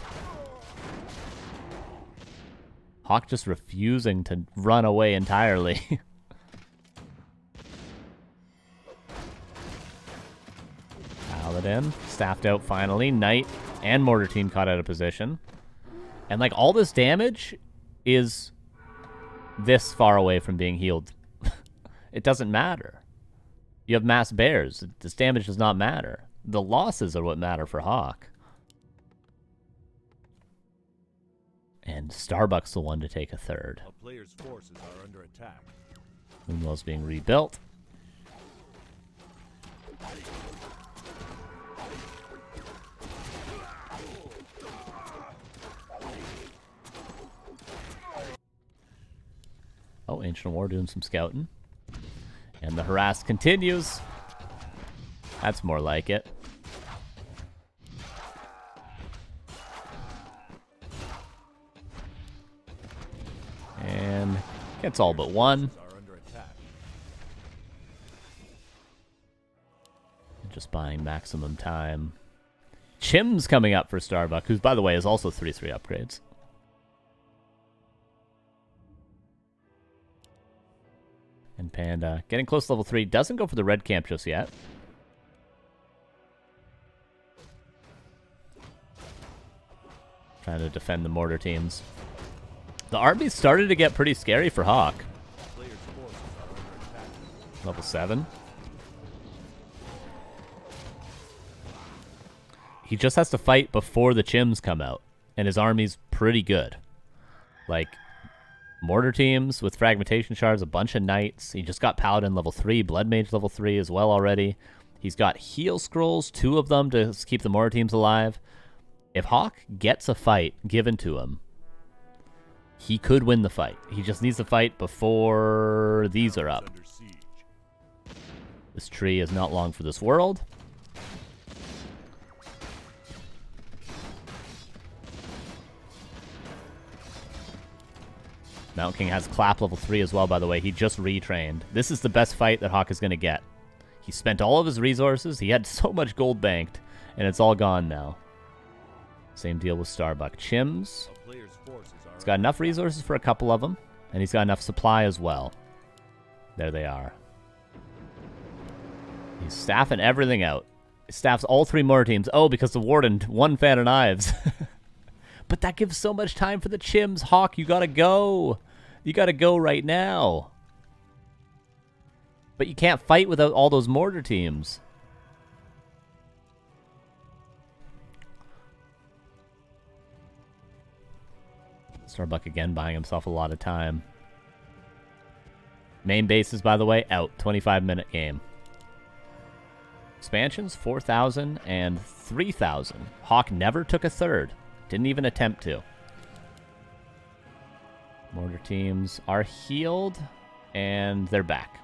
Hawk just refusing to run away entirely. Paladin, staffed out finally. Knight and mortar team caught out of position. And like all this damage is this far away from being healed. It doesn't matter. You have mass bears. This damage does not matter. The losses are what matter for Hawk. And Starbuck's the one to take a 3rd. A player's forces are under attack. Moonwell's being rebuilt. Oh, Ancient War doing some scouting. And the harass continues. That's more like it. And gets all but 1. Just buying maximum time. Chim's coming up for Starbuck, who's, by the way, is also 3-3 upgrades. And Panda getting close to level 3. Doesn't go for the red camp just yet. Trying to defend the mortar teams. The army started to get pretty scary for Hawk. Level 7. He just has to fight before the Chims come out. And his army's pretty good. Like, mortar teams with fragmentation shards, a bunch of knights. He just got Paladin level 3, Blood Mage level 3 as well already. He's got heal scrolls, 2 of them to keep the mortar teams alive. If Hawk gets a fight given to him, he could win the fight. He just needs to fight before these are up. This tree is not long for this world. Mountain King has Clap level 3 as well, by the way. He just retrained. This is the best fight that Hawk is going to get. He spent all of his resources. He had so much gold banked, and it's all gone now. Same deal with Starbuck. Chims. He's got enough resources for a couple of them, and he's got enough supply as well. There they are. He's staffing everything out. He staffs all 3 mortar teams. Oh, because the Warden won Fan of Knives. But that gives so much time for the chims. Hawk, you gotta go. You gotta go right now. But you can't fight without all those mortar teams. Starbuck again buying himself a lot of time. Main bases, by the way, out. 25-minute game. Expansions, 4,000 and 3,000. Hawk never took a third. Didn't even attempt to. Mortar teams are healed, and they're back.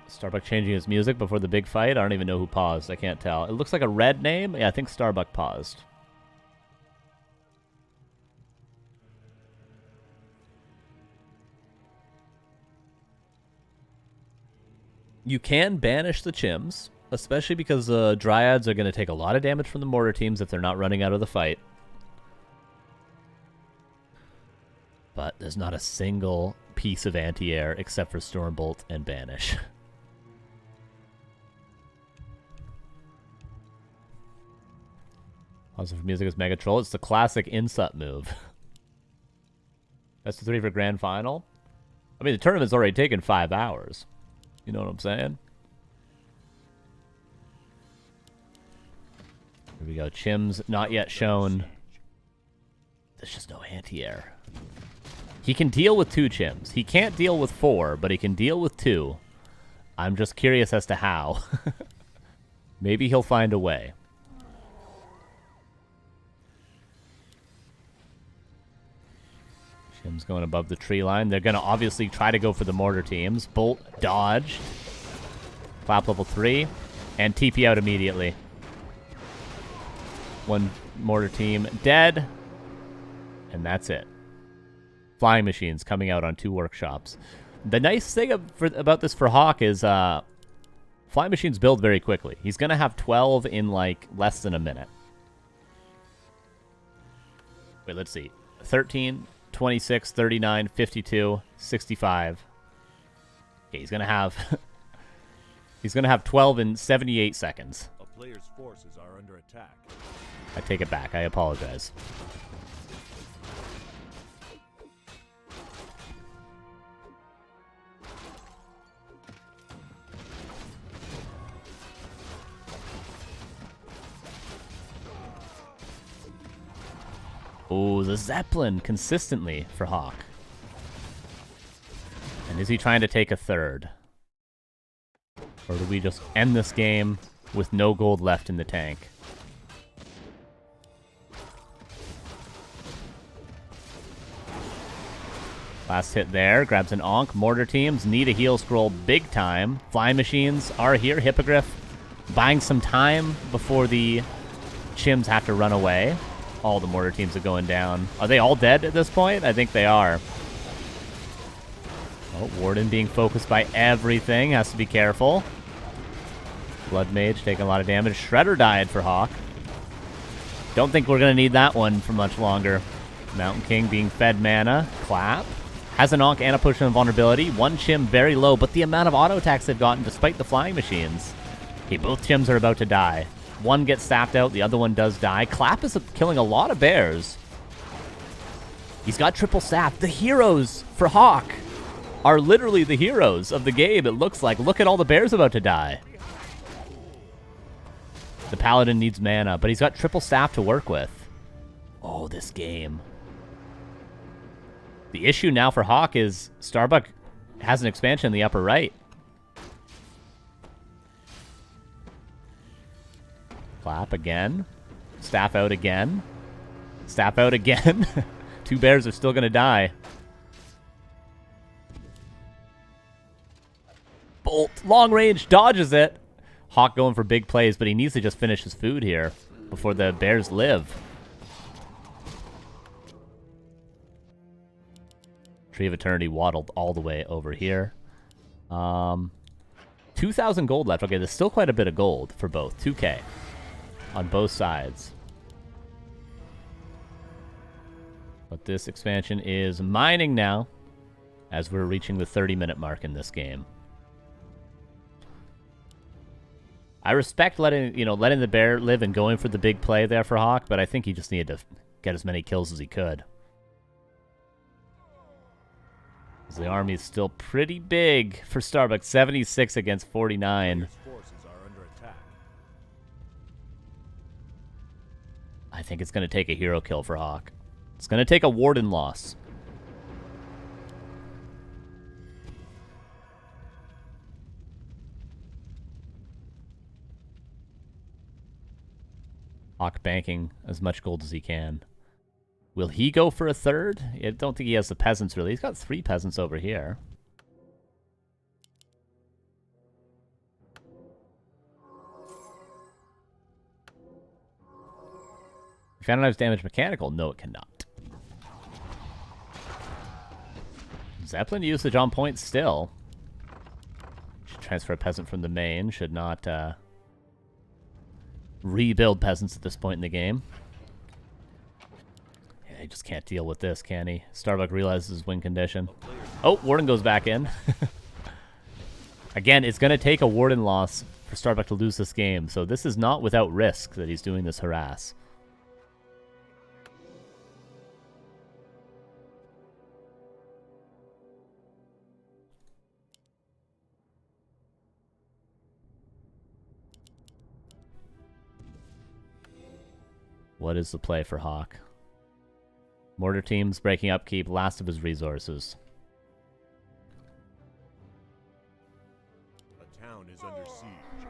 Starbuck changing his music before the big fight. I don't even know who paused. I can't tell. It looks like a red name. Yeah, I think Starbuck paused. You can banish the chims, especially because the Dryads are going to take a lot of damage from the mortar teams if they're not running out of the fight. But there's not a single piece of anti-air except for Stormbolt and Banish. Also for music is Mega Troll. It's the classic insult move. That's the 3 for Grand Final. I mean, the tournament's already taken 5 hours. You know what I'm saying? Here we go. Chim's not yet shown. There's just no anti-air. He can deal with 2 chims. He can't deal with 4, but he can deal with 2. I'm just curious as to how. Maybe he'll find a way. Chim's going above the tree line. They're going to obviously try to go for the mortar teams. Bolt dodged. Clap level 3. And TP out immediately. 1 mortar team dead. And that's it. Flying machines coming out on 2 workshops. The nice thing about this for Hawk is flying machines build very quickly. He's going to have 12 in like less than a minute. Wait, let's see. 13... 26, 39, 52, 65. Okay, he's gonna have he's gonna have 12 in 78 seconds. A player's forces are under attack. I take it back. I apologize. Oh, the Zeppelin consistently for Hawk. And is he trying to take a third? Or do we just end this game with no gold left in the tank? Last hit there. Grabs an Ankh. Mortar teams need a heal scroll big time. Flying machines are here. Hippogriff buying some time before the chims have to run away. All the mortar teams are going down. Are they all dead at this point? I think they are. Oh, Warden being focused by everything. Has to be careful. Blood Mage taking a lot of damage. Shredder died for Hawk. Don't think we're going to need that one for much longer. Mountain King being fed mana. Clap. Has an Ankh and a Potion of Vulnerability. 1 chim very low, but the amount of auto attacks they've gotten despite the flying machines. Okay, both chims are about to die. One gets staffed out, the other one does die. Clap is killing a lot of bears. He's got triple staff. The heroes for Hawk are literally the heroes of the game, it looks like. Look at all the bears about to die. The Paladin needs mana, but he's got triple staff to work with. Oh, this game. The issue now for Hawk is Starbuck has an expansion in the upper right. Clap again. Staff out again. Staff out again. 2 bears are still going to die. Bolt. Long range. Dodges it. Hawk going for big plays, but he needs to just finish his food here before the bears live. Tree of Eternity waddled all the way over here. 2,000 gold left. Okay, there's still quite a bit of gold for both. 2K. On both sides. But this expansion is mining now as we're reaching the 30-minute mark in this game. I respect letting the bear live and going for the big play there for Hawk, but I think he just needed to get as many kills as he could. The army is still pretty big for Starbucks. 76 against 49. Forces are under attack. I think it's going to take a hero kill for Hawk. It's going to take a Warden loss. Hawk banking as much gold as he can. Will he go for a third? I don't think he has the peasants, really. He's got 3 peasants over here. Vandalize damage mechanical? No, it cannot. Zeppelin usage on point still. Should transfer a peasant from the main. Should not rebuild peasants at this point in the game. He just can't deal with this, can he? Starbuck realizes his win condition. Oh, Warden goes back in. Again, it's going to take a Warden loss for Starbuck to lose this game, so this is not without risk that he's doing this harass. What is the play for Hawk? Mortar teams breaking upkeep, last of his resources. A town is under siege.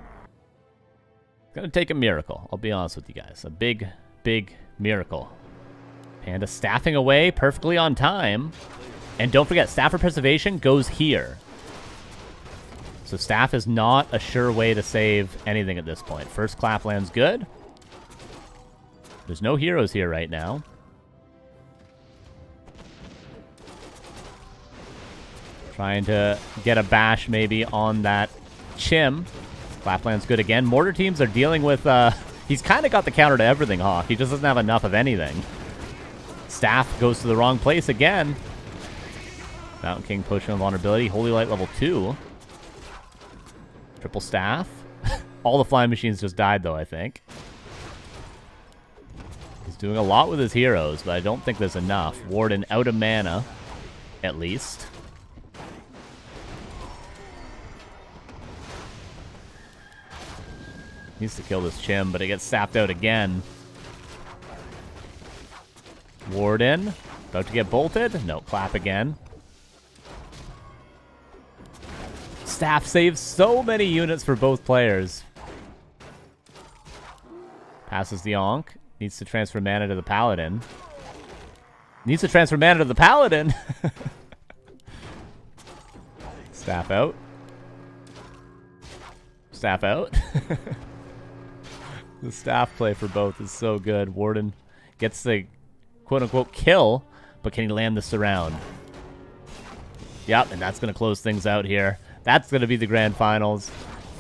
It's gonna take a miracle, I'll be honest with you guys. A big, big miracle. Panda staffing away perfectly on time. And don't forget, staff for preservation goes here. So staff is not a sure way to save anything at this point. First clap lands good. There's no heroes here right now. Trying to get a bash maybe on that Chim. Clapland's good again. Mortar teams are dealing with... he's kind of got the counter to everything, Hawk. He just doesn't have enough of anything. Staff goes to the wrong place again. Mountain King Potion of Vulnerability. Holy Light level 2. Triple Staff. All the flying machines just died, though, I think. He's doing a lot with his heroes, but I don't think there's enough. Warden out of mana, at least. Needs to kill this Chim, but it gets sapped out again. Warden, about to get bolted. No, clap again. Staff saves so many units for both players. Passes the Onk. Needs to transfer mana to the Paladin. Needs to transfer mana to the Paladin! Staff out. Staff out. The staff play for both is so good. Warden gets the quote-unquote kill, but can he land the surround? Yep, and that's going to close things out here. That's going to be the grand finals.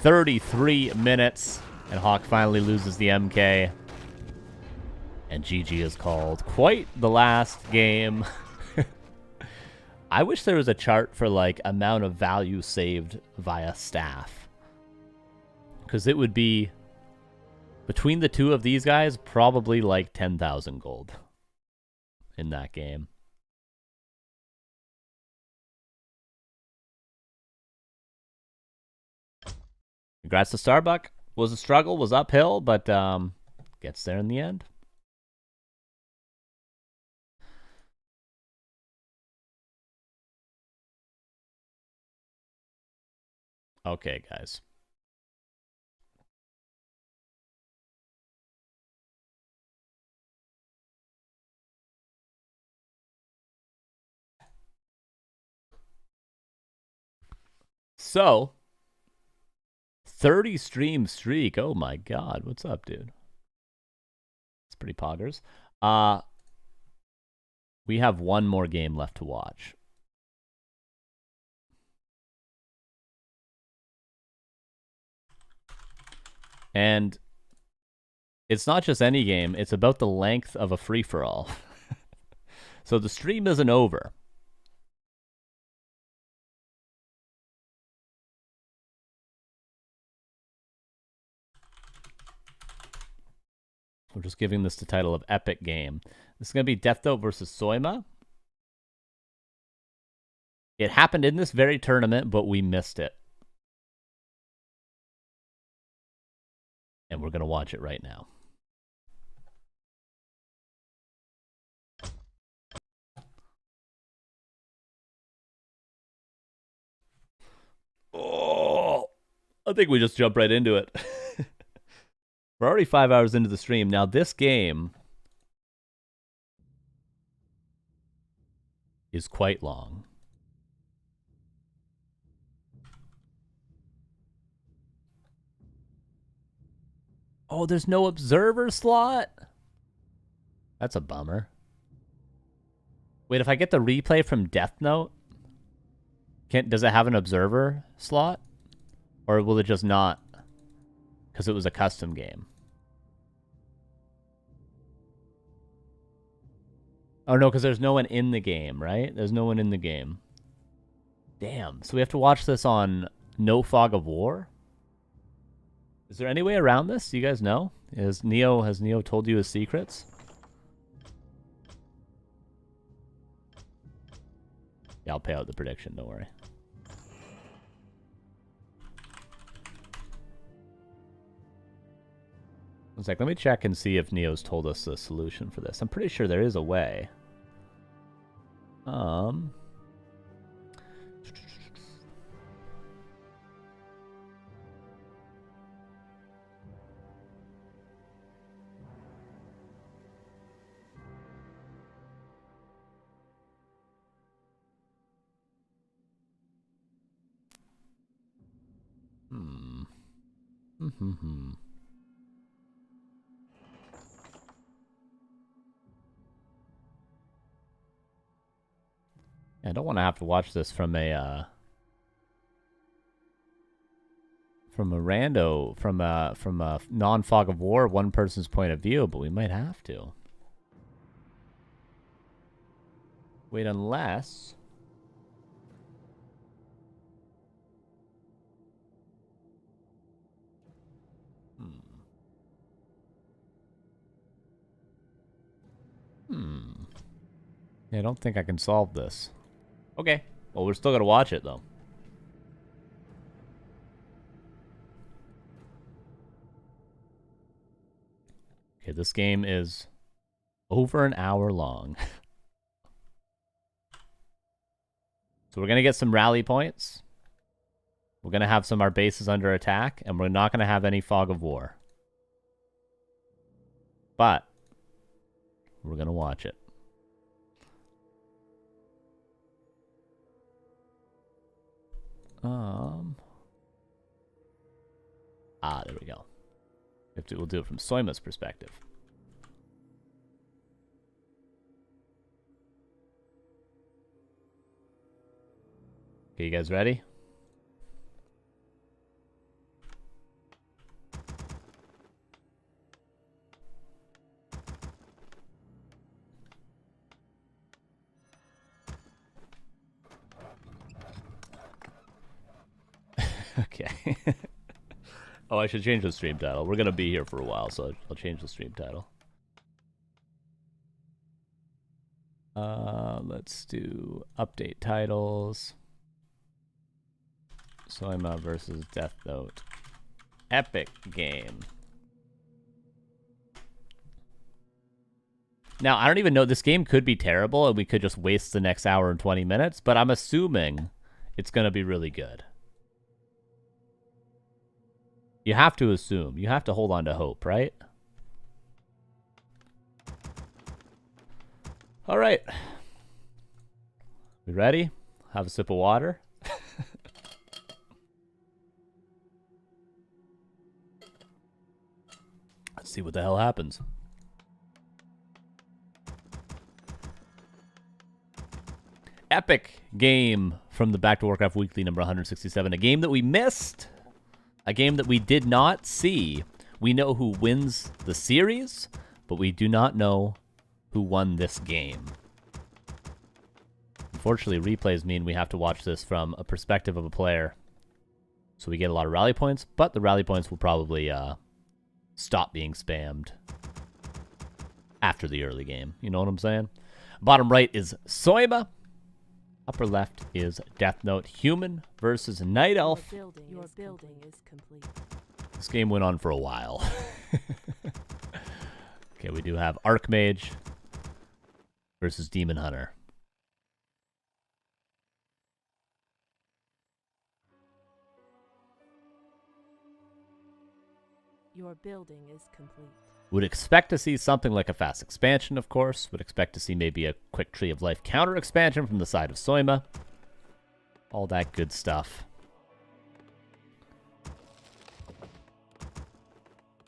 33 minutes, and Hawk finally loses the MK. And GG is called. Quite the last game. I wish there was a chart for, like, amount of value saved via staff. Because it would be, between the two of these guys, probably like 10,000 gold in that game. Congrats to Starbuck. Was a struggle, was uphill, but gets there in the end. Okay, guys. So, 30 stream streak. Oh my god, what's up, dude? It's pretty poggers. We have one more game left to watch. And it's not just any game, it's about the length of a free-for-all. So the stream isn't over. We're just giving this the title of Epic Game. This is going to be Deathnote versus Soyma. It happened in this very tournament, but we missed it. And we're going to watch it right now. Oh, I think we just jump right into it. We're already 5 hours into the stream. Now, this game is quite long. Oh, there's no observer slot? That's a bummer. Wait, if I get the replay from Deathnote, does it have an observer slot? Or will it just not? Because it was a custom game. Oh, no, because there's no one in the game, right? There's no one in the game. Damn. So we have to watch this on No Fog of War? Is there any way around this? Do you guys know? Has Neo told you his secrets? Yeah, I'll pay out the prediction, don't worry. One sec, let me check and see if Neo's told us the solution for this. I'm pretty sure there is a way. I don't want to have to watch this from a non-Fog of War, one person's point of view, but we might have to. Wait, unless... Yeah, I don't think I can solve this. Okay. Well, we're still going to watch it, though. Okay, this game is over an hour long. So we're going to get some rally points. We're going to have some of our bases under attack, and we're not going to have any Fog of War. But we're going to watch it. There we go. We'll do it from Soyma's perspective. Okay, you guys ready? Okay. Oh, I should change the stream title. We're going to be here for a while, so I'll change the stream title. Let's do update titles. Soyma versus Deathnote. Epic game. Now, I don't even know. This game could be terrible, and we could just waste the next hour and 20 minutes, but I'm assuming it's going to be really good. You have to assume. You have to hold on to hope, right? All right. We ready? Have a sip of water. Let's see what the hell happens. Epic game from the Back to Warcraft Weekly number 167. A game that we missed. A game that we did not see. We know who wins the series, but we do not know who won this game. Unfortunately, replays mean we have to watch this from a perspective of a player. So we get a lot of rally points, but the rally points will probably stop being spammed after the early game. You know what I'm saying? Bottom right is Soyma. Upper left is Deathnote. Human versus Night Elf. Your building is complete. This game went on for a while. Okay, we do have Archmage versus Demon Hunter. Your building is complete. Would expect to see something like a fast expansion, of course. Would expect to see maybe a quick Tree of Life counter expansion from the side of Soyma. All that good stuff.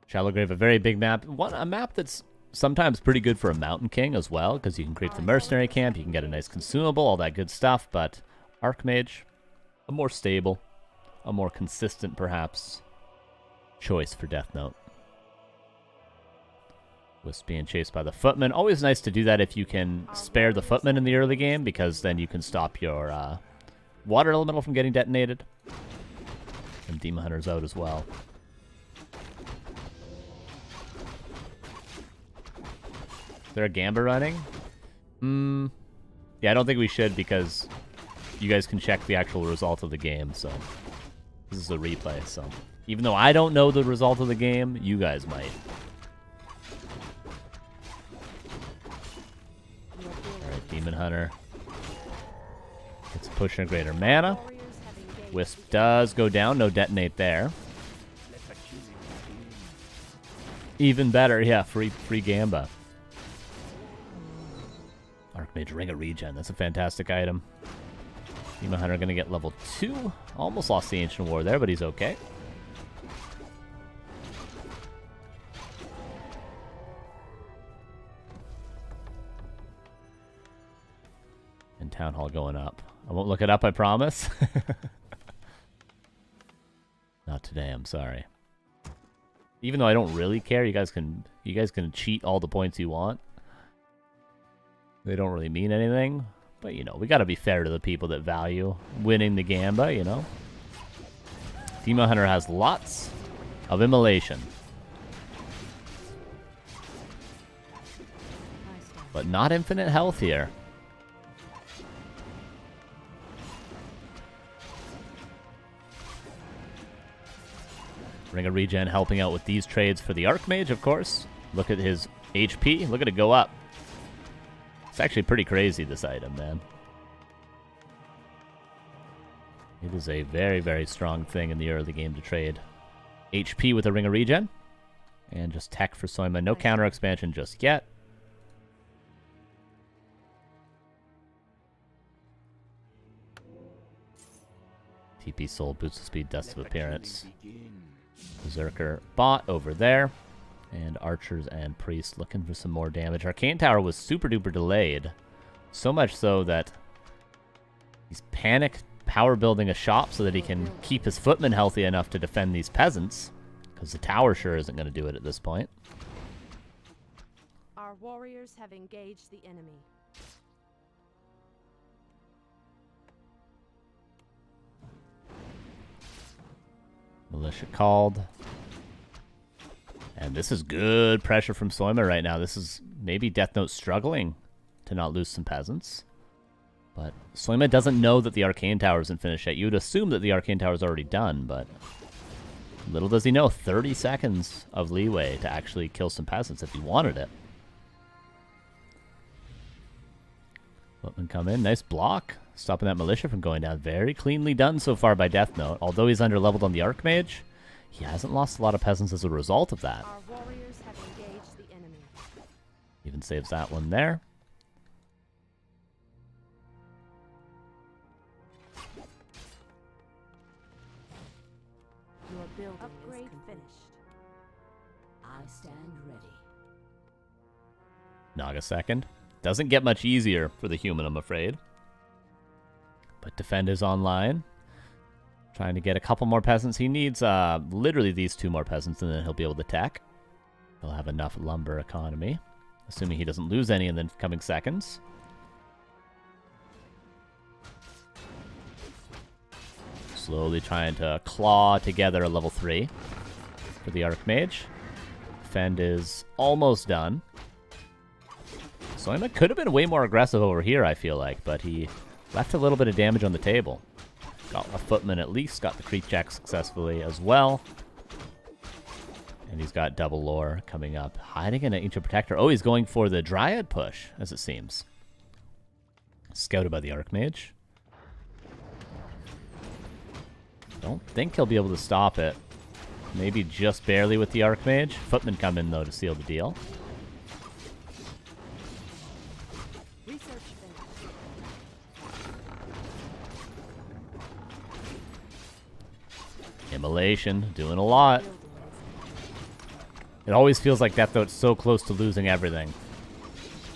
Shallow Grave, a very big map. A map that's sometimes pretty good for a Mountain King as well, because you can create the mercenary camp, you can get a nice consumable, all that good stuff, but Archmage, a more stable, a more consistent, perhaps, choice for Deathnote. Wisp being chased by the Footman. Always nice to do that if you can spare the Footman in the early game, because then you can stop your water elemental from getting detonated. And Demon Hunter's out as well. Is there a Gamba running? Yeah, I don't think we should, because you guys can check the actual result of the game, so this is a replay, so even though I don't know the result of the game, you guys might. Alright, Demon Hunter gets a push and a greater mana. Wisp does go down, no detonate there. Even better, yeah, free Gamba. Archmage Ring of Regen, that's a fantastic item. Demon Hunter gonna get level 2. Almost lost the Ancient War there, but he's okay. And Town Hall going up. I won't look it up, I promise. Not today, I'm sorry. Even though I don't really care, you guys can cheat all the points you want. They don't really mean anything, but you know, we gotta be fair to the people that value winning the Gamba, you know? Demon Hunter has lots of immolation, but not infinite health here. Ring of Regen helping out with these trades for the Archmage, of course. Look at his HP, look at it go up. It's actually pretty crazy, this item, man. It is a very, very strong thing in the early game to trade. HP with a Ring of Regen. And just tech for Soyma. No counter expansion just yet. TP Soul boosts the speed, dust of appearance. Berserker bot over there. And archers and priests looking for some more damage. Arcane Tower was super duper delayed. So much so that he's panic power building a shop so that he can keep his footmen healthy enough to defend these peasants. Because the tower sure isn't going to do it at this point. Our warriors have engaged the enemy. Militia called. And this is good pressure from Soyma right now. This is maybe Deathnote struggling to not lose some peasants. But Soyma doesn't know that the Arcane Tower isn't finished yet. You would assume that the Arcane Tower is already done, but little does he know, 30 seconds of leeway to actually kill some peasants if he wanted it. Footman come in, nice block. Stopping that militia from going down. Very cleanly done so far by Deathnote. Although he's underleveled on the Archmage, he hasn't lost a lot of peasants as a result of that. Our warriors have engaged the enemy. Even saves that one there. Your building upgrade is finished. I stand ready. Naga second. Doesn't get much easier for the human, I'm afraid. But Defend is online. Trying to get a couple more peasants. He needs literally these 2 more peasants, and then he'll be able to attack. He'll have enough lumber economy, assuming he doesn't lose any in the coming seconds. Slowly trying to claw together a level 3 for the Archmage. Defend is almost done. Soyma could have been way more aggressive over here, I feel like, but he left a little bit of damage on the table. Got a footman at least, got the creep check successfully as well. And he's got double lore coming up. Hiding in an Ancient Protector. Oh, he's going for the Dryad push, as it seems. Scouted by the Archmage. Don't think he'll be able to stop it. Maybe just barely with the Archmage. Footmen come in, though, to seal the deal. Immolation, doing a lot. It always feels like Deathnote's so close to losing everything.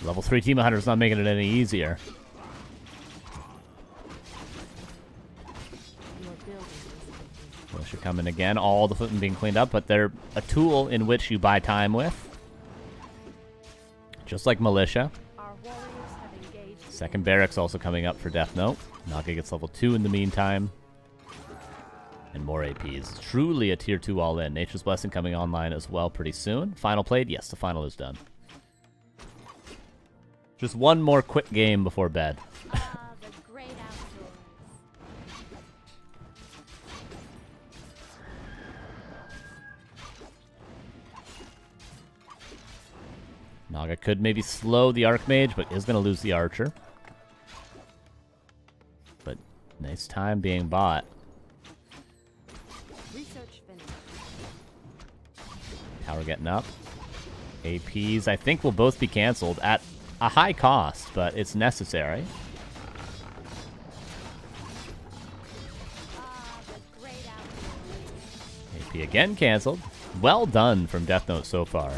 Level 3 Team Hunter's not making it any easier. Militia coming again. All the footmen being cleaned up, but they're a tool in which you buy time with. Just like Militia. Second barracks also coming up for Deathnote. Naga gets level 2 in the meantime. And more APs. Truly a tier 2 all-in. Nature's Blessing coming online as well pretty soon. Final played? Yes, the final is done. Just one more quick game before bed. The great outdoors. Naga could maybe slow the Archmage, but is going to lose the Archer. But nice time being bought. Tower getting up. APs, I think, will both be canceled at a high cost, but it's necessary. AP again canceled. Well done from Deathnote so far.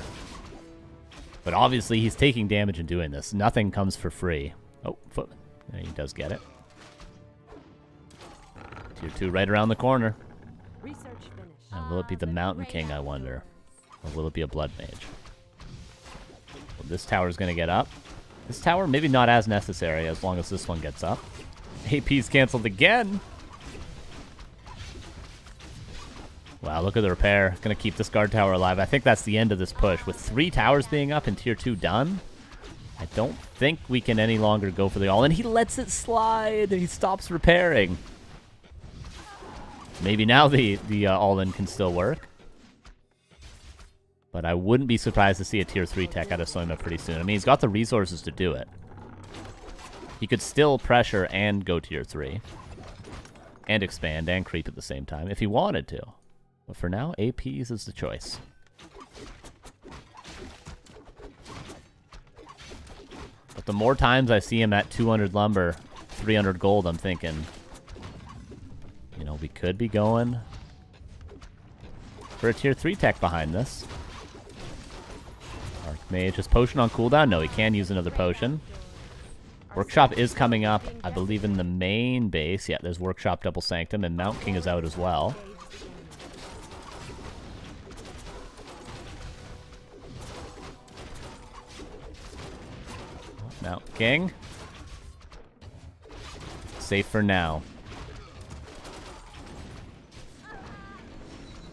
But obviously, he's taking damage in doing this. Nothing comes for free. Oh, footman. Yeah, he does get it. Tier 2 right around the corner. And will it be the Mountain King, I wonder? Or will it be a Blood Mage? Well, this tower's going to get up. This tower, maybe not as necessary as long as this one gets up. AP's canceled again. Wow, look at the repair. Going to keep this guard tower alive. I think that's the end of this push. With 3 towers being up and tier 2 done, I don't think we can any longer go for the all-in. He lets it slide. He stops repairing. Maybe now the all-in can still work. But I wouldn't be surprised to see a tier 3 tech out of Soyma pretty soon. I mean, he's got the resources to do it. He could still pressure and go tier 3. And expand and creep at the same time if he wanted to. But for now, APs is the choice. But the more times I see him at 200 lumber, 300 gold, I'm thinking, you know, we could be going for a tier 3 tech behind this. Archmage, is potion on cooldown? No, he can use another potion. Workshop is coming up, I believe, in the main base. Yeah, there's Workshop Double Sanctum, and Mount King is out as well. Mount King. Safe for now.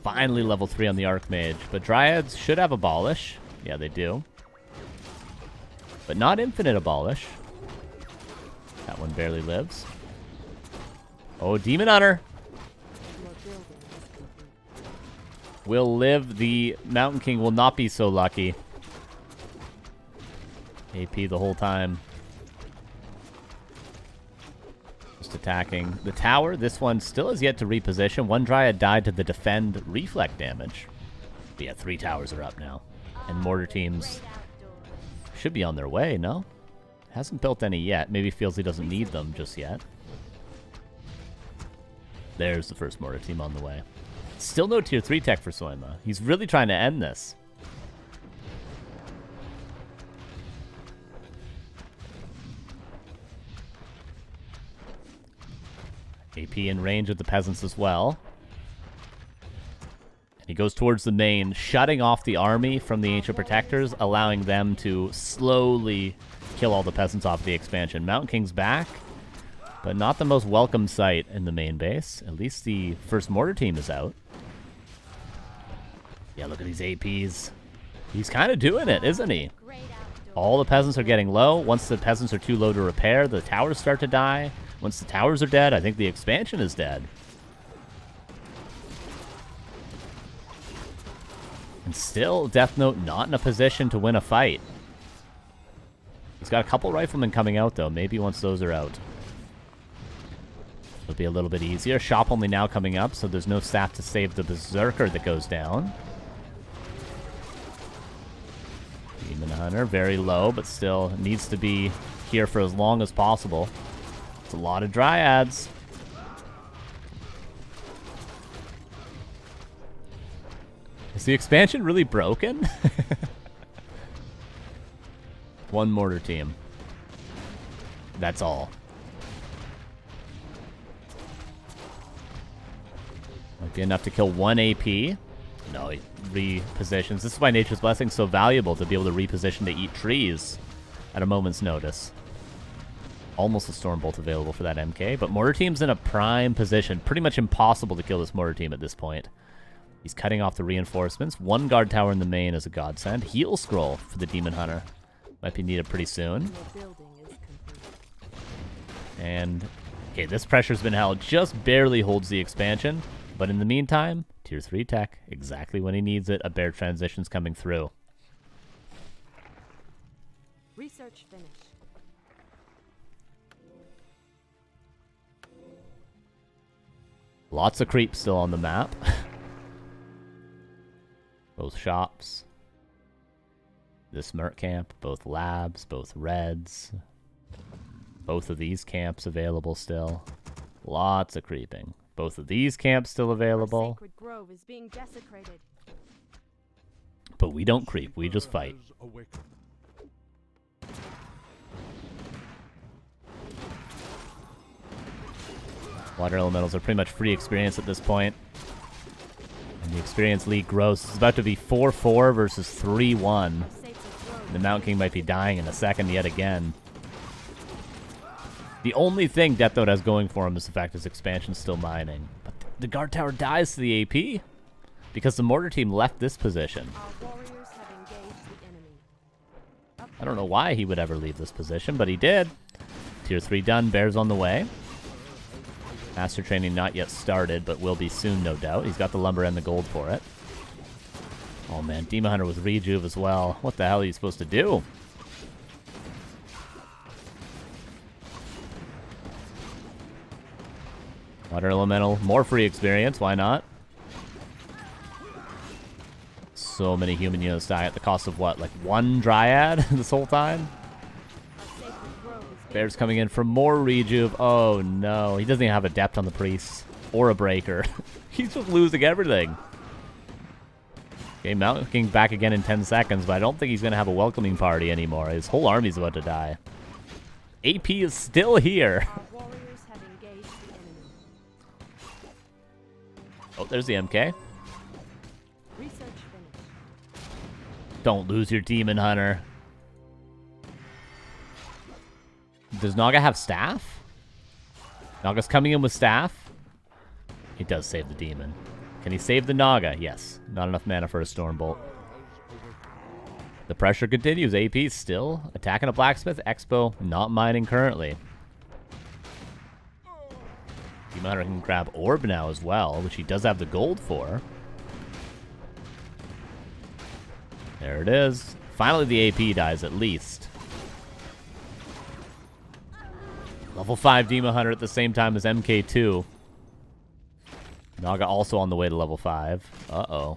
Finally level 3 on the Archmage, but Dryads should have Abolish. Yeah, they do. But not infinite Abolish. That one barely lives. Oh, Demon Hunter will live. The Mountain King will not be so lucky. AP the whole time. Just attacking the tower. This one still has yet to reposition. One Dryad died to the defend reflect damage. But yeah, 3 towers are up now. And mortar teams should be on their way, no? Hasn't built any yet. Maybe feels he doesn't need them just yet. There's the first mortar team on the way. Still no tier 3 tech for Soyma. He's really trying to end this. AP in range of the peasants as well. He goes towards the main, shutting off the army from the Ancient Protectors, allowing them to slowly kill all the peasants off the expansion. Mountain King's back, but not the most welcome sight in the main base. At least the first mortar team is out. Yeah, look at these APs. He's kind of doing it, isn't he? All the peasants are getting low. Once the peasants are too low to repair, the towers start to die. Once the towers are dead, I think the expansion is dead. And still, Deathnote not in a position to win a fight. He's got a couple riflemen coming out, though. Maybe once those are out, it'll be a little bit easier. Shop only now coming up, so there's no staff to save the Berserker that goes down. Demon Hunter, very low, but still needs to be here for as long as possible. It's a lot of Dryads. Is the expansion really broken? One mortar team. That's all. Might be enough to kill 1 AP. No, he repositions. This is why Nature's Blessing is so valuable, to be able to reposition to eat trees at a moment's notice. Almost a Stormbolt available for that MK, but Mortar Team's in a prime position. Pretty much impossible to kill this Mortar Team at this point. He's cutting off the reinforcements. 1 guard tower in the main is a godsend. Heal scroll for the Demon Hunter. Might be needed pretty soon. And, okay, this pressure's been held. Just barely holds the expansion. But in the meantime, Tier 3 tech, exactly when he needs it. A bear transition's coming through. Research finished. Lots of creep still on the map. Both shops. This Merc camp, both labs, both reds. Both of these camps available still. Lots of creeping. Both of these camps still available. Sacred Grove is being desecrated. But we don't creep, we just fight. Water elementals are pretty much free experience at this point. And the experience lead grows. It's about to be 4-4 versus 3-1. The Mountain King might be dying in a second yet again. The only thing Deathnote has going for him is the fact his expansion's still mining. But the guard tower dies to the AP because the mortar team left this position. Our warriors have engaged the enemy. I don't know why he would ever leave this position, but he did. Tier 3 done, bears on the way. Master training not yet started, but will be soon, no doubt. He's got the lumber and the gold for it. Oh man, Demon Hunter with rejuve as well. What the hell are you supposed to do? Water Elemental, more free experience, why not? So many human units die at the cost of what, like 1 Dryad this whole time? Bear's coming in for more rejuve. Oh no, he doesn't even have a Adept on the Priest. Or a Breaker. He's just losing everything. Okay, Mountain King back again in 10 seconds, but I don't think he's going to have a welcoming party anymore. His whole army's about to die. AP is still here. Our warriors have engaged the enemy. Oh, there's the MK. Research finished. Don't lose your Demon Hunter. Does Naga have staff? Naga's coming in with staff. He does save the demon. Can he save the Naga? Yes. Not enough mana for a Stormbolt. The pressure continues. AP still attacking a blacksmith. Expo not mining currently. Demon Hunter can grab Orb now as well, which he does have the gold for. There it is. Finally the AP dies at least. Level 5 Demon Hunter at the same time as MK2. Naga also on the way to level 5. Uh-oh.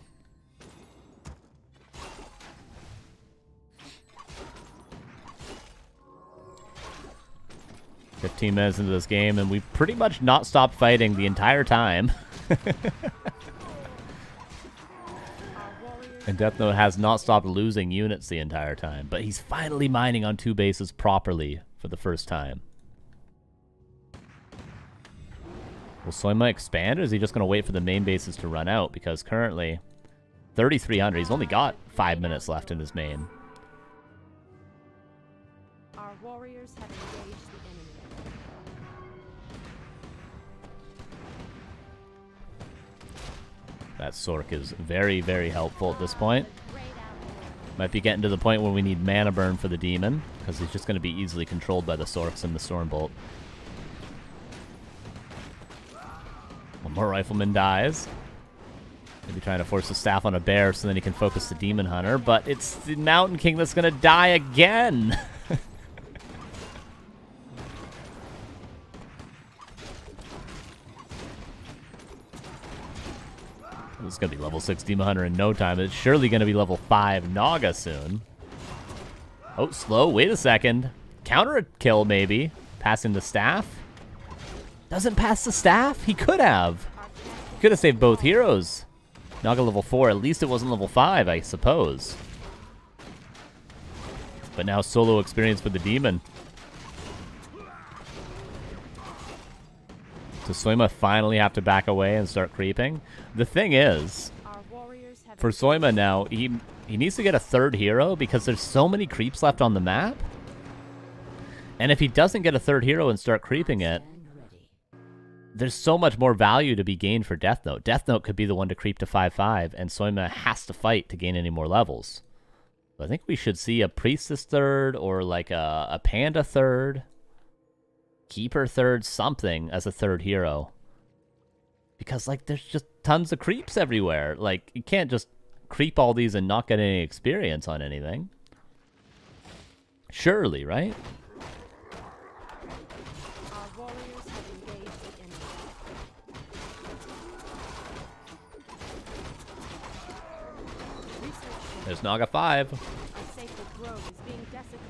"15 minutes into this game, and we've pretty much not stopped fighting the entire time." And Deathnote has not stopped losing units the entire time. But he's finally mining on 2 bases properly for the first time. Will Soyma expand, or is he just going to wait for the main bases to run out? Because currently, 3,300. He's only got 5 minutes left in his main. Our warriors have engaged the enemy. That Sork is very, very helpful at this point. Might be getting to the point where we need mana burn for the demon, because he's just going to be easily controlled by the Sorks and the Stormbolt. One more Rifleman dies. Maybe trying to force the staff on a bear so then he can focus the Demon Hunter, but it's the Mountain King that's going to die again! This is going to be level 6 Demon Hunter in no time. It's surely going to be level 5 Naga soon. Oh, slow. Wait a second. Counter kill, maybe. Passing the staff? Doesn't pass the staff? He could have. He could have saved both heroes. Naga level 4. At least it wasn't level 5, I suppose. But now solo experience for the demon. Does Soyma finally have to back away and start creeping? The thing is, for Soyma now, he needs to get a third hero because there's so many creeps left on the map. And if he doesn't get a third hero and start creeping it, there's so much more value to be gained for Deathnote. Deathnote could be the one to creep to 5/5, and Soyma has to fight to gain any more levels. So I think we should see a Priestess third or like a Panda third. Keeper third, something as a third hero. Because, like, there's just tons of creeps everywhere. Like, you can't just creep all these and not get any experience on anything. Surely, right? Our warriors have engaged the enemy. Research. There's Naga 5. A sacred grove is being desecrated.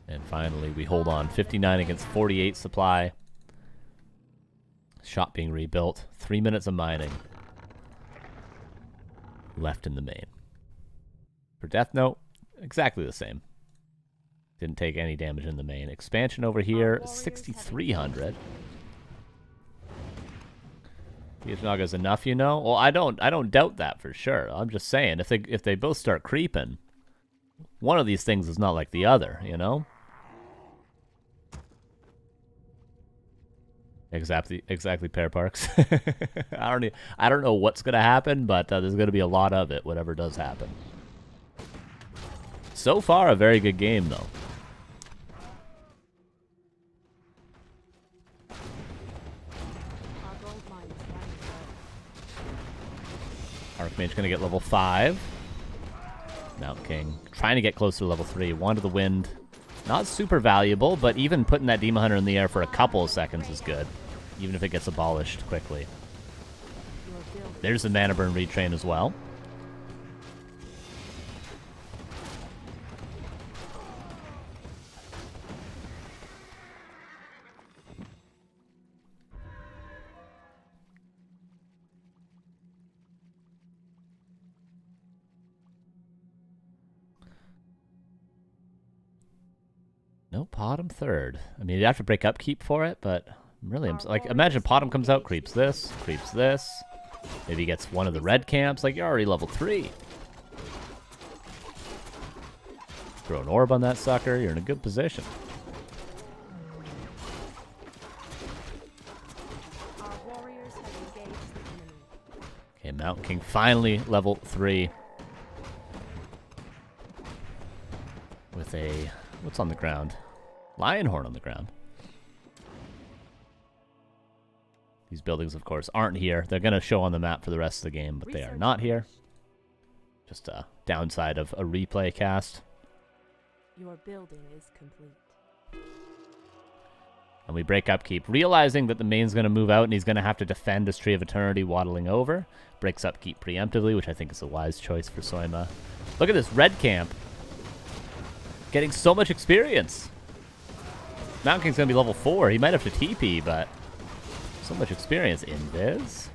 And finally, we hold on. 59 against 48 supply. Shop being rebuilt. 3 minutes of mining. Left in the main. For Deathnote, exactly the same. Didn't take any damage in the main. Expansion over here, 6,300. Naga's enough, you know? Well, I don't doubt that for sure. I'm just saying, if they both start creeping, one of these things is not like the other, you know? Exactly, Pair Parks. I don't know what's gonna happen, but there's gonna be a lot of it, whatever does happen. So far, a very good game, though. Our gold mine is running low. Archmage gonna get level 5. Mount King trying to get closer to level 3. Wand of the Wind. Not super valuable, but even putting that Demon Hunter in the air for a couple of seconds is good. Even if it gets abolished quickly. There's the Mana Burn retrain as well. No Potom third. I mean, you'd have to break upkeep for it, but really, like, imagine Potom comes out, creeps this. Maybe he gets one of the red camps. Like, you're already level 3. Throw an orb on that sucker. You're in a good position. Our warriors have engaged the enemy. Okay, Mountain King finally level 3. With a... what's on the ground? Lionhorn on the ground. These buildings, of course, aren't here. They're going to show on the map for the rest of the game, but they are not here. Just a downside of a replay cast. Your building is complete. And we break upkeep, realizing that the main's going to move out and he's going to have to defend his Tree of Eternity waddling over. Breaks upkeep preemptively, which I think is a wise choice for Soyma. Look at this red camp. Getting so much experience. Mountain King's going to be level 4. He might have to TP, but so much experience. Invis.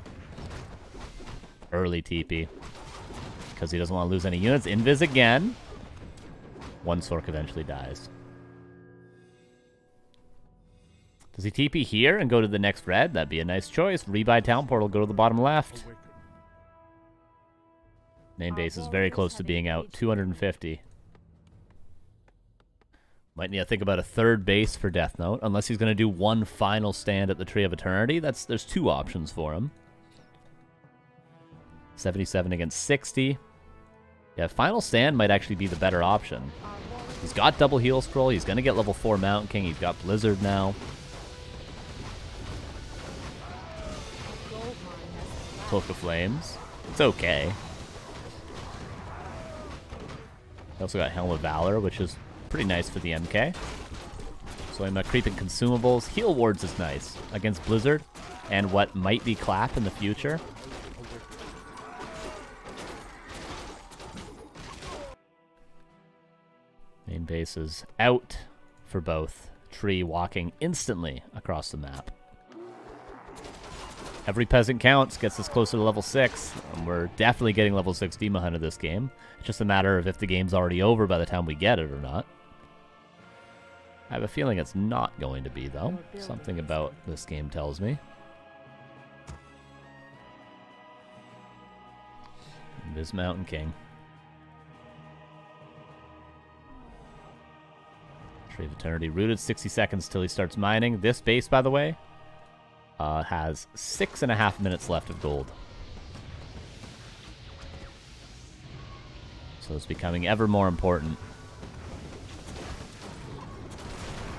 Early TP. Because he doesn't want to lose any units. Invis again. One Sork eventually dies. Does he TP here and go to the next red? That'd be a nice choice. Rebuy Town Portal, go to the bottom left. Main base is very close to being out. 250. Might need to think about a third base for Deathnote, unless he's going to do one final stand at the Tree of Eternity. There's 2 options for him. 77 against 60. Yeah, Final Stand might actually be the better option. He's got double heal scroll. He's going to get level 4 Mountain King. He's got Blizzard now. Cloak of Flames. It's okay. He also got Helm of Valor, which is pretty nice for the MK. So I'm creeping consumables. Heal wards is nice against Blizzard and what might be Clap in the future. Main base is out for both. Tree walking instantly across the map. Every peasant counts, gets us closer to level 6. And we're definitely getting level 6 Demon Hunter this game. It's just a matter of if the game's already over by the time we get it or not. I have a feeling it's not going to be, though. Something about this game tells me. This Mountain King. Tree of Eternity rooted 60 seconds till he starts mining. This base, by the way, has 6.5 minutes left of gold. So it's becoming ever more important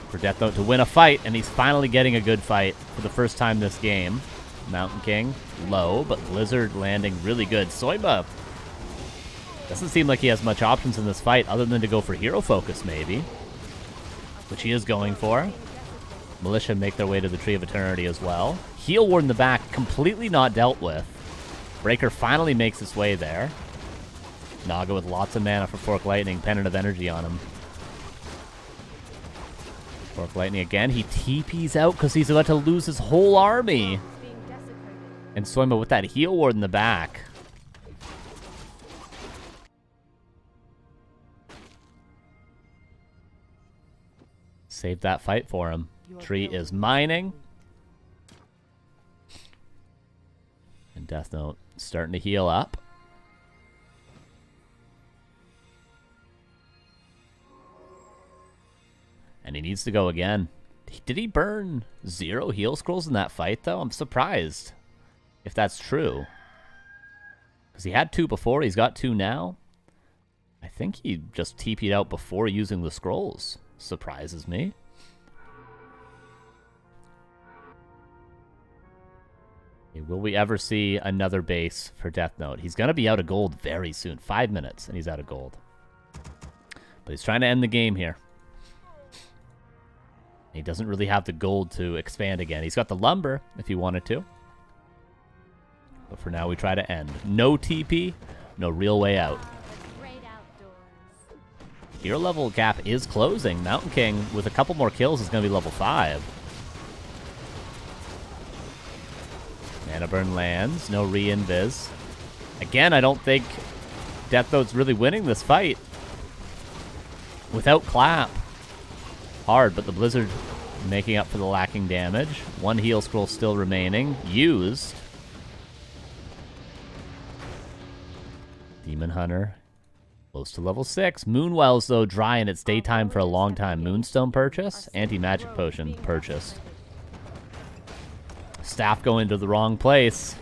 for Deathnote to win a fight, and he's finally getting a good fight for the first time this game. Mountain King, low, but Blizzard landing really good. Soyma doesn't seem like he has much options in this fight other than to go for hero focus, maybe. Which he is going for. Militia make their way to the Tree of Eternity as well. Heal Ward in the back, completely not dealt with. Breaker finally makes its way there. Naga with lots of mana for Fork Lightning, Pennant of Energy on him. Fork Lightning again, he TP's out because he's about to lose his whole army. And Soyma with that Heal Ward in the back. Save that fight for him. Tree is mining. And Deathnote starting to heal up. And he needs to go again. Did he burn 0 heal scrolls in that fight, though? I'm surprised if that's true. Because he had 2 before. He's got 2 now. I think he just TP'd out before using the scrolls. Surprises me. Will we ever see another base for Deathnote? He's going to be out of gold very soon. 5 minutes, and he's out of gold. But he's trying to end the game here. He doesn't really have the gold to expand again. He's got the lumber, if he wanted to. But for now, we try to end. No TP, no real way out. Hero level gap is closing. Mountain King, with a couple more kills, is going to be level 5. Mana Burn lands. No re-invis. Again, I don't think Deathnote's really winning this fight. Without Clap. Hard, but the Blizzard making up for the lacking damage. 1 heal scroll still remaining. Used. Demon Hunter. Close to level 6. Moonwell's, though, dry and it's daytime for a long time. Moonstone purchase. Anti-magic potion purchased. Staff going to the wrong place.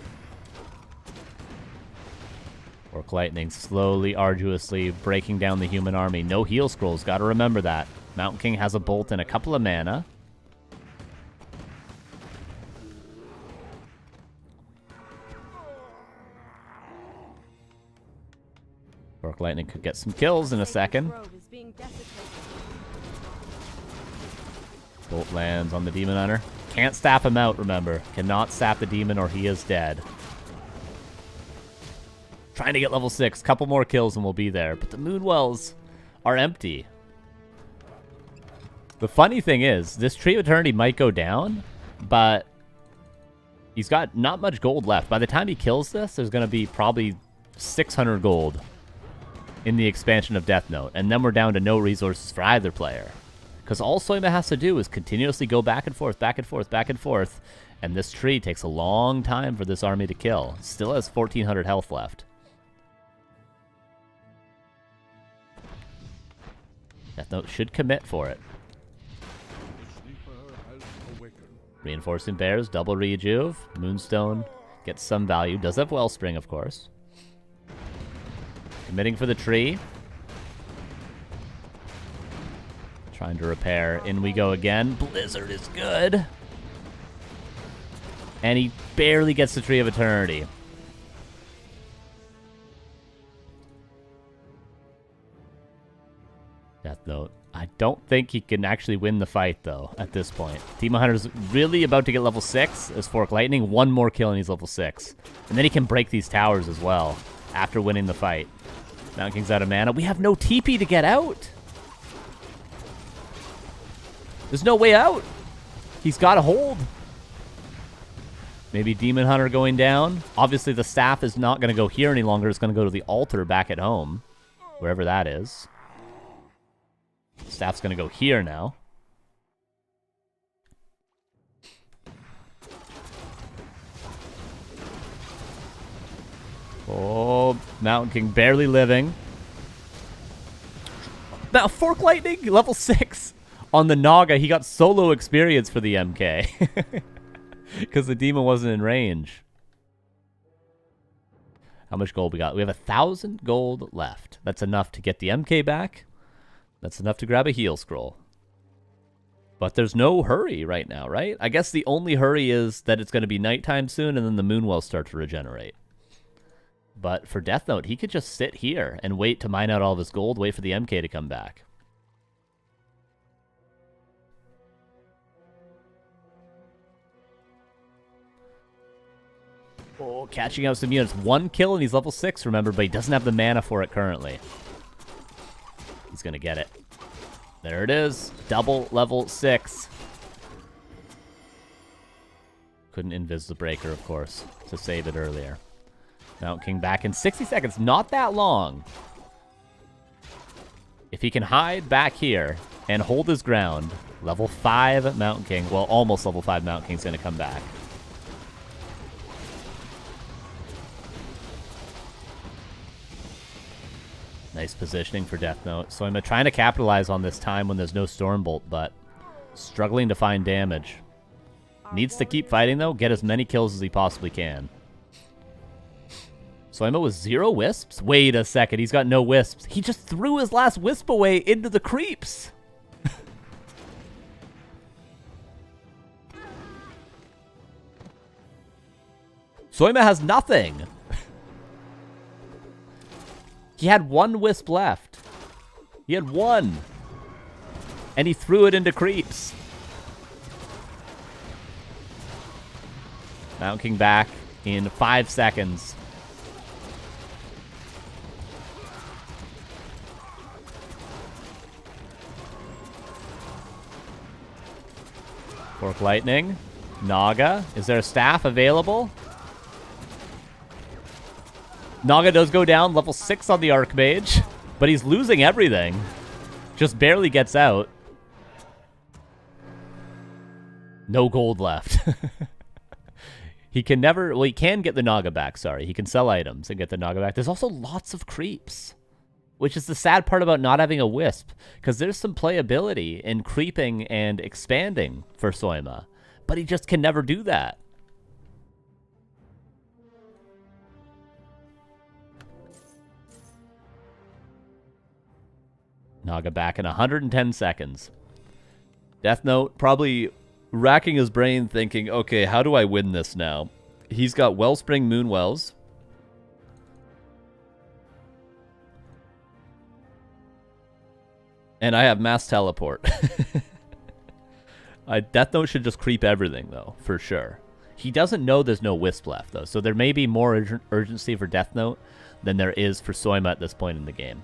Fork Lightning slowly, arduously breaking down the human army. No heal scrolls. Got to remember that. Mountain King has a bolt and a couple of mana. Fork Lightning could get some kills in a second. Bolt lands on the Demon Hunter. Can't staff him out, remember. Cannot staff the demon or he is dead. Trying to get level 6. Couple more kills and we'll be there. But the Moonwells are empty. The funny thing is, this Tree of Eternity might go down, but he's got not much gold left. By the time he kills this, there's going to be probably 600 gold in the expansion of Deathnote. And then we're down to no resources for either player. Because all Soyma has to do is continuously go back and forth, back and forth, back and forth. And this tree takes a long time for this army to kill. Still has 1,400 health left. Deathnote should commit for it. Reinforcing Bears, double rejuve. Moonstone gets some value. Does have Wellspring, of course. Committing for the tree. Trying to repair. In we go again. Blizzard is good. And he barely gets the Tree of Eternity. Deathnote. I don't think he can actually win the fight, though, at this point. Demon Hunter's really about to get level 6 as Fork Lightning. One more kill and he's level 6. And then he can break these towers as well after winning the fight. Mountain King's out of mana. We have no TP to get out. There's no way out. He's got to hold. Maybe Demon Hunter going down. Obviously, the staff is not going to go here any longer. It's going to go to the altar back at home, wherever that is. Staff's going to go here now. Oh, Mountain King barely living. Now, Fork Lightning, level 6. On the Naga, he got solo experience for the MK. Because the demon wasn't in range. How much gold we got? We have 1,000 gold left. That's enough to get the MK back. That's enough to grab a heal scroll. But there's no hurry right now, right? I guess the only hurry is that it's going to be nighttime soon and then the moon will start to regenerate. But for Deathnote, he could just sit here and wait to mine out all of his gold, wait for the MK to come back. Oh, catching out some units. One kill and he's level 6, remember, but he doesn't have the mana for it currently. He's going to get it. There it is. Double level 6. Couldn't invis the breaker, of course, to save it earlier. Mountain King back in 60 seconds. Not that long. If he can hide back here and hold his ground, level 5 Mountain King, well, almost level 5 Mountain King's going to come back. Nice positioning for Deathnote. So I'm trying to capitalize on this time when there's no Stormbolt, but struggling to find damage. Needs to keep fighting, though. Get as many kills as he possibly can. Soyma with 0 wisps? Wait a second. He's got no wisps. He just threw his last wisp away into the creeps. Soyma has nothing. He had 1 wisp left. He had 1. And he threw it into creeps. Mountain King back in 5 seconds. Fork Lightning. Naga. Is there a staff available? Naga does go down, level 6 on the Archmage, but he's losing everything. Just barely gets out. No gold left. He can never, well, he can get the Naga back, sorry. He can sell items and get the Naga back. There's also lots of creeps, which is the sad part about not having a Wisp, because there's some playability in creeping and expanding for Soyma, but he just can never do that. Naga back in 110 seconds. Deathnote probably racking his brain thinking, okay, how do I win this now? He's got Wellspring Moonwells. And I have Mass Teleport. Deathnote should just creep everything, though, for sure. He doesn't know there's no Wisp left, though, so there may be more urgency for Deathnote than there is for Soyma at this point in the game.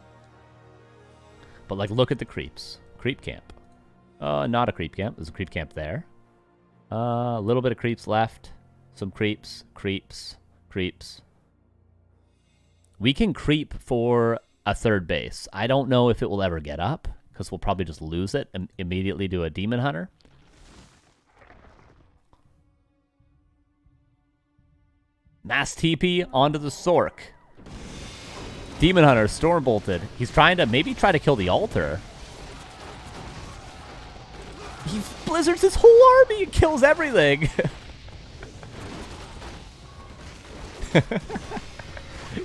But, like, look at the creeps. Creep camp. Not a creep camp. There's a creep camp there. A little bit of creeps left. Some creeps, creeps, creeps. We can creep for a third base. I don't know if it will ever get up, because we'll probably just lose it and immediately do a Demon Hunter. Mass TP onto the Sork. Demon Hunter, Storm Bolted. He's trying to maybe try to kill the altar. He blizzards his whole army and kills everything.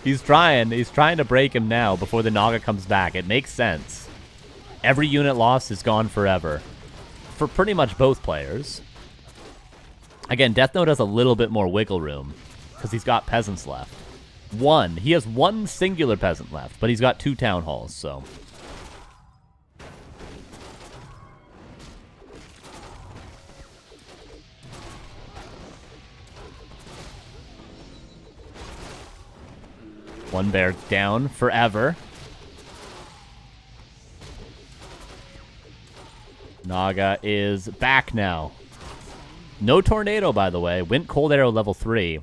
He's trying to break him now before the Naga comes back. It makes sense. Every unit lost is gone forever. For pretty much both players. Again, Deathnote has a little bit more wiggle room. Because he's got peasants left. He has one singular peasant left. But he's got 2 town halls, so... One bear down forever. Naga is back now. No tornado, by the way. Went cold arrow level 3.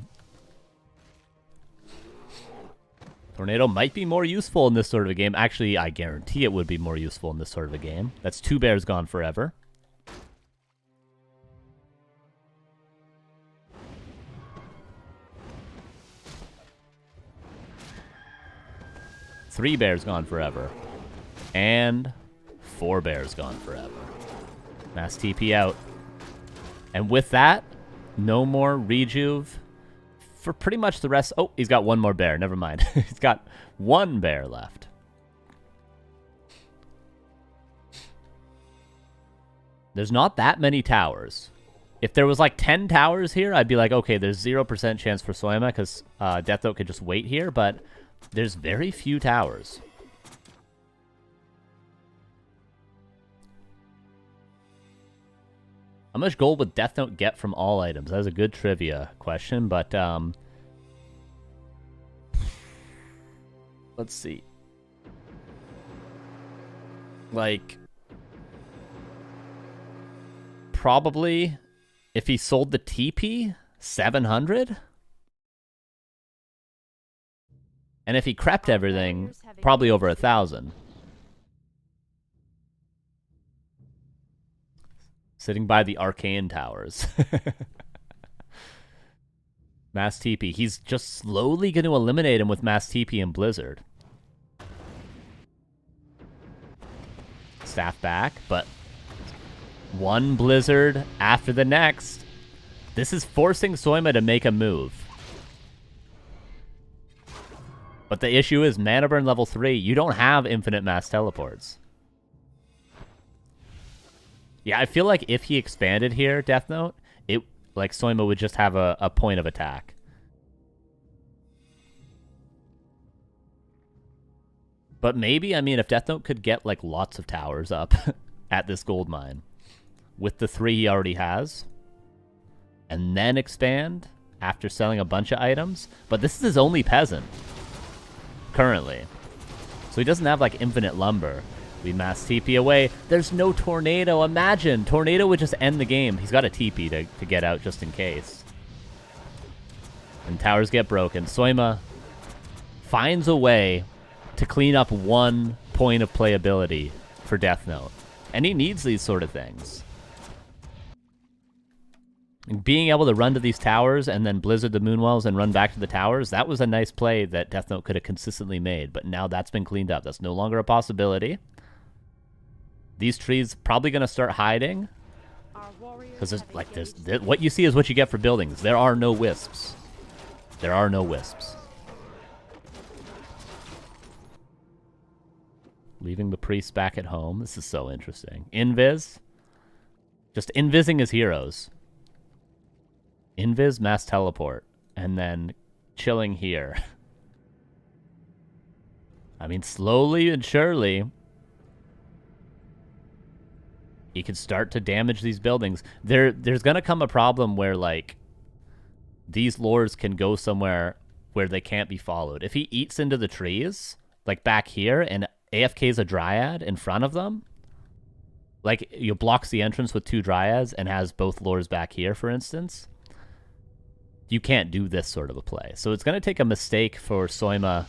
Tornado might be more useful in this sort of a game. Actually, I guarantee it would be more useful in this sort of a game. That's 2 bears gone forever. Three bears gone forever. And 4 bears gone forever. Mass TP out. And with that, no more rejuve for pretty much the rest. Oh, he's got 1 more bear. Never mind. He's got 1 bear left. There's not that many towers. If there was like 10 towers here, I'd be like, okay, there's 0% chance for Soyma because Deathnote could just wait here, but there's very few towers. How much gold would Deathnote get from all items? That's a good trivia question, but let's see. Like, probably if he sold the TP, 700? And if he crept everything, probably over 1,000. Sitting by the arcane towers. Mass TP. He's just slowly going to eliminate him with Mass TP and Blizzard. Staff back, but 1 Blizzard after the next. This is forcing Soyma to make a move. But the issue is mana burn level 3. You don't have infinite mass teleports. Yeah, I feel like if he expanded here, Deathnote, it like Soyma would just have a point of attack. But maybe, I mean, if Deathnote could get like lots of towers up at this gold mine with the 3 he already has, and then expand after selling a bunch of items. But this is his only peasant currently. So he doesn't have like infinite lumber. We mass TP away. There's no tornado. Imagine. Tornado would just end the game. He's got a TP to get out just in case. And towers get broken. Soyma finds a way to clean up 1 point of playability for Deathnote. And he needs these sort of things. And being able to run to these towers and then blizzard the Moonwells and run back to the towers, that was a nice play that Deathnote could have consistently made. But now that's been cleaned up. That's no longer a possibility. These trees probably going to start hiding. Because like what you see is what you get for buildings. There are no wisps. There are no wisps. Leaving the priests back at home. This is so interesting. Invis. Just invising his heroes. Invis, mass teleport, and then chilling here. I mean, slowly and surely, he can start to damage these buildings. There's going to come a problem where, like, these lords can go somewhere where they can't be followed. If he eats into the trees, like back here, and AFK's a Dryad in front of them, like, you blocks the entrance with 2 Dryads and has both lords back here, for instance, you can't do this sort of a play. So it's going to take a mistake for Soyma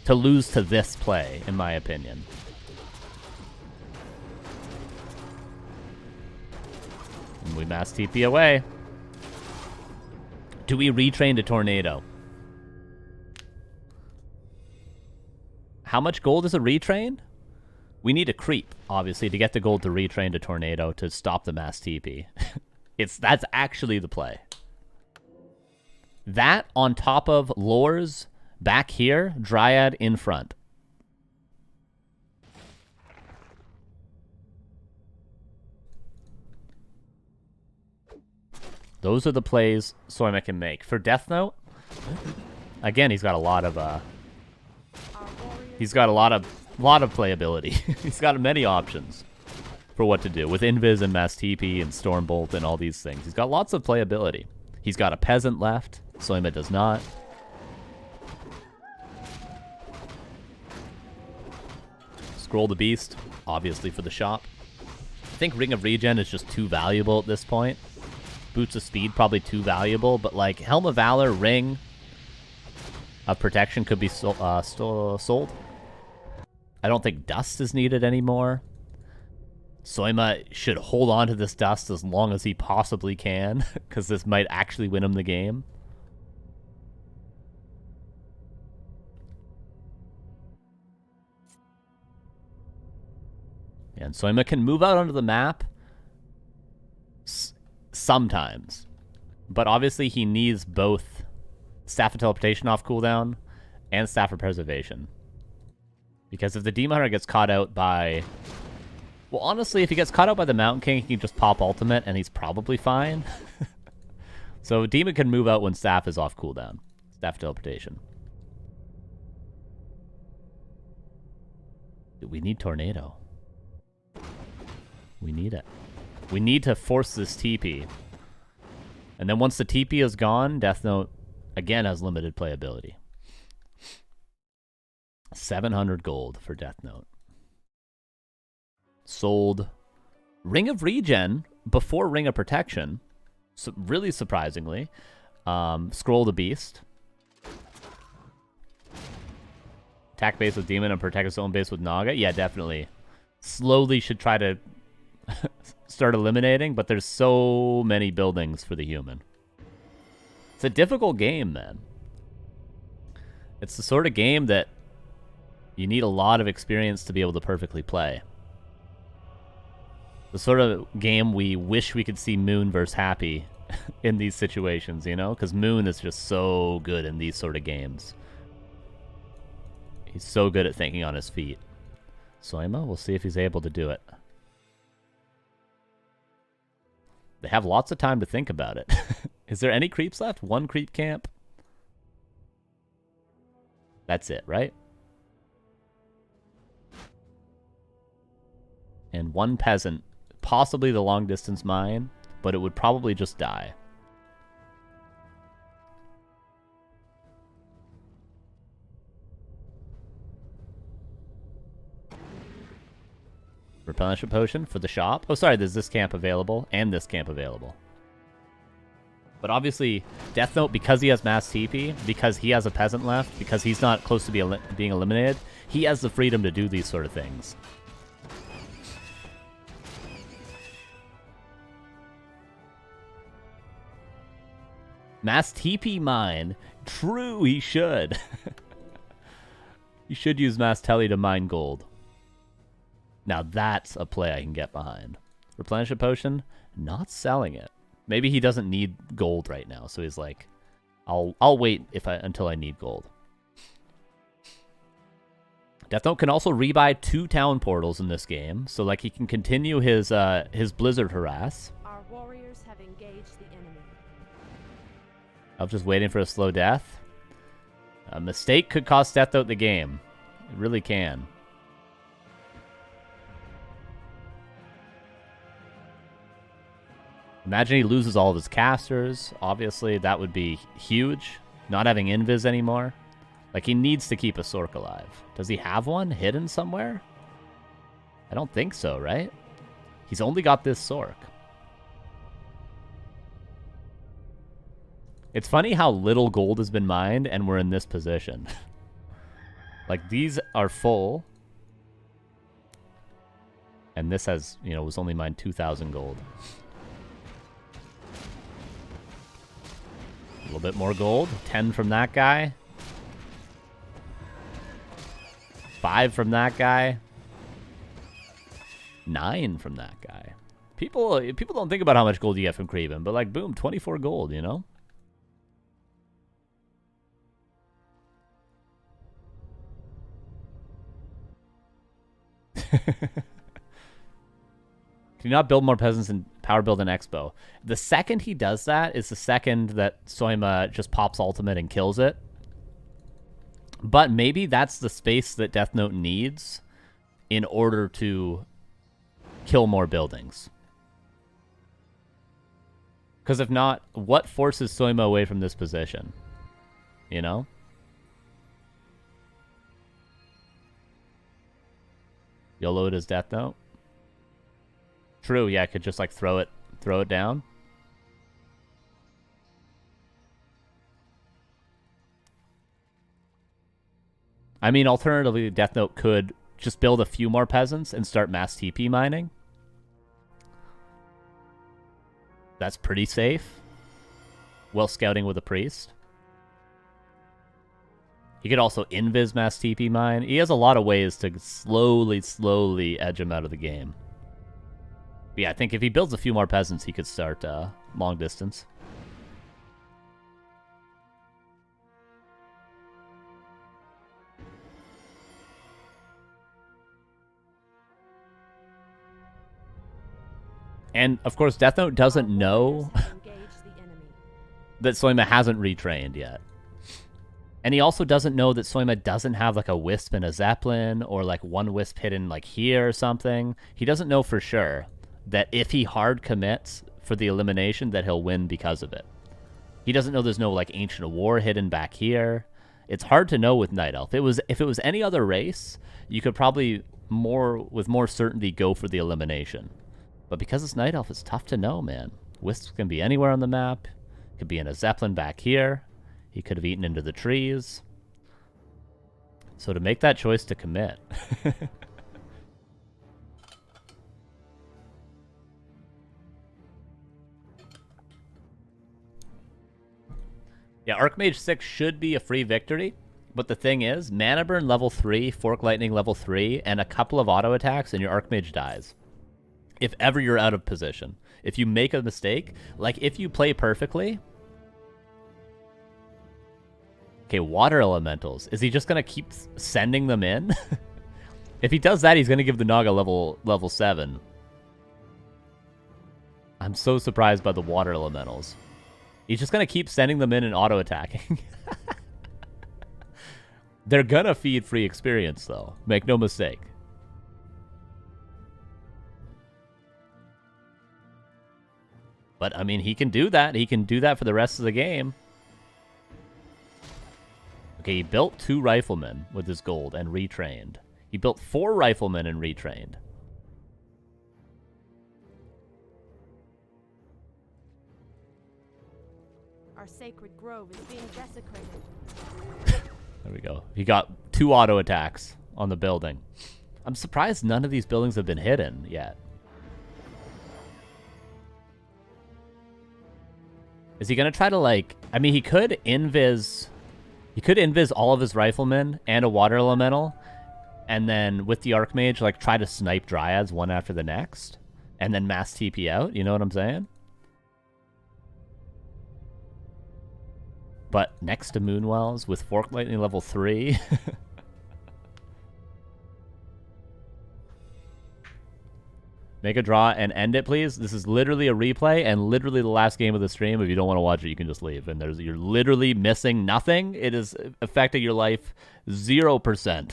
to lose to this play, in my opinion. And we mass TP away. Do we retrain to Tornado? How much gold is a retrain? We need a creep, obviously, to get the gold to retrain to Tornado to stop the mass TP. That's actually the play. That on top of Lores back here, Dryad in front. Those are the plays Soyma can make. For Deathnote, again, he's got a lot of playability. He's got many options for what to do with Invis and Mass TP and Stormbolt and all these things. He's got lots of playability. He's got a Peasant left. Soyma does not. Scroll the Beast, obviously for the shop. I think Ring of Regen is just too valuable at this point. Boots of Speed probably too valuable, but like Helm of Valor, Ring of Protection could be sold. I don't think Dust is needed anymore. Soyma should hold on to this Dust as long as he possibly can, because this might actually win him the game. And Soyma can move out onto the map sometimes. But obviously he needs both Staff of Teleportation off cooldown and Staff of Preservation. Because if the Demon Hunter gets caught out by... Well, honestly, if he gets caught out by the Mountain King, he can just pop ultimate and he's probably fine. So Demon can move out when Staff is off cooldown. Staff of Teleportation. We need Tornado. We need it. We need to force this TP. And then once the TP is gone, Deathnote again has limited playability. 700 gold for Deathnote. Sold Ring of Regen before Ring of Protection. So really surprisingly. Scroll the Beast. Attack base with Demon and protect his own base with Naga. Yeah, definitely. Slowly should try to start eliminating, but there's so many buildings for the human. It's a difficult game, man. It's the sort of game that you need a lot of experience to be able to perfectly play. The sort of game we wish we could see Moon versus Happy in these situations, you know? Because Moon is just so good in these sort of games. He's so good at thinking on his feet. Soyma, we'll see if he's able to do it. They have lots of time to think about it. Is there any creeps left? One creep camp? That's it, right? And one peasant. Possibly the long distance mine, but it would probably just die. Replenishment potion for the shop. Oh, sorry, there's this camp available and this camp available. But obviously, Deathnote, because he has mass TP, because he has a peasant left, because he's not close to being eliminated, he has the freedom to do these sort of things. Mass TP mine. True, he should. He should use Mass Telly to mine gold. Now that's a play I can get behind. Replenishment potion, not selling it. Maybe he doesn't need gold right now, so he's like, I'll wait until I need gold. Deathnote can also rebuy 2 town portals in this game, so like he can continue his blizzard harass. Our warriors have engaged the enemy. I'm just waiting for a slow death. A mistake could cost Deathnote the game. It really can. Imagine he loses all of his casters. Obviously, that would be huge. Not having Invis anymore. Like, he needs to keep a Sork alive. Does he have one hidden somewhere? I don't think so, right? He's only got this Sork. It's funny how little gold has been mined, and we're in this position. Like, these are full. And this has, you know, was only mined 2,000 gold. A little bit more gold. 10 from that guy. 5 from that guy. 9 from that guy. People don't think about how much gold you get from Kraven, but like, boom, 24 gold, you know? Do not build more peasants in Power Build and Expo. The second he does that is the second that Soyma just pops ultimate and kills it. But maybe that's the space that Deathnote needs in order to kill more buildings. Because if not, what forces Soyma away from this position? You know? YOLO it as Deathnote. True, yeah, I could just like throw it down. I mean, alternatively, Deathnote could just build a few more peasants and start mass TP mining. That's pretty safe. Well, scouting with a priest. He could also invis mass TP mine. He has a lot of ways to slowly edge him out of the game. But yeah, I think if he builds a few more peasants, he could start long distance. And, of course, Deathnote doesn't know that Soyma hasn't retrained yet. And he also doesn't know that Soyma doesn't have, like, a Wisp and a Zeppelin or, like, one Wisp hidden, like, here or something. He doesn't know for sure that if he hard commits for the elimination, that he'll win because of it. He doesn't know there's no, like, Ancient War hidden back here. It's hard to know with Night Elf. If it was any other race, you could probably with more certainty go for the elimination. But because it's Night Elf, it's tough to know, man. Wisp can be anywhere on the map. Could be in a Zeppelin back here. He could have eaten into the trees. So to make that choice to commit. Yeah, Archmage 6 should be a free victory. But the thing is, Mana Burn level 3, Fork Lightning level 3, and a couple of auto attacks and your Archmage dies. If ever you're out of position. If you make a mistake, like if you play perfectly... Okay, Water Elementals. Is he just going to keep sending them in? If he does that, he's going to give the Naga level 7. I'm so surprised by the Water Elementals. He's just going to keep sending them in and auto-attacking. They're going to feed free experience, though. Make no mistake. But, I mean, he can do that. He can do that for the rest of the game. Okay, he built 2 riflemen with his gold and retrained. He built 4 riflemen and retrained. Our sacred grove is being desecrated. There we go. He got 2 auto attacks on the building. I'm surprised none of these buildings have been hidden yet. Is he going to try to, like... I mean, he could invis... He could invis all of his riflemen and a water elemental, and then with the Archmage, like, try to snipe Dryads one after the next, and then mass TP out, you know what I'm saying? But next to Moonwells with Fork Lightning level 3... Make a draw and end it, please. This is literally a replay and literally the last game of the stream. If you don't want to watch it, you can just leave. And you're literally missing nothing. It is affecting your life 0%.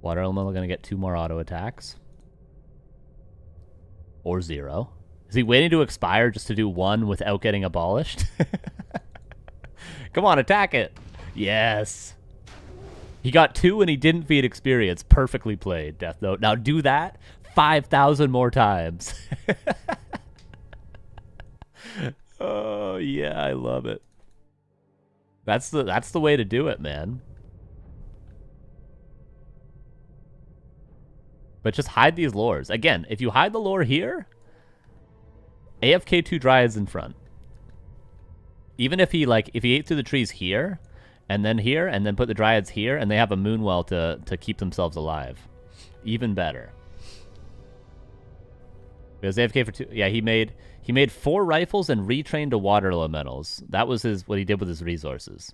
Water Elemental going to get 2 more auto attacks. Or 0. Is he waiting to expire just to do 1 without getting abolished? Come on, attack it. Yes. He got 2 and he didn't feed experience. Perfectly played, Deathnote. Now do that 5,000 more times. Oh, yeah, I love it. That's the way to do it, man. But just hide these lores. Again, if you hide the lore here, AFK 2 Dryads in front. Even if he ate through the trees here, and then put the Dryads here, and they have a Moonwell to keep themselves alive. Even better. Because AFK for 2... Yeah, he made 4 rifles and retrained to water elementals. That was what he did with his resources.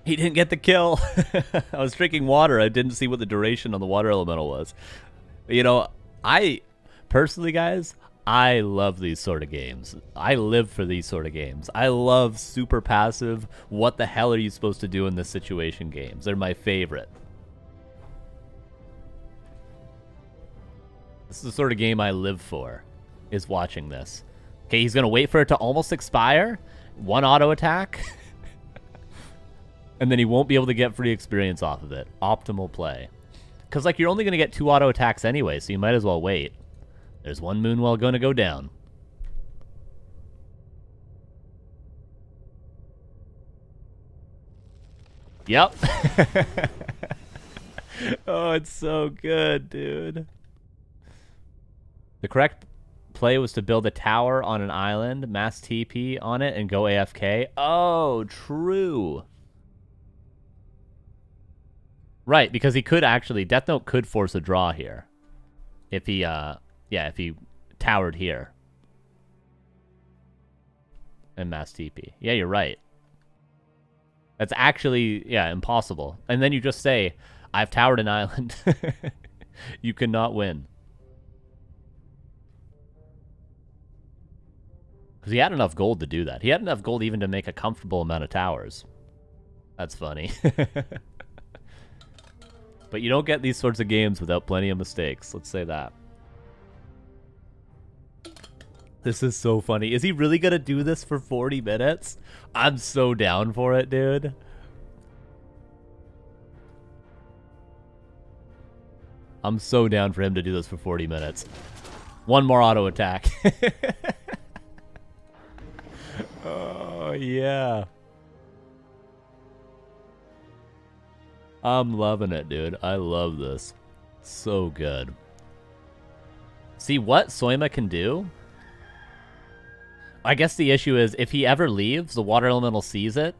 He didn't get the kill. I was drinking water. I didn't see what the duration on the water elemental was. You know, I personally, guys, I love these sort of games. I live for these sort of games. I love super passive, what the hell are you supposed to do in this situation games. They're my favorite. This is the sort of game I live for, is watching this. Okay, he's going to wait for it to almost expire. One auto attack. And then he won't be able to get free experience off of it. Optimal play. Because, like, you're only going to get 2 auto attacks anyway, so you might as well wait. There's one Moonwell going to go down. Yep. Oh, it's so good, dude. The correct play was to build a tower on an island, mass TP on it, and go AFK. Oh, true. Right, because he could actually... Deathnote could force a draw here. If he, yeah, if he towered here. And mass TP. Yeah, you're right. That's actually, yeah, impossible. And then you just say, I've towered an island. You cannot win. Because he had enough gold to do that. He had enough gold even to make a comfortable amount of towers. That's funny. But you don't get these sorts of games without plenty of mistakes. Let's say that. This is so funny. Is he really going to do this for 40 minutes? I'm so down for it, dude. I'm so down for him to do this for 40 minutes. One more auto attack. Oh, yeah. I'm loving it, dude. I love this. So good. See what Soyma can do? I guess the issue is if he ever leaves, the water elemental sees it,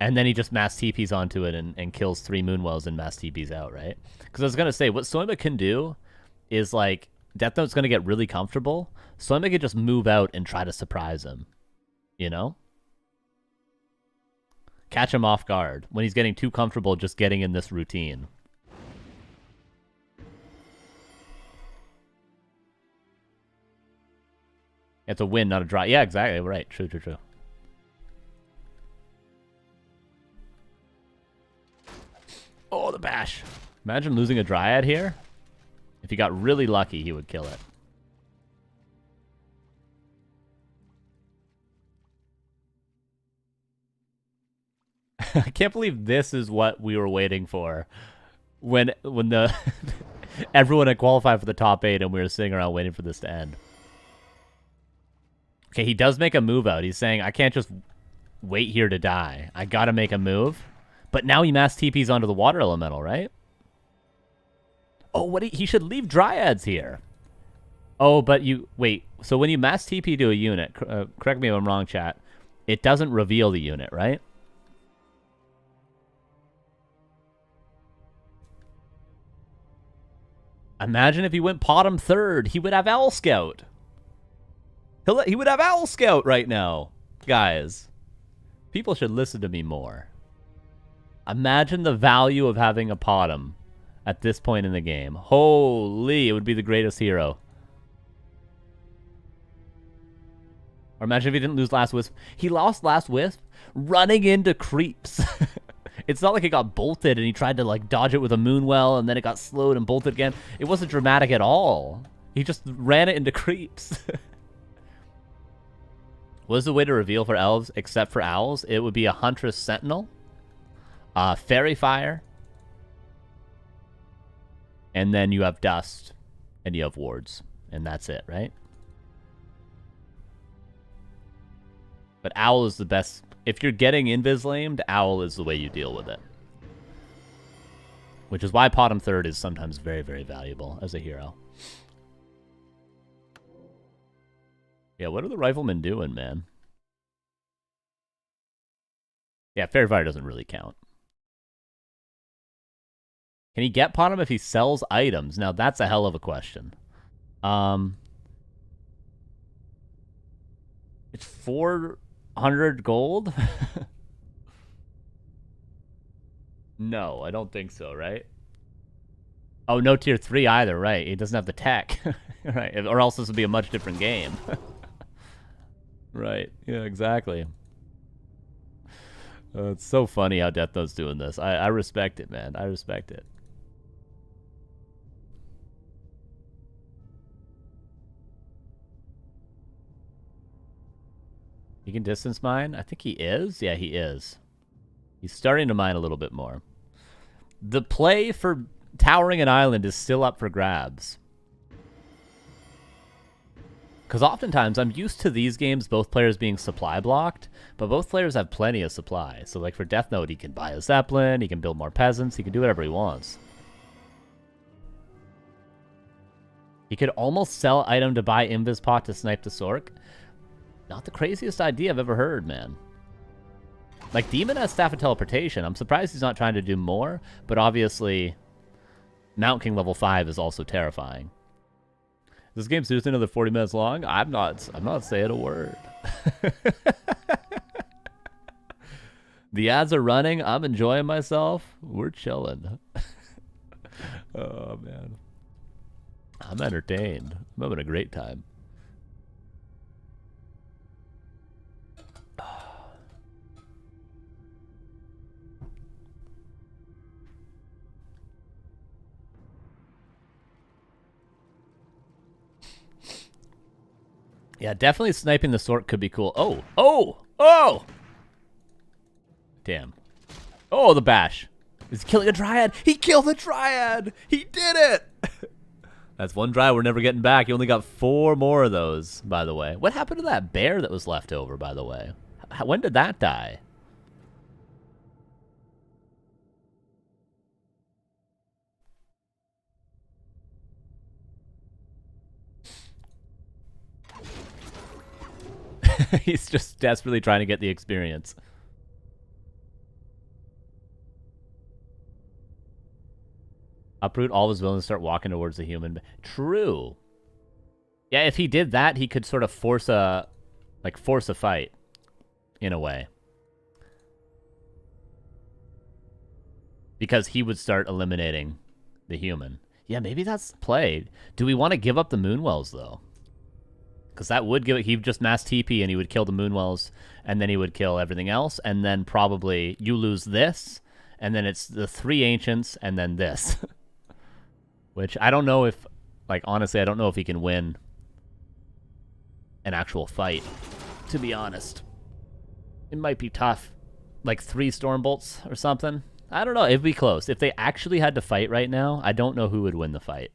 and then he just mass TPs onto it and kills 3 Moonwells and mass TPs out, right? Because I was going to say, what Soyma can do is, like, Deathnote's going to get really comfortable. Soyma can just move out and try to surprise him. You know? Catch him off guard when he's getting too comfortable just getting in this routine. It's a win, not a draw. Yeah, exactly. Right. True, true, true. Oh, the bash. Imagine losing a Dryad here. If he got really lucky, he would kill it. I can't believe this is what we were waiting for when the everyone had qualified for the top 8 and we were sitting around waiting for this to end. Okay, he does make a move out. He's saying, I can't just wait here to die. I gotta make a move. But now he mass TPs onto the water elemental, right? Oh, what he should leave Dryads here. Oh, but you... Wait, so when you mass TP to a unit, correct me if I'm wrong, chat, it doesn't reveal the unit, right? Imagine if he went bottom 3rd. He would have Owl Scout. He would have Owl Scout right now. Guys, people should listen to me more. Imagine the value of having a Potom at this point in the game. Holy, it would be the greatest hero. Or imagine if he didn't lose Last Wisp. He lost Last Wisp running into creeps. It's not like it got bolted and he tried to, like, dodge it with a Moonwell and then it got slowed and bolted again. It wasn't dramatic at all. He just ran it into creeps. What is the way to reveal for elves except for owls? It would be a Huntress Sentinel, Fairy Fire, and then you have Dust, and you have Wards, and that's it, right? But Owl is the best. If you're getting Invis-lamed, Owl is the way you deal with it. Which is why Potom 3rd is sometimes very, very valuable as a hero. Yeah, what are the Riflemen doing, man? Yeah, Fairy Fire doesn't really count. Can he get Potom if he sells items? Now, that's a hell of a question. It's 400 gold? No, I don't think so, right? Oh, no tier 3 either, right? He doesn't have the tech. Right, or else this would be a much different game. Right, yeah, exactly. It's so funny how Deathnote's doing this. I respect it, man. I respect it. He can distance mine? I think he is. Yeah, he is. He's starting to mine a little bit more. The play for towering an island is still up for grabs. Because oftentimes I'm used to these games, both players being supply blocked, but both players have plenty of supply. So like for Deathnote, he can buy a Zeppelin, he can build more peasants, he can do whatever he wants. He could almost sell item to buy Invis Pot to snipe the Sork. Not the craziest idea I've ever heard, man. Like, Demon has Staff of Teleportation. I'm surprised he's not trying to do more, but obviously, Mount King level 5 is also terrifying. This game's seriously another 40 minutes long? I'm not saying a word. The ads are running. I'm enjoying myself. We're chilling. Oh, man. I'm entertained. I'm having a great time. Yeah, definitely sniping the Sork could be cool. Oh! Oh! Oh! Damn. Oh, the bash. He's killing a Dryad. He killed the Dryad! He did it! That's one Dryad we're never getting back. You only got 4 more of those, by the way. What happened to that bear that was left over, by the way? When did that die? He's just desperately trying to get the experience. Uproot all of his villains and start walking towards the human. True. Yeah, if he did that, he could sort of force a fight, in a way. Because he would start eliminating the human. Yeah, maybe that's the play. Do we want to give up the Moonwells, though? Because that would give it... He'd just mass TP and he would kill the Moonwells, and then he would kill everything else, and then probably you lose this, and then it's the 3 Ancients, and then this. Which I don't know if... Like, honestly, I don't know if he can win an actual fight, to be honest. It might be tough. Like 3 Stormbolts or something. I don't know. It'd be close. If they actually had to fight right now, I don't know who would win the fight.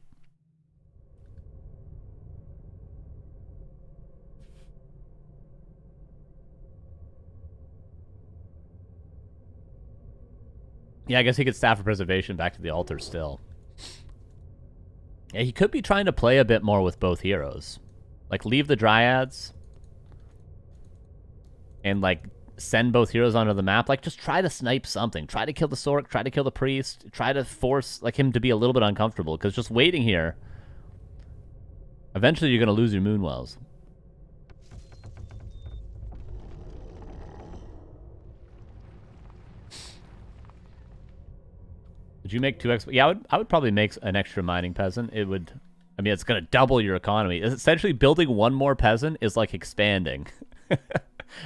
Yeah, I guess he could Staff of Preservation back to the altar still. Yeah, he could be trying to play a bit more with both heroes. Like, leave the Dryads. And, like, send both heroes onto the map. Like, just try to snipe something. Try to kill the Sork. Try to kill the Priest. Try to force, like, him to be a little bit uncomfortable. Because just waiting here, eventually you're going to lose your Moonwells. Would you make 2x? Yeah, I would probably make an extra mining peasant. It would... I mean, it's going to double your economy. Essentially, building one more peasant is like expanding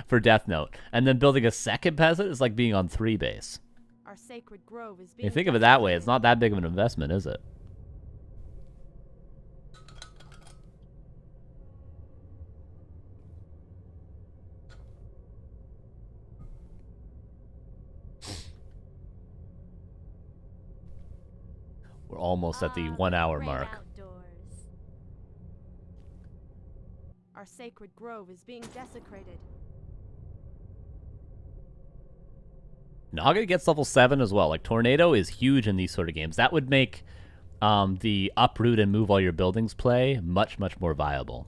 for Deathnote. And then building a second peasant is like being on 3 base. Our sacred grove is being... You think of it that way, it's not that big of an investment, is it? We're almost at the 1 hour mark. Outdoors. Our sacred grove is being desecrated. Naga gets level 7 as well. Like, Tornado is huge in these sort of games. That would make the uproot and move all your buildings play much, much more viable.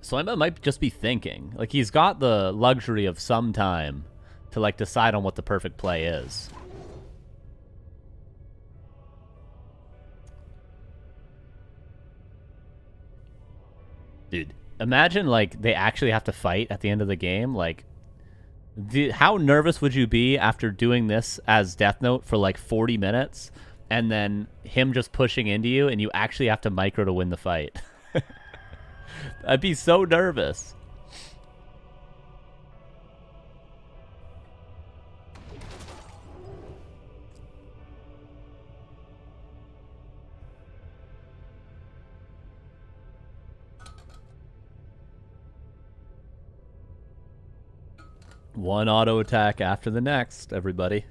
Soyma might just be thinking. Like, he's got the luxury of some time to, like, decide on what the perfect play is. Dude, imagine, like, they actually have to fight at the end of the game. Like, How nervous would you be after doing this as Deathnote for like 40 minutes and then him just pushing into you and you actually have to micro to win the fight? I'd be so nervous. One auto attack after the next, everybody.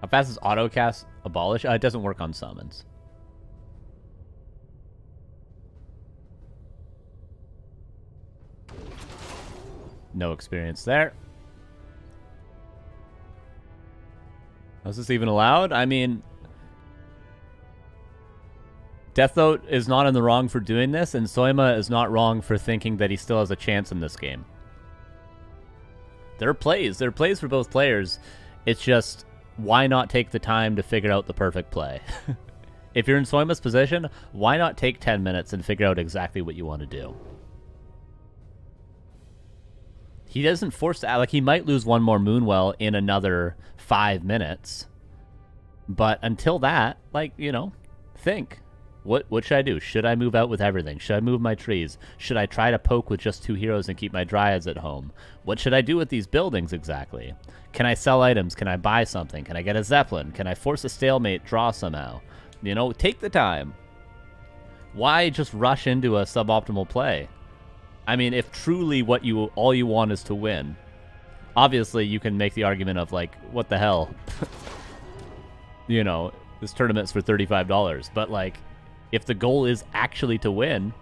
How fast is autocast abolish? It doesn't work on summons. No experience there. Is this even allowed? I mean, Deathnote is not in the wrong for doing this, and Soyma is not wrong for thinking that he still has a chance in this game. There are plays for both players. It's just, why not take the time to figure out the perfect play? If you're in Soyma's position, why not take 10 minutes and figure out exactly what you want to do? He doesn't force to, like, he might lose one more Moonwell in another 5 minutes. But until that, like, you know, think. What should I do? Should I move out with everything? Should I move my trees? Should I try to poke with just 2 heroes and keep my dryads at home? What should I do with these buildings exactly? Can I sell items? Can I buy something? Can I get a Zeppelin? Can I force a stalemate draw somehow? You know, take the time. Why just rush into a suboptimal play? I mean, if truly all you want is to win, obviously you can make the argument of, like, what the hell? You know, this tournament's for $35. But, like, if the goal is actually to win,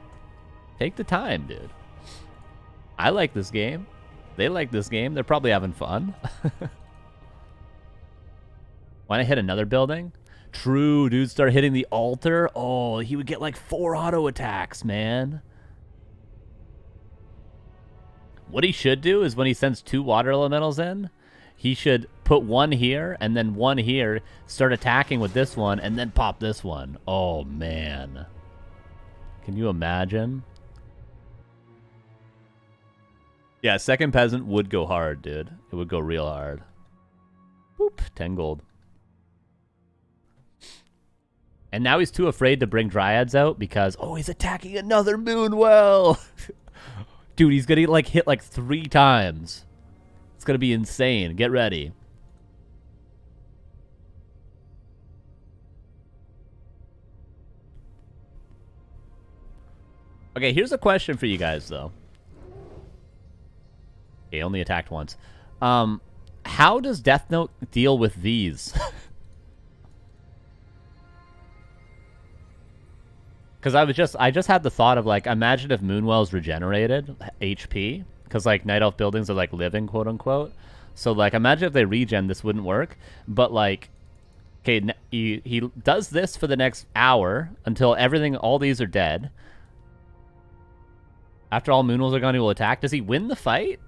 take the time, dude. I like this game. They like this game. They're probably having fun. Want to hit another building? True, dude. Start hitting the altar. Oh, he would get like 4 auto attacks, man. What he should do is when he sends 2 water elementals in, he should put 1 here and then 1 here, start attacking with this one, and then pop this one. Oh, man. Can you imagine? Yeah, second peasant would go hard, dude. It would go real hard. Boop, 10 gold. And now he's too afraid to bring dryads out because, oh, he's attacking another Moonwell. Dude, he's gonna like hit like 3 times. It's gonna be insane. Get ready. Okay, here's a question for you guys, though. Okay, only attacked once. How does Deathnote deal with these? Because I just had the thought of, like, imagine if Moonwell's regenerated HP, because, like, Night Elf buildings are, like, living, quote-unquote. So, like, imagine if they regen, this wouldn't work. But, like, okay, he does this for the next hour until all these are dead. After all Moonwells are gone, he will attack. Does he win the fight?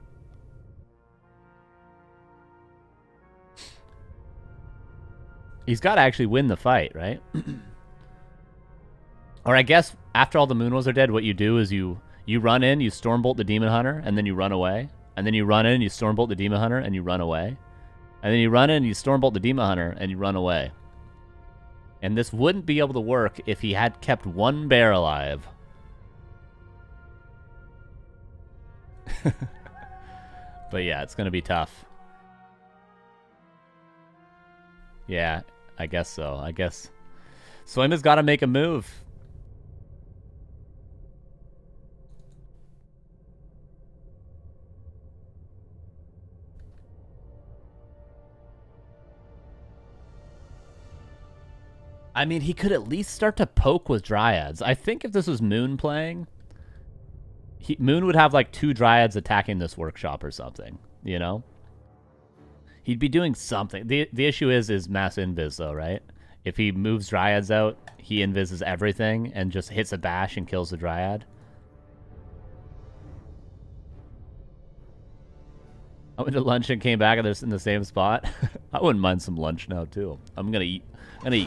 He's got to actually win the fight, right? Or I guess after all the Moonwells are dead, what you do is you run in, you Stormbolt the Demon Hunter, and then you run away. And then you run in, you Stormbolt the Demon Hunter, and you run away. And then you run in, you Stormbolt the Demon Hunter, and you run away. And this wouldn't be able to work if he had kept 1 bear alive. But yeah, it's going to be tough. Yeah, I guess so. I guess Soyma's got to make a move. I mean, he could at least start to poke with dryads. I think if this was Moon playing, Moon would have like 2 dryads attacking this workshop or something, you know? He'd be doing something. The issue is mass invis, though, right? If he moves dryads out, he invises everything and just hits a bash and kills the dryad. I went to lunch and came back and they're in the same spot. I wouldn't mind some lunch now too. I'm gonna eat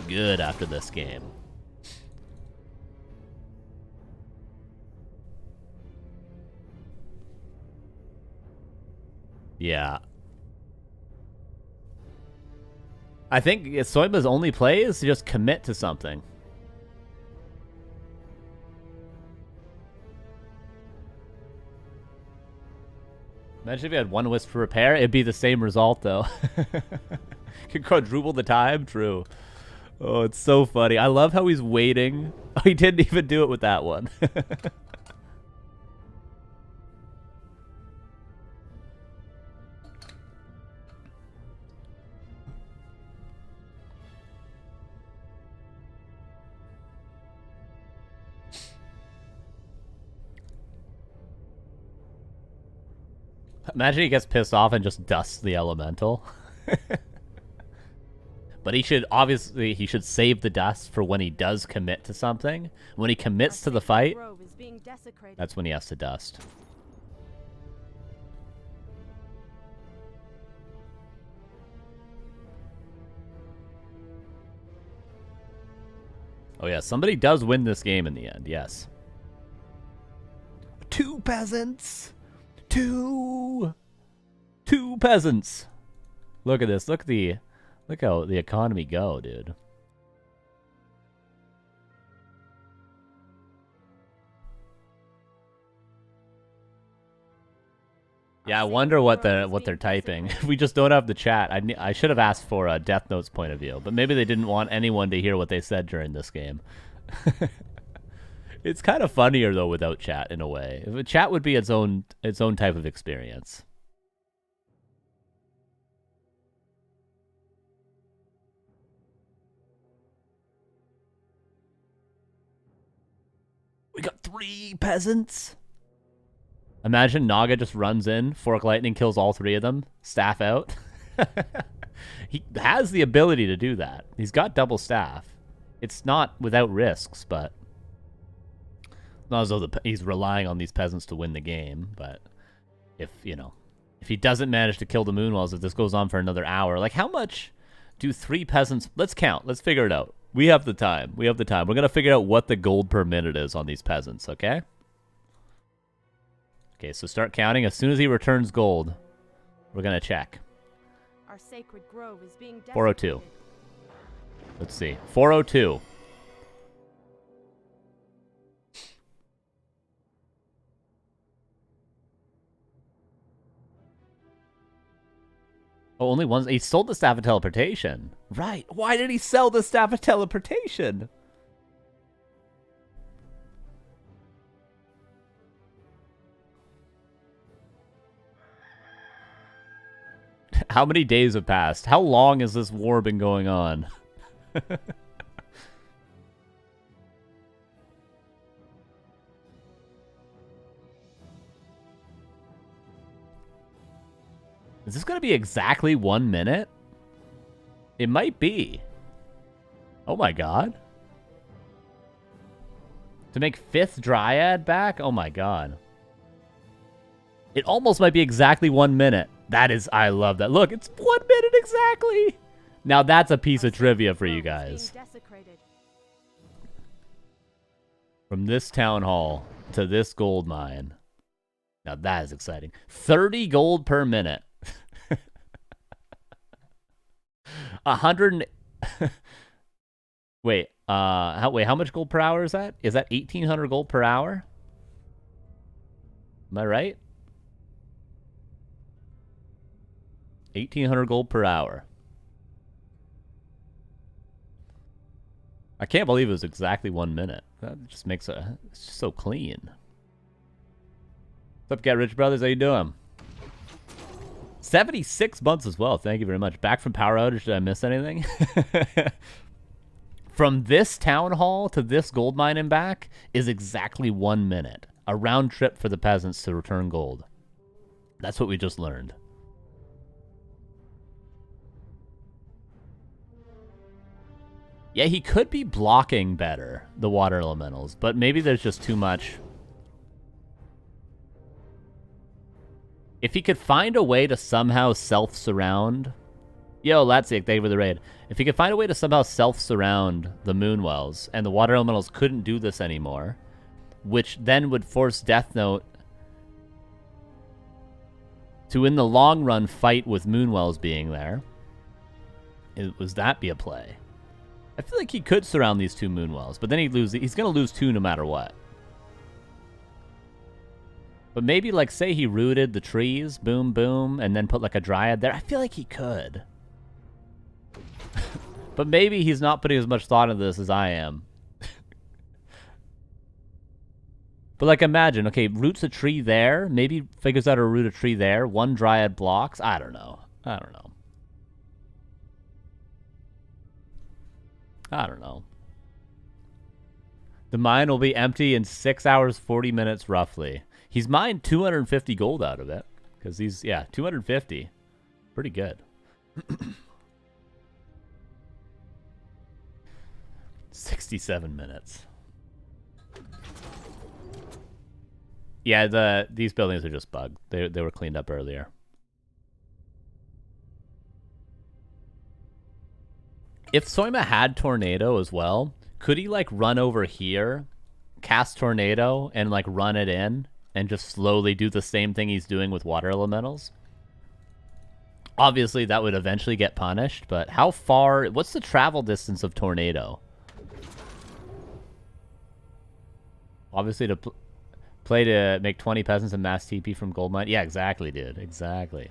good after this game. Yeah. I think Soyma's only play is to just commit to something. Imagine if you had one wisp to repair, it'd be the same result though. Could quadruple the time? True. Oh, it's so funny. I love how he's waiting. Oh, he didn't even do it with that one. Imagine he gets pissed off and just dusts the elemental. But he should, obviously, he should save the dust for when he does commit to something. When he commits to the fight, that's when he has to dust. Oh yeah, somebody does win this game in the end, yes. 2 peasants! Two peasants! Look at this, look how the economy go, dude. Yeah, I wonder what they're typing. We just don't have the chat. I should have asked for a Deathnote's point of view, but maybe they didn't want anyone to hear what they said during this game. It's kind of funnier though without chat in a way. If a chat would be its own type of experience. We got 3 peasants. Imagine Naga just runs in, Fork Lightning kills all 3 of them, staff out. He has the ability to do that. He's got double staff. It's not without risks, but not as though he's relying on these peasants to win the game. But if he doesn't manage to kill the Moonwells, if this goes on for another hour, like how much do 3 peasants? Let's count. Let's figure it out. We have the time. We're gonna figure out what the gold per minute is on these peasants. Okay. Okay, so start counting. As soon as he returns gold, we're gonna check. Our sacred grove is being 402. Let's see. 402. Oh, only one. He sold the Staff of Teleportation. Right. Why did he sell the Staff of Teleportation? How many days have passed? How long has this war been going on? Is this going to be exactly 1 minute? It might be. Oh my god. To make 5th Dryad back? Oh my god. It almost might be exactly 1 minute. That is, I love that. Look, it's 1 minute exactly. Now that's a piece of trivia for you guys. From this town hall to this gold mine. Now that is exciting. 30 gold per minute. 100. Wait, how much gold per hour is that? Is that 1,800 gold per hour? Am I right? 1,800 gold per hour. I can't believe it was exactly 1 minute. That just makes it's just so clean. What's up, Get Rich Brothers? How you doing? 76 months as well. Thank you very much. Back from power outage. Did I miss anything? From this town hall to this gold mine and back is exactly 1 minute. A round trip for the peasants to return gold. That's what we just learned. Yeah, he could be blocking better, the water elementals, but maybe there's just too much. If he could find a way to somehow self-surround Yo, Latzik, thank you for the raid. If he could find a way to somehow self-surround the Moonwells, and the Water Elementals couldn't do this anymore, which then would force Deathnote to, in the long run, fight with Moonwells being there, was that be a play? I feel like he could surround these two Moonwells, but then he'd lose. He's going to lose two no matter what. But maybe, like, say he rooted the trees, boom, boom, and then put, like, a Dryad there. I feel like he could. But maybe he's not putting as much thought into this as I am. But, like, imagine, okay, roots a tree there, maybe figures out how to root a tree there, one Dryad blocks. I don't know. I don't know. I don't know. The mine will be empty in 6 hours, 40 minutes, roughly. He's mined 250 gold out of it. Because he's, yeah, 250. Pretty good. 67 minutes. Yeah, these buildings are just bugged. They were cleaned up earlier. If Soyma had Tornado as well, could he, like, run over here, cast Tornado, and, like, run it in, and just slowly do the same thing he's doing with Water Elementals? Obviously, that would eventually get punished, but how far... What's the travel distance of Tornado? Obviously, to play to make 20 peasants and mass TP from gold mine. Yeah, exactly, dude. Exactly.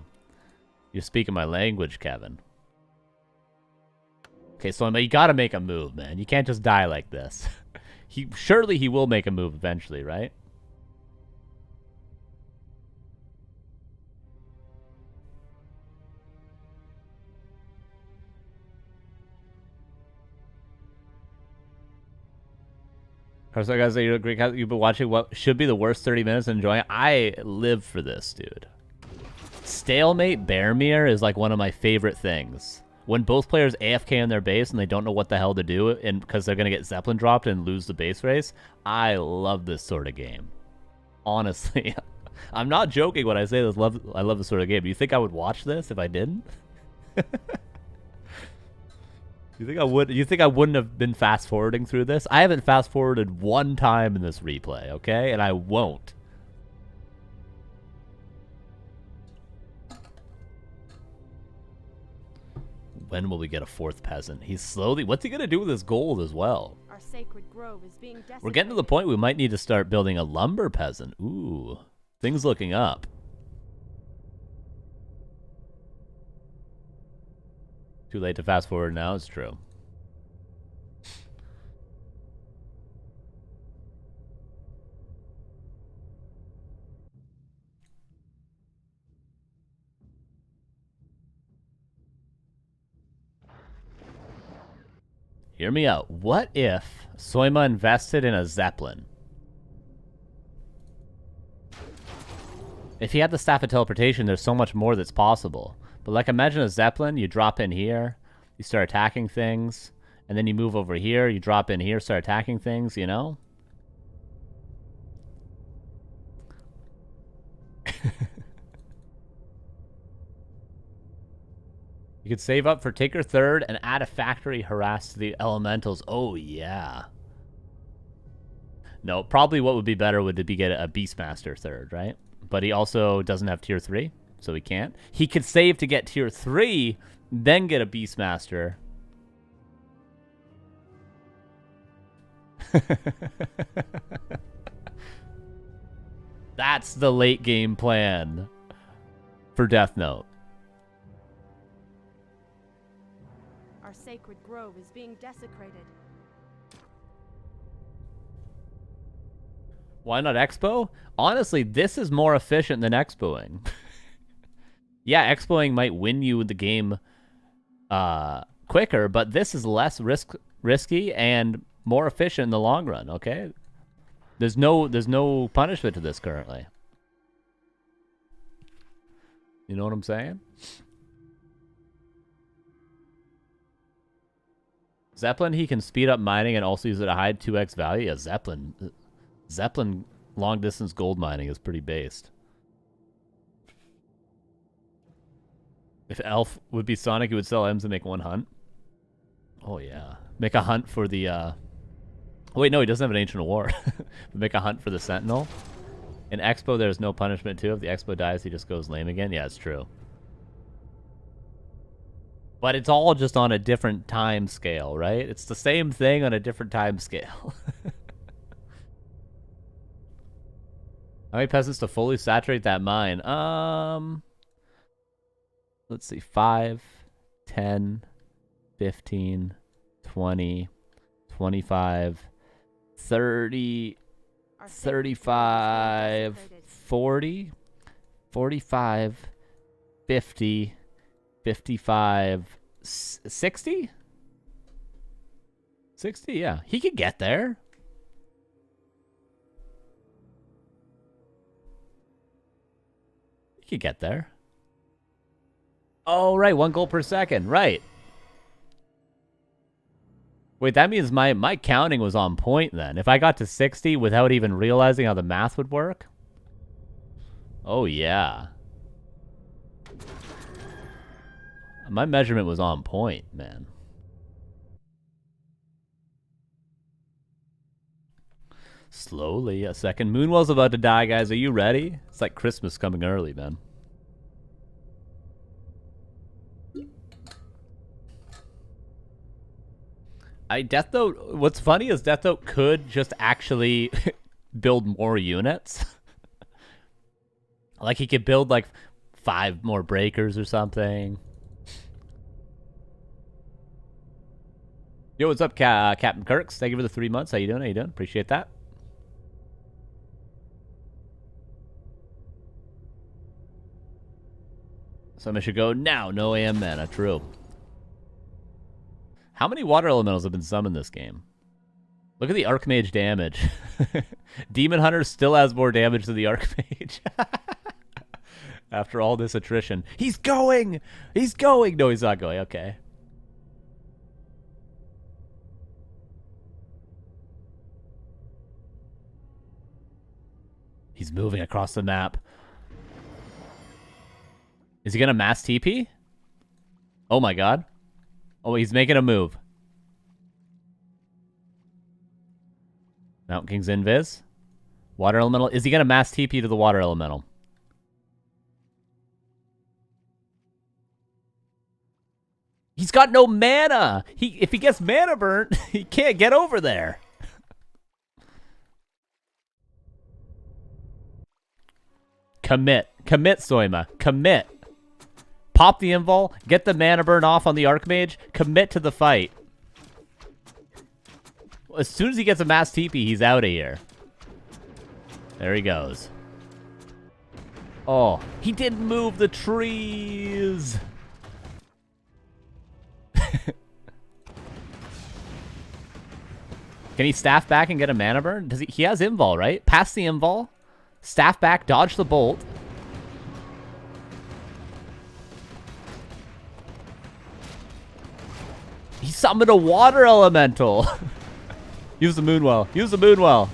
You're speaking my language, Kevin. Okay, so you gotta make a move, man. You can't just die like this. Surely he will make a move eventually, right? So guys, you've been watching what should be the worst 30 minutes and enjoying it. I live for this, dude. Stalemate Bearmere is like one of my favorite things. When both players AFK in their base and they don't know what the hell to do, and because they're gonna get Zeppelin dropped and lose the base race, I love this sort of game. Honestly, I'm not joking when I say this. I love this sort of game. Do you think I would watch this if I didn't? You think I would? You think I wouldn't have been fast forwarding through this? I haven't fast forwarded one time in this replay, okay? And I won't. When will we get a fourth peasant? He's slowly... What's he going to do with his gold as well? Our sacred grove is being desecrated. We're getting to the point we might need to start building a lumber peasant. Ooh. Things looking up. Too late to fast forward now, it's true. Hear me out. What if Soyma invested in a Zeppelin? If he had the Staff of Teleportation, there's so much more that's possible. But, like, imagine a Zeppelin, you drop in here, you start attacking things, and then you move over here, you drop in here, start attacking things, you know? You could save up for Taker third and add a factory harass to the elementals. Oh, yeah. No, probably what would be better would be get a Beastmaster third, right? But he also doesn't have tier 3, so he can't. He could save to get tier 3, then get a Beastmaster. That's the late game plan for Deathnote. Our sacred grove is being desecrated. Why not Expo? Honestly, this is more efficient than Expoing. Yeah, Expoing might win you the game quicker, but this is less risky and more efficient in the long run, okay? There's no punishment to this currently. You know what I'm saying? Zeppelin, he can speed up mining and also use it to hide 2x value. Yeah, Zeppelin long distance gold mining is pretty based. If Elf would be Sonic, he would sell M's and make one hunt. Oh, yeah. Make a hunt for the... Oh, wait, no, he doesn't have an Ancient War. Make a hunt for the Sentinel. In Expo, there's no punishment, too. If the Expo dies, he just goes lame again. Yeah, it's true. But it's all just on a different time scale, right? It's the same thing on a different time scale. How many peasants to fully saturate that mine? Let's see. 5, 10, 15, 20, 25, 30, 35, 40, 45, 50, 55, 60? 60, yeah. He could get there. He could get there. Oh, right. 1 goal per second. Right. Wait, that means my counting was on point then. If I got to 60 without even realizing how the math would work. Oh, yeah. My measurement was on point, man. Slowly, a second. Moonwell's about to die, guys. Are you ready? It's like Christmas coming early, man. Deathnote, what's funny is Deathnote could just actually build more units. Like he could build like 5 more breakers or something. Yo, what's up, Captain Kirks? Thank you for the 3 months. How you doing? How you doing? Appreciate that. Someone should go now. No AM mana. True. How many water elementals have been summoned this game? Look at the Archmage damage. Demon Hunter still has more damage than the Archmage. After all this attrition. He's going! He's going! No, he's not going. Okay. He's moving across the map. Is he going to mass TP? Oh my god. Oh, he's making a move. Mountain King's invis. Water Elemental. Is he going to mass TP to the Water Elemental? He's got no mana. If he gets mana burnt, he can't get over there. Commit. Commit, Soyma. Commit. Pop the invul, get the mana burn off on the Archmage, commit to the fight. As soon as he gets a mass TP, he's out of here. There he goes. Oh, he didn't move the trees. Can he staff back and get a mana burn? Does he has invul, right? Pass the invul, staff back, dodge the bolt. He summoned a water elemental. Use the Moonwell. Use the Moonwell.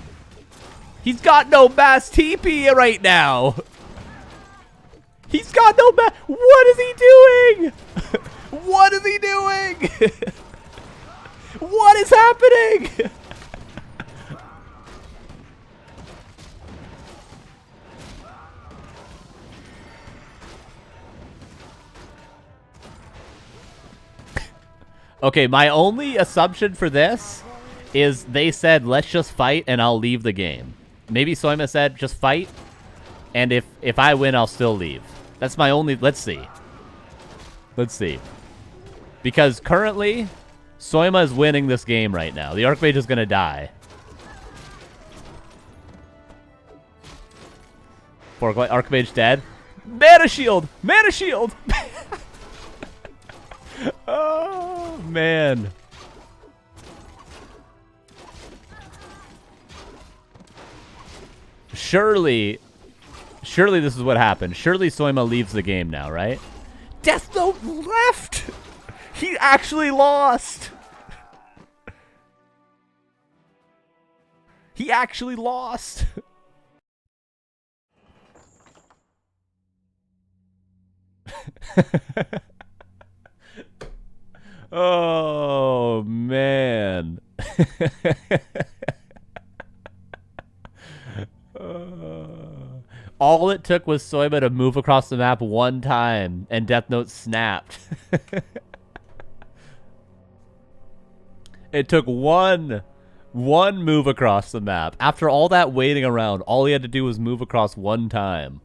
He's got no mass TP right now. He's got no mass. What is he doing? What is he doing? What is happening? Okay, my only assumption for this is they said, let's just fight and I'll leave the game. Maybe Soyma said, just fight, and if I win, I'll still leave. That's my only... Let's see. Let's see. Because currently, Soyma is winning this game right now. The Archmage is going to die. Archmage dead. Mana Shield! Mana Shield! Oh, man. Surely this is what happened. Surely Soyma leaves the game now, right? Deathnote left! He actually lost! He actually lost! Oh, man. All it took was Soyma to move across the map one time, and Deathnote snapped. It took one move across the map. After all that waiting around, all he had to do was move across one time.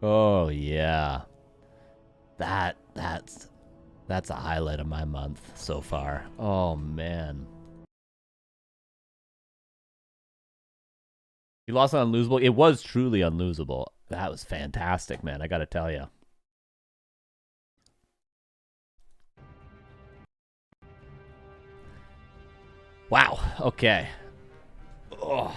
Oh, yeah. That's a highlight of my month so far. Oh, man. You lost on unlosable. It was truly unlosable. That was fantastic, man. I got to tell you. Wow. Okay. Oh.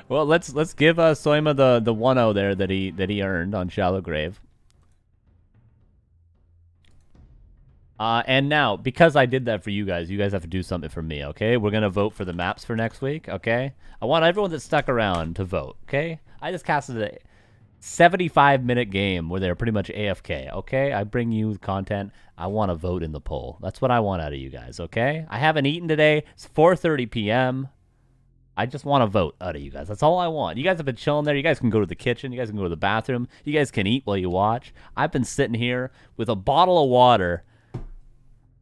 Well, let's give Soyma the 1-0 there that he earned on Shallow Grave. And now, because I did that for you guys have to do something for me, okay? We're going to vote for the maps for next week, okay? I want everyone that stuck around to vote, okay? I just casted a 75-minute game where they're pretty much AFK, okay? I bring you content. I want to vote in the poll. That's what I want out of you guys, okay? I haven't eaten today. It's 4:30 p.m. I just want to vote out of you guys. That's all I want. You guys have been chilling there. You guys can go to the kitchen. You guys can go to the bathroom. You guys can eat while you watch. I've been sitting here with a bottle of water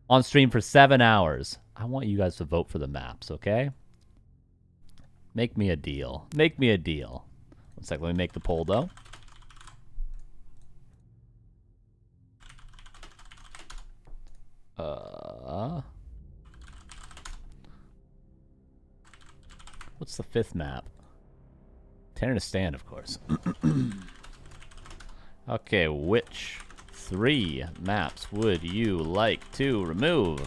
on stream for 7 hours. I want you guys to vote for the maps, okay? Make me a deal. Make me a deal. One second, let me make the poll, though. What's the 5th map? Tearing a Stand, of course. Okay, which 3 maps would you like to remove?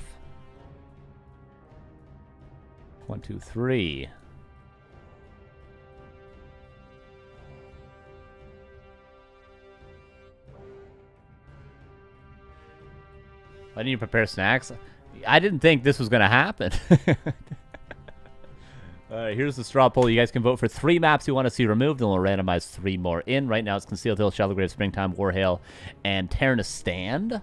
1, 2, 3. Why didn't you prepare snacks? I didn't think this was going to happen. Here's the straw poll. You guys can vote for 3 maps you want to see removed, and we'll randomize 3 more in. Right now, it's Concealed Hill, Shallow Grave, Springtime, Warhail, and Tearing a Stand.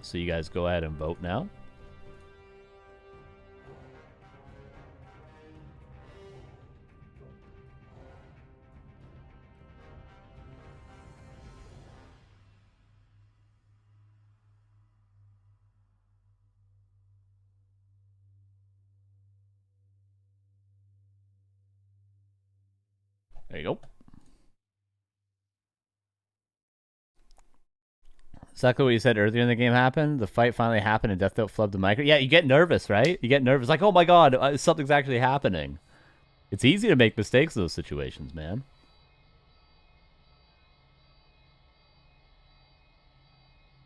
So you guys go ahead and vote now. There you go. Exactly what you said earlier in the game happened. The fight finally happened and Deathnote flubbed the micro. Yeah, you get nervous, right? You get nervous. Like, oh my god, something's actually happening. It's easy to make mistakes in those situations, man.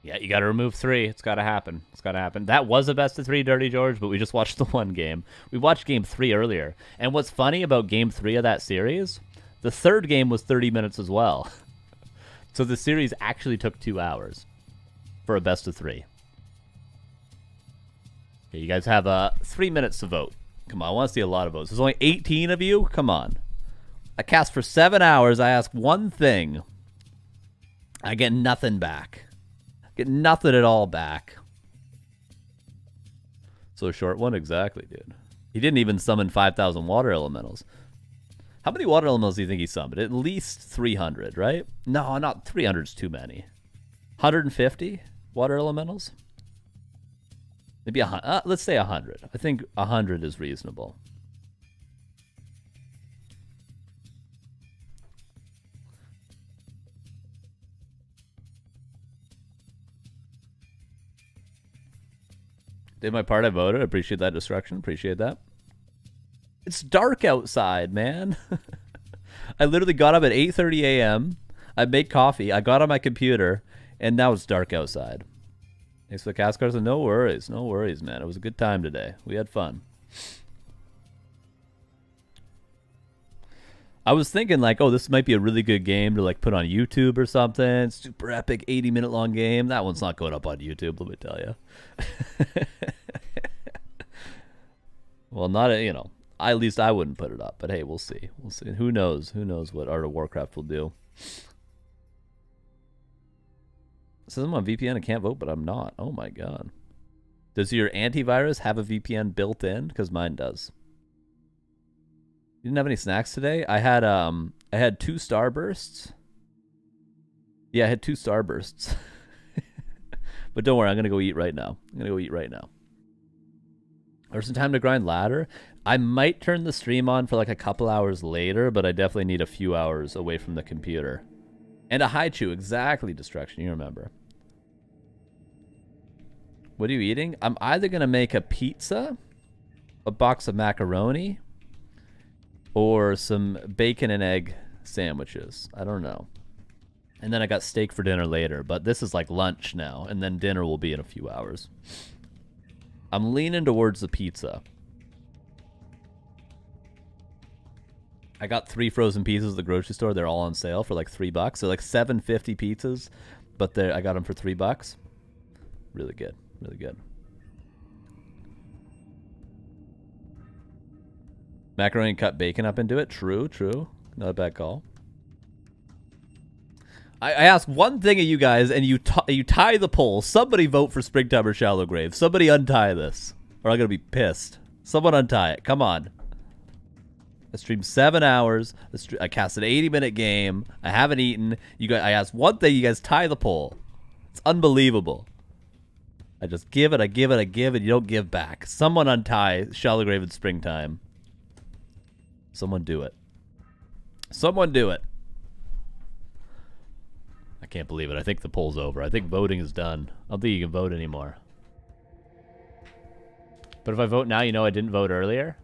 Yeah, you got to remove 3. It's got to happen. It's got to happen. That was a best of 3, Dirty George, but we just watched the 1 game. We watched game 3 earlier. And what's funny about game 3 of that series, the 3rd game was 30 minutes as well. So the series actually took 2 hours for a best of 3. Okay, you guys have 3 minutes to vote. Come on, I want to see a lot of votes. There's only 18 of you. Come on. I cast for 7 hours. I ask one thing. I get nothing back. Get nothing at all back. So a short one? Exactly, dude. He didn't even summon 5,000 water elementals. How many water elementals do you think he summoned? At least 300, right? No, not 300 is too many. 150 water elementals? Maybe 100. Let's say 100. I think 100 is reasonable. Did my part, I voted. Appreciate that destruction. Appreciate that. It's dark outside, man. I literally got up at 8:30 a.m. I made coffee. I got on my computer, and now it's dark outside. Thanks for the cast cards. No worries. No worries, man. It was a good time today. We had fun. I was thinking, like, oh, this might be a really good game to, like, put on YouTube or something. Super epic 80-minute long game. That one's not going up on YouTube, let me tell you. Well, not, you know. at least I wouldn't put it up. But hey, we'll see. We'll see. Who knows? Who knows what Art of Warcraft will do? It says I'm on VPN. I can't vote, but I'm not. Oh my god. Does your antivirus have a VPN built in? Because mine does. You didn't have any snacks today? I had 2 Starbursts. Yeah, I had 2 Starbursts. But don't worry, I'm gonna go eat right now. There's some time to grind ladder. I might turn the stream on for like a couple hours later, but I definitely need a few hours away from the computer. And a high chew, exactly, Destruction, you remember. What are you eating? I'm either gonna make a pizza, a box of macaroni, or some bacon and egg sandwiches. I don't know. And then I got steak for dinner later, but this is like lunch now, and then dinner will be in a few hours. I'm leaning towards the pizza. I got 3 frozen pizzas at the grocery store. They're all on sale for like $3. They're like $7.50 pizzas, but I got them for $3. Really good, really good. Macaroni and cut bacon up into it. True, true. Not a bad call. I ask one thing of you guys, and you tie the poll. Somebody vote for Springtime or Shallow Grave. Somebody untie this, or I'm gonna be pissed. Someone untie it. Come on. I streamed 7 hours. I cast an 80-minute game. I haven't eaten. You guys, I asked one thing. You guys tie the poll. It's unbelievable. I just give it. I give it. I give it. You don't give back. Someone untie Shallow Grave and Springtime. Someone do it. Someone do it. I can't believe it. I think the poll's over. I think voting is done. I don't think you can vote anymore. But if I vote now, you know I didn't vote earlier?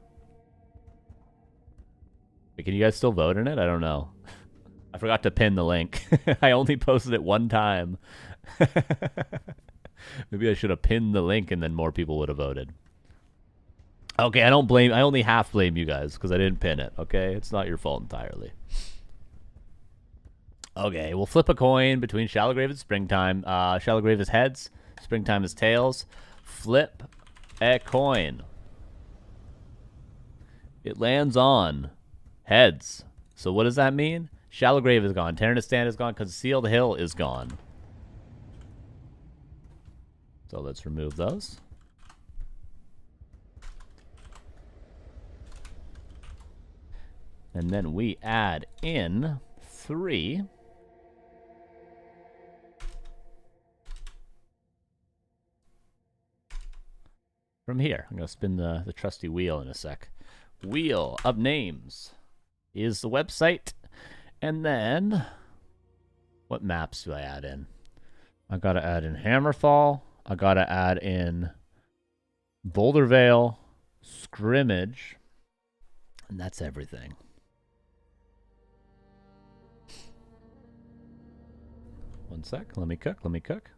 Wait, can you guys still vote in it? I don't know. I forgot to pin the link. I only posted it one time. Maybe I should have pinned the link and then more people would have voted. Okay, I only half blame you guys because I didn't pin it, okay? It's not your fault entirely. Okay, we'll flip a coin between Shallow Grave and Springtime. Shallow Grave is heads, Springtime is tails. Flip a coin. It lands on heads. So what does that mean? Shallow Grave is gone. Terranistan is gone. Concealed Hill is gone. So let's remove those. And then we add in 3. From here. I'm going to spin the trusty wheel in a sec. Wheel of names is the website. And then, what maps do I add in? I got to add in Hammerfall. I got to add in Boulder Vale, Scrimmage, and that's everything. One sec. Let me cook. Let me cook.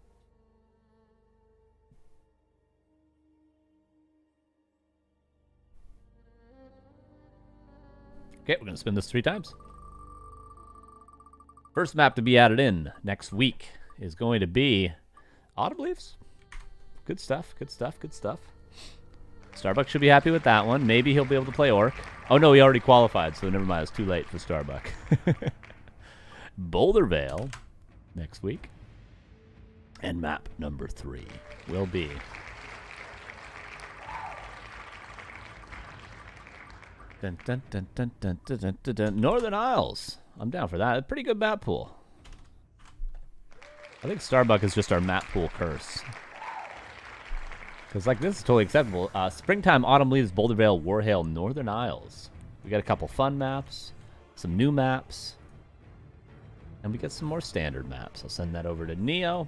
Okay, we're going to spin this 3 times. First map to be added in next week is going to be Autumn Leaves. Good stuff, good stuff, good stuff. Starbuck should be happy with that one. Maybe he'll be able to play Orc. Oh, no, he already qualified, so never mind. It's too late for Starbuck. Boulder Vale next week. And map number 3 will be... Dun, dun, dun, dun, dun, dun, dun, dun, dun. Northern Isles. I'm down for that. A pretty good map pool. I think Starbuck is just our map pool curse. Because, like, this is totally acceptable. Springtime, Autumn Leaves, Boulder Vale, Warhail, Northern Isles. We got a couple fun maps, some new maps, and we get some more standard maps. I'll send that over to Neo.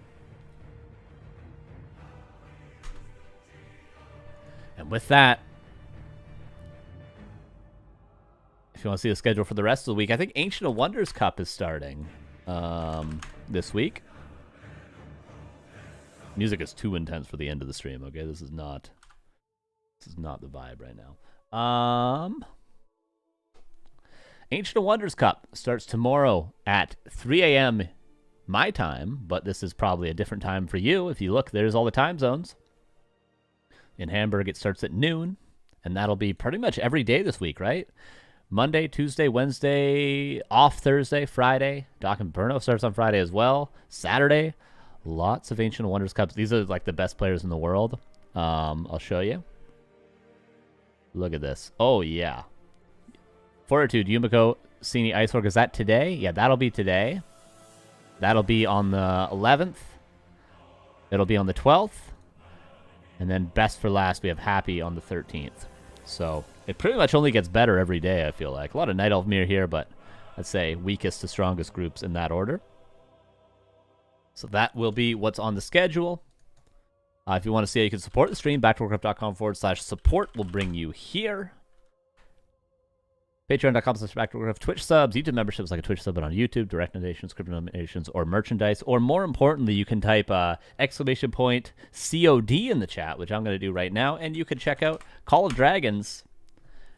And with that, if you want to see the schedule for the rest of the week, I think Ancient of Wonders Cup is starting this week. Music is too intense for the end of the stream. Okay, this is not the vibe right now. Ancient of Wonders Cup starts tomorrow at 3 a.m. my time, but this is probably a different time for you. If you look, there's all the time zones. In Hamburg, it starts at noon. And that'll be pretty much every day this week, right? Monday, Tuesday, Wednesday, off Thursday, Friday. Doc and Burno starts on Friday as well. Saturday, lots of Ancient Wonders Cups. These are like the best players in the world. I'll show you. Look at this. Oh, yeah. Fortitude, Yumiko, Sini, Icework. Is that today? Yeah, that'll be today. That'll be on the 11th. It'll be on the 12th. And then best for last, we have Happy on the 13th. So it pretty much only gets better every day, I feel like. A lot of Night Elf Mirror here, but let's say weakest to strongest groups in that order. So that will be what's on the schedule. If you want to see how you can support the stream, backtowarcraft.com/support will bring you here. Patreon.com/backtowarcraft, Twitch subs, YouTube memberships like a Twitch sub, but on YouTube, direct donations, crypto donations, or merchandise. Or more importantly, you can type !COD in the chat, which I'm going to do right now, and you can check out Call of Dragons,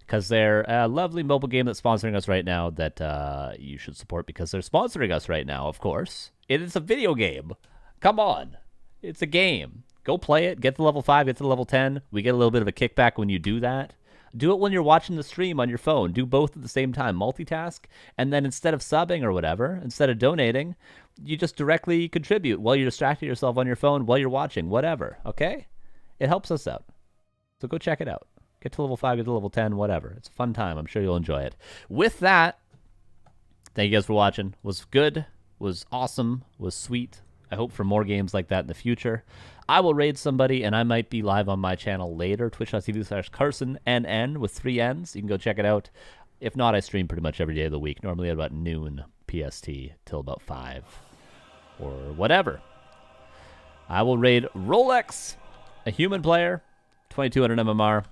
because they're a lovely mobile game that's sponsoring us right now that you should support because they're sponsoring us right now, of course. It is a video game. Come on. It's a game. Go play it. Get to level 5, get to level 10. We get a little bit of a kickback when you do that. Do it when you're watching the stream on your phone. Do both at the same time. Multitask. And then instead of subbing or whatever, instead of donating, you just directly contribute while you're distracting yourself on your phone while you're watching. Whatever. Okay? It helps us out. So go check it out. Get to level 5, get to level 10, whatever. It's a fun time. I'm sure you'll enjoy it. With that, thank you guys for watching. Was good. Was awesome. Was sweet. I hope for more games like that in the future. I will raid somebody, and I might be live on my channel later, twitch.tv/CarsonNN with 3 N's. You can go check it out. If not, I stream pretty much every day of the week, normally at about noon PST till about 5 or whatever. I will raid Rolex, a human player, 2200 MMR.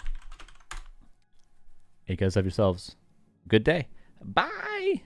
Hey, guys, have yourselves a good day. Bye!